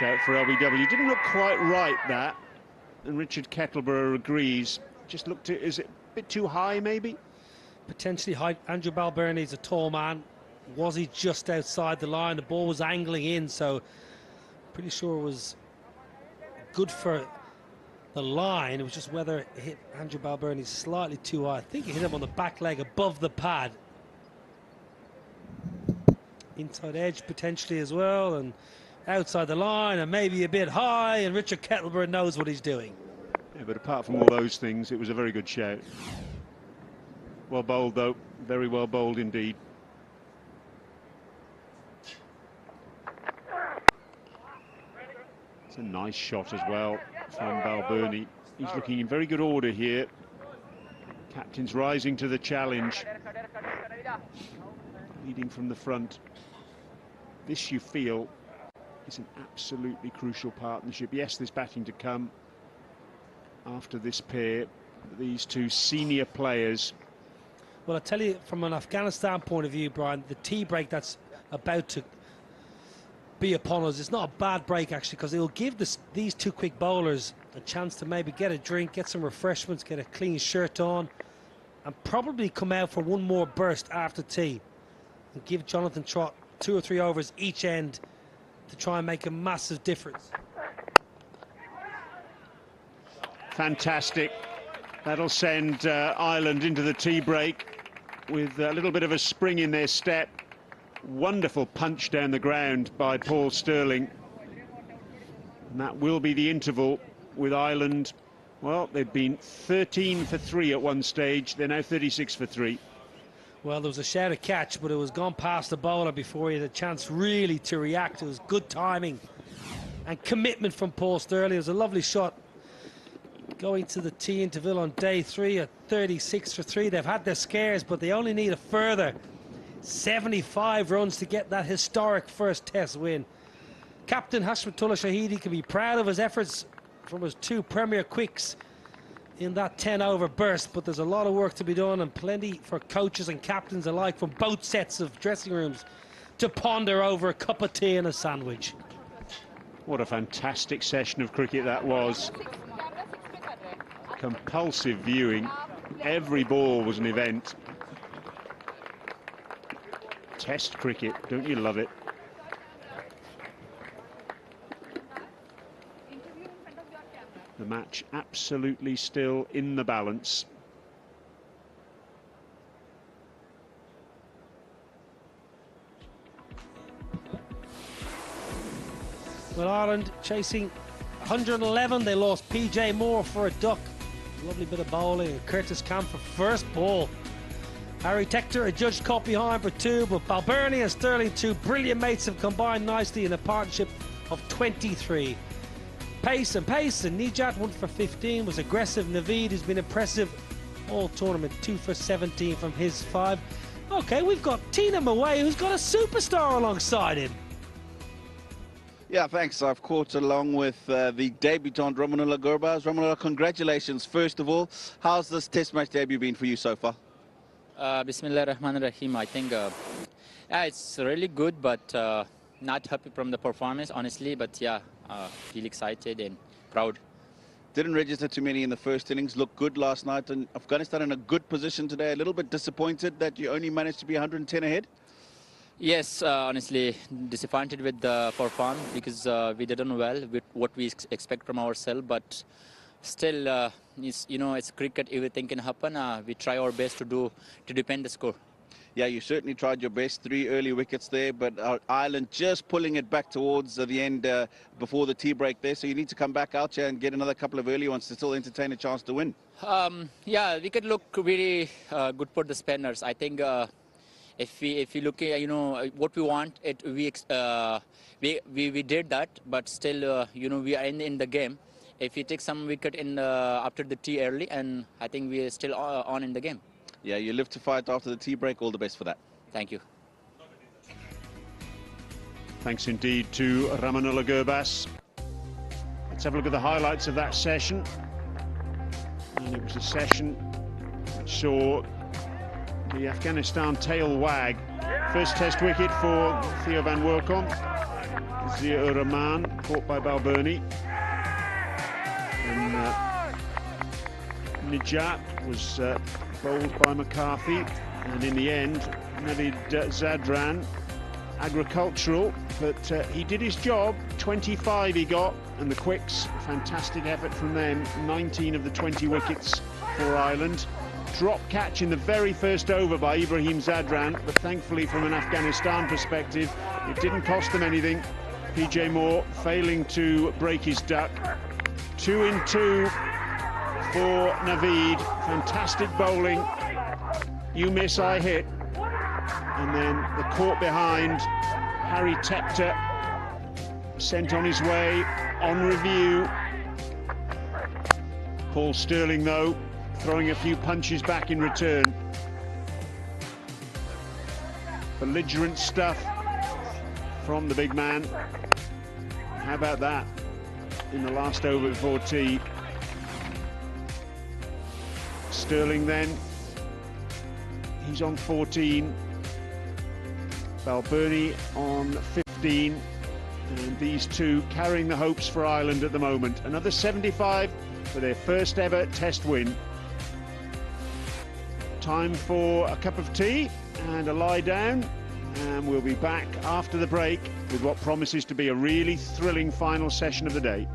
Shout for LBW. Didn't look quite right, that. And Richard Kettleborough agrees. Just looked at, is it a bit too high, maybe? Potentially high. Andrew Balbirnie's a tall man. Was he just outside the line? The ball was angling in, so pretty sure it was good for the line. It was just whether it hit Andrew Balbirnie slightly too high. I think it hit him on the back leg above the pad. Inside edge potentially as well, and outside the line, and maybe a bit high, and Richard Kettleborough knows what he's doing. Yeah, but apart from all those things, it was a very good shout. Well bowled, though. Very well bowled indeed. It's a nice shot as well from Balbirnie. He's looking in very good order here. Captain's rising to the challenge. Leading from the front. This, you feel, is an absolutely crucial partnership. Yes, there's batting to come after this pair. These two senior players. Well, I tell you, from an Afghanistan point of view, Brian, the tea break that's about to be upon us, it's not a bad break actually, because it'll give these two quick bowlers a chance to maybe get a drink, get some refreshments, get a clean shirt on, and probably come out for one more burst after tea and give Jonathan Trott 2 or 3 overs each end to try and make a massive difference. Fantastic. That'll send Ireland into the tea break with a little bit of a spring in their step. Wonderful punch down the ground by Paul Stirling. And that will be the interval with Ireland. Well, they've been 13 for 3 at one stage. They're now 36 for 3. Well, there was a shout of catch, but it was gone past the bowler before he had a chance really to react. It was good timing and commitment from Paul Stirling. It was a lovely shot. Going to the tea interval on day 3 at 36 for 3. They've had their scares, but they only need a further 75 runs to get that historic first test win. Captain Hashmatullah Shahidi can be proud of his efforts from his 2 premier quicks in that 10-over burst, but there's a lot of work to be done and plenty for coaches and captains alike from both sets of dressing rooms to ponder over a cup of tea and a sandwich. What a fantastic session of cricket that was. Compulsive viewing. Every ball was an event. Test cricket, don't you love it? The match absolutely still in the balance. Well, Ireland chasing 111. They lost PJ Moore for a duck. Lovely bit of bowling. Curtis Camp for first ball. Harry Tector, a judge caught behind for 2, but Balbirnie and Stirling, 2 brilliant mates, have combined nicely in a partnership of 23. Pace and Nijat 1 for 15 was aggressive. Naveed has been impressive all tournament, 2 for 17 from his 5. Okay, we've got Tina Maway, who's got a superstar alongside him. Yeah, thanks. I've caught along with the debutant Ramanullah Gurbaz. Ramanullah, congratulations. First of all, how's this Test match debut been for you so far? Bismillah Rahman Rahim. I think yeah, it's really good, but not happy from the performance, honestly. But yeah, feel excited and proud. Didn't register too many in the first innings. Looked good last night. And Afghanistan in a good position today. A little bit disappointed that you only managed to be 110 ahead. Yes, honestly, disappointed with the performance because we didn't well with what we expect from ourselves. But still, it's cricket. Everything can happen. We try our best to defend the score. Yeah, you certainly tried your best. 3 early wickets there, but Ireland just pulling it back towards the end before the tea break there. So you need to come back out here and get another couple of early ones to still entertain a chance to win. Yeah, we could look very good for the spinners. I think if we look at what we want, we did that, but still we are in the game. If we take some wicket in after the tea early, and I think we are still on in the game. Yeah, you live to fight after the tea break. All the best for that. Thank you. Thanks indeed to Ramanullah Gurbaz. Let's have a look at the highlights of that session. And it was a session which saw the Afghanistan tail wag. First test wicket for Theo van Workom. Zia Rahman, caught by Balbirnie. And Nijat was bowled by McCarthy. And in the end, Navid Zadran, agricultural, but he did his job. 25 he got, and the quicks, fantastic effort from them. 19 of the 20 wickets for Ireland. Drop catch in the very first over by Ibrahim Zadran, but thankfully from an Afghanistan perspective, it didn't cost them anything. PJ Moore failing to break his duck. 2 in 2 for Naveed. Fantastic bowling. You miss, I hit. And then the caught behind, Harry Tepter sent on his way, on review. Paul Stirling, though, throwing a few punches back in return. Belligerent stuff from the big man. How about that in the last over before tea? Stirling then, he's on 14. Balbirnie on 15, and these two carrying the hopes for Ireland at the moment. Another 75 for their first ever Test win. Time for a cup of tea and a lie down, and we'll be back after the break with what promises to be a really thrilling final session of the day.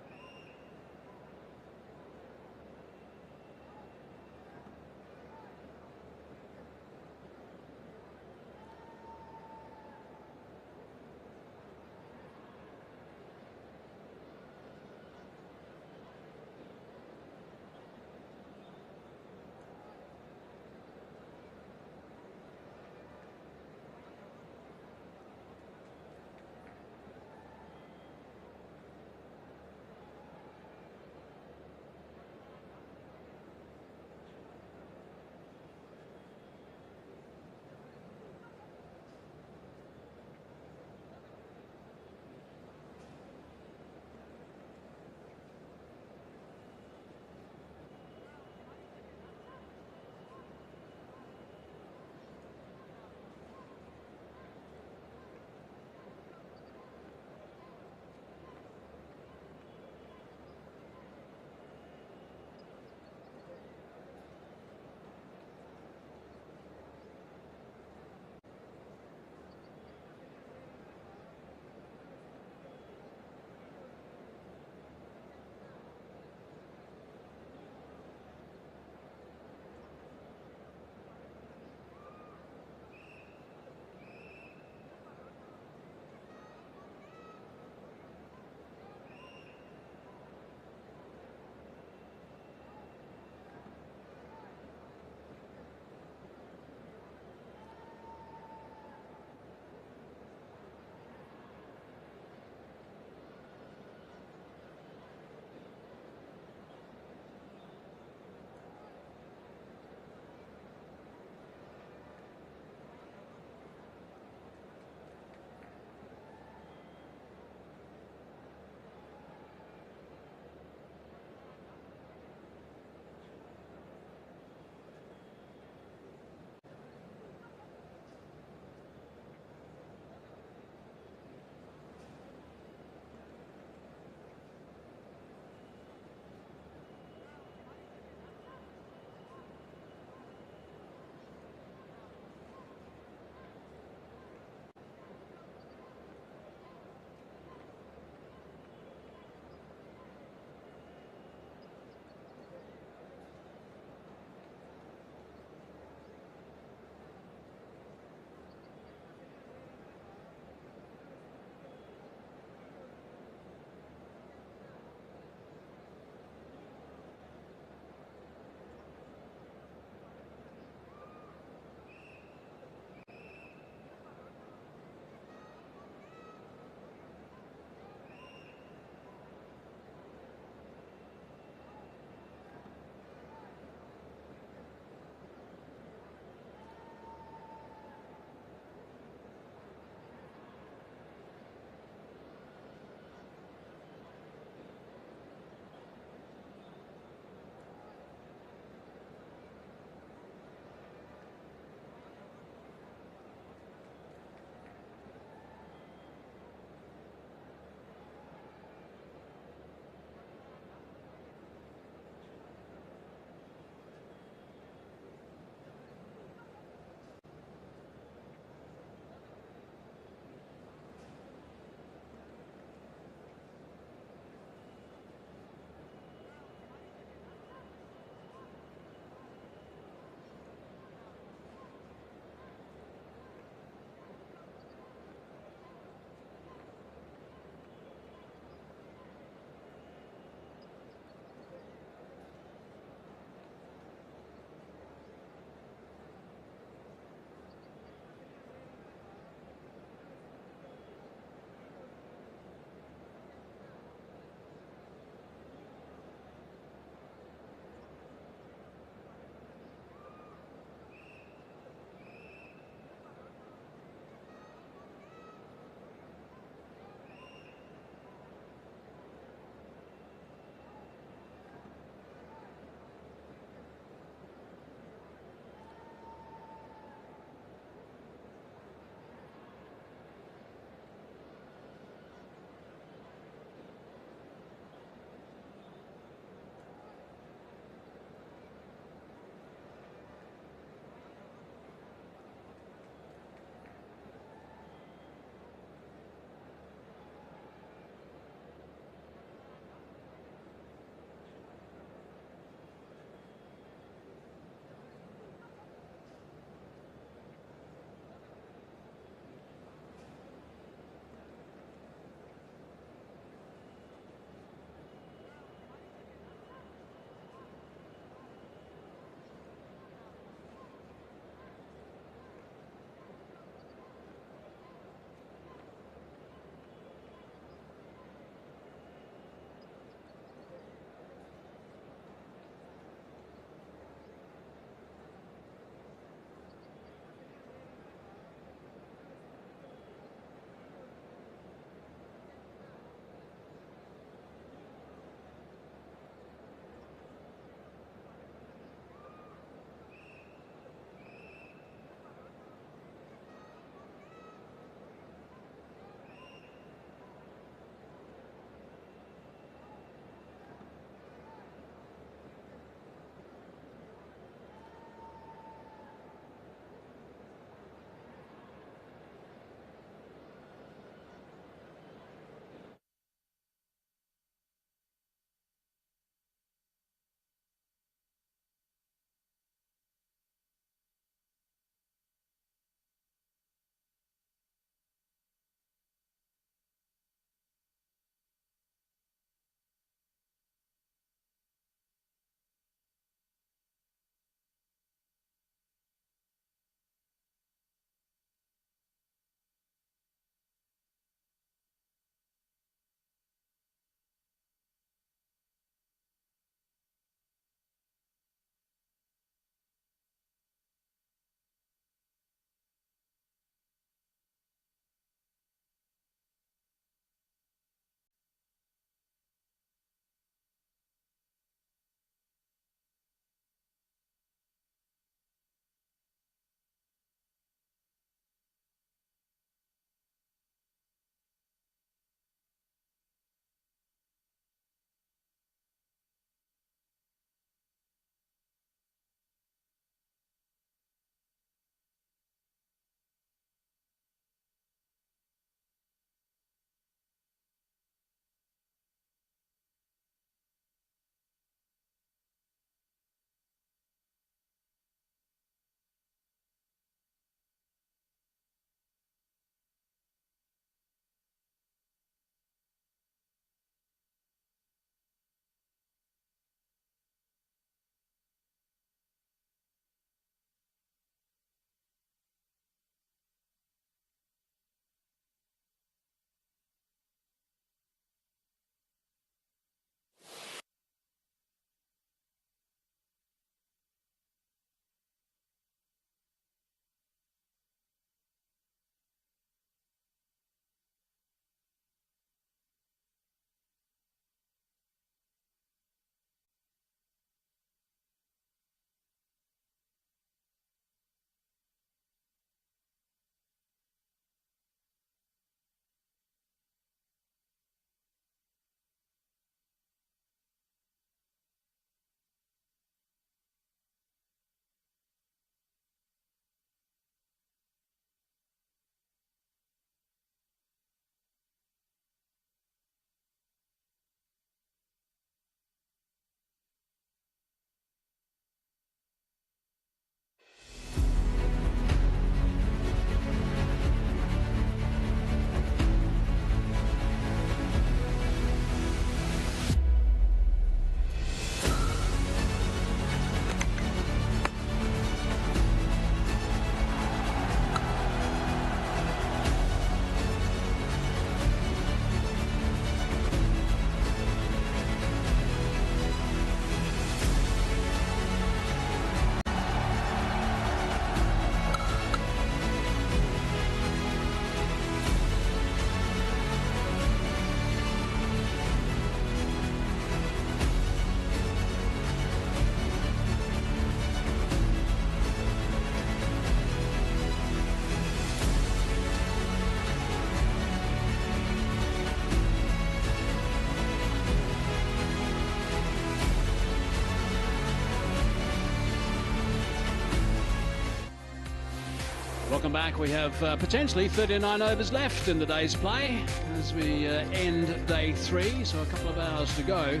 Welcome back. We have potentially 39 overs left in the day's play as we end day 3, so a couple of hours to go.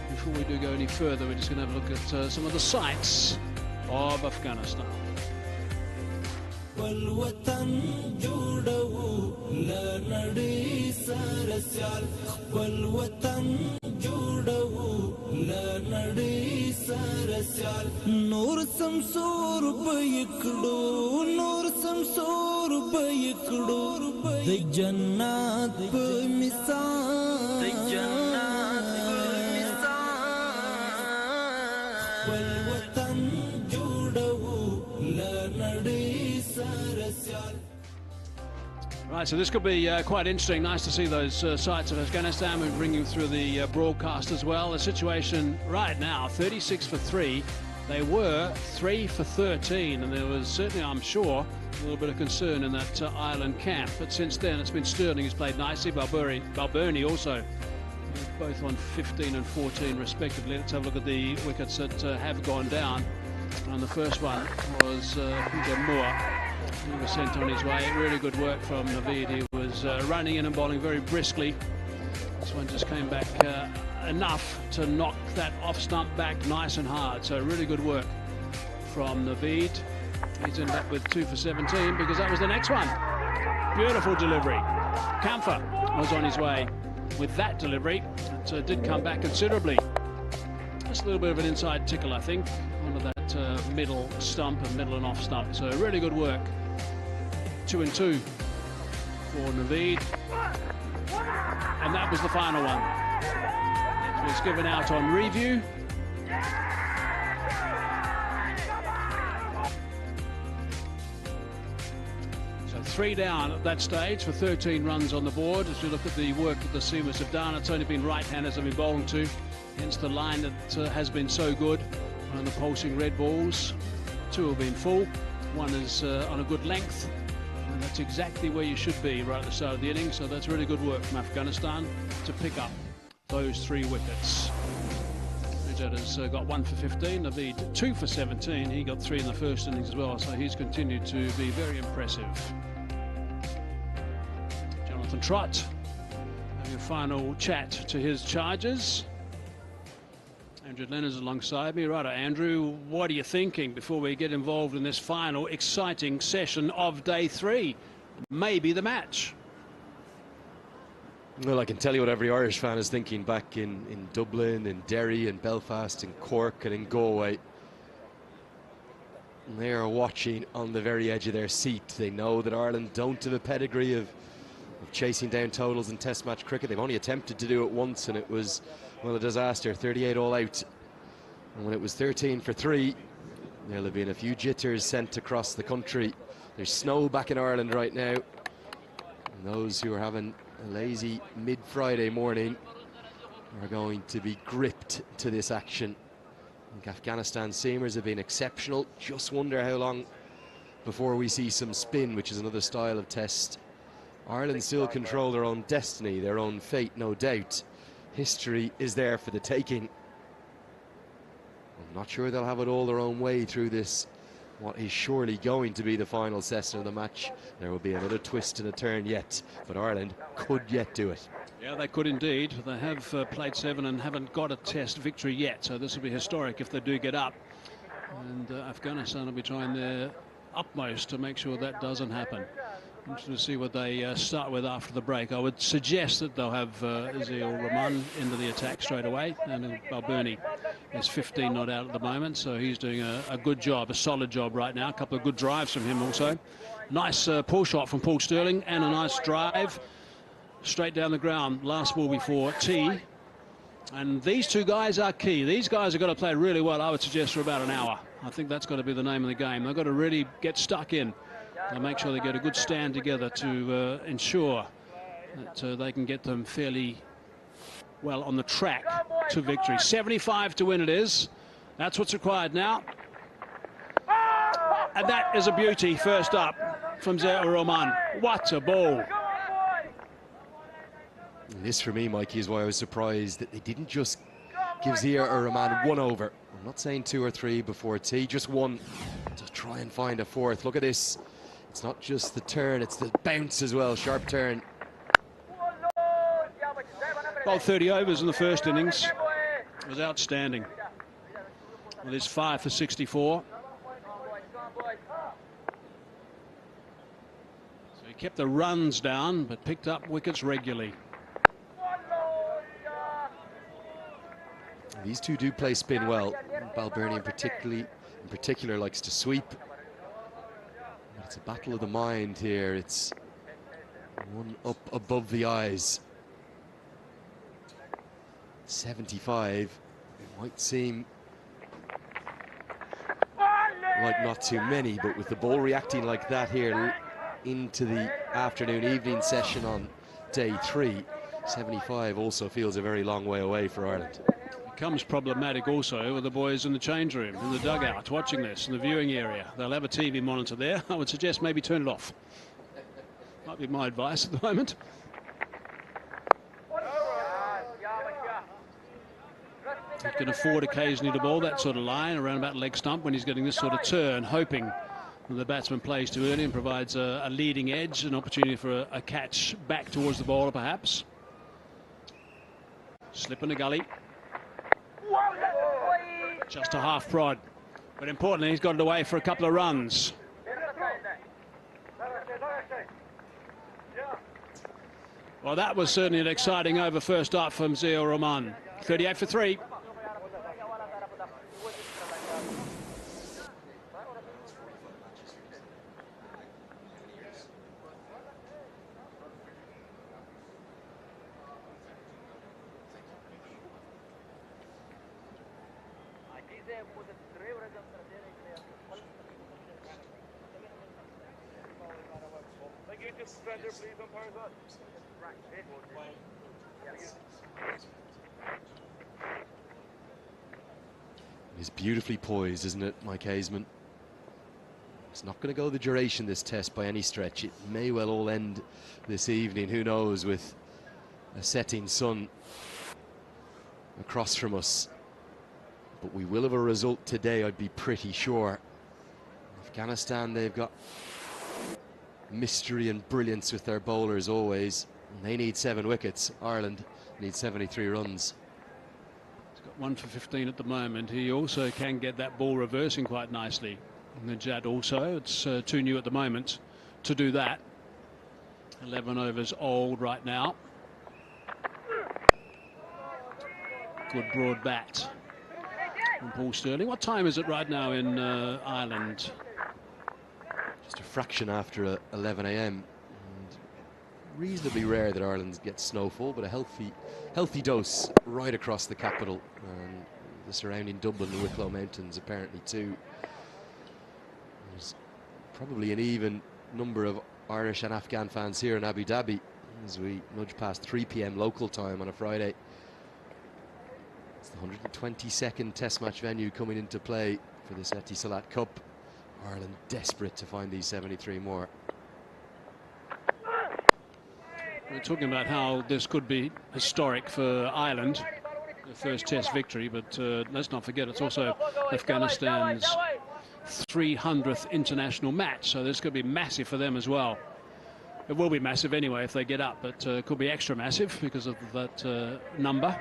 Before we do go any further, we're just going to have a look at some of the sights of Afghanistan. نور سمسور بيکړو نور سمسور بيکړو د جنت په مثال د جنت په مثال ول وطن جوړو لنړې سره سیال. Right, so this could be quite interesting. Nice to see those sights of Afghanistan. We'll bring you through the broadcast as well. The situation right now, 36 for 3. They were 3 for 13, and there was certainly, I'm sure, a little bit of concern in that Ireland camp. But since then, it's been Sterling who's played nicely. Balbirnie also, both on 15 and 14 respectively. Let's have a look at the wickets that have gone down. And the first one was Peter Moore. He was sent on his way. Really good work from Naveed. He was running in and bowling very briskly. This one just came back enough to knock that off stump back nice and hard. So really good work from Naveed. He's ended up with 2 for 17 because that was the next one. Beautiful delivery. Kamfer was on his way with that delivery. It did come back considerably. Just a little bit of an inside tickle, I think, onto that middle stump and middle and off stump. So really good work. 2 and 2 for Naveed. And that was the final one. It was given out on review. So 3 down at that stage for 13 runs on the board. As you look at the work that the seamers have done, it's only been right-handers have been bowling to, hence the line that has been so good on the pulsing red balls. 2 have been full, 1 is on a good length, and that's exactly where you should be right at the start of the innings. So that's really good work from Afghanistan to pick up those 3 wickets. Rajat has got 1 for 15, Naveed 2 for 17. He got 3 in the first innings as well, so he's continued to be very impressive. Jonathan Trott having a final chat to his charges. Andrew Leonard's alongside me. Right, Andrew, what are you thinking before we get involved in this final exciting session of day 3? Maybe the match. Well, I can tell you what every Irish fan is thinking back in Dublin, in Derry, in Belfast, in Cork and in Galway. And they are watching on the very edge of their seat. They know that Ireland don't have a pedigree of chasing down totals in Test match cricket. They've only attempted to do it once, and it was, well, a disaster. 38 all out. And when it was 13 for 3, there'll have been a few jitters sent across the country. There's snow back in Ireland right now, and those who are having a lazy mid-Friday morning are going to be gripped to this action. I think Afghanistan seamers have been exceptional. Just wonder how long before we see some spin, which is another style of test. Ireland still control their own destiny, their own fate, no doubt. History is there for the taking. I'm not sure they'll have it all their own way through this, what is surely going to be the final session of the match. There will be another twist and a turn yet, but Ireland could yet do it. Yeah, they could indeed. They have played 7 and haven't got a test victory yet, so this will be historic if they do get up. And Afghanistan will be trying their utmost to make sure that doesn't happen. Interested to see what they start with after the break. I would suggest that they'll have Azil Rahman into the attack straight away, and Balbirnie is 15 not out at the moment, so he's doing a good job, a solid job right now. A couple of good drives from him also. Nice pull shot from Paul Sterling, and a nice drive straight down the ground. Last ball before tea. And these 2 guys are key. These guys have got to play really well, I would suggest, for about an hour. I think that's got to be the name of the game. They've got to really get stuck in and make sure they get a good stand together to ensure that they can get them fairly well on the track to victory. 75 to win it is. That's what's required now. And that is a beauty first up from Zaire Rahman. What a ball. And this, for me, Mikey, is why I was surprised that they didn't just give Zaire Rahman 1 over. I'm not saying 2 or 3 before tea, just 1 to try and find a 4th. Look at this. It's not just the turn, it's the bounce as well, sharp turn. Bowled 30 overs in the first innings. It was outstanding. With his 5 for 64. So he kept the runs down, but picked up wickets regularly. These two do play spin well. Balbirnie in particular likes to sweep. But it's a battle of the mind here. It's one up above the eyes. 75. It might seem like not too many, but with the ball reacting like that here into the afternoon evening session on day 3, 75 also feels a very long way away for Ireland. Becomes problematic also with the boys in the change room, in the dugout, watching this in the viewing area. They'll have a TV monitor there. I would suggest maybe turn it off. Might be my advice at the moment. He can afford occasionally to bowl that sort of line around about leg stump when he's getting this sort of turn, hoping that the batsman plays too early and provides a leading edge, an opportunity for a catch back towards the bowler perhaps. Slip in the gully. Just a half prod, but importantly he's got it away for a couple of runs. Well, that was certainly an exciting over first up from Ziaur Rahman. 38 for 3. It's beautifully poised, isn't it, Mike Haseman? It's not going to go the duration, this test, by any stretch. It may well all end this evening, who knows, with a setting sun across from us. But we will have a result today, I'd be pretty sure. Afghanistan, they've got mystery and brilliance with their bowlers always. And they need 7 wickets. Ireland needs 73 runs. 1 for 15 at the moment. He also can get that ball reversing quite nicely. Najat also, it's too new at the moment to do that. 11 overs old right now. Good broad bat from Paul Stirling. What time is it right now in Ireland? Just a fraction after 11 a.m. Reasonably rare that Ireland gets snowfall, but a healthy dose right across the capital and the surrounding Dublin and Wicklow Mountains apparently too. There's probably an even number of Irish and Afghan fans here in Abu Dhabi as we nudge past 3 p.m. local time on a Friday. It's the 122nd Test match venue coming into play for this Etisalat Cup. Ireland desperate to find these 73 more. We're talking about how this could be historic for Ireland, the first Test victory, but let's not forget it's also Afghanistan's 300th international match, so this could be massive for them as well. It will be massive anyway if they get up, but it could be extra massive because of that number.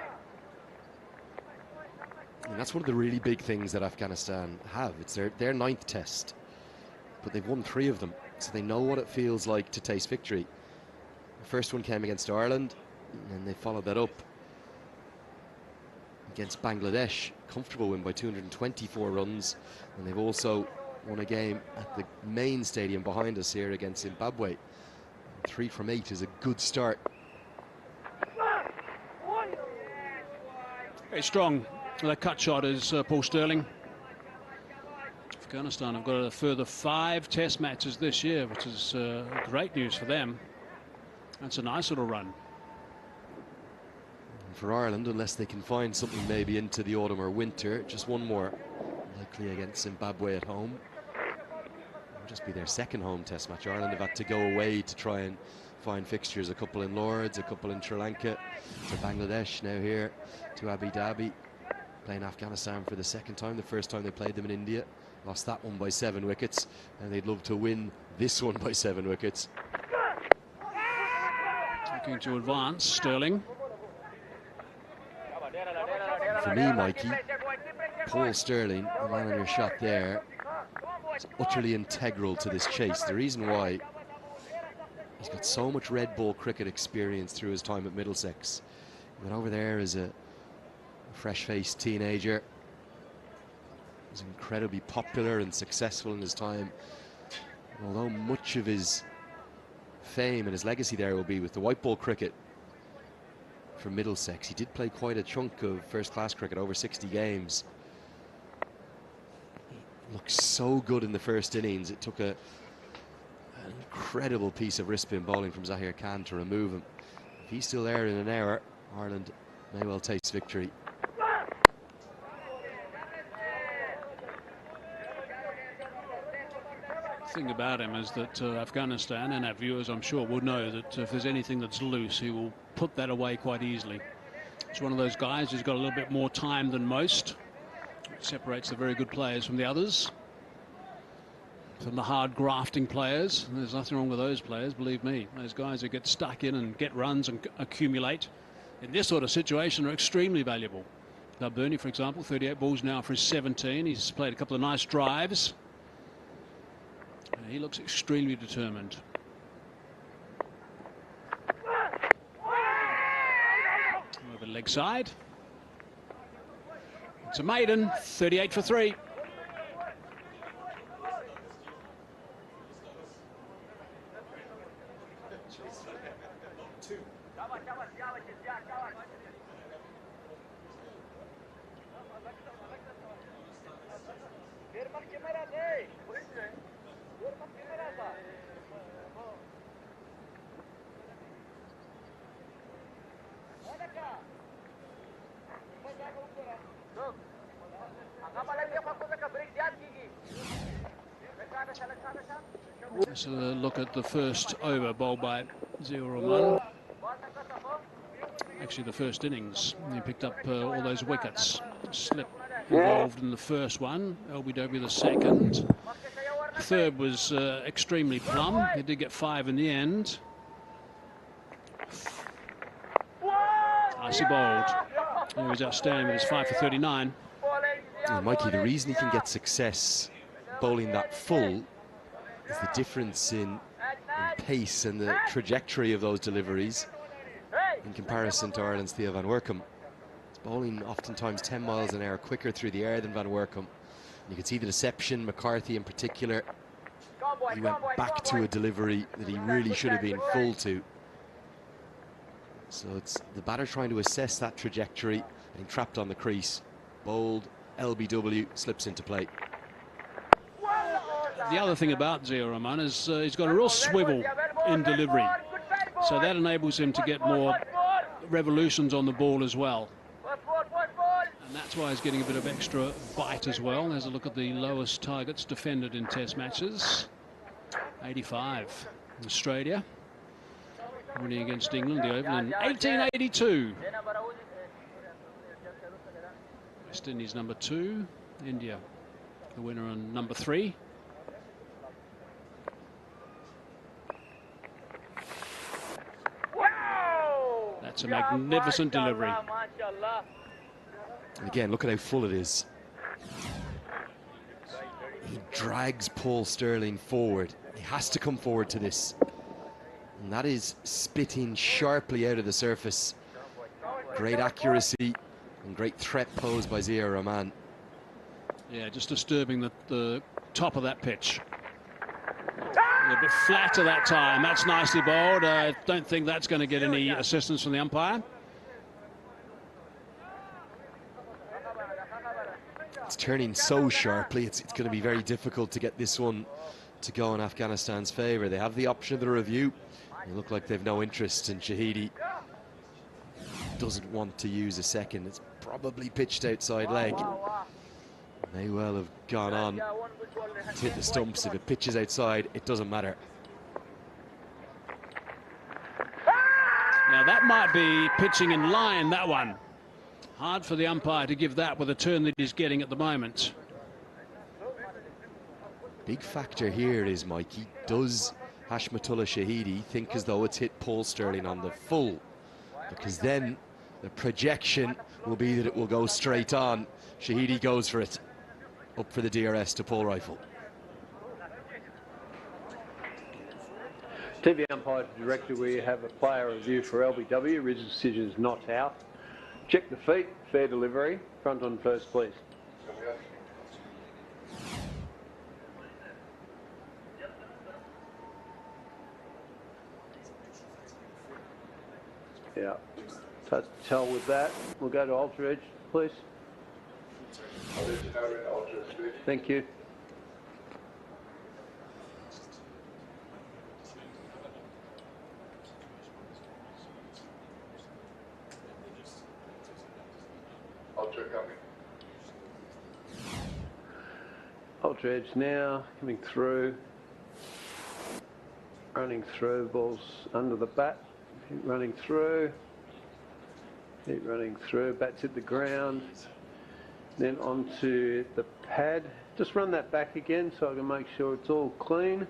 And that's one of the really big things that Afghanistan have. It's their 9th Test, but they've won 3 of them, so they know what it feels like to taste victory. The first one came against Ireland, and they followed that up against Bangladesh. Comfortable win by 224 runs, and they've also won a game at the main stadium behind us here against Zimbabwe. 3 from 8 is a good start. Very strong. The cut shot is Paul Stirling. Afghanistan have got a further 5 Test matches this year, which is great news for them. That's a nice little run. And for Ireland, unless they can find something maybe into the autumn or winter, just one more, likely against Zimbabwe at home. It'll just be their 2nd home Test match. Ireland have had to go away to try and find fixtures, a couple in Lords, a couple in Sri Lanka, to Bangladesh, now here to Abu Dhabi. playing Afghanistan for the second time. The first time they played them in India, lost that one by 7 wickets, and they'd love to win this one by 7 wickets. Looking to advance, Sterling. For me, Mikey, Paul Sterling, the man on your shot there, is utterly integral to this chase. The reason why, he's got so much red ball cricket experience through his time at Middlesex. He went over there as a fresh-faced teenager. He was incredibly popular and successful in his time. And although much of his fame and his legacy there will be with the white ball cricket for Middlesex, he did play quite a chunk of first-class cricket, over 60 games. He looked so good in the first innings. It took an incredible piece of wrist spin bowling from Zahir Khan to remove him. If he's still there in an hour, Ireland may well taste victory. The thing about him is that Afghanistan, and our viewers I'm sure will know, that if there's anything that's loose, he will put that away quite easily. He's one of those guys who's got a little bit more time than most. It separates the very good players from the others, from the hard grafting players. And there's nothing wrong with those players, believe me. Those guys who get stuck in and get runs and accumulate in this sort of situation are extremely valuable. Bernie, for example, 38 balls now for his 17. He's played a couple of nice drives. He looks extremely determined. Over the leg side. It's a maiden, 38 for 3. Let's look at the first over bowled by Zia Rahman. Actually, the first innings. He picked up all those wickets. Slip involved in the first one. LBW the second. The third was extremely plumb. He did get 5 in the end. Icy bowled. He was outstanding with his 5 for 39. And Mikey, the reason he can get success bowling that full is the difference in pace and the trajectory of those deliveries in comparison to Ireland's Theo van Workum. He's bowling oftentimes 10 miles an hour quicker through the air than Van Workum. You can see the deception, McCarthy in particular. He went back to a delivery that he really should have been full to. So it's the batter trying to assess that trajectory, and trapped on the crease. Bowled, LBW, slips into play. The other thing about Zia Rahman is he's got a real swivel in delivery. So that enables him to get more revolutions on the ball as well. And that's why he's getting a bit of extra bite as well. There's a look at the lowest targets defended in Test matches. 85 in Australia. Winning against England, the Oval, in 1882. West Indies number 2. India, the winner on number 3. That's a magnificent delivery. And again, look at how full it is. He drags Paul Sterling forward. He has to come forward to this. And that is spitting sharply out of the surface. Great accuracy and great threat posed by Zia Rahman. Yeah, just disturbing the top of that pitch. A little bit flatter that time. That's nicely bowled. I don't think that's going to get any assistance from the umpire. It's turning so sharply, it's going to be very difficult to get this one to go in Afghanistan's favour. They have the option of the review. They look like they've no interest, and Shahidi doesn't want to use a second. It's probably pitched outside leg. May well have gone on to hit the stumps. If it pitches outside, it doesn't matter. Now that might be pitching in line, that one. Hard for the umpire to give that with the turn that he's getting at the moment. Big factor here is, Mikey, does Hashmatullah Shahidi think as though it's hit Paul Sterling on the full? Because then the projection will be that it will go straight on. Shahidi goes for it. Up for the DRS to Paul rifle. TV umpire director, we have a player review for LBW. Rigid decision is not out. Check the feet, fair delivery. Front on first, please. Yeah, touch tell with that. We'll go to ultra edge, please. Thank you. Ultra edge now, coming through. Running through, balls under the bat. Keep running through. Keep running through, bats hit the ground. Then onto the pad. Just run that back again so I can make sure it's all clean.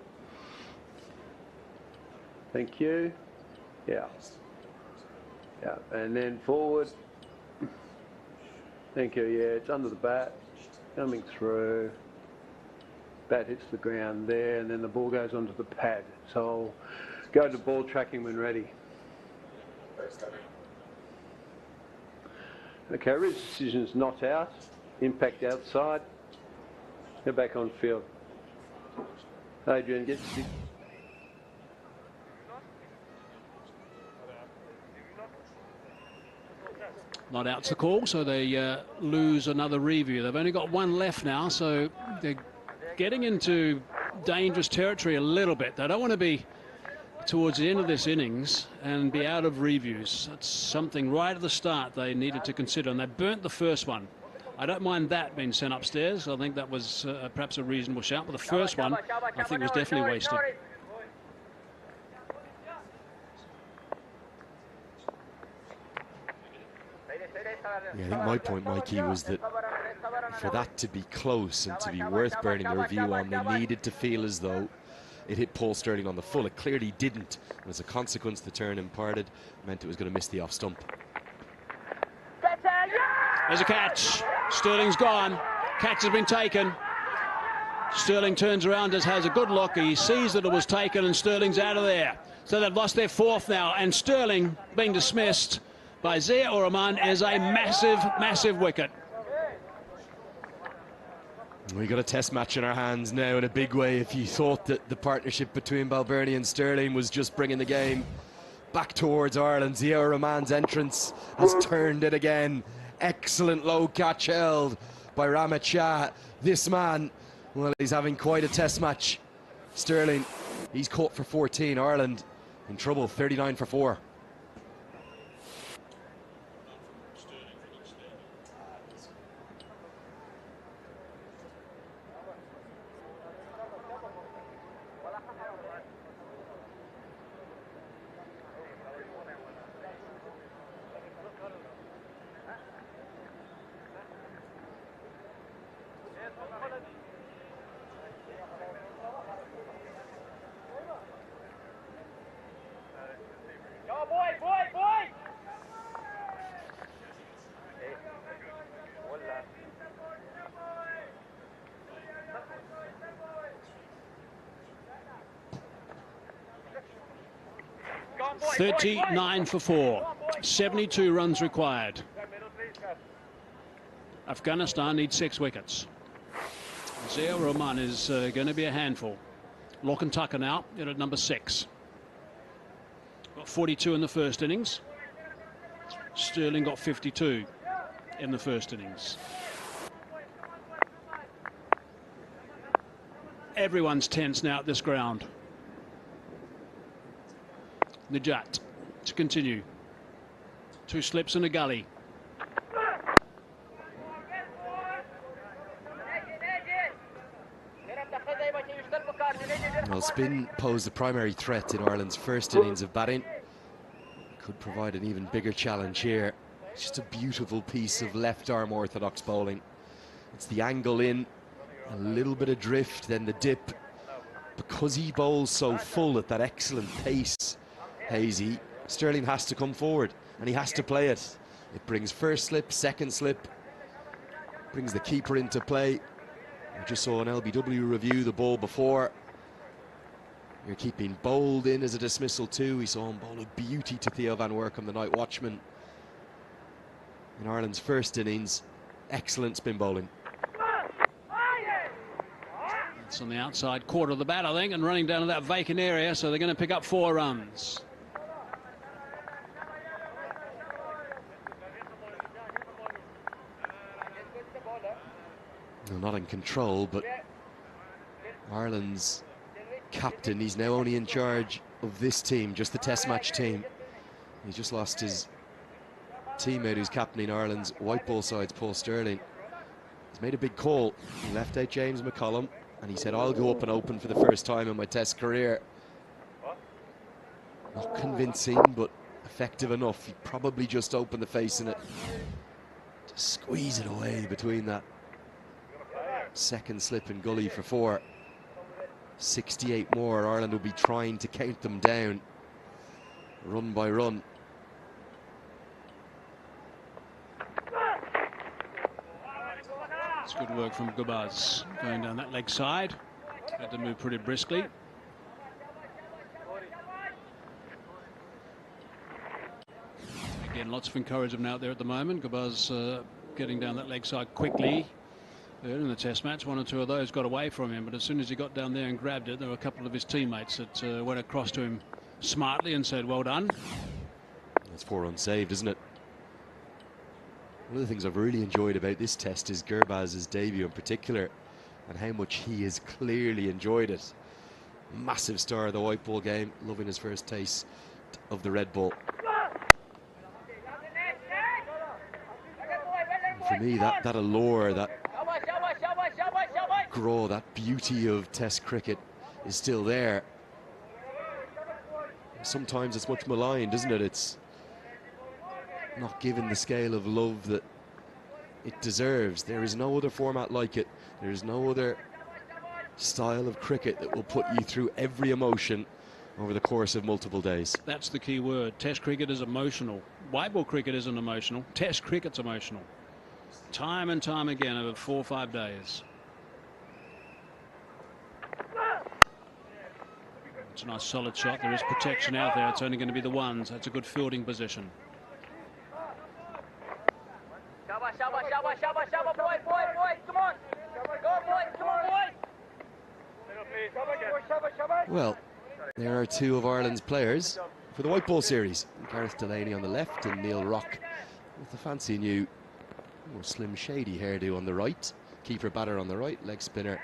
Thank you. Yeah. Yeah, and then forward. Thank you, yeah, it's under the bat. Coming through. Bat hits the ground there, and then the ball goes onto the pad. So I'll go to ball tracking when ready. Okay, rigid decision's not out. Impact outside. Go back on field. Adrian, get stick. Not out's the call, so they lose another review. They've only got one left now, so they're getting into dangerous territory a little bit. They don't want to be towards the end of this innings and be out of reviews. That's something right at the start they needed to consider, and they burnt the first one. I don't mind that being sent upstairs. I think that was perhaps a reasonable shout, but the first one I think was definitely wasted. Yeah, I think my point, Mikey, was that for that to be close and to be worth burning the review on, they needed to feel as though it hit Paul Sterling on the full. It clearly didn't. And as a consequence, the turn imparted meant it was going to miss the off stump. There's a catch. Sterling's gone. Catch has been taken. Sterling turns around, has a good look. He sees that it was taken, and Sterling's out of there. So they've lost their fourth now, and Sterling being dismissed by Zia-ur-Rahman is a massive, massive wicket. We got a test match in our hands now in a big way. If you thought that the partnership between Balbirnie and Sterling was just bringing the game back towards Ireland, Zia-ur-Rahman's entrance has turned it again. Excellent low catch held by Ramit Shah. This man, well, he's having quite a test match. Sterling, he's caught for 14. Ireland in trouble, 39 for 4. .39 for 4. 72 runs required. Afghanistan needs 6 wickets. Zia-ur-Rahman is going to be a handful. Lock and Tucker now in at number 6. Got 42 in the first innings. Sterling got 52 in the first innings. Everyone's tense now at this ground. Najat to continue. 2 slips and a gully. Well, spin posed the primary threat in Ireland's first innings of batting. Could provide an even bigger challenge here. It's just a beautiful piece of left-arm orthodox bowling. It's the angle in, a little bit of drift, then the dip. Because he bowls so full at that excellent pace, Hazy, Sterling has to come forward and he has to play it. It brings first slip, second slip, brings the keeper into play. I just saw an LBW review the ball before. You're keeping bowled in as a dismissal too. We saw him bowl a beauty to Theo van Workum, the night watchman. In Ireland's first innings, excellent spin bowling. It's on the outside quarter of the bat, I think, and running down to that vacant area, so they're going to pick up 4 runs. Well, not in control, but Ireland's captain, he's now only in charge of this team, just the test match team. He just lost his teammate who's captaining Ireland's white ball sides, Paul Sterling. He's made a big call. He left out James McCullum and he said, I'll go up and open for the first time in my test career. Not convincing, but effective enough. He probably just opened the face in it to squeeze it away between that second slip and gully for 4. 68 more. Ireland will be trying to count them down run by run. It's good work from Gurbaz going down that leg side. Had to move pretty briskly. Again, lots of encouragement out there at the moment. Gurbaz getting down that leg side quickly. In the test match, 1 or 2 of those got away from him, but as soon as he got down there and grabbed it, there were a couple of his teammates that went across to him smartly and said, well done. That's 4 unsaved, isn't it? One of the things I've really enjoyed about this test is Gurbaz's debut in particular, and how much he has clearly enjoyed it. Massive star of the white ball game, loving his first taste of the red ball. And for me, that allure, that grow, that beauty of test cricket is still there. Sometimes it's much maligned, isn't it? It's not given the scale of love that it deserves. There is no other format like it. There is no other style of cricket that will put you through every emotion over the course of multiple days. That's the key word. Test cricket is emotional. White ball cricket isn't emotional. Test cricket's emotional. Time and time again over 4 or 5 days. It's a nice solid shot. There is protection out there. It's only going to be the ones. That's a good fielding position. Well, there are 2 of Ireland's players for the white ball series. Gareth Delaney on the left and Neil Rock with the fancy new slim shady hairdo on the right. Keeper batter on the right, leg spinner,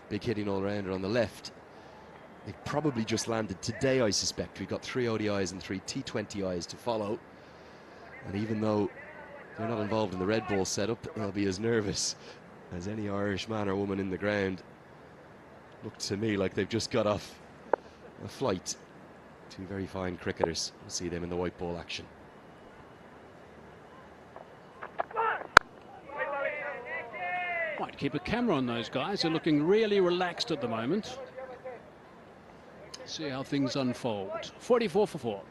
big hitting all-rounder on the left. They've probably just landed today, I suspect. We've got 3 ODIs and 3 T20Is to follow. And even though they're not involved in the red ball setup, they'll be as nervous as any Irish man or woman in the ground. Looked to me like they've just got off a flight. 2 very fine cricketers. We'll see them in the white ball action. Might keep a camera on those guys. They're looking really relaxed at the moment. See how things unfold. 44 for 4.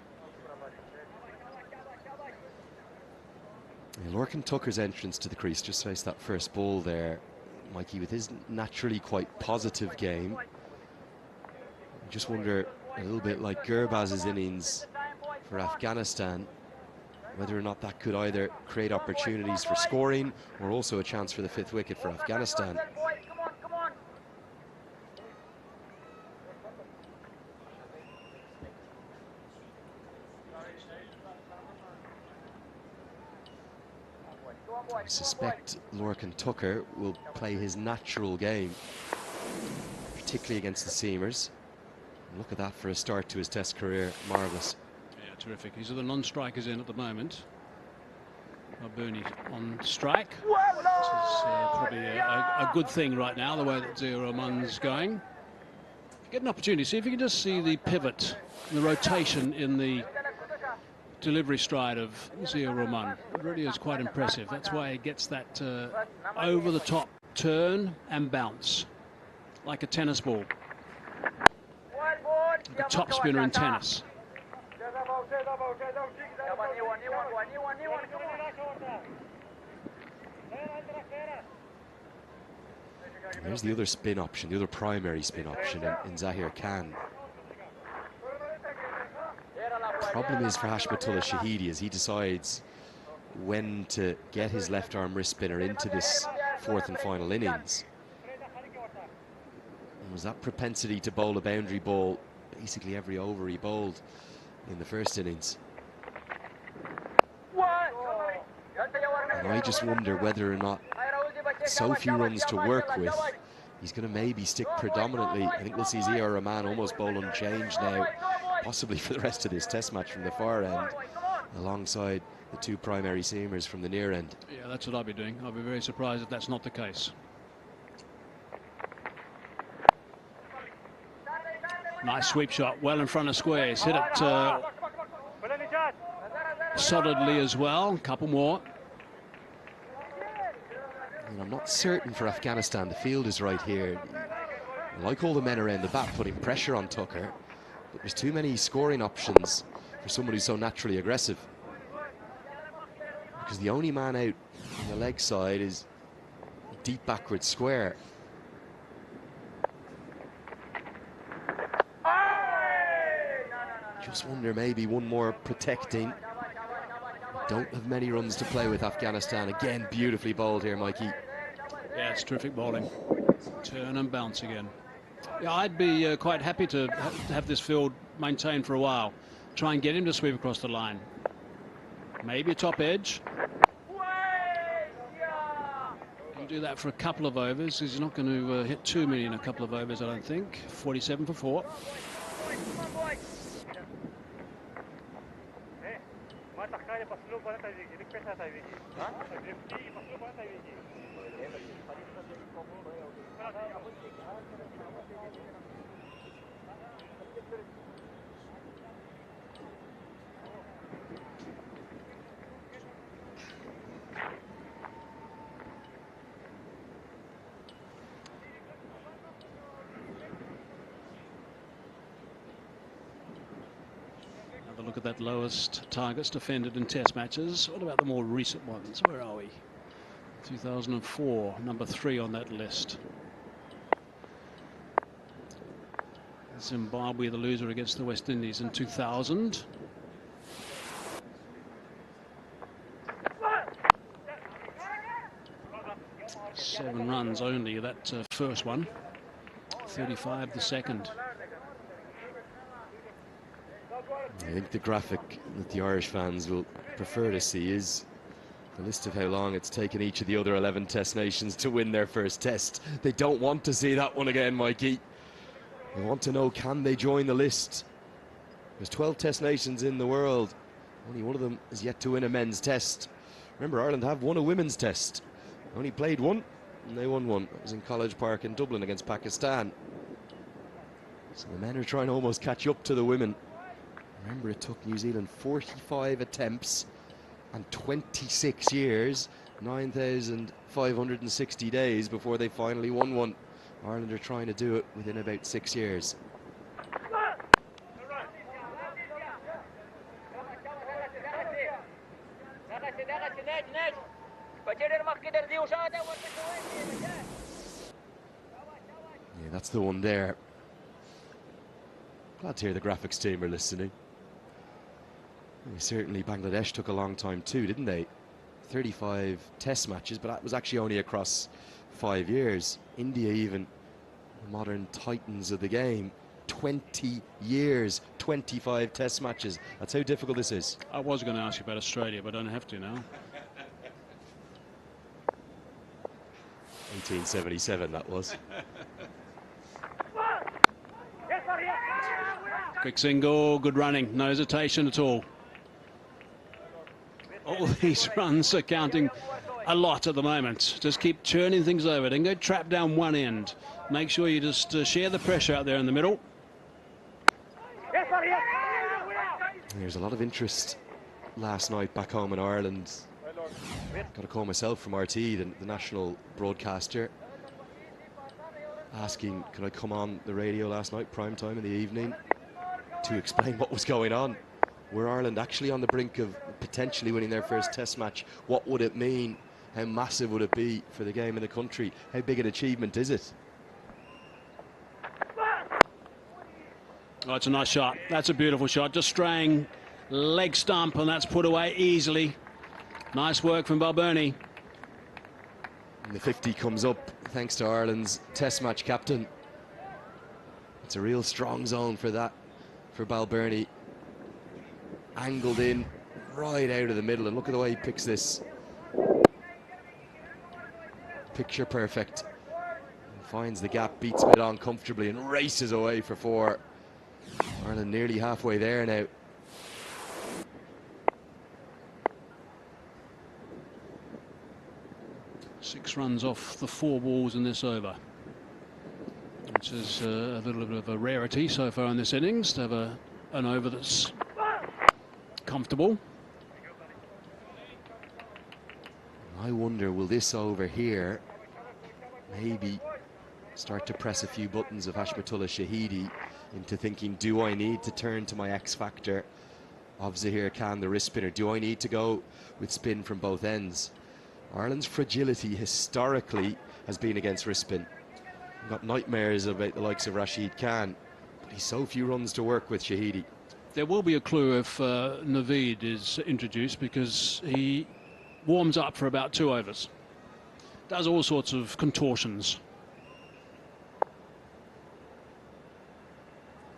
Yeah, Lorcan Tucker's entrance to the crease just faced that first ball there. Mikey, with his naturally quite positive game, I just wonder, a little bit like Gurbaz's innings for Afghanistan, whether or not that could either create opportunities for scoring or also a chance for the 5th wicket for Afghanistan. I suspect Lorcan Tucker will play his natural game, particularly against the seamers. And look at that for a start to his test career. Marvellous. Yeah, terrific. These are the non-strikers in at the moment. Bernie on strike. This is probably a good thing right now, the way that Zia Rahman's going. Get an opportunity. See if you can just see the pivot, the rotation in the delivery stride of Zia Rahman. It really is quite impressive. That's why he gets that over-the-top turn and bounce, like a tennis ball, like a top spinner in tennis. There's the other spin option, the other primary spin option in Zahir Khan. Problem is for Hashmatullah Shahidi as he decides when to get his left arm wrist spinner into this fourth and final innings. And was that propensity to bowl a boundary ball basically every over he bowled in the first innings. And I just wonder whether or not, so few runs to work with, he's going to maybe stick predominantly. I think we'll see Zia Rahman almost bowl unchanged now, possibly for the rest of this test match from the far end, alongside the two primary seamers from the near end. Yeah, that's what I'll be doing. I'll be very surprised if that's not the case. Nice sweep shot, well in front of squares. Hit it solidly as well. Couple more. And I'm not certain for Afghanistan the field is right here. I like all the men around the bat putting pressure on Tucker, but there's too many scoring options for someone who's so naturally aggressive. Because the only man out on the leg side is a deep backward square. Just wonder maybe one more protecting. Don't have many runs to play with Afghanistan. Again, beautifully bowled here, Mikey. Yeah, it's terrific bowling. Turn and bounce again. Yeah, I'd be quite happy to have this field maintained for a while. Try and get him to sweep across the line. Maybe a top edge. He'll do that for a couple of overs, because he's not going to hit too many in a couple of overs, I don't think. 47 for 4. Look at that lowest targets defended in test matches. What about the more recent ones? Where are we? 2004, number 3 on that list. Zimbabwe, the loser against the West Indies in 2000. Seven runs only, that first one. 35 the second. I think the graphic that the Irish fans will prefer to see is the list of how long it's taken each of the other 11 test nations to win their first test. They don't want to see that one again, Mikey. They want to know, can they join the list? There's 12 test nations in the world. Only one of them is yet to win a men's test. Remember, Ireland have won a women's test. Only played one, and they won one. It was in College Park in Dublin against Pakistan. So the men are trying to almost catch up to the women. Remember, it took New Zealand 45 attempts and 26 years, 9,560 days before they finally won one. Ireland are trying to do it within about 6 years. Yeah, that's the one there. Glad to hear the graphics team are listening. Certainly Bangladesh took a long time too, didn't they? 35 test matches, but that was actually only across 5 years. India, even the modern titans of the game, 20 years, 25 test matches. That's how difficult this is. I was going to ask you about Australia, but I don't have to now. 1877 that was. Quick single, good running, no hesitation at all. All these runs are counting a lot at the moment. Just keep churning things over. Don't go trap down one end. Make sure you just share the pressure out there in the middle. There's a lot of interest last night back home in Ireland. Got a call myself from RT, the national broadcaster, asking could I come on the radio last night, prime time in the evening, to explain what was going on. Were Ireland actually on the brink of potentially winning their first test match? What would it mean? How massive would it be for the game in the country? How big an achievement is it? Oh, it's a nice shot. That's a beautiful shot. Just straying leg stump, and that's put away easily. Nice work from Balbirnie. And the 50 comes up thanks to Ireland's test match captain. It's a real strong zone for that, for Balbirnie. Angled in right out of the middle, and look at the way he picks this. Picture perfect. And finds the gap, beats mid on comfortably, and races away for 4. Ireland nearly halfway there now. Six runs off the 4 balls in this over, which is a little bit of a rarity so far in this innings, to have an over that's comfortable. I wonder, will this over here maybe start to press a few buttons of Hashmatullah Shahidi into thinking, do I need to turn to my X factor of Zahir Khan, the wrist spinner? Do I need to go with spin from both ends? Ireland's fragility historically has been against wrist spin. We've got nightmares about the likes of Rashid Khan, but he's so few runs to work with, Shahidi. There will be a clue if Naveed is introduced, because he warms up for about 2 overs. Does all sorts of contortions.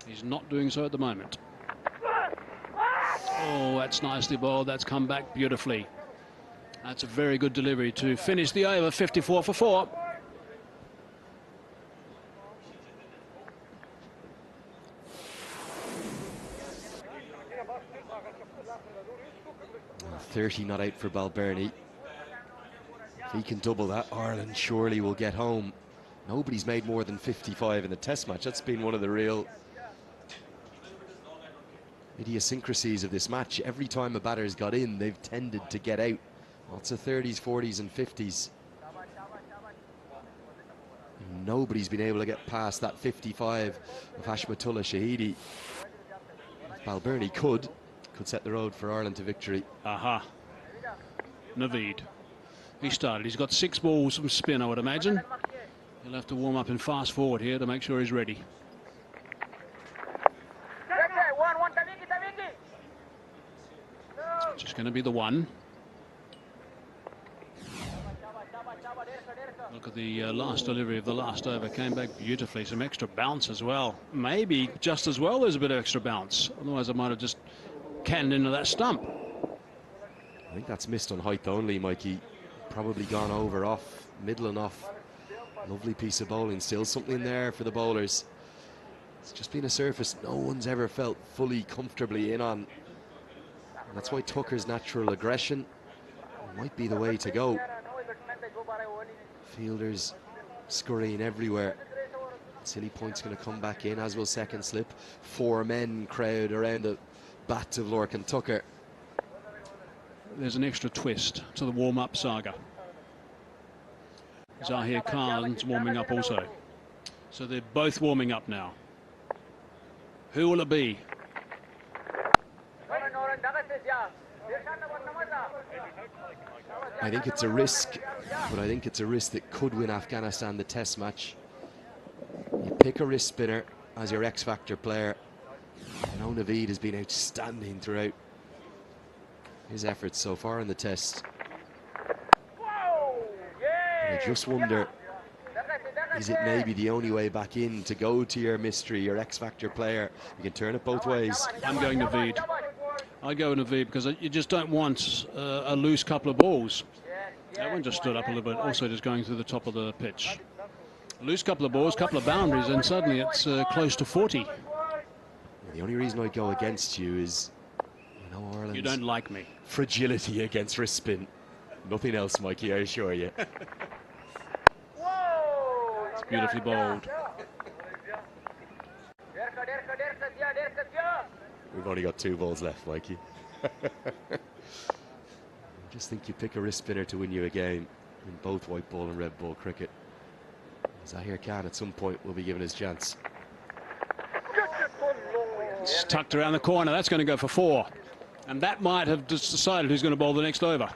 He's not doing so at the moment. Oh, that's nicely bowled. That's come back beautifully. That's a very good delivery to finish the over, 54 for 4. Oh, 30 not out for Balbirnie. If he can double that, Ireland surely will get home. Nobody's made more than 55 in the test match. That's been one of the real idiosyncrasies of this match. Every time a batter's got in, they've tended to get out. Lots of 30s, 40s and 50s. Nobody's been able to get past that 55 of Hashmatullah Shahidi. Balbirnie could set the road for Ireland to victory. Aha. Naveed. He started. He's got 6 balls from spin, I would imagine. He'll have to warm up and fast forward here to make sure he's ready. Just going to be the 1. Look at the last delivery of the last over. Came back beautifully. Some extra bounce as well. Maybe just as well there's a bit of extra bounce. Otherwise I might have just canned into that stump. I think that's missed on height only, Mikey. Probably gone over, off, middle and off. Lovely piece of bowling. Still something there for the bowlers. It's just been a surface no one's ever felt fully comfortably in on. And that's why Tucker's natural aggression might be the way to go. Fielders scurrying everywhere. Silly point's going to come back in, as will second slip. 4 men crowd around the bat of Lorcan Tucker. There's an extra twist to the warm-up saga. Zahir Khan's warming up also. So they're both warming up now. Who will it be? I think it's a risk, but I think it's a risk that could win Afghanistan the test match. You pick a wrist spinner as your X-Factor player. I know Naveed has been outstanding throughout his efforts so far in the test. I just wonder, is it maybe the only way back in to go to your mystery, your X-Factor player? You can turn it both ways. I'm going Naveed. I go Naveed because you just don't want a loose couple of balls. That one just stood up a little bit, also just going through the top of the pitch. A loose couple of balls, couple of boundaries, and suddenly it's close to 40. The only reason I go against you is, you know, Ireland's You don't like me. Fragility against wrist spin. Nothing else, Mikey, I assure you. It's beautifully bowled. We've only got 2 balls left, Mikey. I just think you pick a wrist spinner to win you a game in both white ball and red ball cricket. Zahir Khan at some point will be given his chance. It's tucked around the corner. That's going to go for 4. And that might have just decided who's going to bowl the next over.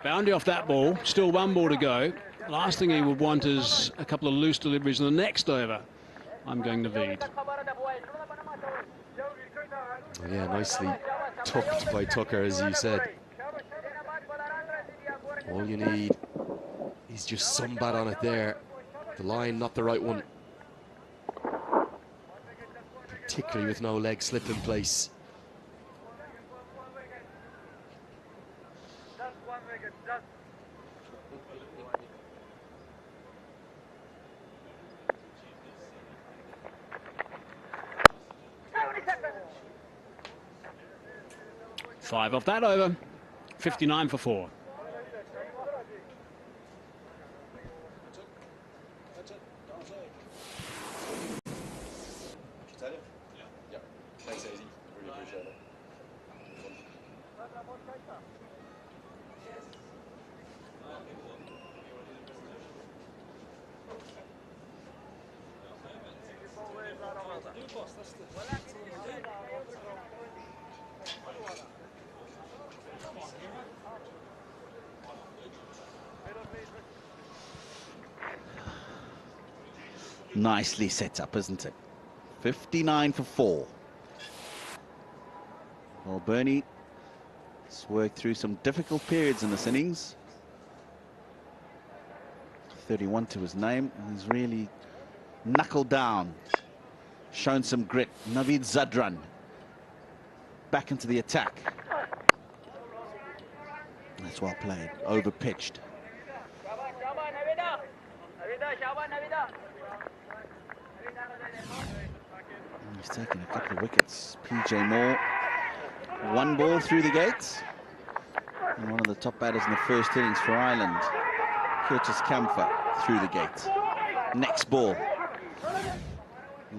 Boundary off that ball. Still 1 ball to go. Last thing he would want is a couple of loose deliveries in the next over. I'm going to Veed. Yeah, nicely tucked by Tucker, as you said. All you need is just some bat on it there. The line, not the right one. Particularly with no leg slip in place. Five off that over. 59 for 4. Thanks, Easy. Really appreciate it. Nicely set up, isn't it? 59 for 4. Well, Bernie has worked through some difficult periods in this innings. 31 to his name. He's really knuckled down, shown some grit. Naveed Zadran back into the attack. That's well played. Over pitched. He's taken a couple of wickets. PJ Moore, 1 ball through the gates. And one of the top batters in the first innings for Ireland, Curtis Camphor, through the gates. Next ball.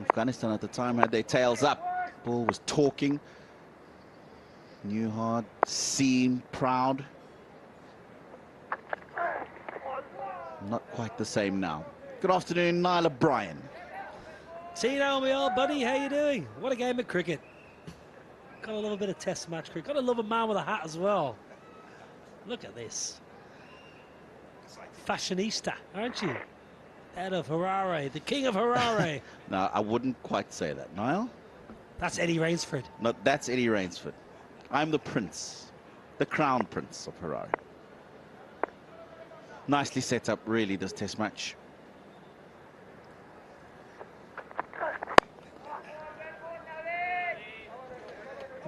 Afghanistan at the time had their tails up. Ball was talking. Newhart seemed proud. Not quite the same now. Good afternoon, Niall O'Brien. See you now, my old buddy. How you doing? What a game of cricket. Gotta love a bit of test match cricket. Gotta love a man with a hat as well. Look at this. Fashionista, aren't you? Head of Harare, the king of Harare. No, I wouldn't quite say that, Niall. That's Eddie Rainsford. No, that's Eddie Rainsford. I'm the prince, the crown prince of Harare. Nicely set up, really, this test match.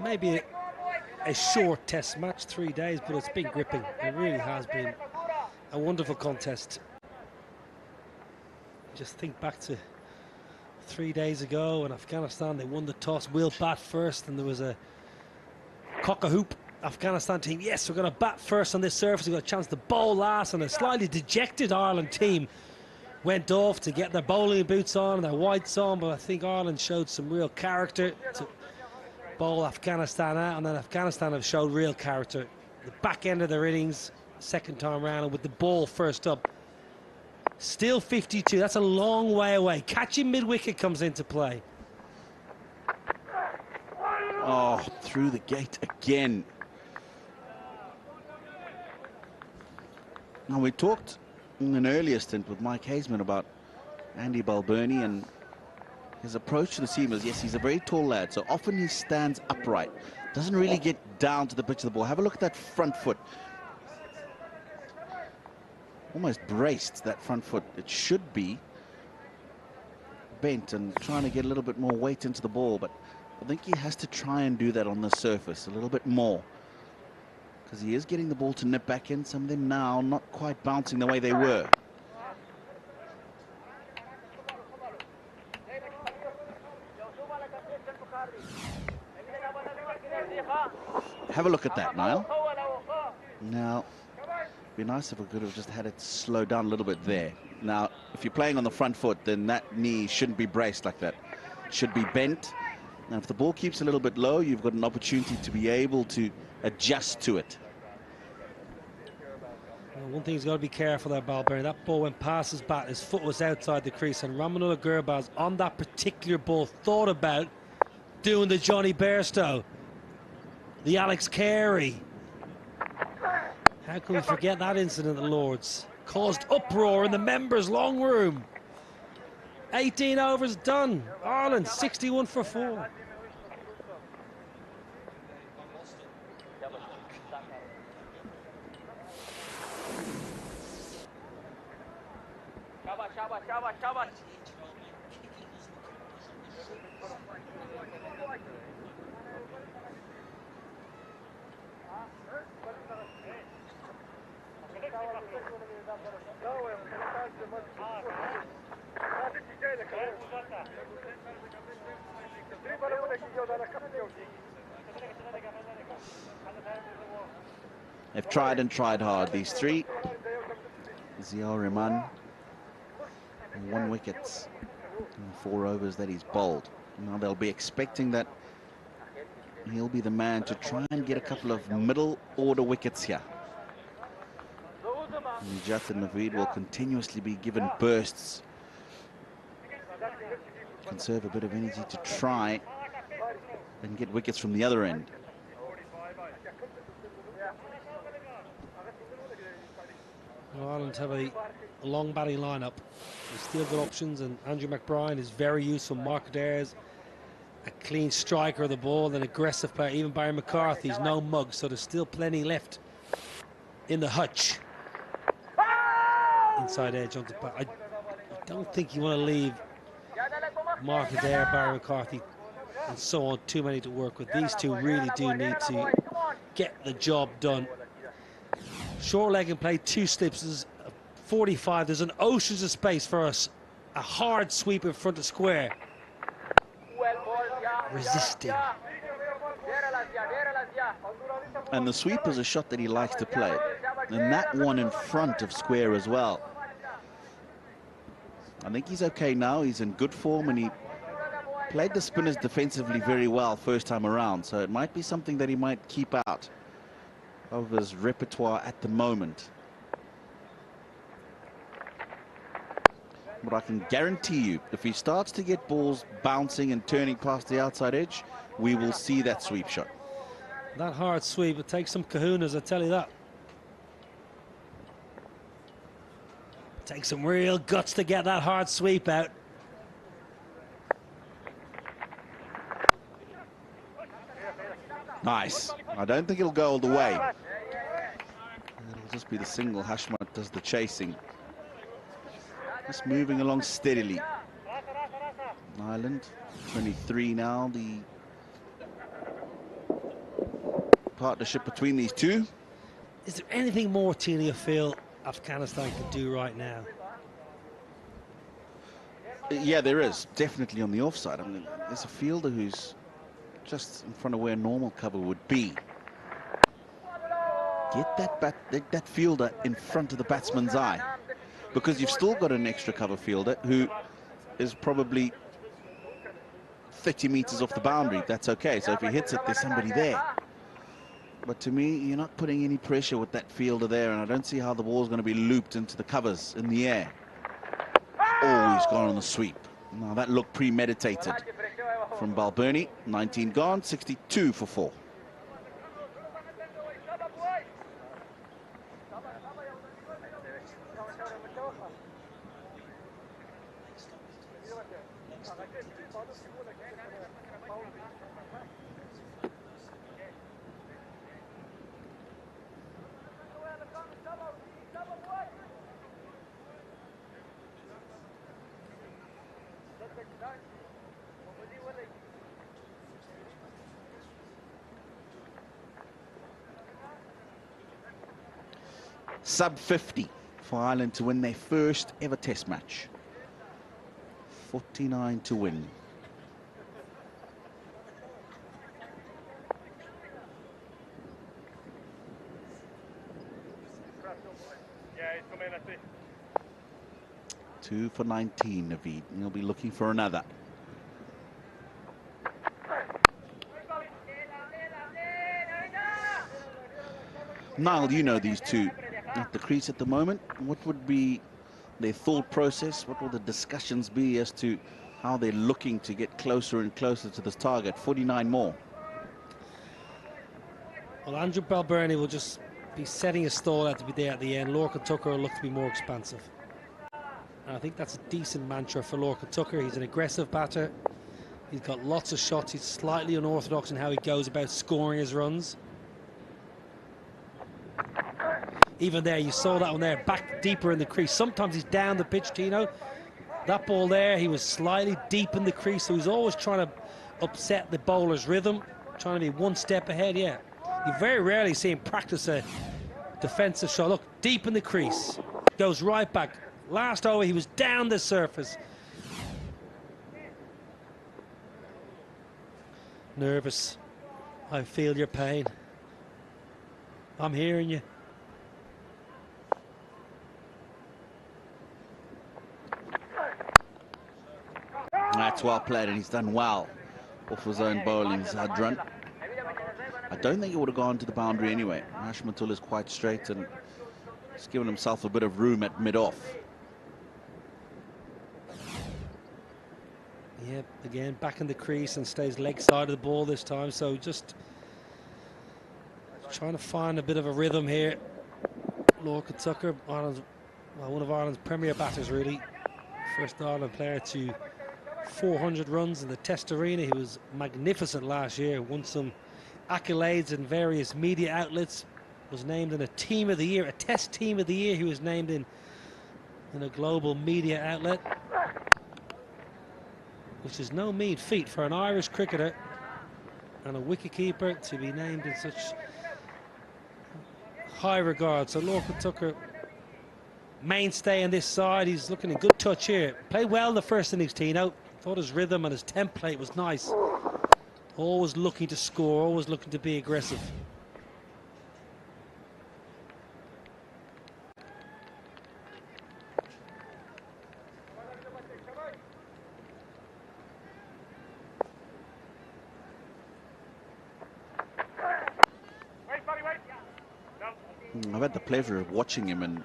Maybe a short test match, 3 days, but it's been gripping. It really has been a wonderful contest. Just think back to 3 days ago in Afghanistan. They won the toss. We'll bat first, and there was a cock-a-hoop Afghanistan team. Yes, we're going to bat first on this surface. We've got a chance to bowl last, and a slightly dejected Ireland team went off to get their bowling boots on and their whites on, but I think Ireland showed some real character to bowl Afghanistan out, and then Afghanistan have showed real character. The back end of their innings, second time round, and with the ball first up. Still 52, that's a long way away. Catching mid-wicket comes into play. Oh, through the gate again. Now, we talked in an earlier stint with Mike Haseman about Andy Balbirnie and his approach to the seamers. Yes, he's a very tall lad, so often he stands upright. Doesn't really get down to the pitch of the ball. Have a look at that front foot. Almost braced, that front foot. It should be bent and trying to get a little bit more weight into the ball, but I think he has to try and do that on the surface a little bit more, because he is getting the ball to nip back in. Some of them now not quite bouncing the way they were. Have a look at that, Niall. Now, it'd be nice if we could have just had it slow down a little bit there. Now, if you're playing on the front foot, then that knee shouldn't be braced like that. It should be bent. Now, if the ball keeps a little bit low, you've got an opportunity to be able to adjust to it. Well, one thing he's got to be careful there, Balberry. That ball went past his bat, his foot was outside the crease, and Ramanullah Gurbaz on that particular ball thought about doing the Johnny Bairstow, the Alex Carey. How can we forget that incident at Lord's? Caused uproar in the members' long room. 18 overs done. Ireland 61 for 4. They've tried and tried hard, these three. Ziaur Rahman, 1 wicket in 4 overs that he's bowled. Now they'll be expecting that he'll be the man to try and get a couple of middle order wickets here. Jatin Naveed will continuously be given bursts. Conserve a bit of energy to try and get wickets from the other end. Well, Ireland have a long batting lineup. They've still got options, and Andrew McBride is very useful. Mark Adair's a clean striker of the ball, an aggressive player. Even Barry McCarthy's no mug, so there's still plenty left in the hutch. Inside edge onto bat. I don't think you want to leave Mark Adair, Barry McCarthy, and so on, too many to work with. These two really do need to get the job done. Short leg and play 2 slips is 45. There's an oceans of space for us. A hard sweep in front of square. Resisting. And the sweep is a shot that he likes to play. And that one in front of square as well. I think he's okay now. He's in good form, and he played the spinners defensively very well first time around. So it might be something that he might keep out of his repertoire at the moment. But I can guarantee you, if he starts to get balls bouncing and turning past the outside edge, we will see that sweep shot. That hard sweep, it takes some kahunas, I tell you that. Takes some real guts to get that hard sweep out. Nice. I don't think it'll go all the way. It'll just be the single. Hashmat does the chasing. Just moving along steadily. Ireland, 23 now. The partnership between these two. Is there anything more, Tina, you feel Afghanistan could do right now? Yeah, there is. Definitely on the offside. I mean, there's a fielder who's just in front of where normal cover would be. Get that fielder in front of the batsman's eye, because you've still got an extra cover fielder who is probably 30 meters off the boundary. That's okay. So if he hits it, there's somebody there. But to me, you're not putting any pressure with that fielder there, and I don't see how the ball's going to be looped into the covers in the air. Oh, he's gone on the sweep. Now that looked premeditated from Balbernie. 19 gone, 62 for 4. Sub 50 for Ireland to win their first ever test match. 49 to win. Two for 19, Naveed. He'll be looking for another. Niall, you know these two at the crease at the moment. What would be their thought process? What will the discussions be as to how they're looking to get closer and closer to this target? 49 more. Well, Andrew Balbirnie will just be setting a stall out to be there at the end. Lorcan Tucker will look to be more expansive. And I think that's a decent mantra for Lorcan Tucker. He's an aggressive batter. He's got lots of shots. He's slightly unorthodox in how he goes about scoring his runs. Even there, you saw that one there, back deeper in the crease. Sometimes he's down the pitch, Tino. That ball there, he was slightly deep in the crease, so he's always trying to upset the bowler's rhythm, trying to be one step ahead, yeah. You very rarely see him practice a defensive shot. Look, deep in the crease, goes right back. Last over, he was down the surface. Nervous. I feel your pain. I'm hearing you. That's well played, and he's done well off his own bowling. He's had run. I don't think it would have gone to the boundary anyway. Hashmatullah is quite straight and he's given himself a bit of room at mid-off. Yep, again, back in the crease and stays leg side of the ball this time. So just trying to find a bit of a rhythm here. Lorcan Tucker, Ireland's, well, one of Ireland's premier batters, really. First Ireland player to 400 runs in the Test arena. He was magnificent last year, won some accolades in various media outlets, was named in a team of the year, a Test team of the year. He was named in a global media outlet, which is no mean feat for an Irish cricketer and a wicketkeeper to be named in such high regard. So Lorcan Tucker, mainstay on this side. He's looking in good touch here. Played well the first innings, Tino. Thought his rhythm and his template was nice. Always looking to score, always looking to be aggressive. I've had the pleasure of watching him in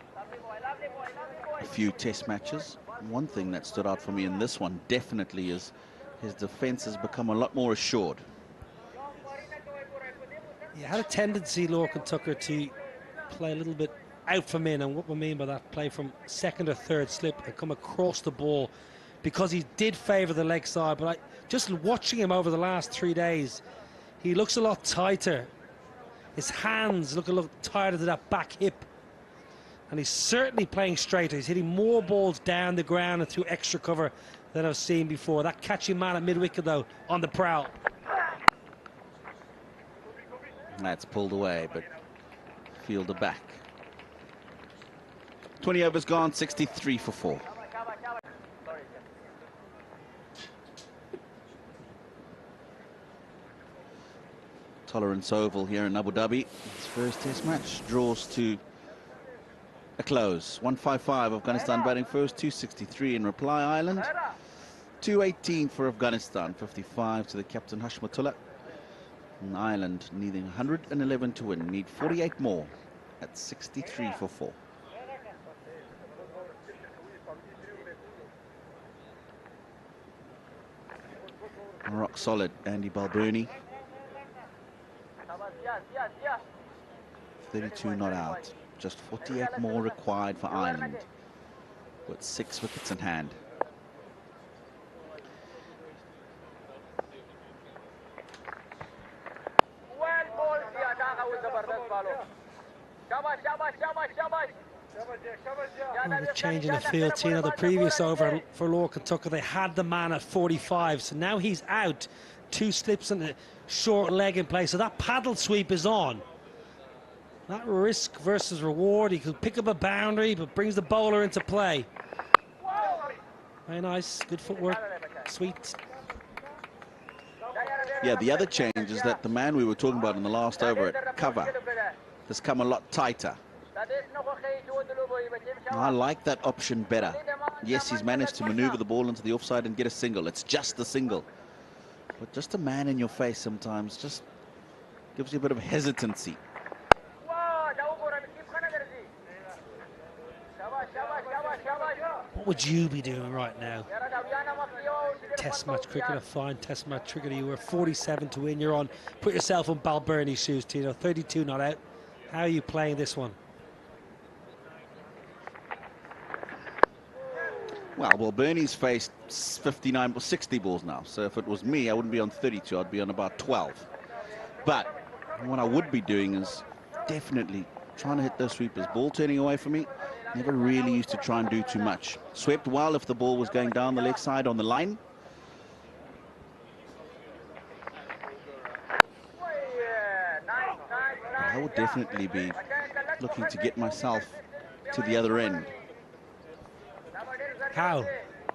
a few Test matches. One thing that stood out for me in this one definitely is his defence has become a lot more assured. He had a tendency, Lorcan Tucker, to play a little bit out from in, and what we mean by that, play from second or third slip and come across the ball, because he did favour the leg side. But just watching him over the last 3 days, he looks a lot tighter. His hands look a lot tighter to that back hip. And he's certainly playing straighter. He's hitting more balls down the ground and through extra cover than I've seen before. That catching man at mid-wicket, though, on the prowl. That's pulled away, but fielder back. 20 overs gone, 63 for 4. Tolerance Oval here in Abu Dhabi. His first Test match draws to a close. 155, Afghanistan batting first, 263 in reply. Ireland 218 for Afghanistan, 55 to the captain Hashmatullah. And Ireland needing 111 to win, need 48 more at 63 for 4. Rock solid, Andy Balbirnie. 32 not out. Just 48 more required for Ireland, with 6 wickets in hand. Well, the change in the field, Tino. The previous over for Lorcan Tucker, they had the man at 45, so now he's out. 2 slips and a short leg in play, so that paddle sweep is on. That risk versus reward. He could pick up a boundary, but brings the bowler into play. Very nice, good footwork, sweet. Yeah, the other change is that the man we were talking about in the last over at cover has come a lot tighter. I like that option better. Yes, he's managed to maneuver the ball into the offside and get a single. It's just the single. But just a man in your face sometimes just gives you a bit of hesitancy. What would you be doing right now? Test match cricket, a fine test match cricketer. You were 47 to win. You're on. Put yourself in Balbirnie's shoes, Tino. 32 not out. How are you playing this one? Well, Bernie's faced 59 or 60 balls now. So if it was me, I wouldn't be on 32. I'd be on about 12. But what I would be doing is definitely trying to hit those sweepers. Ball turning away from me. Never really used to try and do too much. Swept well if the ball was going down the leg side on the line. I would definitely be looking to get myself to the other end. How?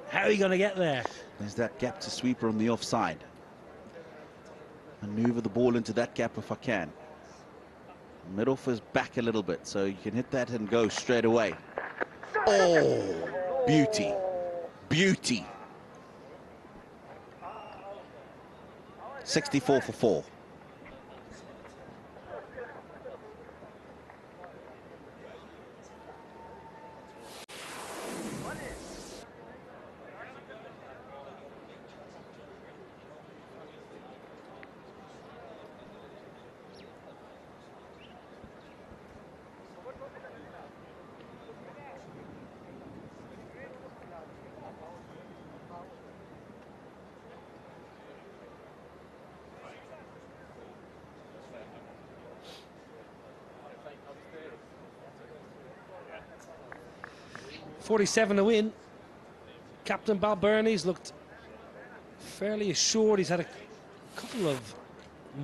How are you going to get there? There's that gap to sweeper on the offside. Maneuver the ball into that gap if I can. Mid-off is back a little bit, so you can hit that and go straight away. Oh, beauty. Beauty. 64 for 4. .47 to win. Captain Balbirnie's looked fairly assured. He's had a couple of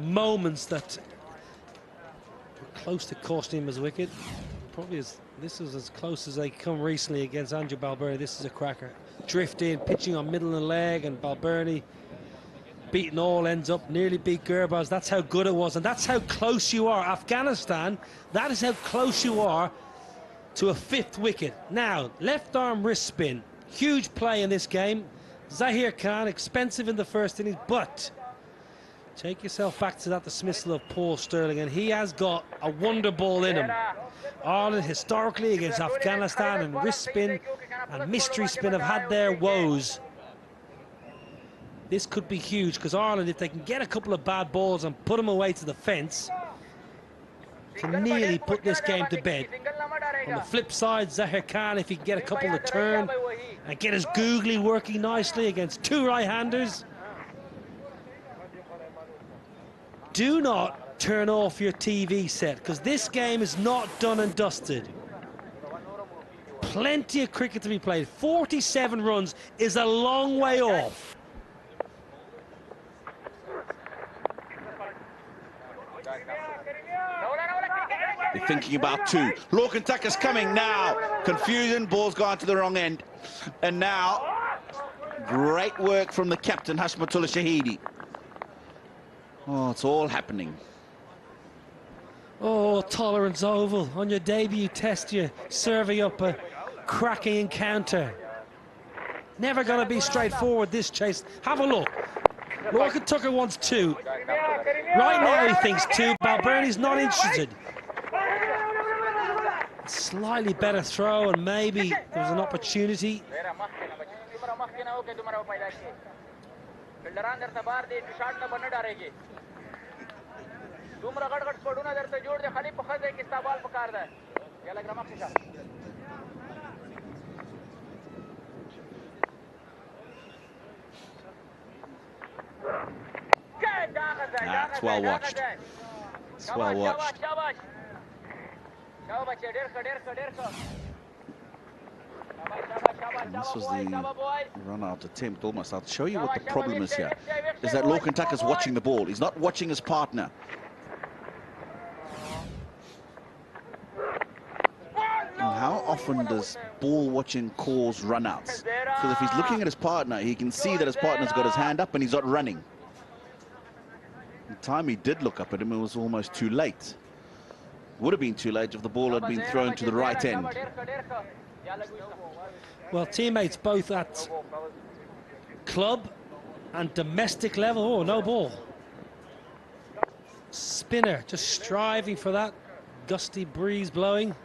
moments that were close to costing him his wicket. Probably this is as close as they come recently against Andrew Balbirnie. This is a cracker. Drifting, pitching on middle and leg, and Balbirnie beating all ends up, nearly beat Gurbaz. That's how good it was, and that's how close you are. Afghanistan, that is how close you are to a 5th wicket. Now, left arm wrist spin, huge play in this game. Zahir Khan, expensive in the first innings, but take yourself back to that dismissal of Paul Sterling, and he has got a wonder ball in him. Ireland historically against Afghanistan and wrist spin and mystery spin have had their woes. This could be huge, because Ireland, if they can get a couple of bad balls and put them away to the fence, can nearly put this game to bed. On the flip side, Zahir Khan, if he can get a couple to turn and get his googly working nicely against 2 right-handers. Do not turn off your TV set, because this game is not done and dusted. Plenty of cricket to be played. 47 runs is a long way off. They're thinking about 2. Lorcan Tucker's coming now. Confusion, ball's gone to the wrong end. And now, great work from the captain, Hashmatullah Shahidi. Oh, it's all happening. Oh, Tolerance Oval, on your debut test, you serving up a cracking encounter. Never going to be straightforward, this chase. Have a look. Lorcan Tucker wants 2. Right now he thinks 2. Balbirnie's not interested. Slightly better throw, and maybe there was an opportunity. It's well watched. It's well watched. And this was the run-out attempt almost. I'll show you what the problem is here. Is that Lorcan Tucker's watching the ball. He's not watching his partner. And how often does ball watching cause run-outs? Because if he's looking at his partner, he can see that his partner's got his hand up and he's not running. The time he did look up at him, it was almost too late. Would have been too late if the ball had been thrown to the right end. Well, teammates both at club and domestic level. Oh, no ball. Spinner just striving for that. Gusty breeze blowing.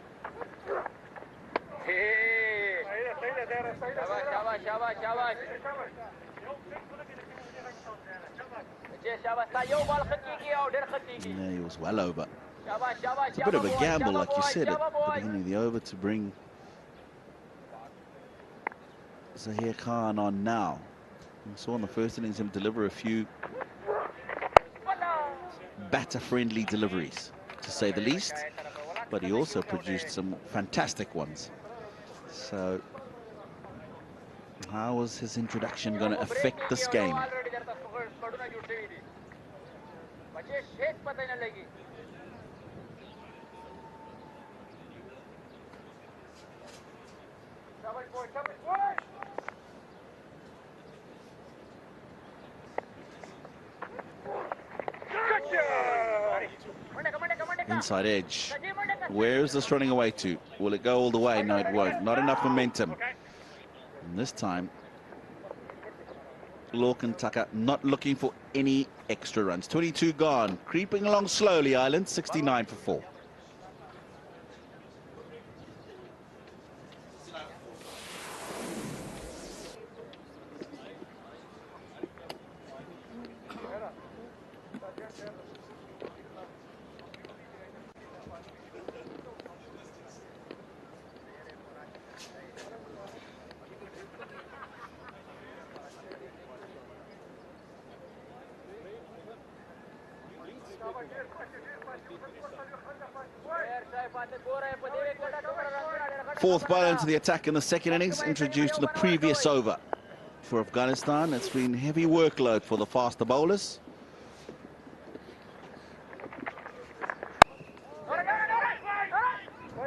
Yeah, he was well over. It's a bit of a gamble, like you said, at the beginning of the over to bring Zahir Khan on now. We saw in the first innings him deliver a few batter-friendly deliveries, to say the least, but he also produced some fantastic ones. So how was his introduction going to affect this game? Inside edge. Where is this running away to? Will it go all the way? No, it won't. Not enough momentum. And this time, Lorcan Tucker not looking for any extra runs. 22 gone. Creeping along slowly, Ireland. 69 for 4. Fourth bowler into the attack in the second innings, introduced in the previous over for Afghanistan. It's been heavy workload for the faster bowlers.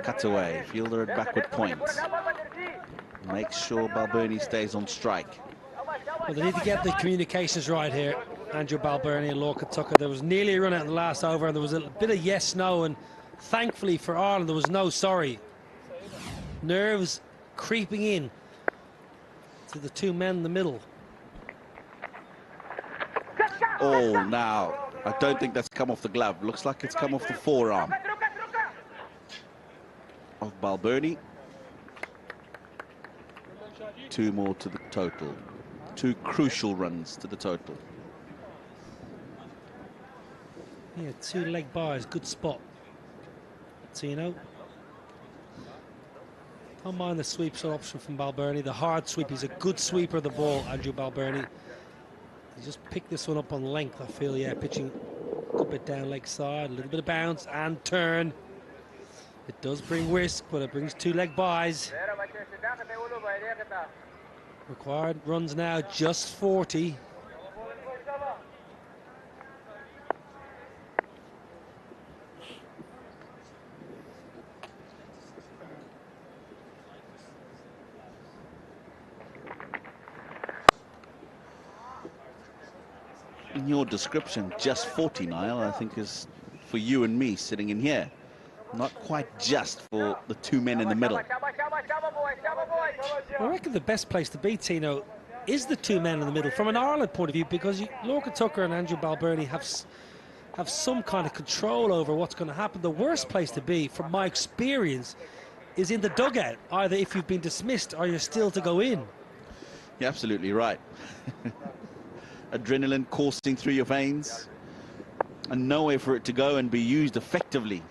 Cuts away, fielder at backward point. Makes sure Balbirnie stays on strike. Well, they need to get the communications right here. Andrew Balbirnie and Lorcan Tucker. There was nearly a run out in the last over, and there was a bit of yes, no, and thankfully for Ireland, there was no sorry. Nerves creeping in to the two men in the middle. Oh, now, I don't think that's come off the glove. Looks like it's come off the forearm of Balbirnie. 2 more to the total. 2 crucial runs to the total. Yeah, 2 leg byes, good spot. Tino. Don't mind the sweep shot option from Balbirnie. The hard sweep, he's a good sweeper of the ball, Andrew Balbirnie. He just picked this one up on length, I feel, yeah, pitching a good bit down leg side, a little bit of bounce and turn. It does bring risk, but it brings 2 leg byes. Required runs now, just 40. In your description, just 40, Niall, I think is for you and me sitting in here. Not quite just for the 2 men in the middle. I reckon the best place to be, Tino, is the 2 men in the middle from an Ireland point of view, because Lorcan Tucker and Andrew Balbirnie have some kind of control over what's going to happen. The worst place to be, from my experience, is in the dugout, either if you've been dismissed or you're still to go in. You're absolutely right. Adrenaline coursing through your veins and nowhere for it to go and be used effectively.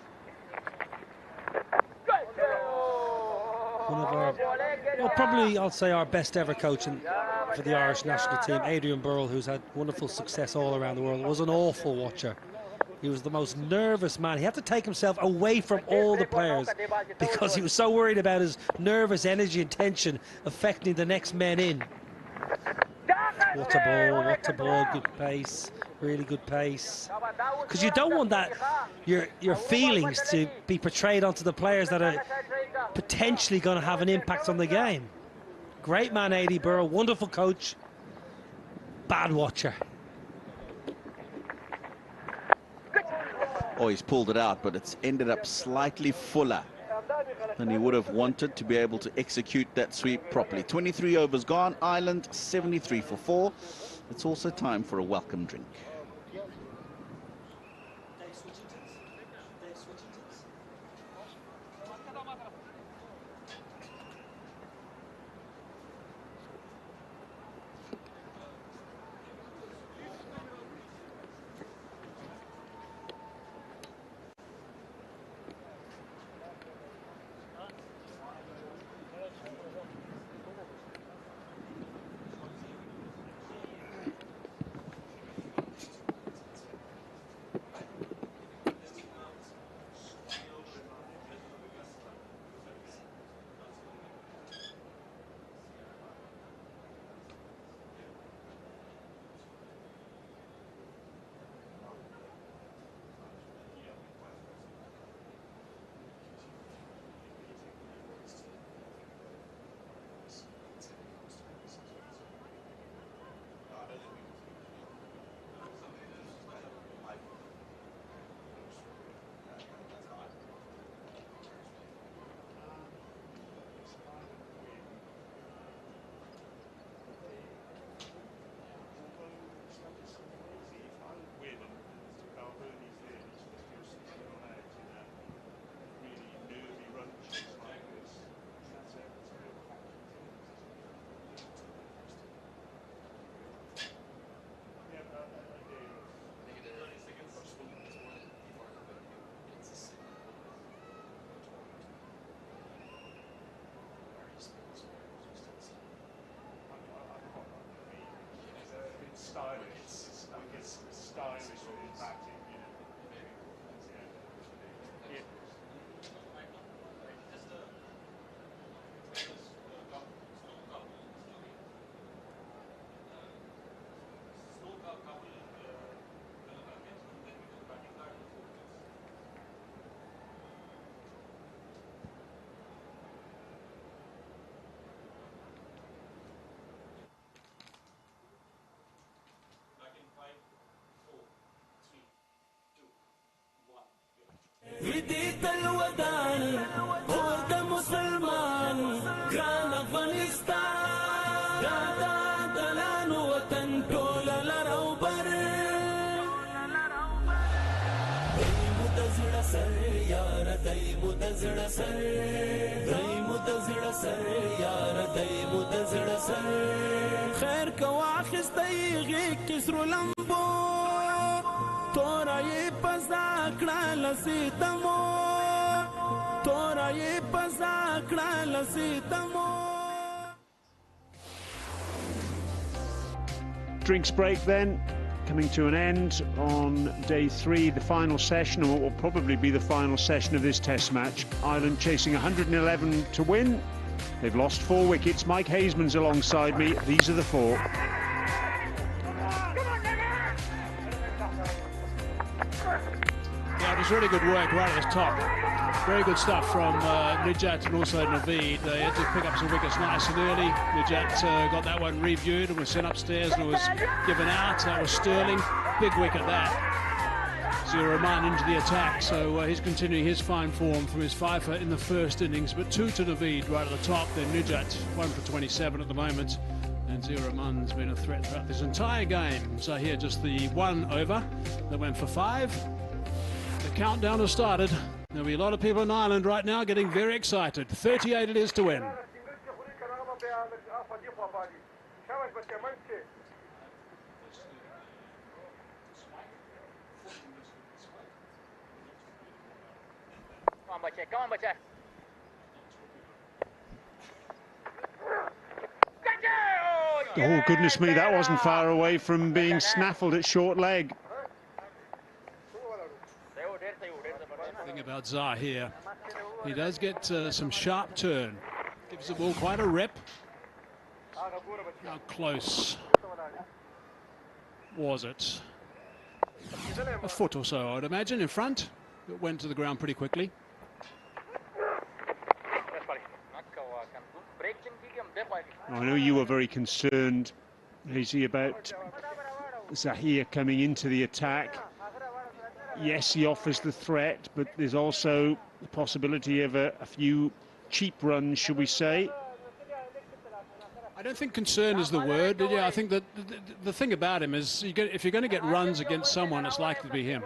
One of our, well, probably I'll say our best ever coach for the Irish national team, Adrian Burrell, who's had wonderful success all around the world, was an awful watcher. He was the most nervous man. He had to take himself away from all the players because he was so worried about his nervous energy and tension affecting the next men in. What a ball, good pace, really good pace. Because you don't want that, your feelings to be portrayed onto the players that are potentially going to have an impact on the game. Great man, A.D. Burrell, wonderful coach, bad watcher. Oh, he's pulled it out, but it's ended up slightly fuller than he would have wanted to be able to execute that sweep properly. 23 overs gone, Ireland 73 for 4. It's also time for a welcome drink. विदित الودان قود مسلمان ګران افغانستان دا دلان وطن ټول لروبر دایمو د زړه سر یار دایمو د زړه سر دایمو د زړه سر یار دایمو د زړه سر خیر کو اخستای غیږ کې سر لمبو تورای پزاکړه لسیتمو تورای پزاکړه لسیتمو. Drinks break then, coming to an end on day 3, the final session, or what will probably be the final session of this test match. Ireland chasing 111 to win. They've lost 4 wickets. Mike Haseman's alongside me. These are the 4. It was really good work right at the top. Very good stuff from Nijat and also Naveed. They had to pick up some wickets nice and early. Nijat got that one reviewed and was sent upstairs and was given out. That was Sterling. Big wicket that. Zia Rahman into the attack, so he's continuing his fine form from his fifer in the first innings. But 2 to Naveed right at the top. Then Nijat 1 for 27 at the moment. And Zia Rahman's been a threat throughout this entire game. So here just the 1 over that went for 5. The countdown has started. There'll be a lot of people in Ireland right now getting very excited. 38 it is to win. Come on, Bache. Come on, Bache. Oh, goodness me, that wasn't far away from being snaffled at short leg. Thing about Zah here, he does get some sharp turn, gives the ball quite a rip. How close was it? A foot or so, I'd imagine, in front. It went to the ground pretty quickly. I know you were very concerned, Hazy, about Zahir coming into the attack. Yes, he offers the threat, but there's also the possibility of a few cheap runs, should we say. I don't think concern is the word. Yeah, I think that the thing about him is if you're going to get runs against someone, it's likely to be him.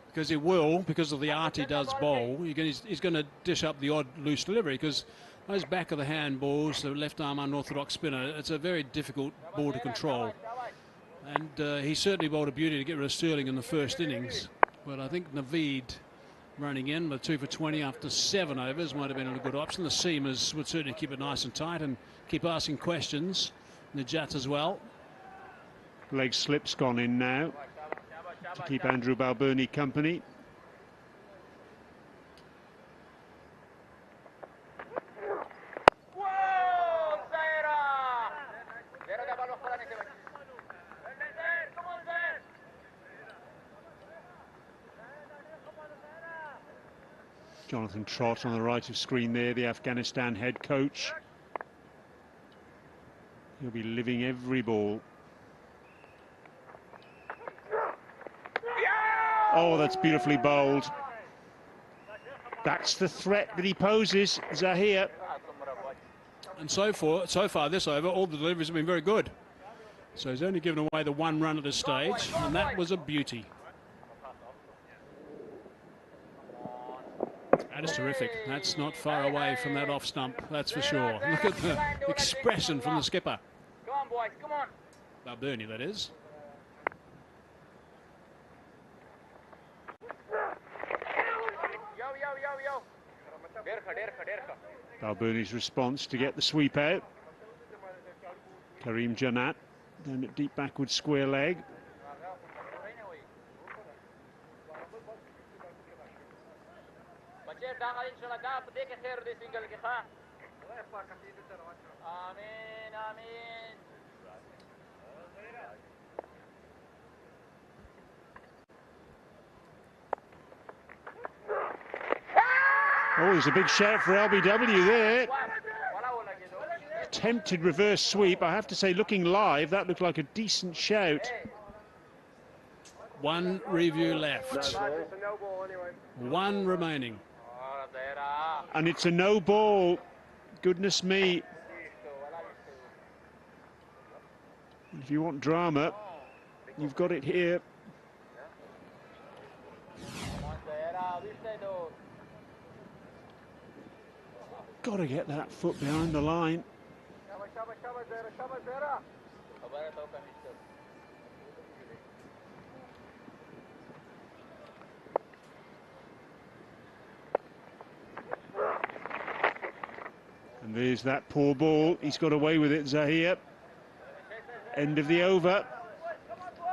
Because he will, because of the art he does bowl, he's going to dish up the odd loose delivery, because those back of the hand balls, the left arm unorthodox spinner, it's a very difficult ball to control. And he certainly bowled a beauty to get rid of Sterling in the first innings. But I think Naveed running in with 2 for 20 after 7 overs might have been a good option. The seamers would certainly keep it nice and tight and keep asking questions. Nijat as well. Leg slip's gone in now to keep Andrew Balbirnie company. Jonathan Trott on the right of screen there, the Afghanistan head coach. He'll be living every ball. Oh, that's beautifully bowled. That's the threat that he poses, Zahir. And so far this over, all the deliveries have been very good. So he's only given away the 1 run at this stage, and that was a beauty. That is terrific. That's not far away from that off stump, that's for sure. Look at the expression from the skipper. Come on, boys, come on. Balbirnie, that is. Balbirnie's response to get the sweep out. Karim Janat down at deep backward square leg. Oh, there's a big shout for LBW there. Attempted reverse sweep. I have to say, looking live, that looked like a decent shout. One review left. One remaining. And it's a no ball. Goodness me. If you want drama, you've got it here. Got to get that foot behind the line. And there's that poor ball. He's got away with it, Zahir. End of the over.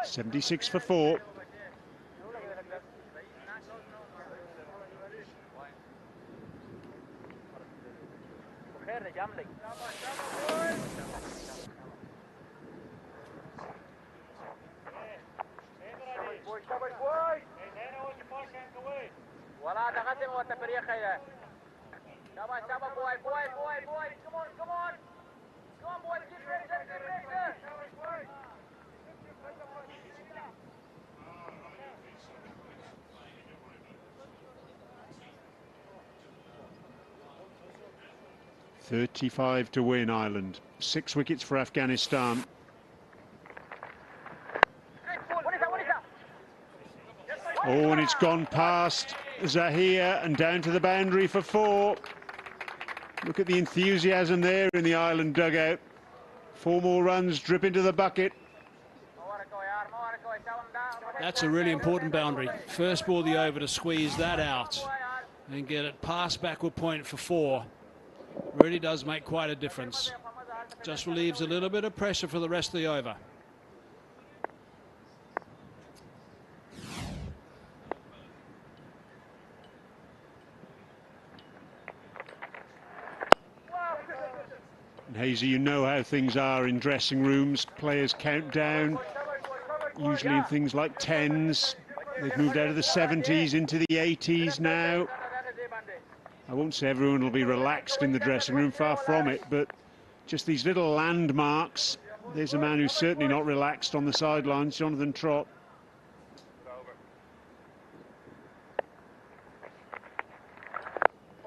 76 for 4. Come on, boy, get ready, get ready. 35 to win, Ireland. 6 wickets for Afghanistan. Oh, and it's gone past Zahir and down to the boundary for 4. Look at the enthusiasm there in the Ireland dugout. 4 more runs drip into the bucket. That's a really important boundary. First ball the over to squeeze that out and get it past backward point for 4. Really does make quite a difference. Just relieves a little bit of pressure for the rest of the over. And Hazy, you know how things are in dressing rooms. Players count down, usually in things like 10s. They've moved out of the 70s into the 80s now. I won't say everyone will be relaxed in the dressing room, far from it, but just these little landmarks. There's a man who's certainly not relaxed on the sidelines, Jonathan Trott.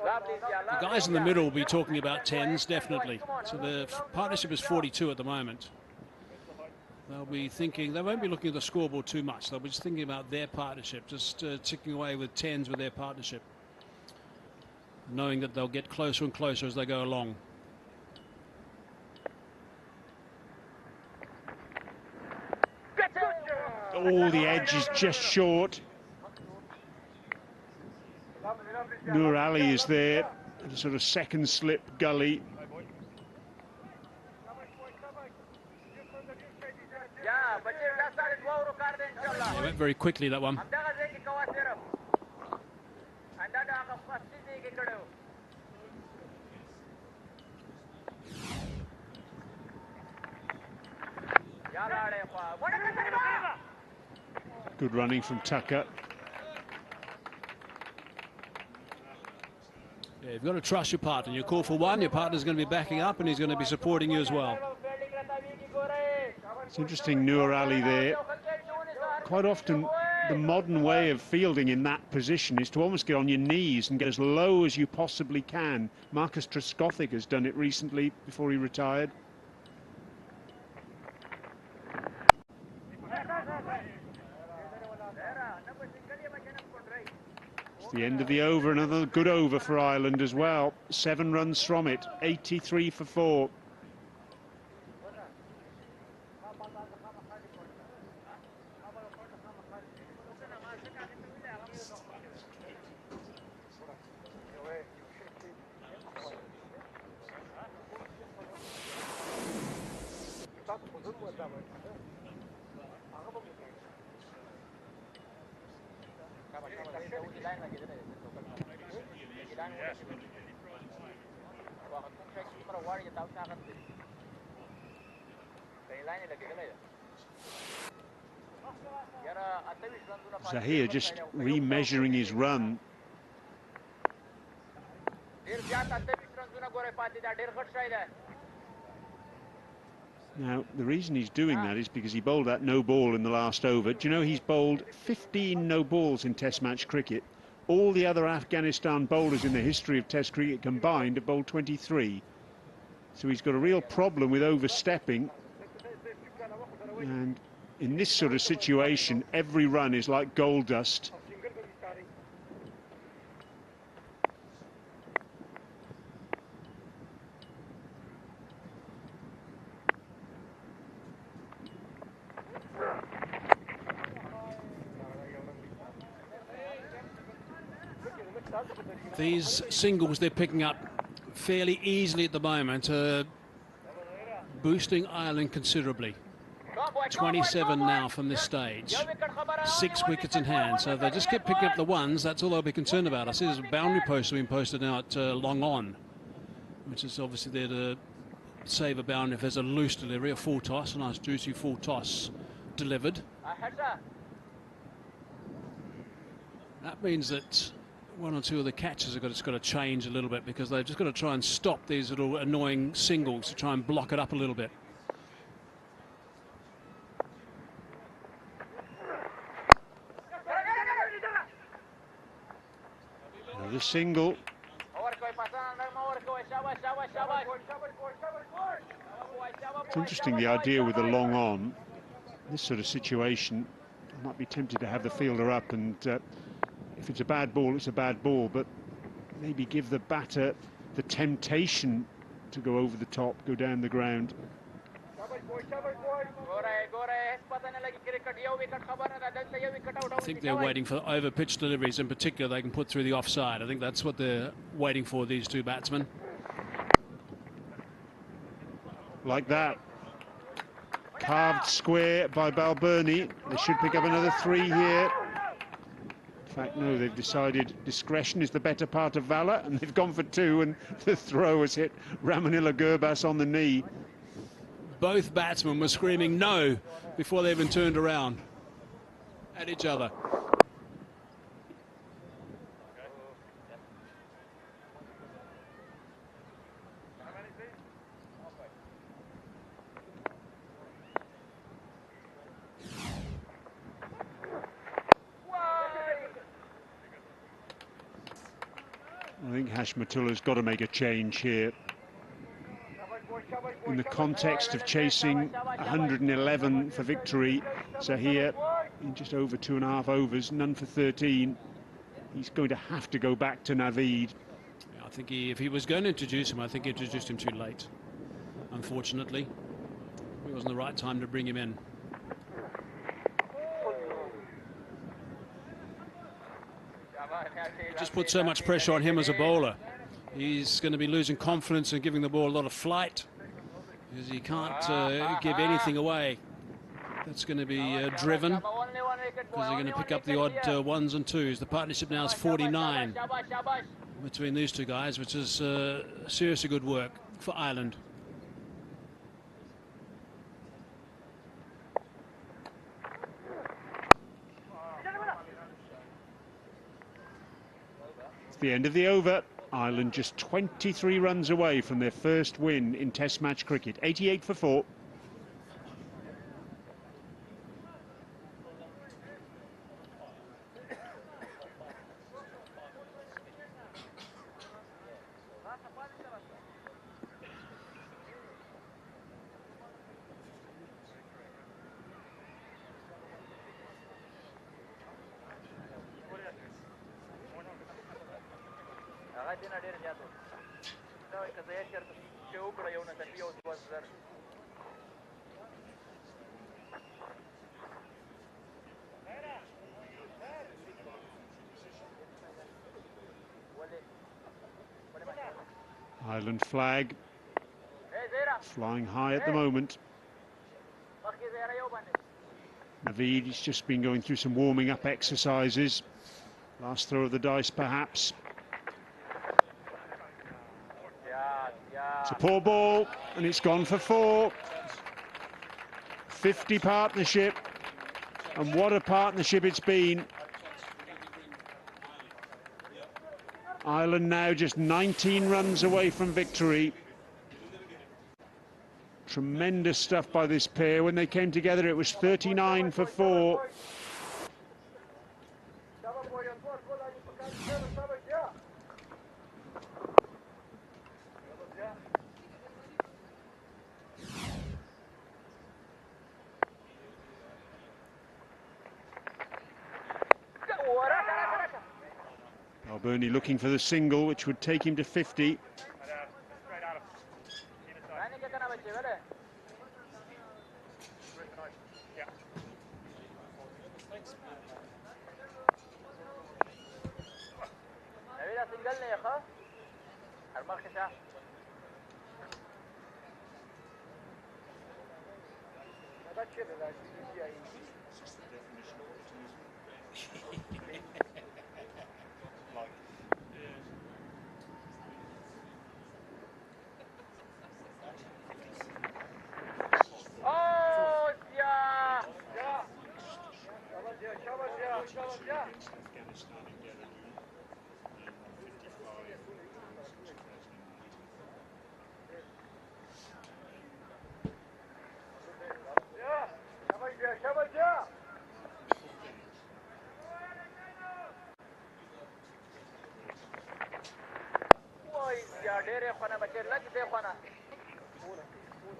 The guys in the middle will be talking about 10s, definitely. So the partnership is 42 at the moment. They'll be thinking, they won't be looking at the scoreboard too much. They'll be just thinking about their partnership, just ticking away with 10s with their partnership, knowing that they'll get closer and closer as they go along. Oh, the edge is just short. Nur Ali is there, at a sort of second slip gully. It went very quickly, that one. Good running from Tucker. Yeah, you've got to trust your partner. You call for one, your partner's going to be backing up and he's going to be supporting you as well. It's interesting, Nur Ali there. Quite often the modern way of fielding in that position is to almost get on your knees and get as low as you possibly can. Marcus Trescothick has done it recently before he retired. It's the end of the over, another good over for Ireland as well. 7 runs from it, 83 for 4. Zahir just remeasuring his run. Now, the reason he's doing that is because he bowled that no ball in the last over. Do you know he's bowled 15 no balls in Test match cricket? All the other Afghanistan bowlers in the history of Test cricket combined have bowled 23. So he's got a real problem with overstepping. And in this sort of situation, every run is like gold dust. These singles they're picking up fairly easily at the moment, boosting Ireland considerably. 27 now from this stage, 6 wickets in hand, so if they just keep picking up the ones, that's all they'll be concerned about. I see there's a boundary post being posted now at long on, which is obviously there to save a boundary if there's a loose delivery, a full toss, a nice juicy full toss delivered. That means that one or two of the catches have got to change a little bit, because they've just got to try and stop these little annoying singles to try and block it up a little bit. Another single. It's interesting, the idea with the long on, this sort of situation, I might be tempted to have the fielder up, and if it's a bad ball, it's a bad ball, but maybe give the batter the temptation to go over the top, go down the ground. I think they're waiting for over-pitch deliveries in particular they can put through the offside. I think that's what they're waiting for, these two batsmen. Like that. Carved square by Balbirnie. They should pick up another 3 here. In fact, no, they've decided discretion is the better part of valour, and they've gone for 2, and the throw has hit Ramanila Gurbas on the knee. Both batsmen were screaming no before they even turned around at each other. I think Hashmatullah's got to make a change here. In the context of chasing 111 for victory, Zahir in just over 2.5 overs, none for 13. He's going to have to go back to Naveed. Yeah, I think if he was going to introduce him, I think he introduced him too late. Unfortunately, it wasn't the right time to bring him in. Just put so much pressure on him as a bowler. He's going to be losing confidence and giving the ball a lot of flight, because he can't give anything away. That's going to be driven, because they're going to pick up the odd ones and twos. The partnership now is 49 between these two guys, which is seriously good work for Ireland. It's the end of the over. Ireland just 23 runs away from their first win in Test match cricket. 88 for 4. Ireland flag flying high at the moment. Naveed has just been going through some warming up exercises. Last throw of the dice, perhaps. It's a poor ball, and it's gone for 4. 50 partnership, and what a partnership it's been. Ireland now just 19 runs away from victory. Tremendous stuff by this pair. When they came together, it was 39 for 4. Balbirnie looking for the single, which would take him to 50.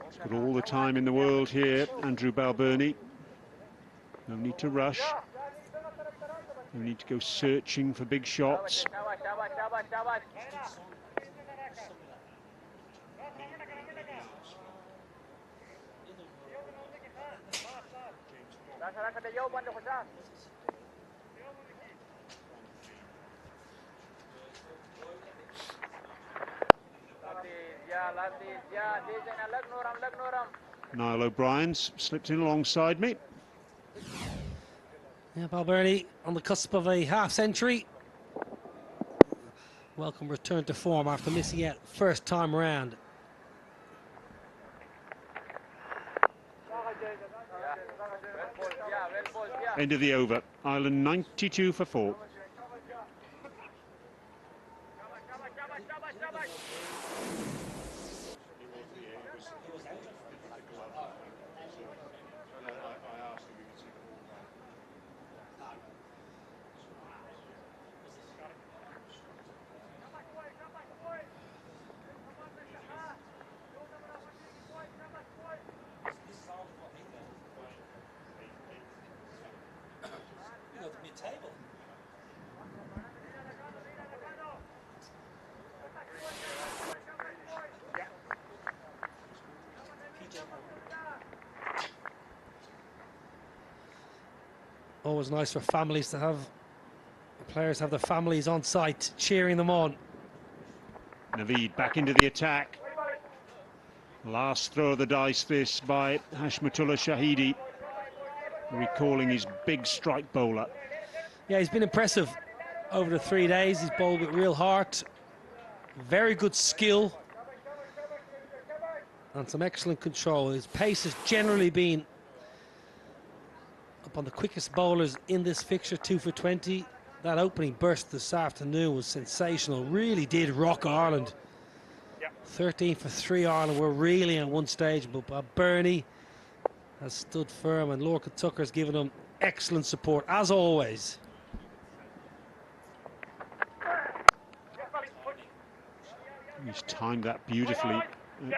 He's got all the time in the world here, Andrew Balbirnie. No need to rush. No need to go searching for big shots. Niall O'Brien's slipped in alongside me. Yeah, Balbirnie on the cusp of a half-century. Welcome return to form after missing out first time round. End of the over. Ireland 92 for 4. Always nice for families to have players have their families on site cheering them on. Naveed back into the attack. Last throw of the dice this by Hashmatullah Shahidi, recalling his big strike bowler. Yeah, he's been impressive over the 3 days. He's bowled with real heart, very good skill and some excellent control. His pace has generally been up on the quickest bowlers in this fixture, 2 for 20. That opening burst this afternoon was sensational, really did rock Ireland. 13 for 3 Ireland were really at one stage, but Balbirnie has stood firm and Lorcan Tucker has given him excellent support as always. He's timed that beautifully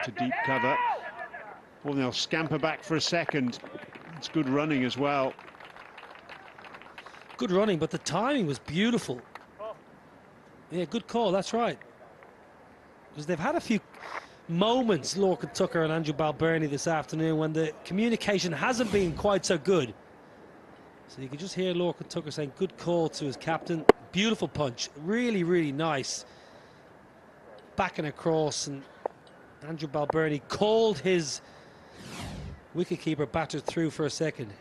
to deep cover. Well, they'll scamper back for a second. It's good running as well. Good running, but the timing was beautiful. Yeah, good call, that's right. Because they've had a few moments, Lorcan Tucker and Andrew Balbirnie this afternoon, when the communication hasn't been quite so good. So you can just hear Lorcan Tucker saying good call to his captain. Beautiful punch, really, really nice. Back and across, and Andrew Balbirnie called his wicketkeeper batter through for a second.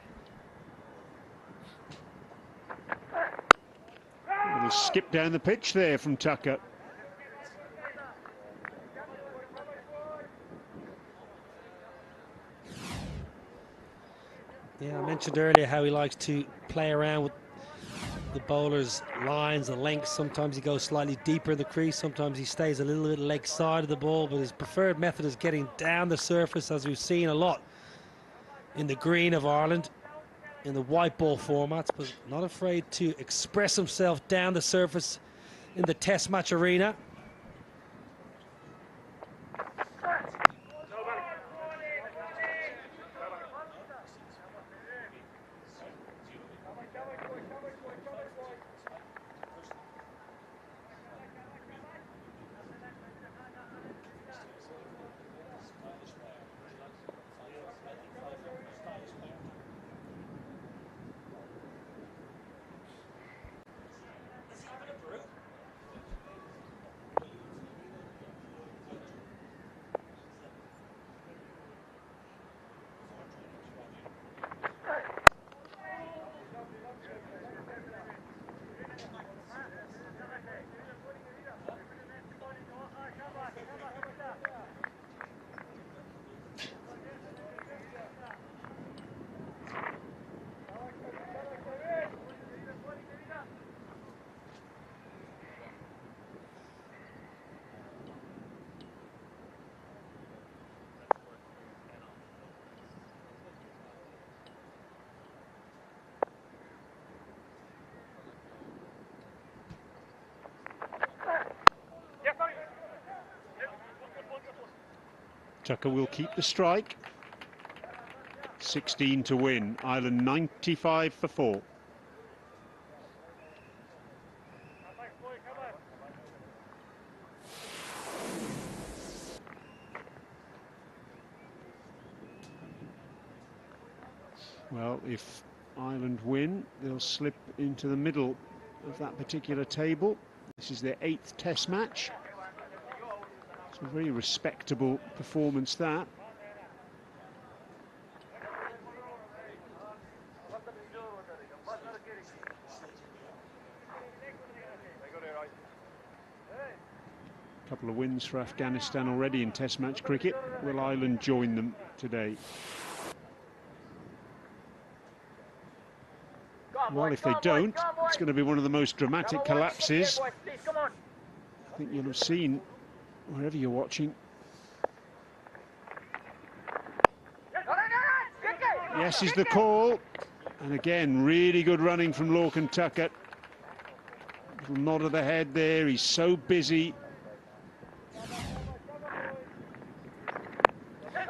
A little skip down the pitch there from Tucker. Yeah, I mentioned earlier how he likes to play around with the bowler's lines and lengths. Sometimes he goes slightly deeper in the crease, sometimes he stays a little bit leg side of the ball, but his preferred method is getting down the surface, as we've seen a lot in the green of Ireland, in the white ball formats, but not afraid to express himself down the surface in the test match arena. Tucker will keep the strike. 16 to win. Ireland 95 for 4. Well, if Ireland win, they'll slip into the middle of that particular table. This is their 8th test match. It's a very respectable performance, that. A couple of wins for Afghanistan already in test match cricket. Will Ireland join them today? Well, if they don't, it's going to be one of the most dramatic collapses I think you'll have seen wherever you're watching. Yes is the call. And again, really good running from Lorcan Tucker. Little nod of the head there. He's so busy.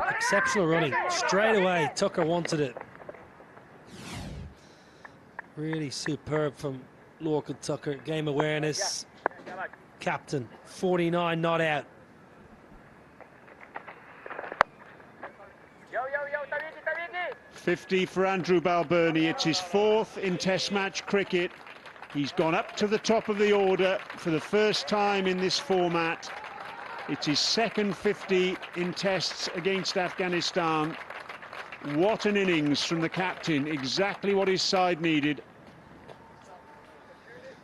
Exceptional running. Straight away, Tucker wanted it. Really superb from Lorcan Tucker. Game awareness. Captain, 49 not out. 50 for Andrew Balbirnie. It's his 4th in test match cricket. He's gone up to the top of the order for the first time in this format. It's his 2nd 50 in tests against Afghanistan. What an innings from the captain. Exactly what his side needed.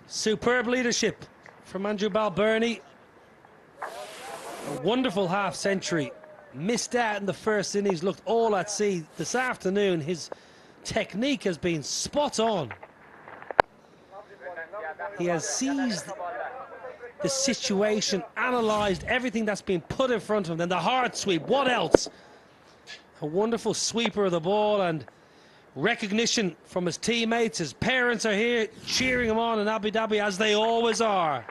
Superb leadership from Andrew Balbirnie. A wonderful half-century. Missed out in the first innings, looked all at sea. This afternoon, his technique has been spot on. He has seized the situation, analysed everything that's been put in front of him. Then the hard sweep, what else? A wonderful sweeper of the ball, and recognition from his teammates. His parents are here cheering him on in Abu Dhabi, as they always are.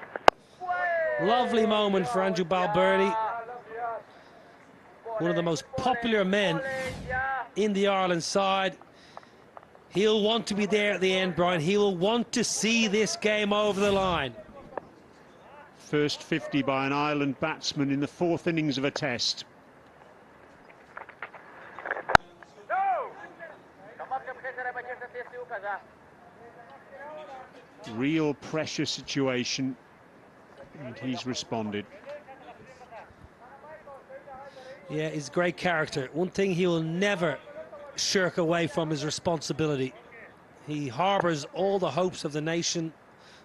Lovely moment for Andrew Balbirnie. One of the most popular men in the Ireland side. He'll want to be there at the end, Brian. He will want to see this game over the line. First 50 by an Ireland batsman in the 4th innings of a test. Real pressure situation, and he's responded. Yeah, he's a great character. One thing he will never shirk away from is responsibility. He harbours all the hopes of the nation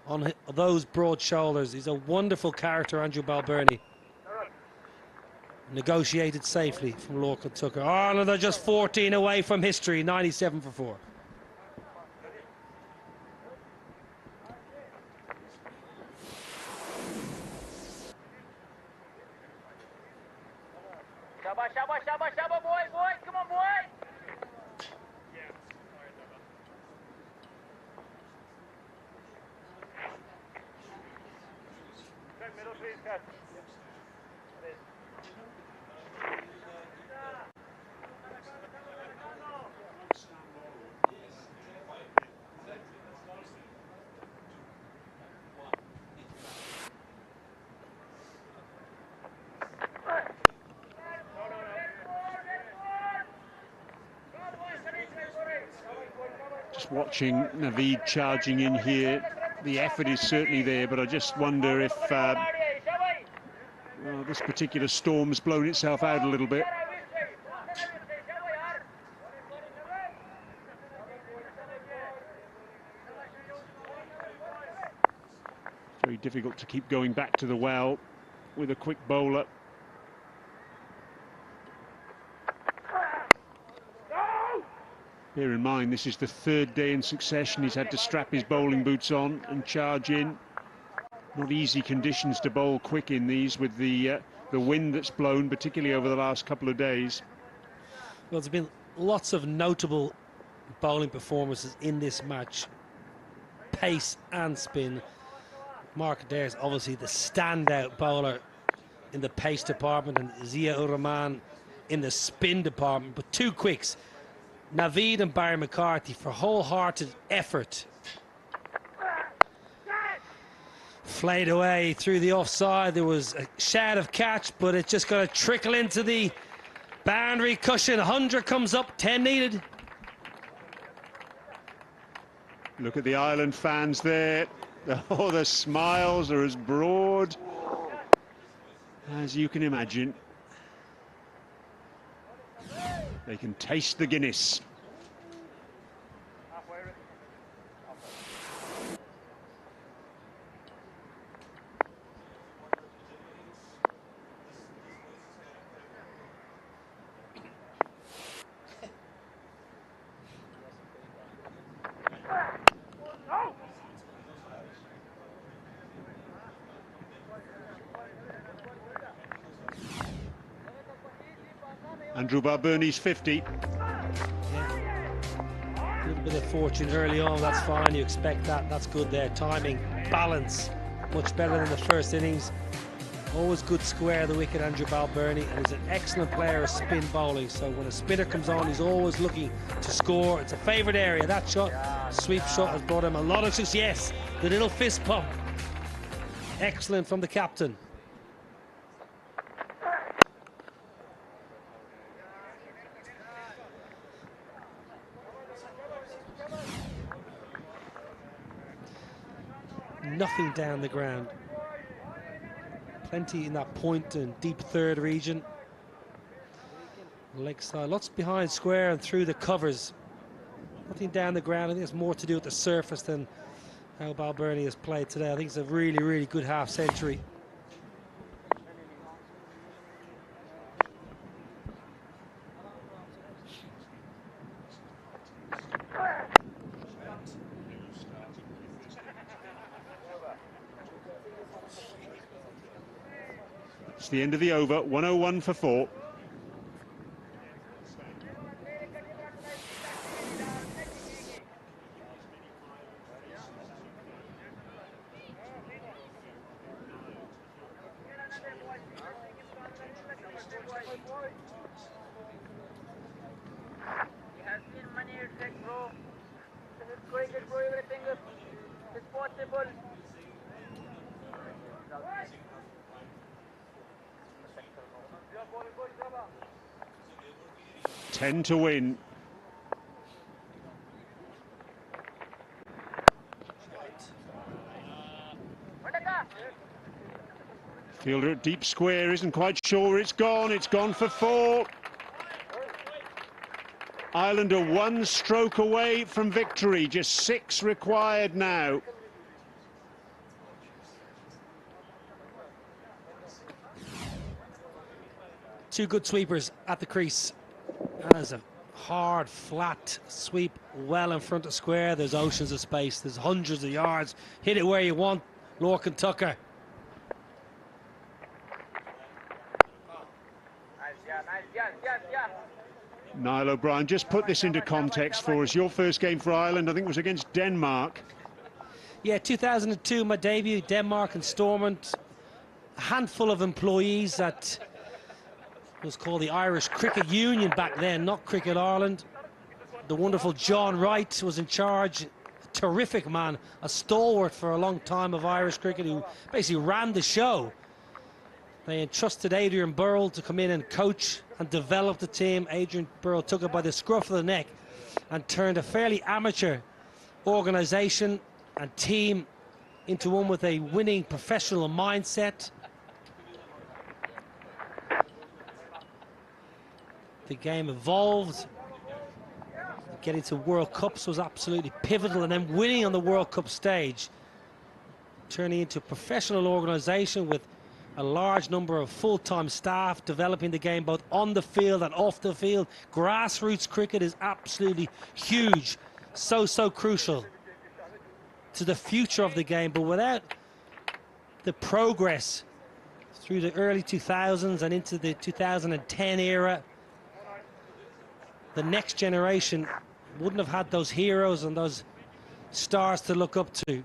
on those broad shoulders. He's a wonderful character, Andrew Balbirnie. Negotiated safely from Lorcan Tucker. Ireland are just 14 away from history, 97 for 4. Shabba, shabba, shabba, shabba, boys, boys, come on, boys! Middle please, cut. Just watching Naveed charging in here. The effort is certainly there, but I just wonder if well, this particular storm's blown itself out a little bit. Very difficult to keep going back to the well with a quick bowler. Bear in mind, this is the third day in succession he's had to strap his bowling boots on and charge in. Not easy conditions to bowl quick in these with the wind that's blown, particularly over the last couple of days. Well, there's been lots of notable bowling performances in this match. Pace and spin. Mark Adair's obviously the standout bowler in the pace department, and Zia-ur-Rahman in the spin department. But two quicks, Naveed and Barry McCarthy, for wholehearted effort. Flayed away through the offside. There was a shout of catch, but it just got to trickle into the boundary cushion. 100 comes up, 10 needed. Look at the Ireland fans there. Oh, the smiles are as broad as you can imagine. They can taste the Guinness. Andrew Balbirnie's 50. A little bit of fortune early on, that's fine, you expect that, that's good there. Timing, balance, much better than the first innings. Always good square the wicket, Andrew Balbirnie, and he's an excellent player of spin bowling, so when a spinner comes on, he's always looking to score. It's a favourite area, that shot, sweep shot, has brought him a lot of success. The little fist pump, excellent from the captain. Nothing down the ground. Plenty in that point and deep third region. Leg side, lots behind square and through the covers. Nothing down the ground. I think it's more to do with the surface than how Balbirnie has played today. I think it's a really, really good half century. It's the end of the over, 101 for 4. It's possible. 10 to win. Fielder at deep square isn't quite sure it's gone. It's gone for 4. Ireland are 1 stroke away from victory. Just 6 required now. Two good sweepers at the crease. And there's a hard, flat sweep well in front of square. There's oceans of space. There's hundreds of yards. Hit it where you want, Lorcan Tucker. Niall O'Brien, just put this into context for us. Your first game for Ireland, I think, was against Denmark. Yeah, 2002, my debut, Denmark and Stormont. A handful of employees that was called the Irish Cricket Union back then, not Cricket Ireland. The wonderful John Wright was in charge. A terrific man, a stalwart for a long time of Irish cricket who basically ran the show. They entrusted Adrian Burrell to come in and coach and develop the team. Adrian Burrell took it by the scruff of the neck and turned a fairly amateur organisation and team into one with a winning professional mindset. The game evolved. Getting to World Cups was absolutely pivotal, and then winning on the World Cup stage, turning into a professional organisation with a large number of full-time staff, developing the game both on the field and off the field. Grassroots cricket is absolutely huge, so crucial to the future of the game. But without the progress through the early 2000s and into the 2010 era, the next generation wouldn't have had those heroes and those stars to look up to.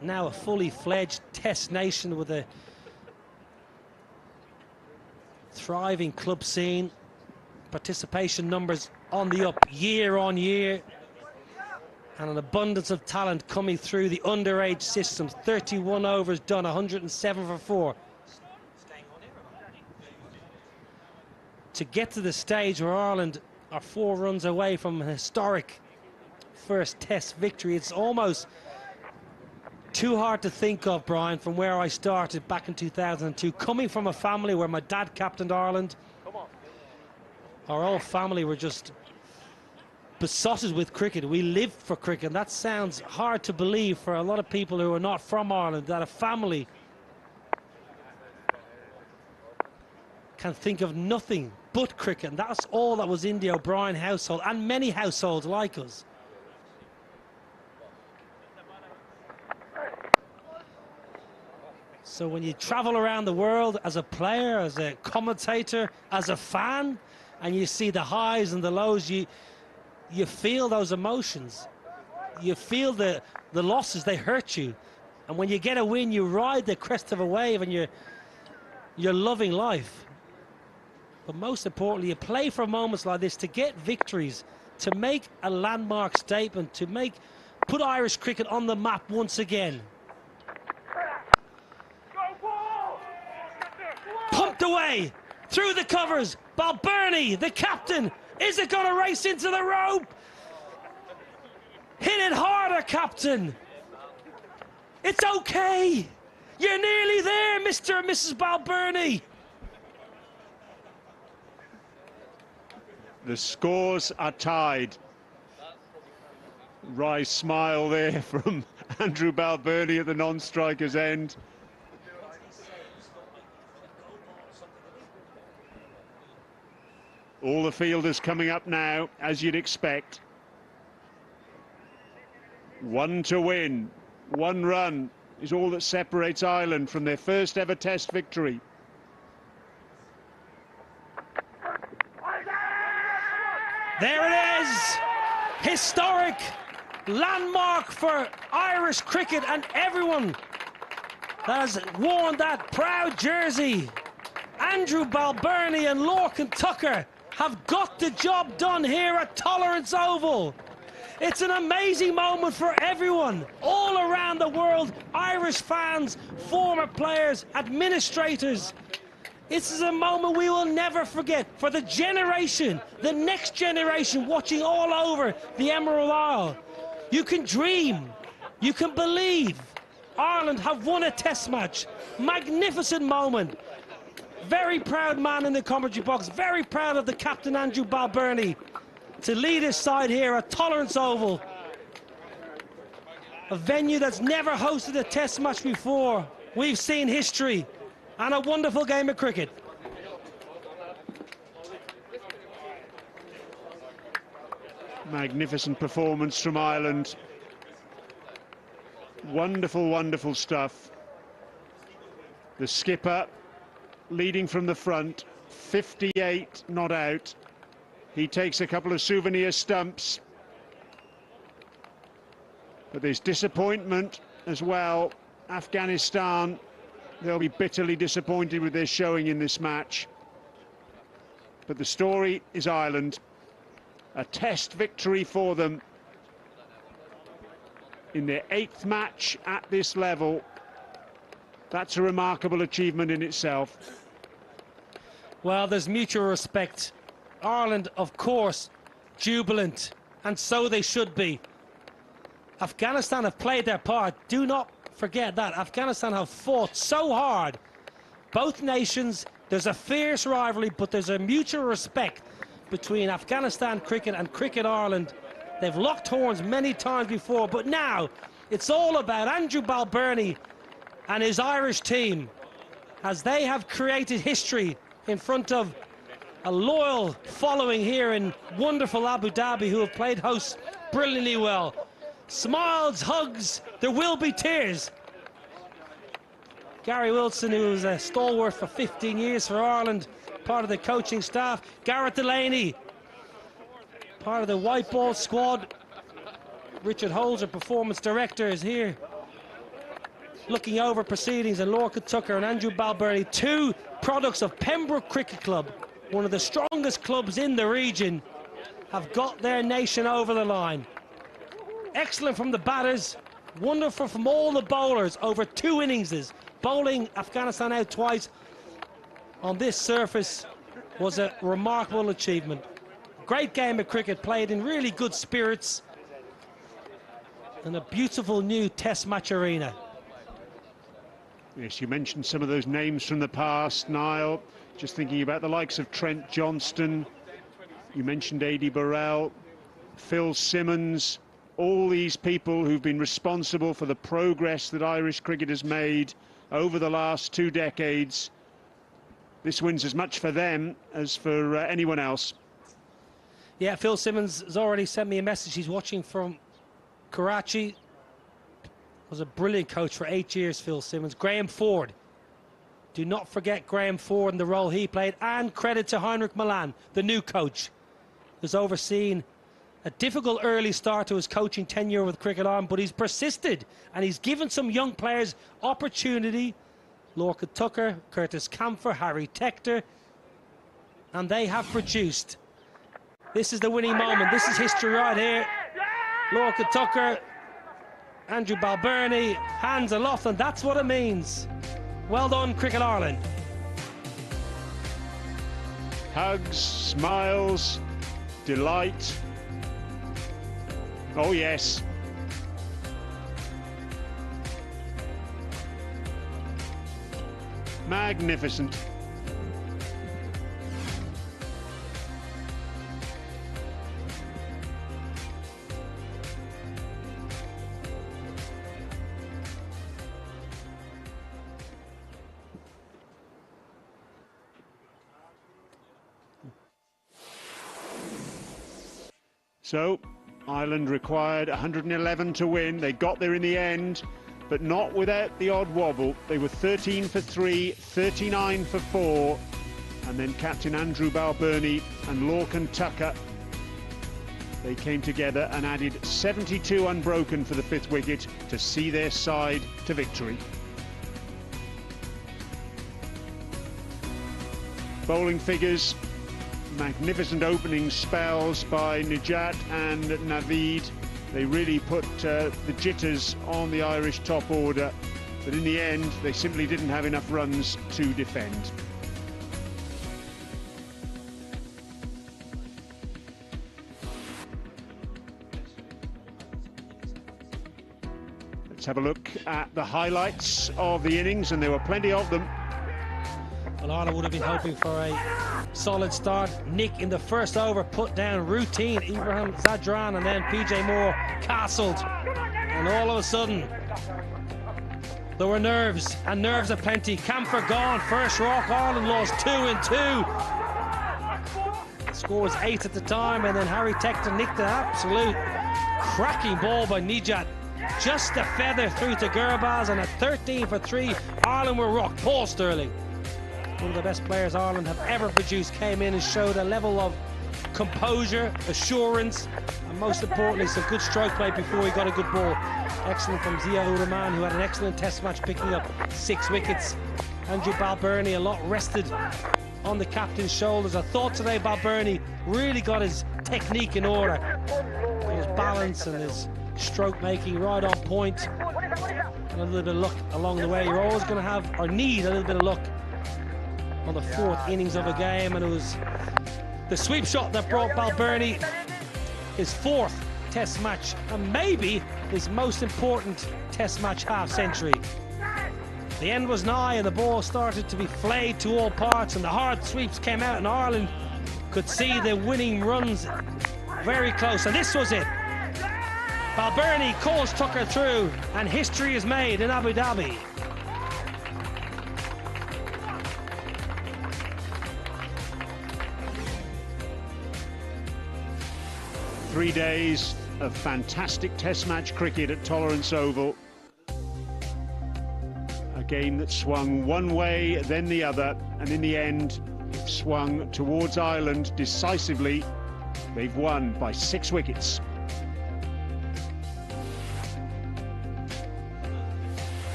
Now a fully fledged test nation with a thriving club scene, participation numbers on the up year on year, and an abundance of talent coming through the underage systems. 31 overs done, 107 for 4. To get to the stage where Ireland are 4 runs away from an historic first test victory, it's almost too hard to think of, Brian, from where I started back in 2002. Coming from a family where my dad captained Ireland, our whole family were just besotted with cricket. We lived for cricket. That sounds hard to believe for a lot of people who are not from Ireland, that a family can think of nothing but cricket. And that's all that was in the O'Brien household, and many households like us. So when you travel around the world as a player, as a commentator, as a fan, and you see the highs and the lows, you feel those emotions. You feel the losses, they hurt you. And when you get a win, you ride the crest of a wave and you're loving life. But most importantly, you play for moments like this to get victories, to make a landmark statement, to put Irish cricket on the map once again. Pumped away through the covers. Balbirnie, the captain. Is it going to race into the rope? Hit it harder, captain. It's okay. You're nearly there, Mr. and Mrs. Balbirnie. The scores are tied. Wry smile there from Andrew Balbirnie at the non-striker's end. All the fielders coming up now, as you'd expect. 1 to win, 1 run is all that separates Ireland from their first ever test victory. There it is! Historic landmark for Irish cricket and everyone that has worn that proud jersey. Andrew Balbirnie and Lorcan Tucker have got the job done here at Tolerance Oval. It's an amazing moment for everyone all around the world, Irish fans, former players, administrators. This is a moment we will never forget for the generation, the next generation watching all over the Emerald Isle. You can dream, you can believe. Ireland have won a test match. Magnificent moment. Very proud man in the commentary box, very proud of the captain Andrew Balbirnie to lead his side here at Tolerance Oval. A venue that's never hosted a test match before. We've seen history and a wonderful game of cricket. Magnificent performance from Ireland. Wonderful, wonderful stuff. The skipper leading from the front, 58 not out. He takes a couple of souvenir stumps. But there's disappointment as well. Afghanistan, they'll be bitterly disappointed with their showing in this match. But the story is Ireland. A test victory for them in their 8th match at this level. That's a remarkable achievement in itself. Well, there's mutual respect. Ireland, of course, jubilant, and so they should be. Afghanistan have played their part. Do not forget that. Afghanistan have fought so hard. Both nations, there's a fierce rivalry, but there's a mutual respect between Afghanistan cricket and Cricket Ireland. They've locked horns many times before, but now it's all about Andrew Balbirnie and his Irish team, as they have created history in front of a loyal following here in wonderful Abu Dhabi, who have played host brilliantly well. Smiles, hugs, there will be tears. Gary Wilson, who was a stalwart for 15 years for Ireland, part of the coaching staff. Gareth Delaney, part of the white ball squad. Richard Holzer, performance director, is here looking over proceedings, and Lorcan Tucker and Andrew Balbirnie, two products of Pembroke Cricket Club, one of the strongest clubs in the region, have got their nation over the line. Excellent from the batters, wonderful from all the bowlers over 2 innings. Bowling Afghanistan out twice on this surface was a remarkable achievement. Great game of cricket played in really good spirits, and a beautiful new test match arena. Yes, you mentioned some of those names from the past, Niall. Just thinking about the likes of Trent Johnston. You mentioned Adi Burrell, Phil Simmons, all these people who've been responsible for the progress that Irish cricket has made over the last 2 decades. This wins as much for them as for anyone else. Yeah, Phil Simmons has already sent me a message. He's watching from Karachi. Was a brilliant coach for 8 years, Phil Simmons. Graham Ford. Do not forget Graham Ford and the role he played. And credit to Heinrich Milan, the new coach, who's overseen a difficult early start to his coaching tenure with Cricket Ireland, but he's persisted and he's given some young players opportunity. Lorcan Tucker, Curtis Camphor, Harry Tector, and they have produced. This is the winning moment. This is history right here. Lorcan Tucker, Andrew Balbirnie, hands aloft, and that's what it means. Well done, Cricket Ireland. Hugs, smiles, delight. Oh yes. Magnificent. So, Ireland required 111 to win. They got there in the end, but not without the odd wobble. They were 13 for 3, 39 for 4, and then captain Andrew Balbirnie and Lorcan Tucker, they came together and added 72 unbroken for the 5th wicket to see their side to victory. Bowling figures. Magnificent opening spells by Nijat and Naveed. They really put the jitters on the Irish top order, but in the end they simply didn't have enough runs to defend. Let's have a look at the highlights of the innings, and there were plenty of them. Well, Ireland would have been hoping for a solid start. Nick in the first over put down routine. Ibrahim Zadran, and then PJ Moore castled. And all of a sudden, there were nerves, and nerves aplenty. Camphor gone, first rock. Ireland lost 2 and 2. Score was 8 at the time, and then Harry Tector nicked an absolute cracking ball by Nijat. Just a feather through to Gurbaz, and at 13 for 3, Ireland were rocked. Paul Sterling, one of the best players Ireland have ever produced, came in and showed a level of composure, assurance, and most importantly, some good stroke play before he got a good ball. Excellent from Zia Uraman, who had an excellent test match, picking up 6 wickets. Andrew Balbirnie, a lot rested on the captain's shoulders. I thought today Balbirnie really got his technique in order, his balance and his stroke making right on point, and a little bit of luck along the way. You're always going to have, or need, a little bit of luck on the 4th innings of a game, and it was the sweep shot that brought Balbirnie his 4th test match, and maybe his most important test match half-century. The end was nigh, and the ball started to be flayed to all parts, and the hard sweeps came out, and Ireland could see the winning runs very close, and this was it. Balbirnie calls Tucker through, and history is made in Abu Dhabi. Three days of fantastic test match cricket at Tolerance Oval. A game that swung one way, then the other, and in the end, it swung towards Ireland decisively. They've won by 6 wickets.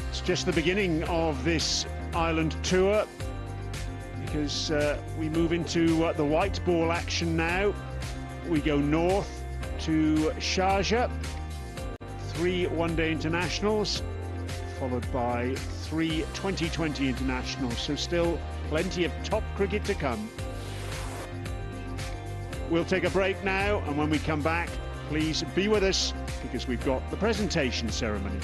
It's just the beginning of this Ireland tour, because we move into the white ball action now. We go north to Sharjah, 3 one-day internationals, followed by 3 2020 internationals, so still plenty of top cricket to come. We'll take a break now, and when we come back, please be with us, because we've got the presentation ceremony.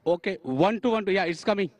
Okay, 1 to 1 to, yeah, it's coming.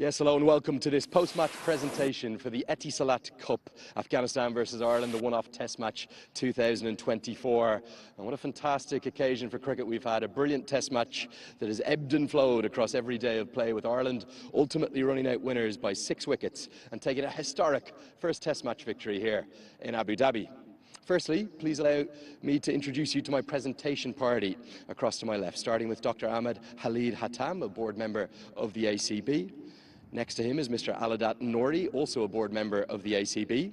Yes, hello and welcome to this post-match presentation for the Etisalat Cup, Afghanistan versus Ireland, the OneOff Test Match 2024. And what a fantastic occasion for cricket we've had, a brilliant Test match that has ebbed and flowed across every day of play, with Ireland ultimately running out winners by 6 wickets and taking a historic first Test match victory here in Abu Dhabi. Firstly, please allow me to introduce you to my presentation party across to my left, starting with Dr. Ahmed Khalid Hatam, a board member of the ACB. Next to him is Mr. Aladat Nouri, also a board member of the ACB.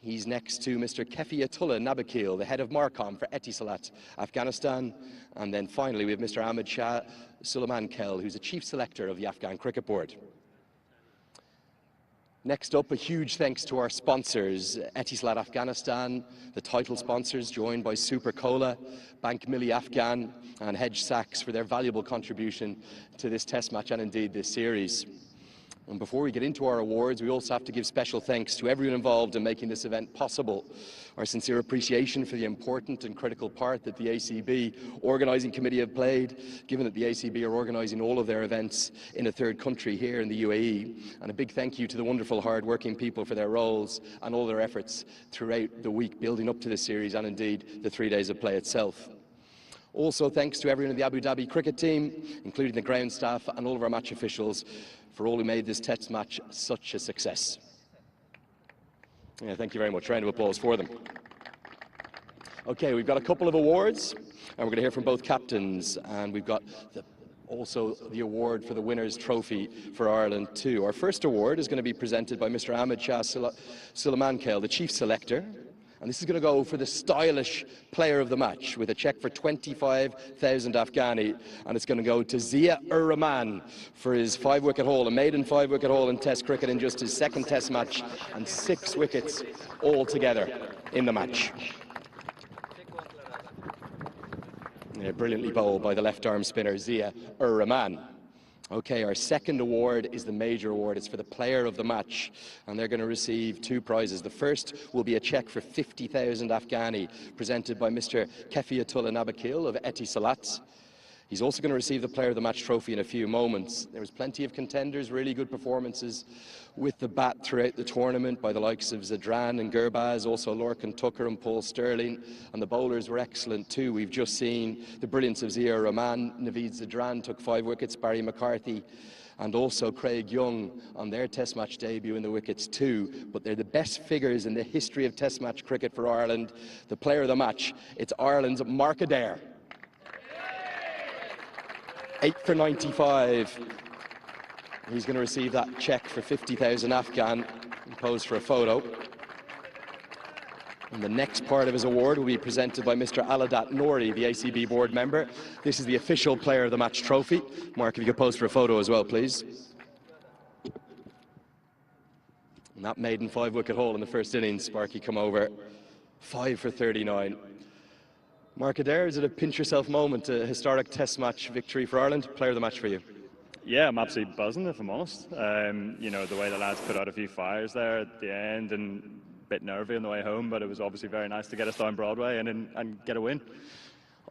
He's next to Mr. Kefiyatullah Nabakil, the head of Marcom for Etisalat, Afghanistan. And then finally we have Mr. Ahmed Shah Suleiman Kel, who's a chief selector of the Afghan Cricket Board. Next up, a huge thanks to our sponsors, Etisalat Afghanistan, the title sponsors, joined by Super Cola, Bank Milli Afghan and Hedge Sachs for their valuable contribution to this test match and indeed this series. And before we get into our awards, we also have to give special thanks to everyone involved in making this event possible. Our sincere appreciation for the important and critical part that the ACB organising committee have played, given that the ACB are organising all of their events in a third country here in the UAE. And a big thank you to the wonderful hard-working people for their roles and all their efforts throughout the week building up to this series and indeed the 3 days of play itself. Also thanks to everyone in the Abu Dhabi cricket team, including the ground staff and all of our match officials, for all who made this test match such a success. Yeah, thank you very much. Round of applause for them. Okay, we've got a couple of awards, and we're going to hear from both captains, and we've got also the award for the winner's trophy for Ireland too. Our first award is going to be presented by Mr. Ahmed Shah Suleiman Kel, the chief selector. And this is going to go for the stylish player of the match, with a cheque for 25,000 Afghani. And it's going to go to Zia-ur-Rahman for his 5-wicket haul, a maiden 5-wicket haul in Test cricket in just his second Test match, and 6 wickets altogether in the match. Yeah, brilliantly bowled by the left-arm spinner Zia-ur-Rahman. Okay, our second award is the major award. It's for the player of the match, and they're going to receive 2 prizes. The first will be a cheque for 50,000 Afghani, presented by Mr. Kefiyatullah Nabakil of Etisalat. He's also going to receive the player of the match trophy in a few moments. There was plenty of contenders, really good performances with the bat throughout the tournament by the likes of Zadran and Gurbaz, also Lorcan Tucker and Paul Sterling, and the bowlers were excellent too. We've just seen the brilliance of Zia-ur-Rahman. Naveed Zadran took 5 wickets, Barry McCarthy and also Craig Young on their Test match debut in the wickets too. But they're the best figures in the history of Test match cricket for Ireland. The player of the match, it's Ireland's Mark Adair. 8 for 95. He's going to receive that cheque for 50,000 Afghan and pose for a photo. And the next part of his award will be presented by Mr. Aladat Nouri, the ACB board member. This is the official player of the match trophy. Mark, if you could pose for a photo as well, please. And that maiden 5-wicket haul in the first innings, Sparky come over 5 for 39. Mark Adair, is it a pinch-yourself moment, a historic Test match victory for Ireland? Player of the match for you? Yeah, I'm absolutely buzzing, if I'm honest. You know, the way the lads put out a few fires there at the end, and a bit nervy on the way home, but it was obviously very nice to get us down Broadway and get a win.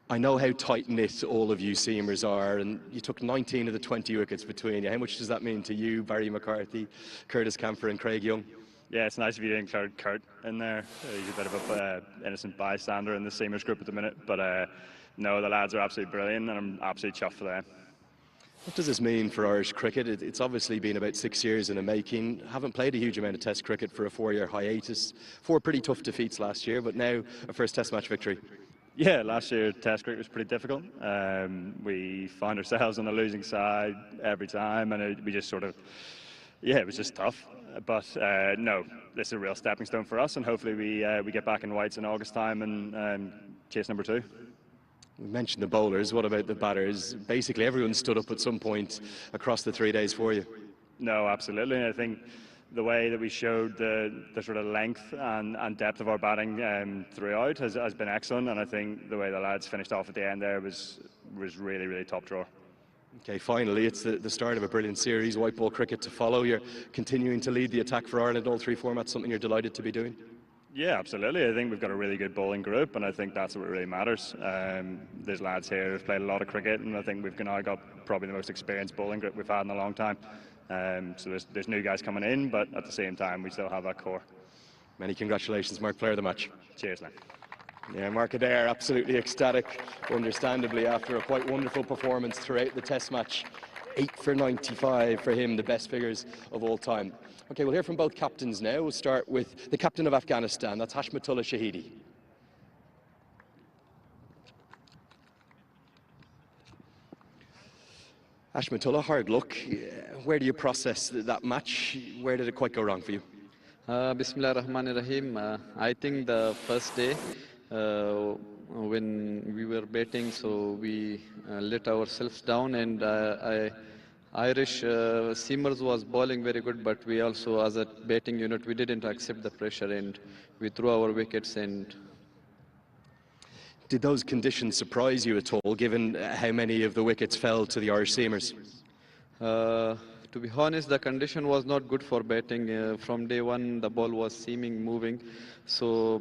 I know how tight-knit all of you seamers are, and you took 19 of the 20 wickets between you. How much does that mean to you, Barry McCarthy, Curtis Camphor and Craig Young? Yeah, it's nice if you didn't include Kurt in there. He's a bit of an innocent bystander in the seamers group at the minute, but no, the lads are absolutely brilliant, and I'm absolutely chuffed for them. What does this mean for Irish cricket? It's obviously been about 6 years in the making. Haven't played a huge amount of Test cricket for a 4-year hiatus. 4 pretty tough defeats last year, but now a first Test match victory. Yeah, last year Test cricket was pretty difficult. We found ourselves on the losing side every time, and we just sort of, yeah, it was just tough. But no, this is a real stepping stone for us, and hopefully we get back in whites in August time and chase number 2. We mentioned the bowlers. What about the batters? Basically, everyone stood up at some point across the 3 days for you. No, absolutely. I think the way that we showed the sort of length and depth of our batting throughout has been excellent, and I think the way the lads finished off at the end there was really, really top drawer. Okay, finally, it's the start of a brilliant series, white ball cricket to follow. You're continuing to lead the attack for Ireland, all 3 formats, something you're delighted to be doing? Yeah, absolutely. I think we've got a really good bowling group, and I think that's what really matters. There's lads here who've played a lot of cricket, and I think we've now got probably the most experienced bowling group we've had in a long time. So there's new guys coming in, but at the same time, we still have that core. Many congratulations, Mark, player of the match. Cheers, man. Yeah, Mark Adair, absolutely ecstatic, understandably, after a quite wonderful performance throughout the test match. 8 for 95 for him, the best figures of all time. Okay, we'll hear from both captains now. We'll start with the captain of Afghanistan, that's Hashmatullah Shahidi. Hashmatullah, hard luck. Where do you process that match? Where did it quite go wrong for you? Bismillah ar-Rahman ar-Rahim. I think the first day when we were batting, so we let ourselves down, and Irish seamers was bowling very good, but we also, as a batting unit, we didn't accept the pressure and we threw our wickets. And did those conditions surprise you at all, given how many of the wickets fell to the Irish seamers? To be honest, the condition was not good for batting. From day one, the ball was seeming moving. So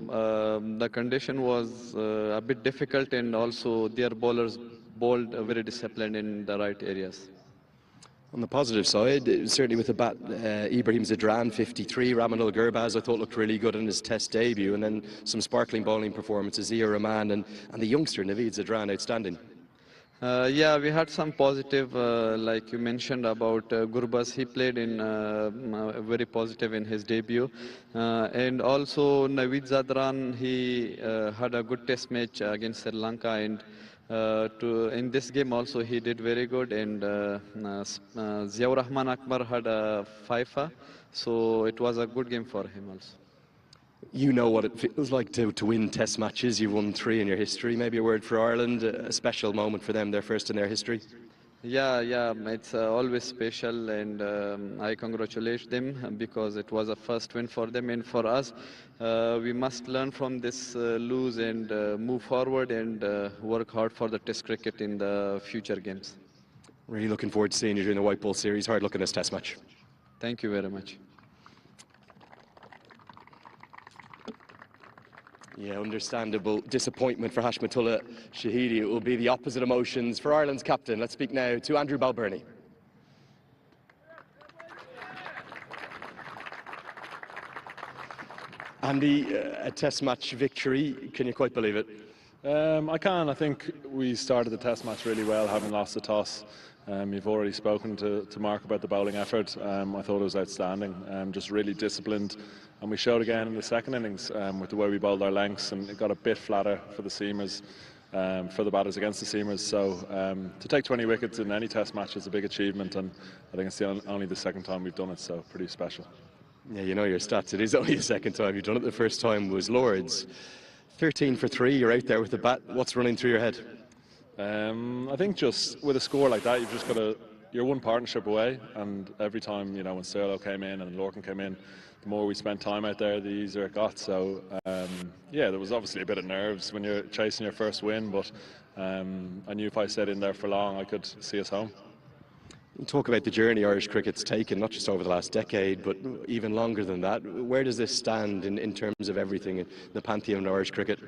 the condition was a bit difficult, and also their bowlers bowled very disciplined in the right areas. On the positive side, certainly with the bat, Ibrahim Zidran, 53, Ramanul Gurbaz, I thought looked really good in his test debut, and then some sparkling bowling performances, Zia Rahman and the youngster Naveed Zidran, outstanding. Yeah, we had some positive, like you mentioned about Gurbaz. He played in very positive in his debut, and also Naveed Zidran. He had a good test match against Sri Lanka, and in this game also he did very good. And Zia Rahman Akbar had a 5, so it was a good game for him also. You know what it feels like to win test matches. You've won 3 in your history. Maybe a word for Ireland, a special moment for them, their first in their history. Yeah, it's always special, and I congratulate them because it was a first win for them and for us. We must learn from this lose and move forward and work hard for the test cricket in the future games. Really looking forward to seeing you during the White Ball Series. Hard luck in this test match. Thank you very much. Yeah, understandable disappointment for Hashmatullah Shahidi. It will be the opposite emotions for Ireland's captain. Let's speak now to Andrew Balbirnie. Andy, a test match victory, can you quite believe it? I can. I think we started the test match really well, having lost the toss. You've already spoken to Mark about the bowling effort. I thought it was outstanding, just really disciplined. And we showed again in the second innings with the way we bowled our lengths, and it got a bit flatter for the seamers, for the batters against the seamers. So to take 20 wickets in any test match is a big achievement, and I think it's only the second time we've done it, so pretty special. Yeah, you know your stats. It is only the second time you've done it. The first time was Lords. 13 for 3, you're out there with the bat. What's running through your head? I think just with a score like that, you've just got to, you're one partnership away, and every time, you know, when Serlo came in and Lorcan came in, the more we spent time out there, the easier it got. So yeah, there was obviously a bit of nerves when you're chasing your first win, but I knew if I stayed in there for long, I could see us home. You talk about the journey Irish cricket's taken, not just over the last decade, but even longer than that. Where does this stand in terms of everything in the pantheon of Irish cricket?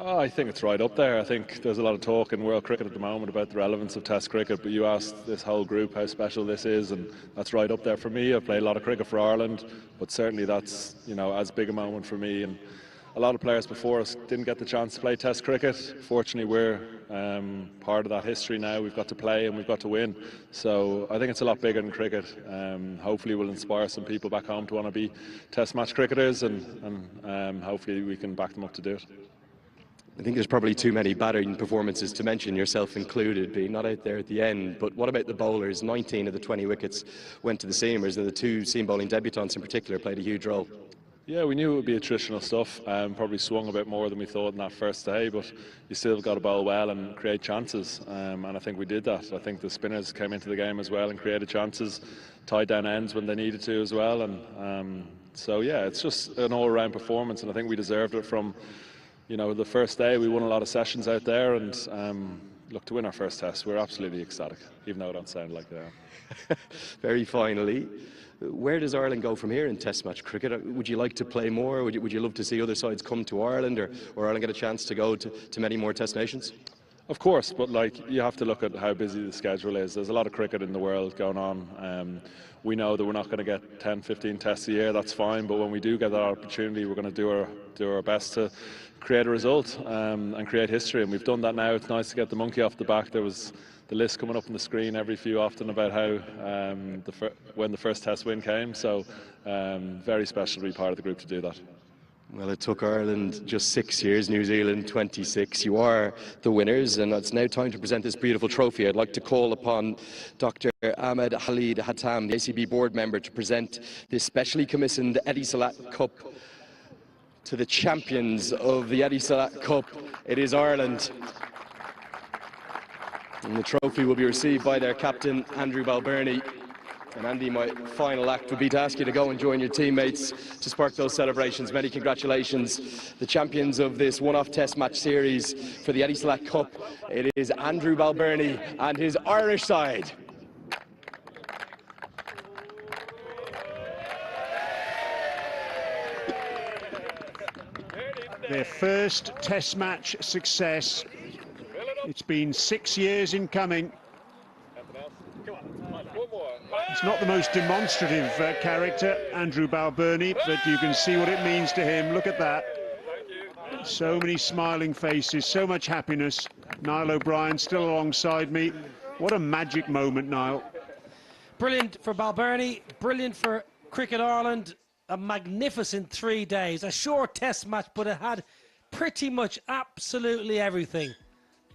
Oh, I think it's right up there. I think there's a lot of talk in world cricket at the moment about the relevance of Test cricket, but you asked this whole group how special this is, and that's right up there for me. I've played a lot of cricket for Ireland, but certainly that's, you know, as big a moment for me. And a lot of players before us didn't get the chance to play Test cricket. Fortunately, we're part of that history now. We've got to play and we've got to win. So I think it's a lot bigger than cricket. Hopefully we'll inspire some people back home to want to be Test match cricketers, and hopefully we can back them up to do it. I think there's probably too many batting performances to mention, yourself included, being not out there at the end. But what about the bowlers? 19 of the 20 wickets went to the seamers, and the 2 seam bowling debutants in particular played a huge role. Yeah, we knew it would be attritional stuff. Probably swung a bit more than we thought in that first day, but you still got to bowl well and create chances. And I think we did that. I think the spinners came into the game as well and created chances, tied down ends when they needed to as well. And so yeah, it's just an all-round performance, and I think we deserved it from, you know, the first day. We won a lot of sessions out there, and look, to win our first test, we're absolutely ecstatic, even though it don't sound like they are. Very finally, where does Ireland go from here in Test match cricket? Would you like to play more? Would you love to see other sides come to Ireland, or Ireland get a chance to go to many more Test nations? Of course, but like you have to look at how busy the schedule is. There's a lot of cricket in the world going on. We know that we're not going to get 10, 15 tests a year. That's fine, but when we do get that opportunity, we're going to do our best to create a result and create history. And we've done that now. It's nice to get the monkey off the back. There was the list coming up on the screen every few often about how when the first test win came. So very special to be part of the group to do that. Well, it took Ireland just 6 years, New Zealand 26. You are the winners, and it's now time to present this beautiful trophy. I'd like to call upon Dr. Ahmed Khalid Hatam, the ACB board member, to present this specially commissioned Etisalat Cup to the champions of the Etisalat Cup. It is Ireland. And the trophy will be received by their captain, Andrew Balbirnie. And Andy, my final act would be to ask you to go and join your teammates to spark those celebrations. Many congratulations. The champions of this one-off test match series for the Etisalat Cup, it is Andrew Balbirnie and his Irish side. Their first test match success. It's been 6 years in coming. He's not the most demonstrative character, Andrew Balbirnie, but you can see what it means to him. Look at that. So many smiling faces, so much happiness. Niall O'Brien still alongside me. What a magic moment, Niall. Brilliant for Balbirnie, brilliant for Cricket Ireland. A magnificent 3 days. A short test match, but it had pretty much absolutely everything.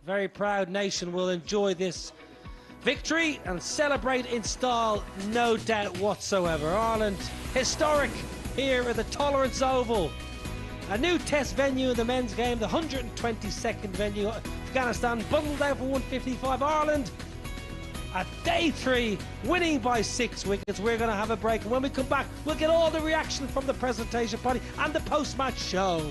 Very proud nation will enjoy this victory and celebrate in style, no doubt whatsoever. Ireland historic here at the Tolerance Oval. A new test venue in the men's game, the 122nd venue. Afghanistan bundled out for 155. Ireland at day 3, winning by 6 wickets. We're going to have a break, and when we come back, we'll get all the reaction from the presentation party and the post-match show.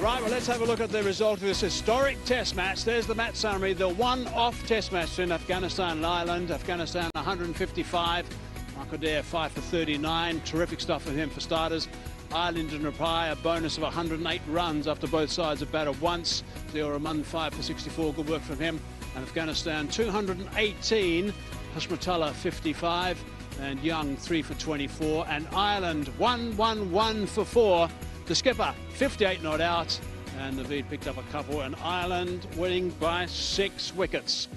Right, well, let's have a look at the result of this historic test match. There's the match summary, the one-off test match in Afghanistan and Ireland. Afghanistan 155, Michael Dare 5 for 39. Terrific stuff from him for starters. Ireland in reply, a bonus of 108 runs after both sides have batted once. Zia Rahman 5 for 64, good work from him. And Afghanistan 218, Hashmatullah 55, and Young 3 for 24. And Ireland 1 for 4. The skipper 58 not out, and Naveed picked up a couple, and Ireland winning by 6 wickets.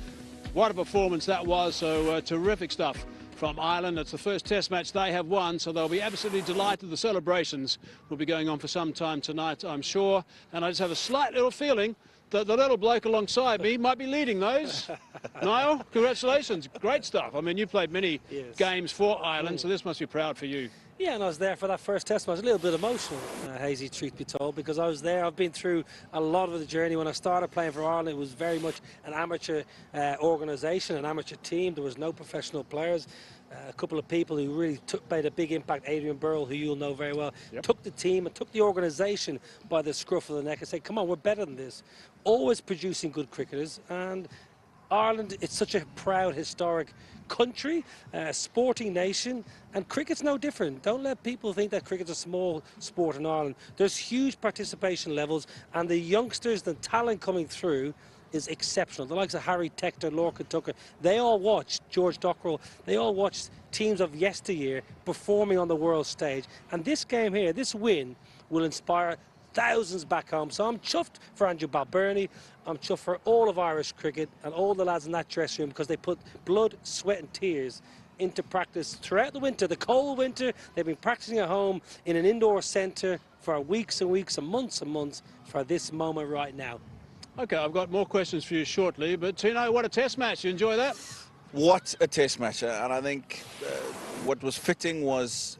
What a performance that was. So terrific stuff from Ireland. It's the first test match they have won, so they'll be absolutely delighted. The celebrations will be going on for some time tonight, I'm sure. And I just have a slight little feeling that the little bloke alongside me might be leading those. Niall, congratulations. Great stuff. I mean, you played many games for Ireland, so this must be proud for you. Yeah, and I was there for that first test match. A little bit emotional, Hazy, truth be told, because I was there. I've been through a lot of the journey. When I started playing for Ireland, it was very much an amateur organisation, an amateur team. There was no professional players. A couple of people who really made a big impact, Adrian Burrell, who you'll know very well, took the team and took the organisation by the scruff of the neck and said, come on, we're better than this. Always producing good cricketers. And Ireland, it's such a proud, historic country, sporting nation, and cricket's no different. Don't let people think that cricket's a small sport in Ireland. There's huge participation levels, and the youngsters, the talent coming through is exceptional. The likes of Harry Tector, Lorcan Tucker, they all watched George Dockrell, they all watched teams of yesteryear performing on the world stage. And this game here, this win, will inspire thousands back home. So I'm chuffed for Andrew Balbirnie. I'm chuffed for all of Irish cricket and all the lads in that dressing room, because they put blood, sweat and tears into practice throughout the winter, the cold winter. They've been practicing at home in an indoor centre for weeks and weeks and months for this moment right now. OK, I've got more questions for you shortly, but Tino, what a test match. You enjoy that? What a test match. And I think what was fitting was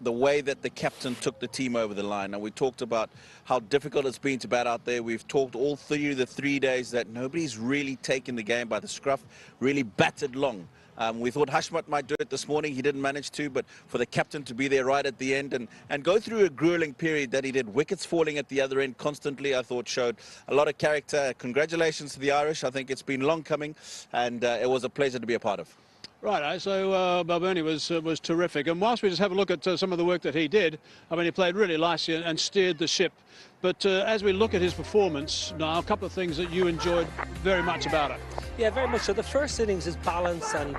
the way that the captain took the team over the line. And we talked about how difficult it's been to bat out there. We've talked all through the 3 days that nobody's really taken the game by the scruff, really batted long. We thought Hashmat might do it this morning. He didn't manage to, but for the captain to be there right at the end and go through a grueling period that he did, wickets falling at the other end constantly, I thought showed a lot of character. Congratulations to the Irish. I think it's been long coming, and it was a pleasure to be a part of. Right, so Balbirnie was terrific. And whilst we just have a look at some of the work that he did, I mean, he played really nicely and steered the ship. But as we look at his performance, now a couple of things that you enjoyed very much about it. Yeah, very much so. The first innings, his balance and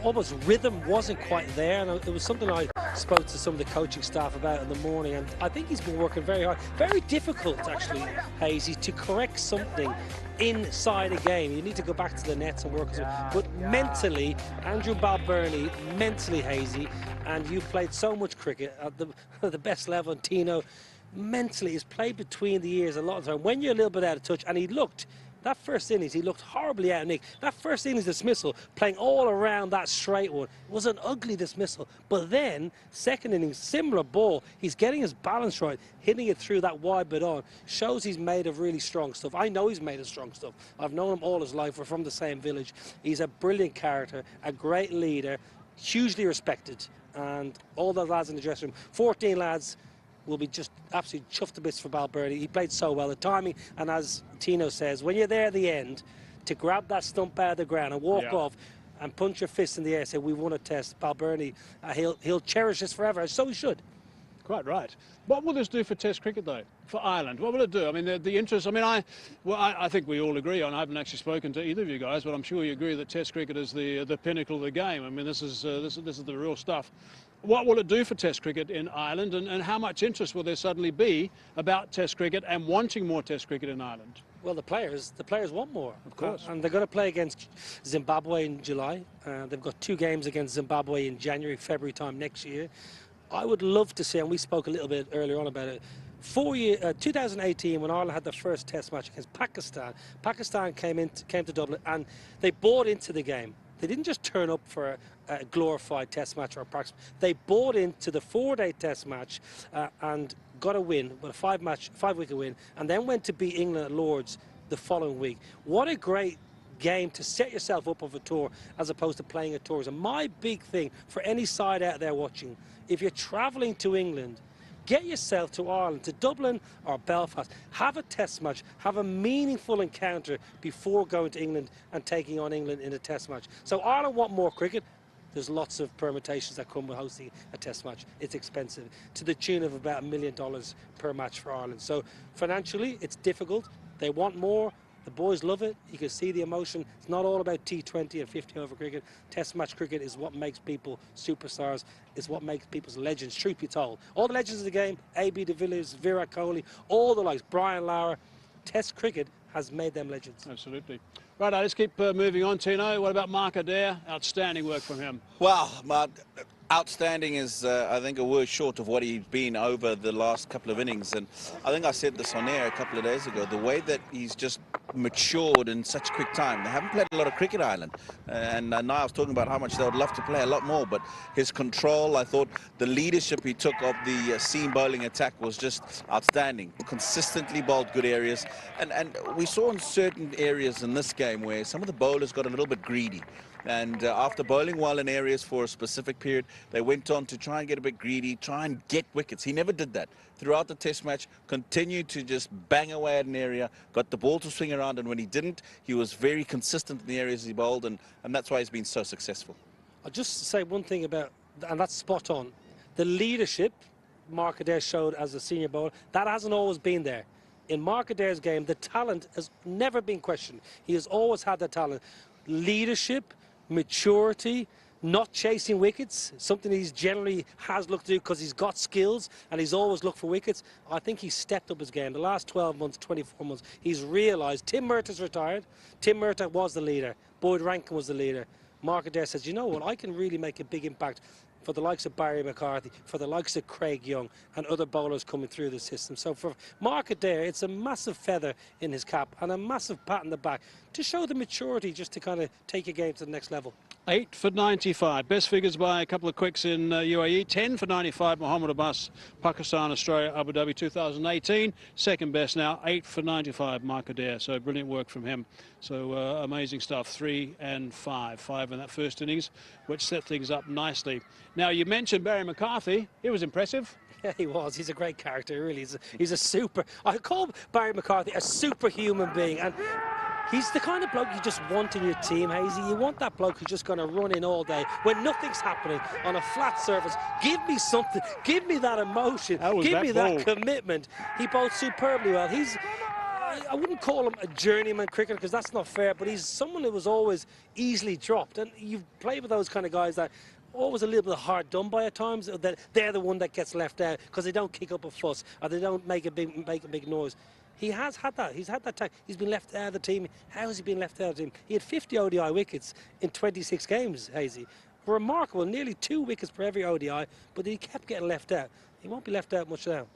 almost rhythm wasn't quite there, and it was something I spoke to some of the coaching staff about in the morning, and I think he's been working very hard. Very difficult, actually, Hazy, to correct something inside a game. You need to go back to the nets and work. But mentally, Andrew Balbirnie, mentally, Hazy, and you've played so much cricket at the best level, and Tino, mentally, he's played between the ears a lot of the time. When you're a little bit out of touch, and he looked, that first innings, he looked horribly out of nick. That first innings dismissal, playing all around that straight one, was an ugly dismissal. But then, second innings, similar ball, he's getting his balance right, hitting it through that wide bit on, shows he's made of really strong stuff. I know he's made of strong stuff. I've known him all his life. We're from the same village. He's a brilliant character, a great leader, hugely respected. And all the lads in the dressing room, 14 lads, will be just absolutely chuffed to bits for Balbirnie. He played so well. The timing, and as Tino says, when you're there at the end, to grab that stump out of the ground and walk off and punch your fist in the air and say, we won a test, Balbirnie, he'll cherish this forever, so he should. Quite right. What will this do for Test cricket, though, for Ireland? What will it do? I mean, the interest, I mean, I think we all agree on, I haven't actually spoken to either of you guys, but I'm sure you agree that Test cricket is the pinnacle of the game. I mean, this is the real stuff. What will it do for Test cricket in Ireland, and how much interest will there suddenly be about Test cricket and wanting more Test cricket in Ireland? Well, the players want more. Of course. And they're going to play against Zimbabwe in July. They've got 2 games against Zimbabwe in January, February time next year. I would love to see, and we spoke a little bit earlier on about it, 2018, when Ireland had their first test match against Pakistan, Pakistan came to Dublin and they bought into the game. They didn't just turn up for a glorified test match or a practice. They bought into the 4-day test match and got a win, with a 5-wicket win, and then went to beat England at Lord's the following week. What a great game to set yourself up of a tour as opposed to playing a tour. And my big thing for any side out there watching, if you're travelling to England, Get yourself to Ireland, to Dublin or Belfast. Have a test match. Have a meaningful encounter before going to England and taking on England in a test match. So Ireland want more cricket. There's lots of permutations that come with hosting a test match. It's expensive, to the tune of about $1 million per match for Ireland. So financially, it's difficult. They want more. The boys love it. You can see the emotion. It's not all about T20 and 50 over cricket. Test match cricket is what makes people superstars. It's what makes people's legends, truth be told. All the legends of the game, A.B. de Villiers, Virat Kohli, all the likes, Brian Lara. Test cricket has made them legends. Absolutely. Right, let's keep moving on, Tino. What about Mark Adair? Outstanding work from him. Wow, Mark, outstanding is, I think, a word short of what he's been over the last couple of innings. And I think I said this on air a couple of days ago, the way that he's just matured in such quick time. They haven't played a lot of cricket, Ireland. And now I was talking about how much they would love to play a lot more. But his control, I thought the leadership he took of the seam bowling attack was just outstanding. Consistently bowled good areas. And we saw in certain areas in this game where some of the bowlers got a little bit greedy. And after bowling well in areas for a specific period, they went on to try and get a bit greedy, try and get wickets. He never did that. Throughout the test match, continued to just bang away at an area, got the ball to swing around, and when he didn't, he was very consistent in the areas he bowled, and that's why he's been so successful. I'll just say one thing about, and that's spot on, the leadership Mark Adair showed as a senior bowler, that hasn't always been there. In Mark Adair's game, the talent has never been questioned. He has always had the talent. Leadership, maturity, not chasing wickets, something he's generally has looked to do because he's got skills and he's always looked for wickets. I think he's stepped up his game. The last 12 months, 24 months, he's realised Tim Murtaugh's retired. Tim Murtaugh was the leader. Boyd Rankin was the leader. Mark Adair says, you know what, I can really make a big impact for the likes of Barry McCarthy, for the likes of Craig Young and other bowlers coming through the system. So for Mark Adair, it's a massive feather in his cap and a massive pat in the back to show the maturity just to kind of take a game to the next level. 8 for 95. Best figures by a couple of quicks in UAE. 10 for 95, Mohammed Abbas, Pakistan, Australia, Abu Dhabi 2018. Second best now, 8 for 95, Mark Adair. So brilliant work from him. So amazing stuff, 3 and 5. 5 in that first innings, which set things up nicely. Now, you mentioned Barry McCarthy. He was impressive. Yeah, he was. He's a great character, really. He's a super... I call Barry McCarthy a superhuman being. And he's the kind of bloke you just want in your team, Hazy. You want that bloke who's just going to run in all day when nothing's happening on a flat surface. Give me something. Give me that emotion. Give me that commitment. He bowled superbly well. He's... I wouldn't call him a journeyman cricketer because that's not fair, but he's someone who was always easily dropped. And you've played with those kind of guys that always a little bit hard done by at times. That they're the one that gets left out because they don't kick up a fuss or they don't make a big noise. He has had that. He's had that time. He's been left out of the team. How has he been left out of the team? He had 50 ODI wickets in 26 games, Hazy. Remarkable. Nearly 2 wickets per every ODI, but he kept getting left out. He won't be left out much now.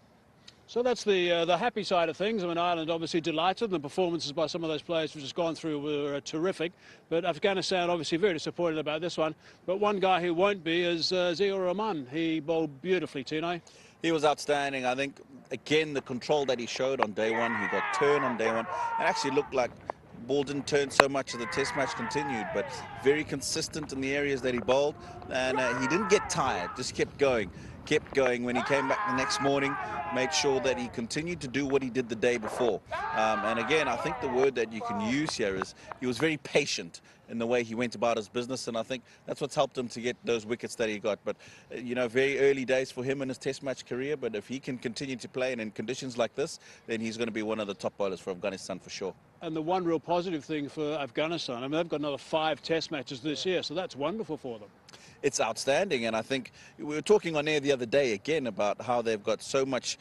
So that's the happy side of things. I mean, Ireland obviously delighted. The performances by some of those players who've just gone through were terrific. But Afghanistan obviously very disappointed about this one. But one guy who won't be is Ziaur Rahman. He bowled beautifully, Tino. He was outstanding. I think, again, the control that he showed on day one, he got turn on day one. It actually looked like the ball didn't turn so much as the test match continued, but very consistent in the areas that he bowled. And he didn't get tired, just kept going. When he came back the next morning, made sure that he continued to do what he did the day before. And again, I think the word that you can use here is he was very patient in the way he went about his business, and I think that's what's helped him to get those wickets that he got. But, you know, very early days for him in his test match career, but if he can continue to play in conditions like this, then he's going to be one of the top bowlers for Afghanistan for sure. And the one real positive thing for Afghanistan, I mean, they've got another 5 test matches this year, so that's wonderful for them. It's outstanding, and I think we were talking on air the other day again about how they've got so much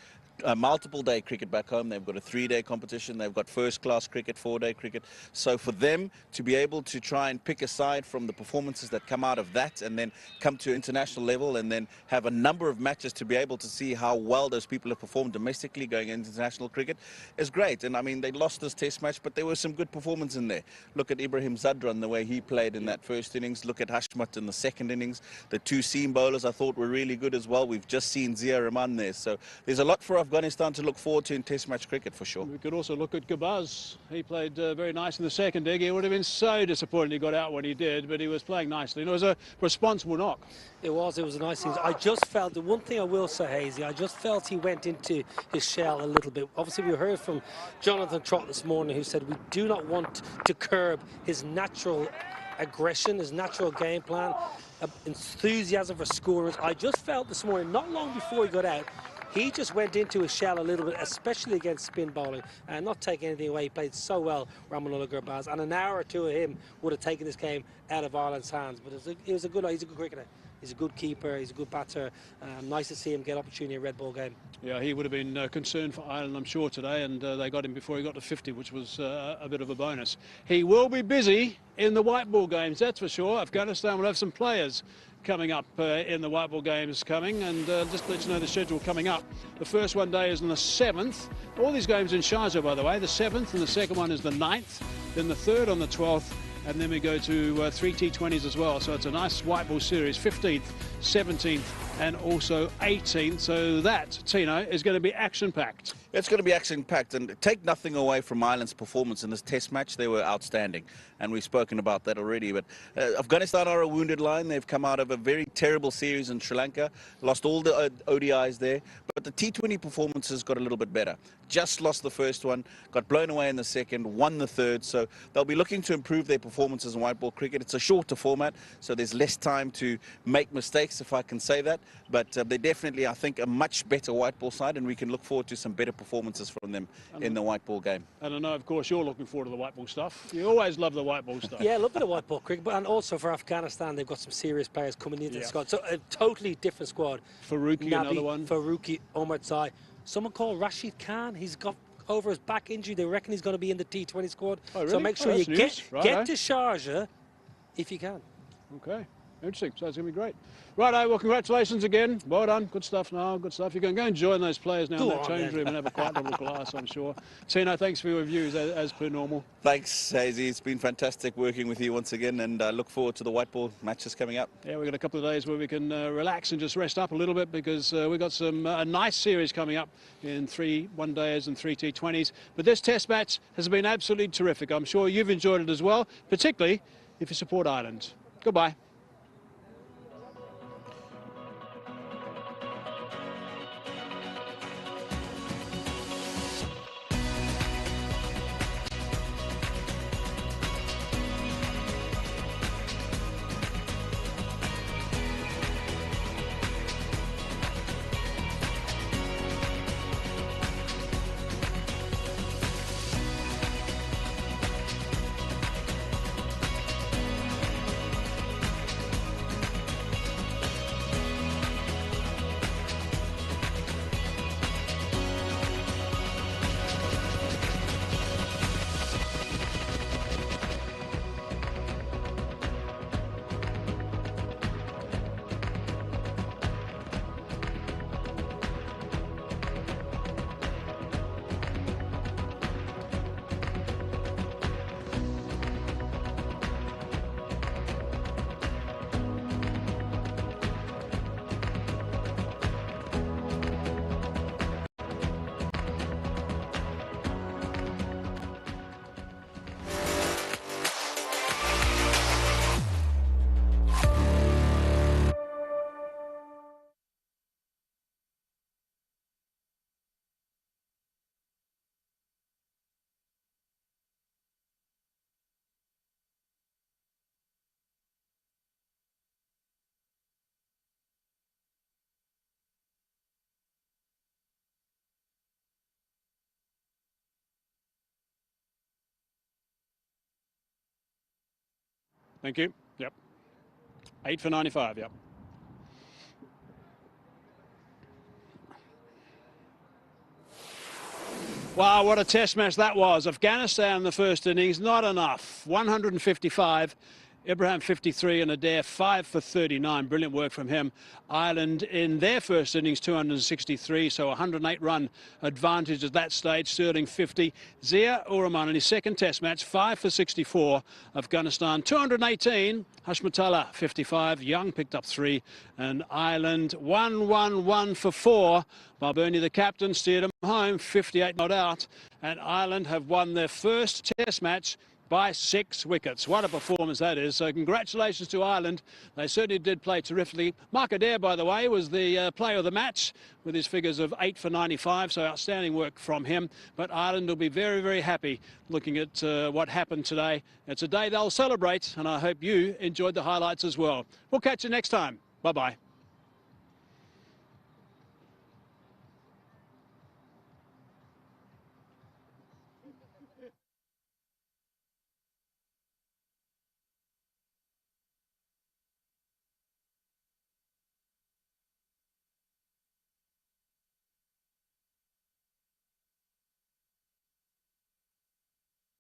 multiple day cricket back home. They've got a 3-day competition, they've got first class cricket, 4-day cricket. So for them to be able to try and pick a side from the performances that come out of that and then come to international level and then have a number of matches to be able to see how well those people have performed domestically going into international cricket is great. And I mean, they lost this test match, but there were some good performances in there. Look at Ibrahim Zadran, the way he played in that first innings. Look at Hashmat in the second innings. The 2 seam bowlers I thought were really good as well. We've just seen Ziaur Rahman there. So there's a lot for Afghanistan to look forward to in Test match cricket for sure. We could also look at Gabaz. He played very nice in the second dig. He would have been so disappointed he got out when he did, but he was playing nicely. And it was a responsible knock. It was a nice thing. I just felt, the one thing I will say, Hazy, I just felt he went into his shell a little bit. Obviously, we heard from Jonathan Trott this morning, who said we do not want to curb his natural aggression, his natural game plan, enthusiasm for scorers. I just felt this morning, not long before he got out, he just went into his shell a little bit, especially against spin bowling, and not taking anything away. He played so well, Ramanullah Gurbaz, and an hour or two of him would have taken this game out of Ireland's hands. But he's a good cricketer. He's a good keeper. He's a good batter. Nice to see him get opportunity in a red ball game. Yeah, he would have been concerned for Ireland, I'm sure, today, and they got him before he got to 50, which was a bit of a bonus. He will be busy in the white ball games, that's for sure. Afghanistan will have some players coming up in the white ball games coming, and just to let you know the schedule coming up. The first one day is on the 7th. All these games in Sharjah, by the way. The 7th, and the second one is the 9th. Then the third on the 12th. And then we go to 3 T20s as well. So it's a nice white ball series, 15th, 17th and also 18th. So that, Tino, is going to be action-packed. It's going to be action-packed, and take nothing away from Ireland's performance in this Test match. They were outstanding, and we've spoken about that already. But Afghanistan are a wounded line. They've come out of a very terrible series in Sri Lanka, lost all the ODIs there. But the T20 performances got a little bit better. Just lost the first one, got blown away in the second, won the third. So they'll be looking to improve their performances in white ball cricket. It's a shorter format, so there's less time to make mistakes, if I can say that. But they're definitely, I think, a much better white ball side, and we can look forward to some better performances from them in the white ball game. And I know, of course, you're looking forward to the white ball stuff. You always love the white ball stuff. Yeah, love the white ball cricket, but and also for Afghanistan, they've got some serious players coming into the squad. So a totally different squad. Faruqi, another one. Faruqi, Omar Tsai. Someone called Rashid Khan. He's got over his back injury. They reckon he's going to be in the T20 squad. Oh, really? So make sure you get to Sharjah if you can. Okay. Interesting. So it's going to be great. Righto, well, congratulations again. Well done. Good stuff now. Good stuff. You can go and join those players now in that change room and have a quiet little glass, I'm sure. Tino, thanks for your views as per normal. Thanks, Hazy. It's been fantastic working with you once again, and I look forward to the white ball matches coming up. Yeah, we've got a couple of days where we can relax and just rest up a little bit, because we've got a nice series coming up in 3 one-dayers and 3 T20s. But this Test match has been absolutely terrific. I'm sure you've enjoyed it as well, particularly if you support Ireland. Goodbye. Thank you. Yep. 8 for 95, yep. Wow, what a Test match that was. Afghanistan in the first innings, not enough. 155 Ibrahim 53 and Adair 5 for 39. Brilliant work from him. Ireland in their first innings 263, so 108 run advantage at that stage. Sterling 50. Zia Uraman in his second test match 5 for 64. Afghanistan 218. Hashmatullah 55. Young picked up 3. And Ireland 1 for 4. Balbirnie, the captain, steered him home, 58 not out. And Ireland have won their first test match by 6 wickets. What a performance that is. So congratulations to Ireland. They certainly did play terrifically. Mark Adair, by the way, was the player of the match with his figures of 8 for 95, so outstanding work from him. But Ireland will be very, very happy looking at what happened today. It's a day they'll celebrate, and I hope you enjoyed the highlights as well. We'll catch you next time. Bye-bye.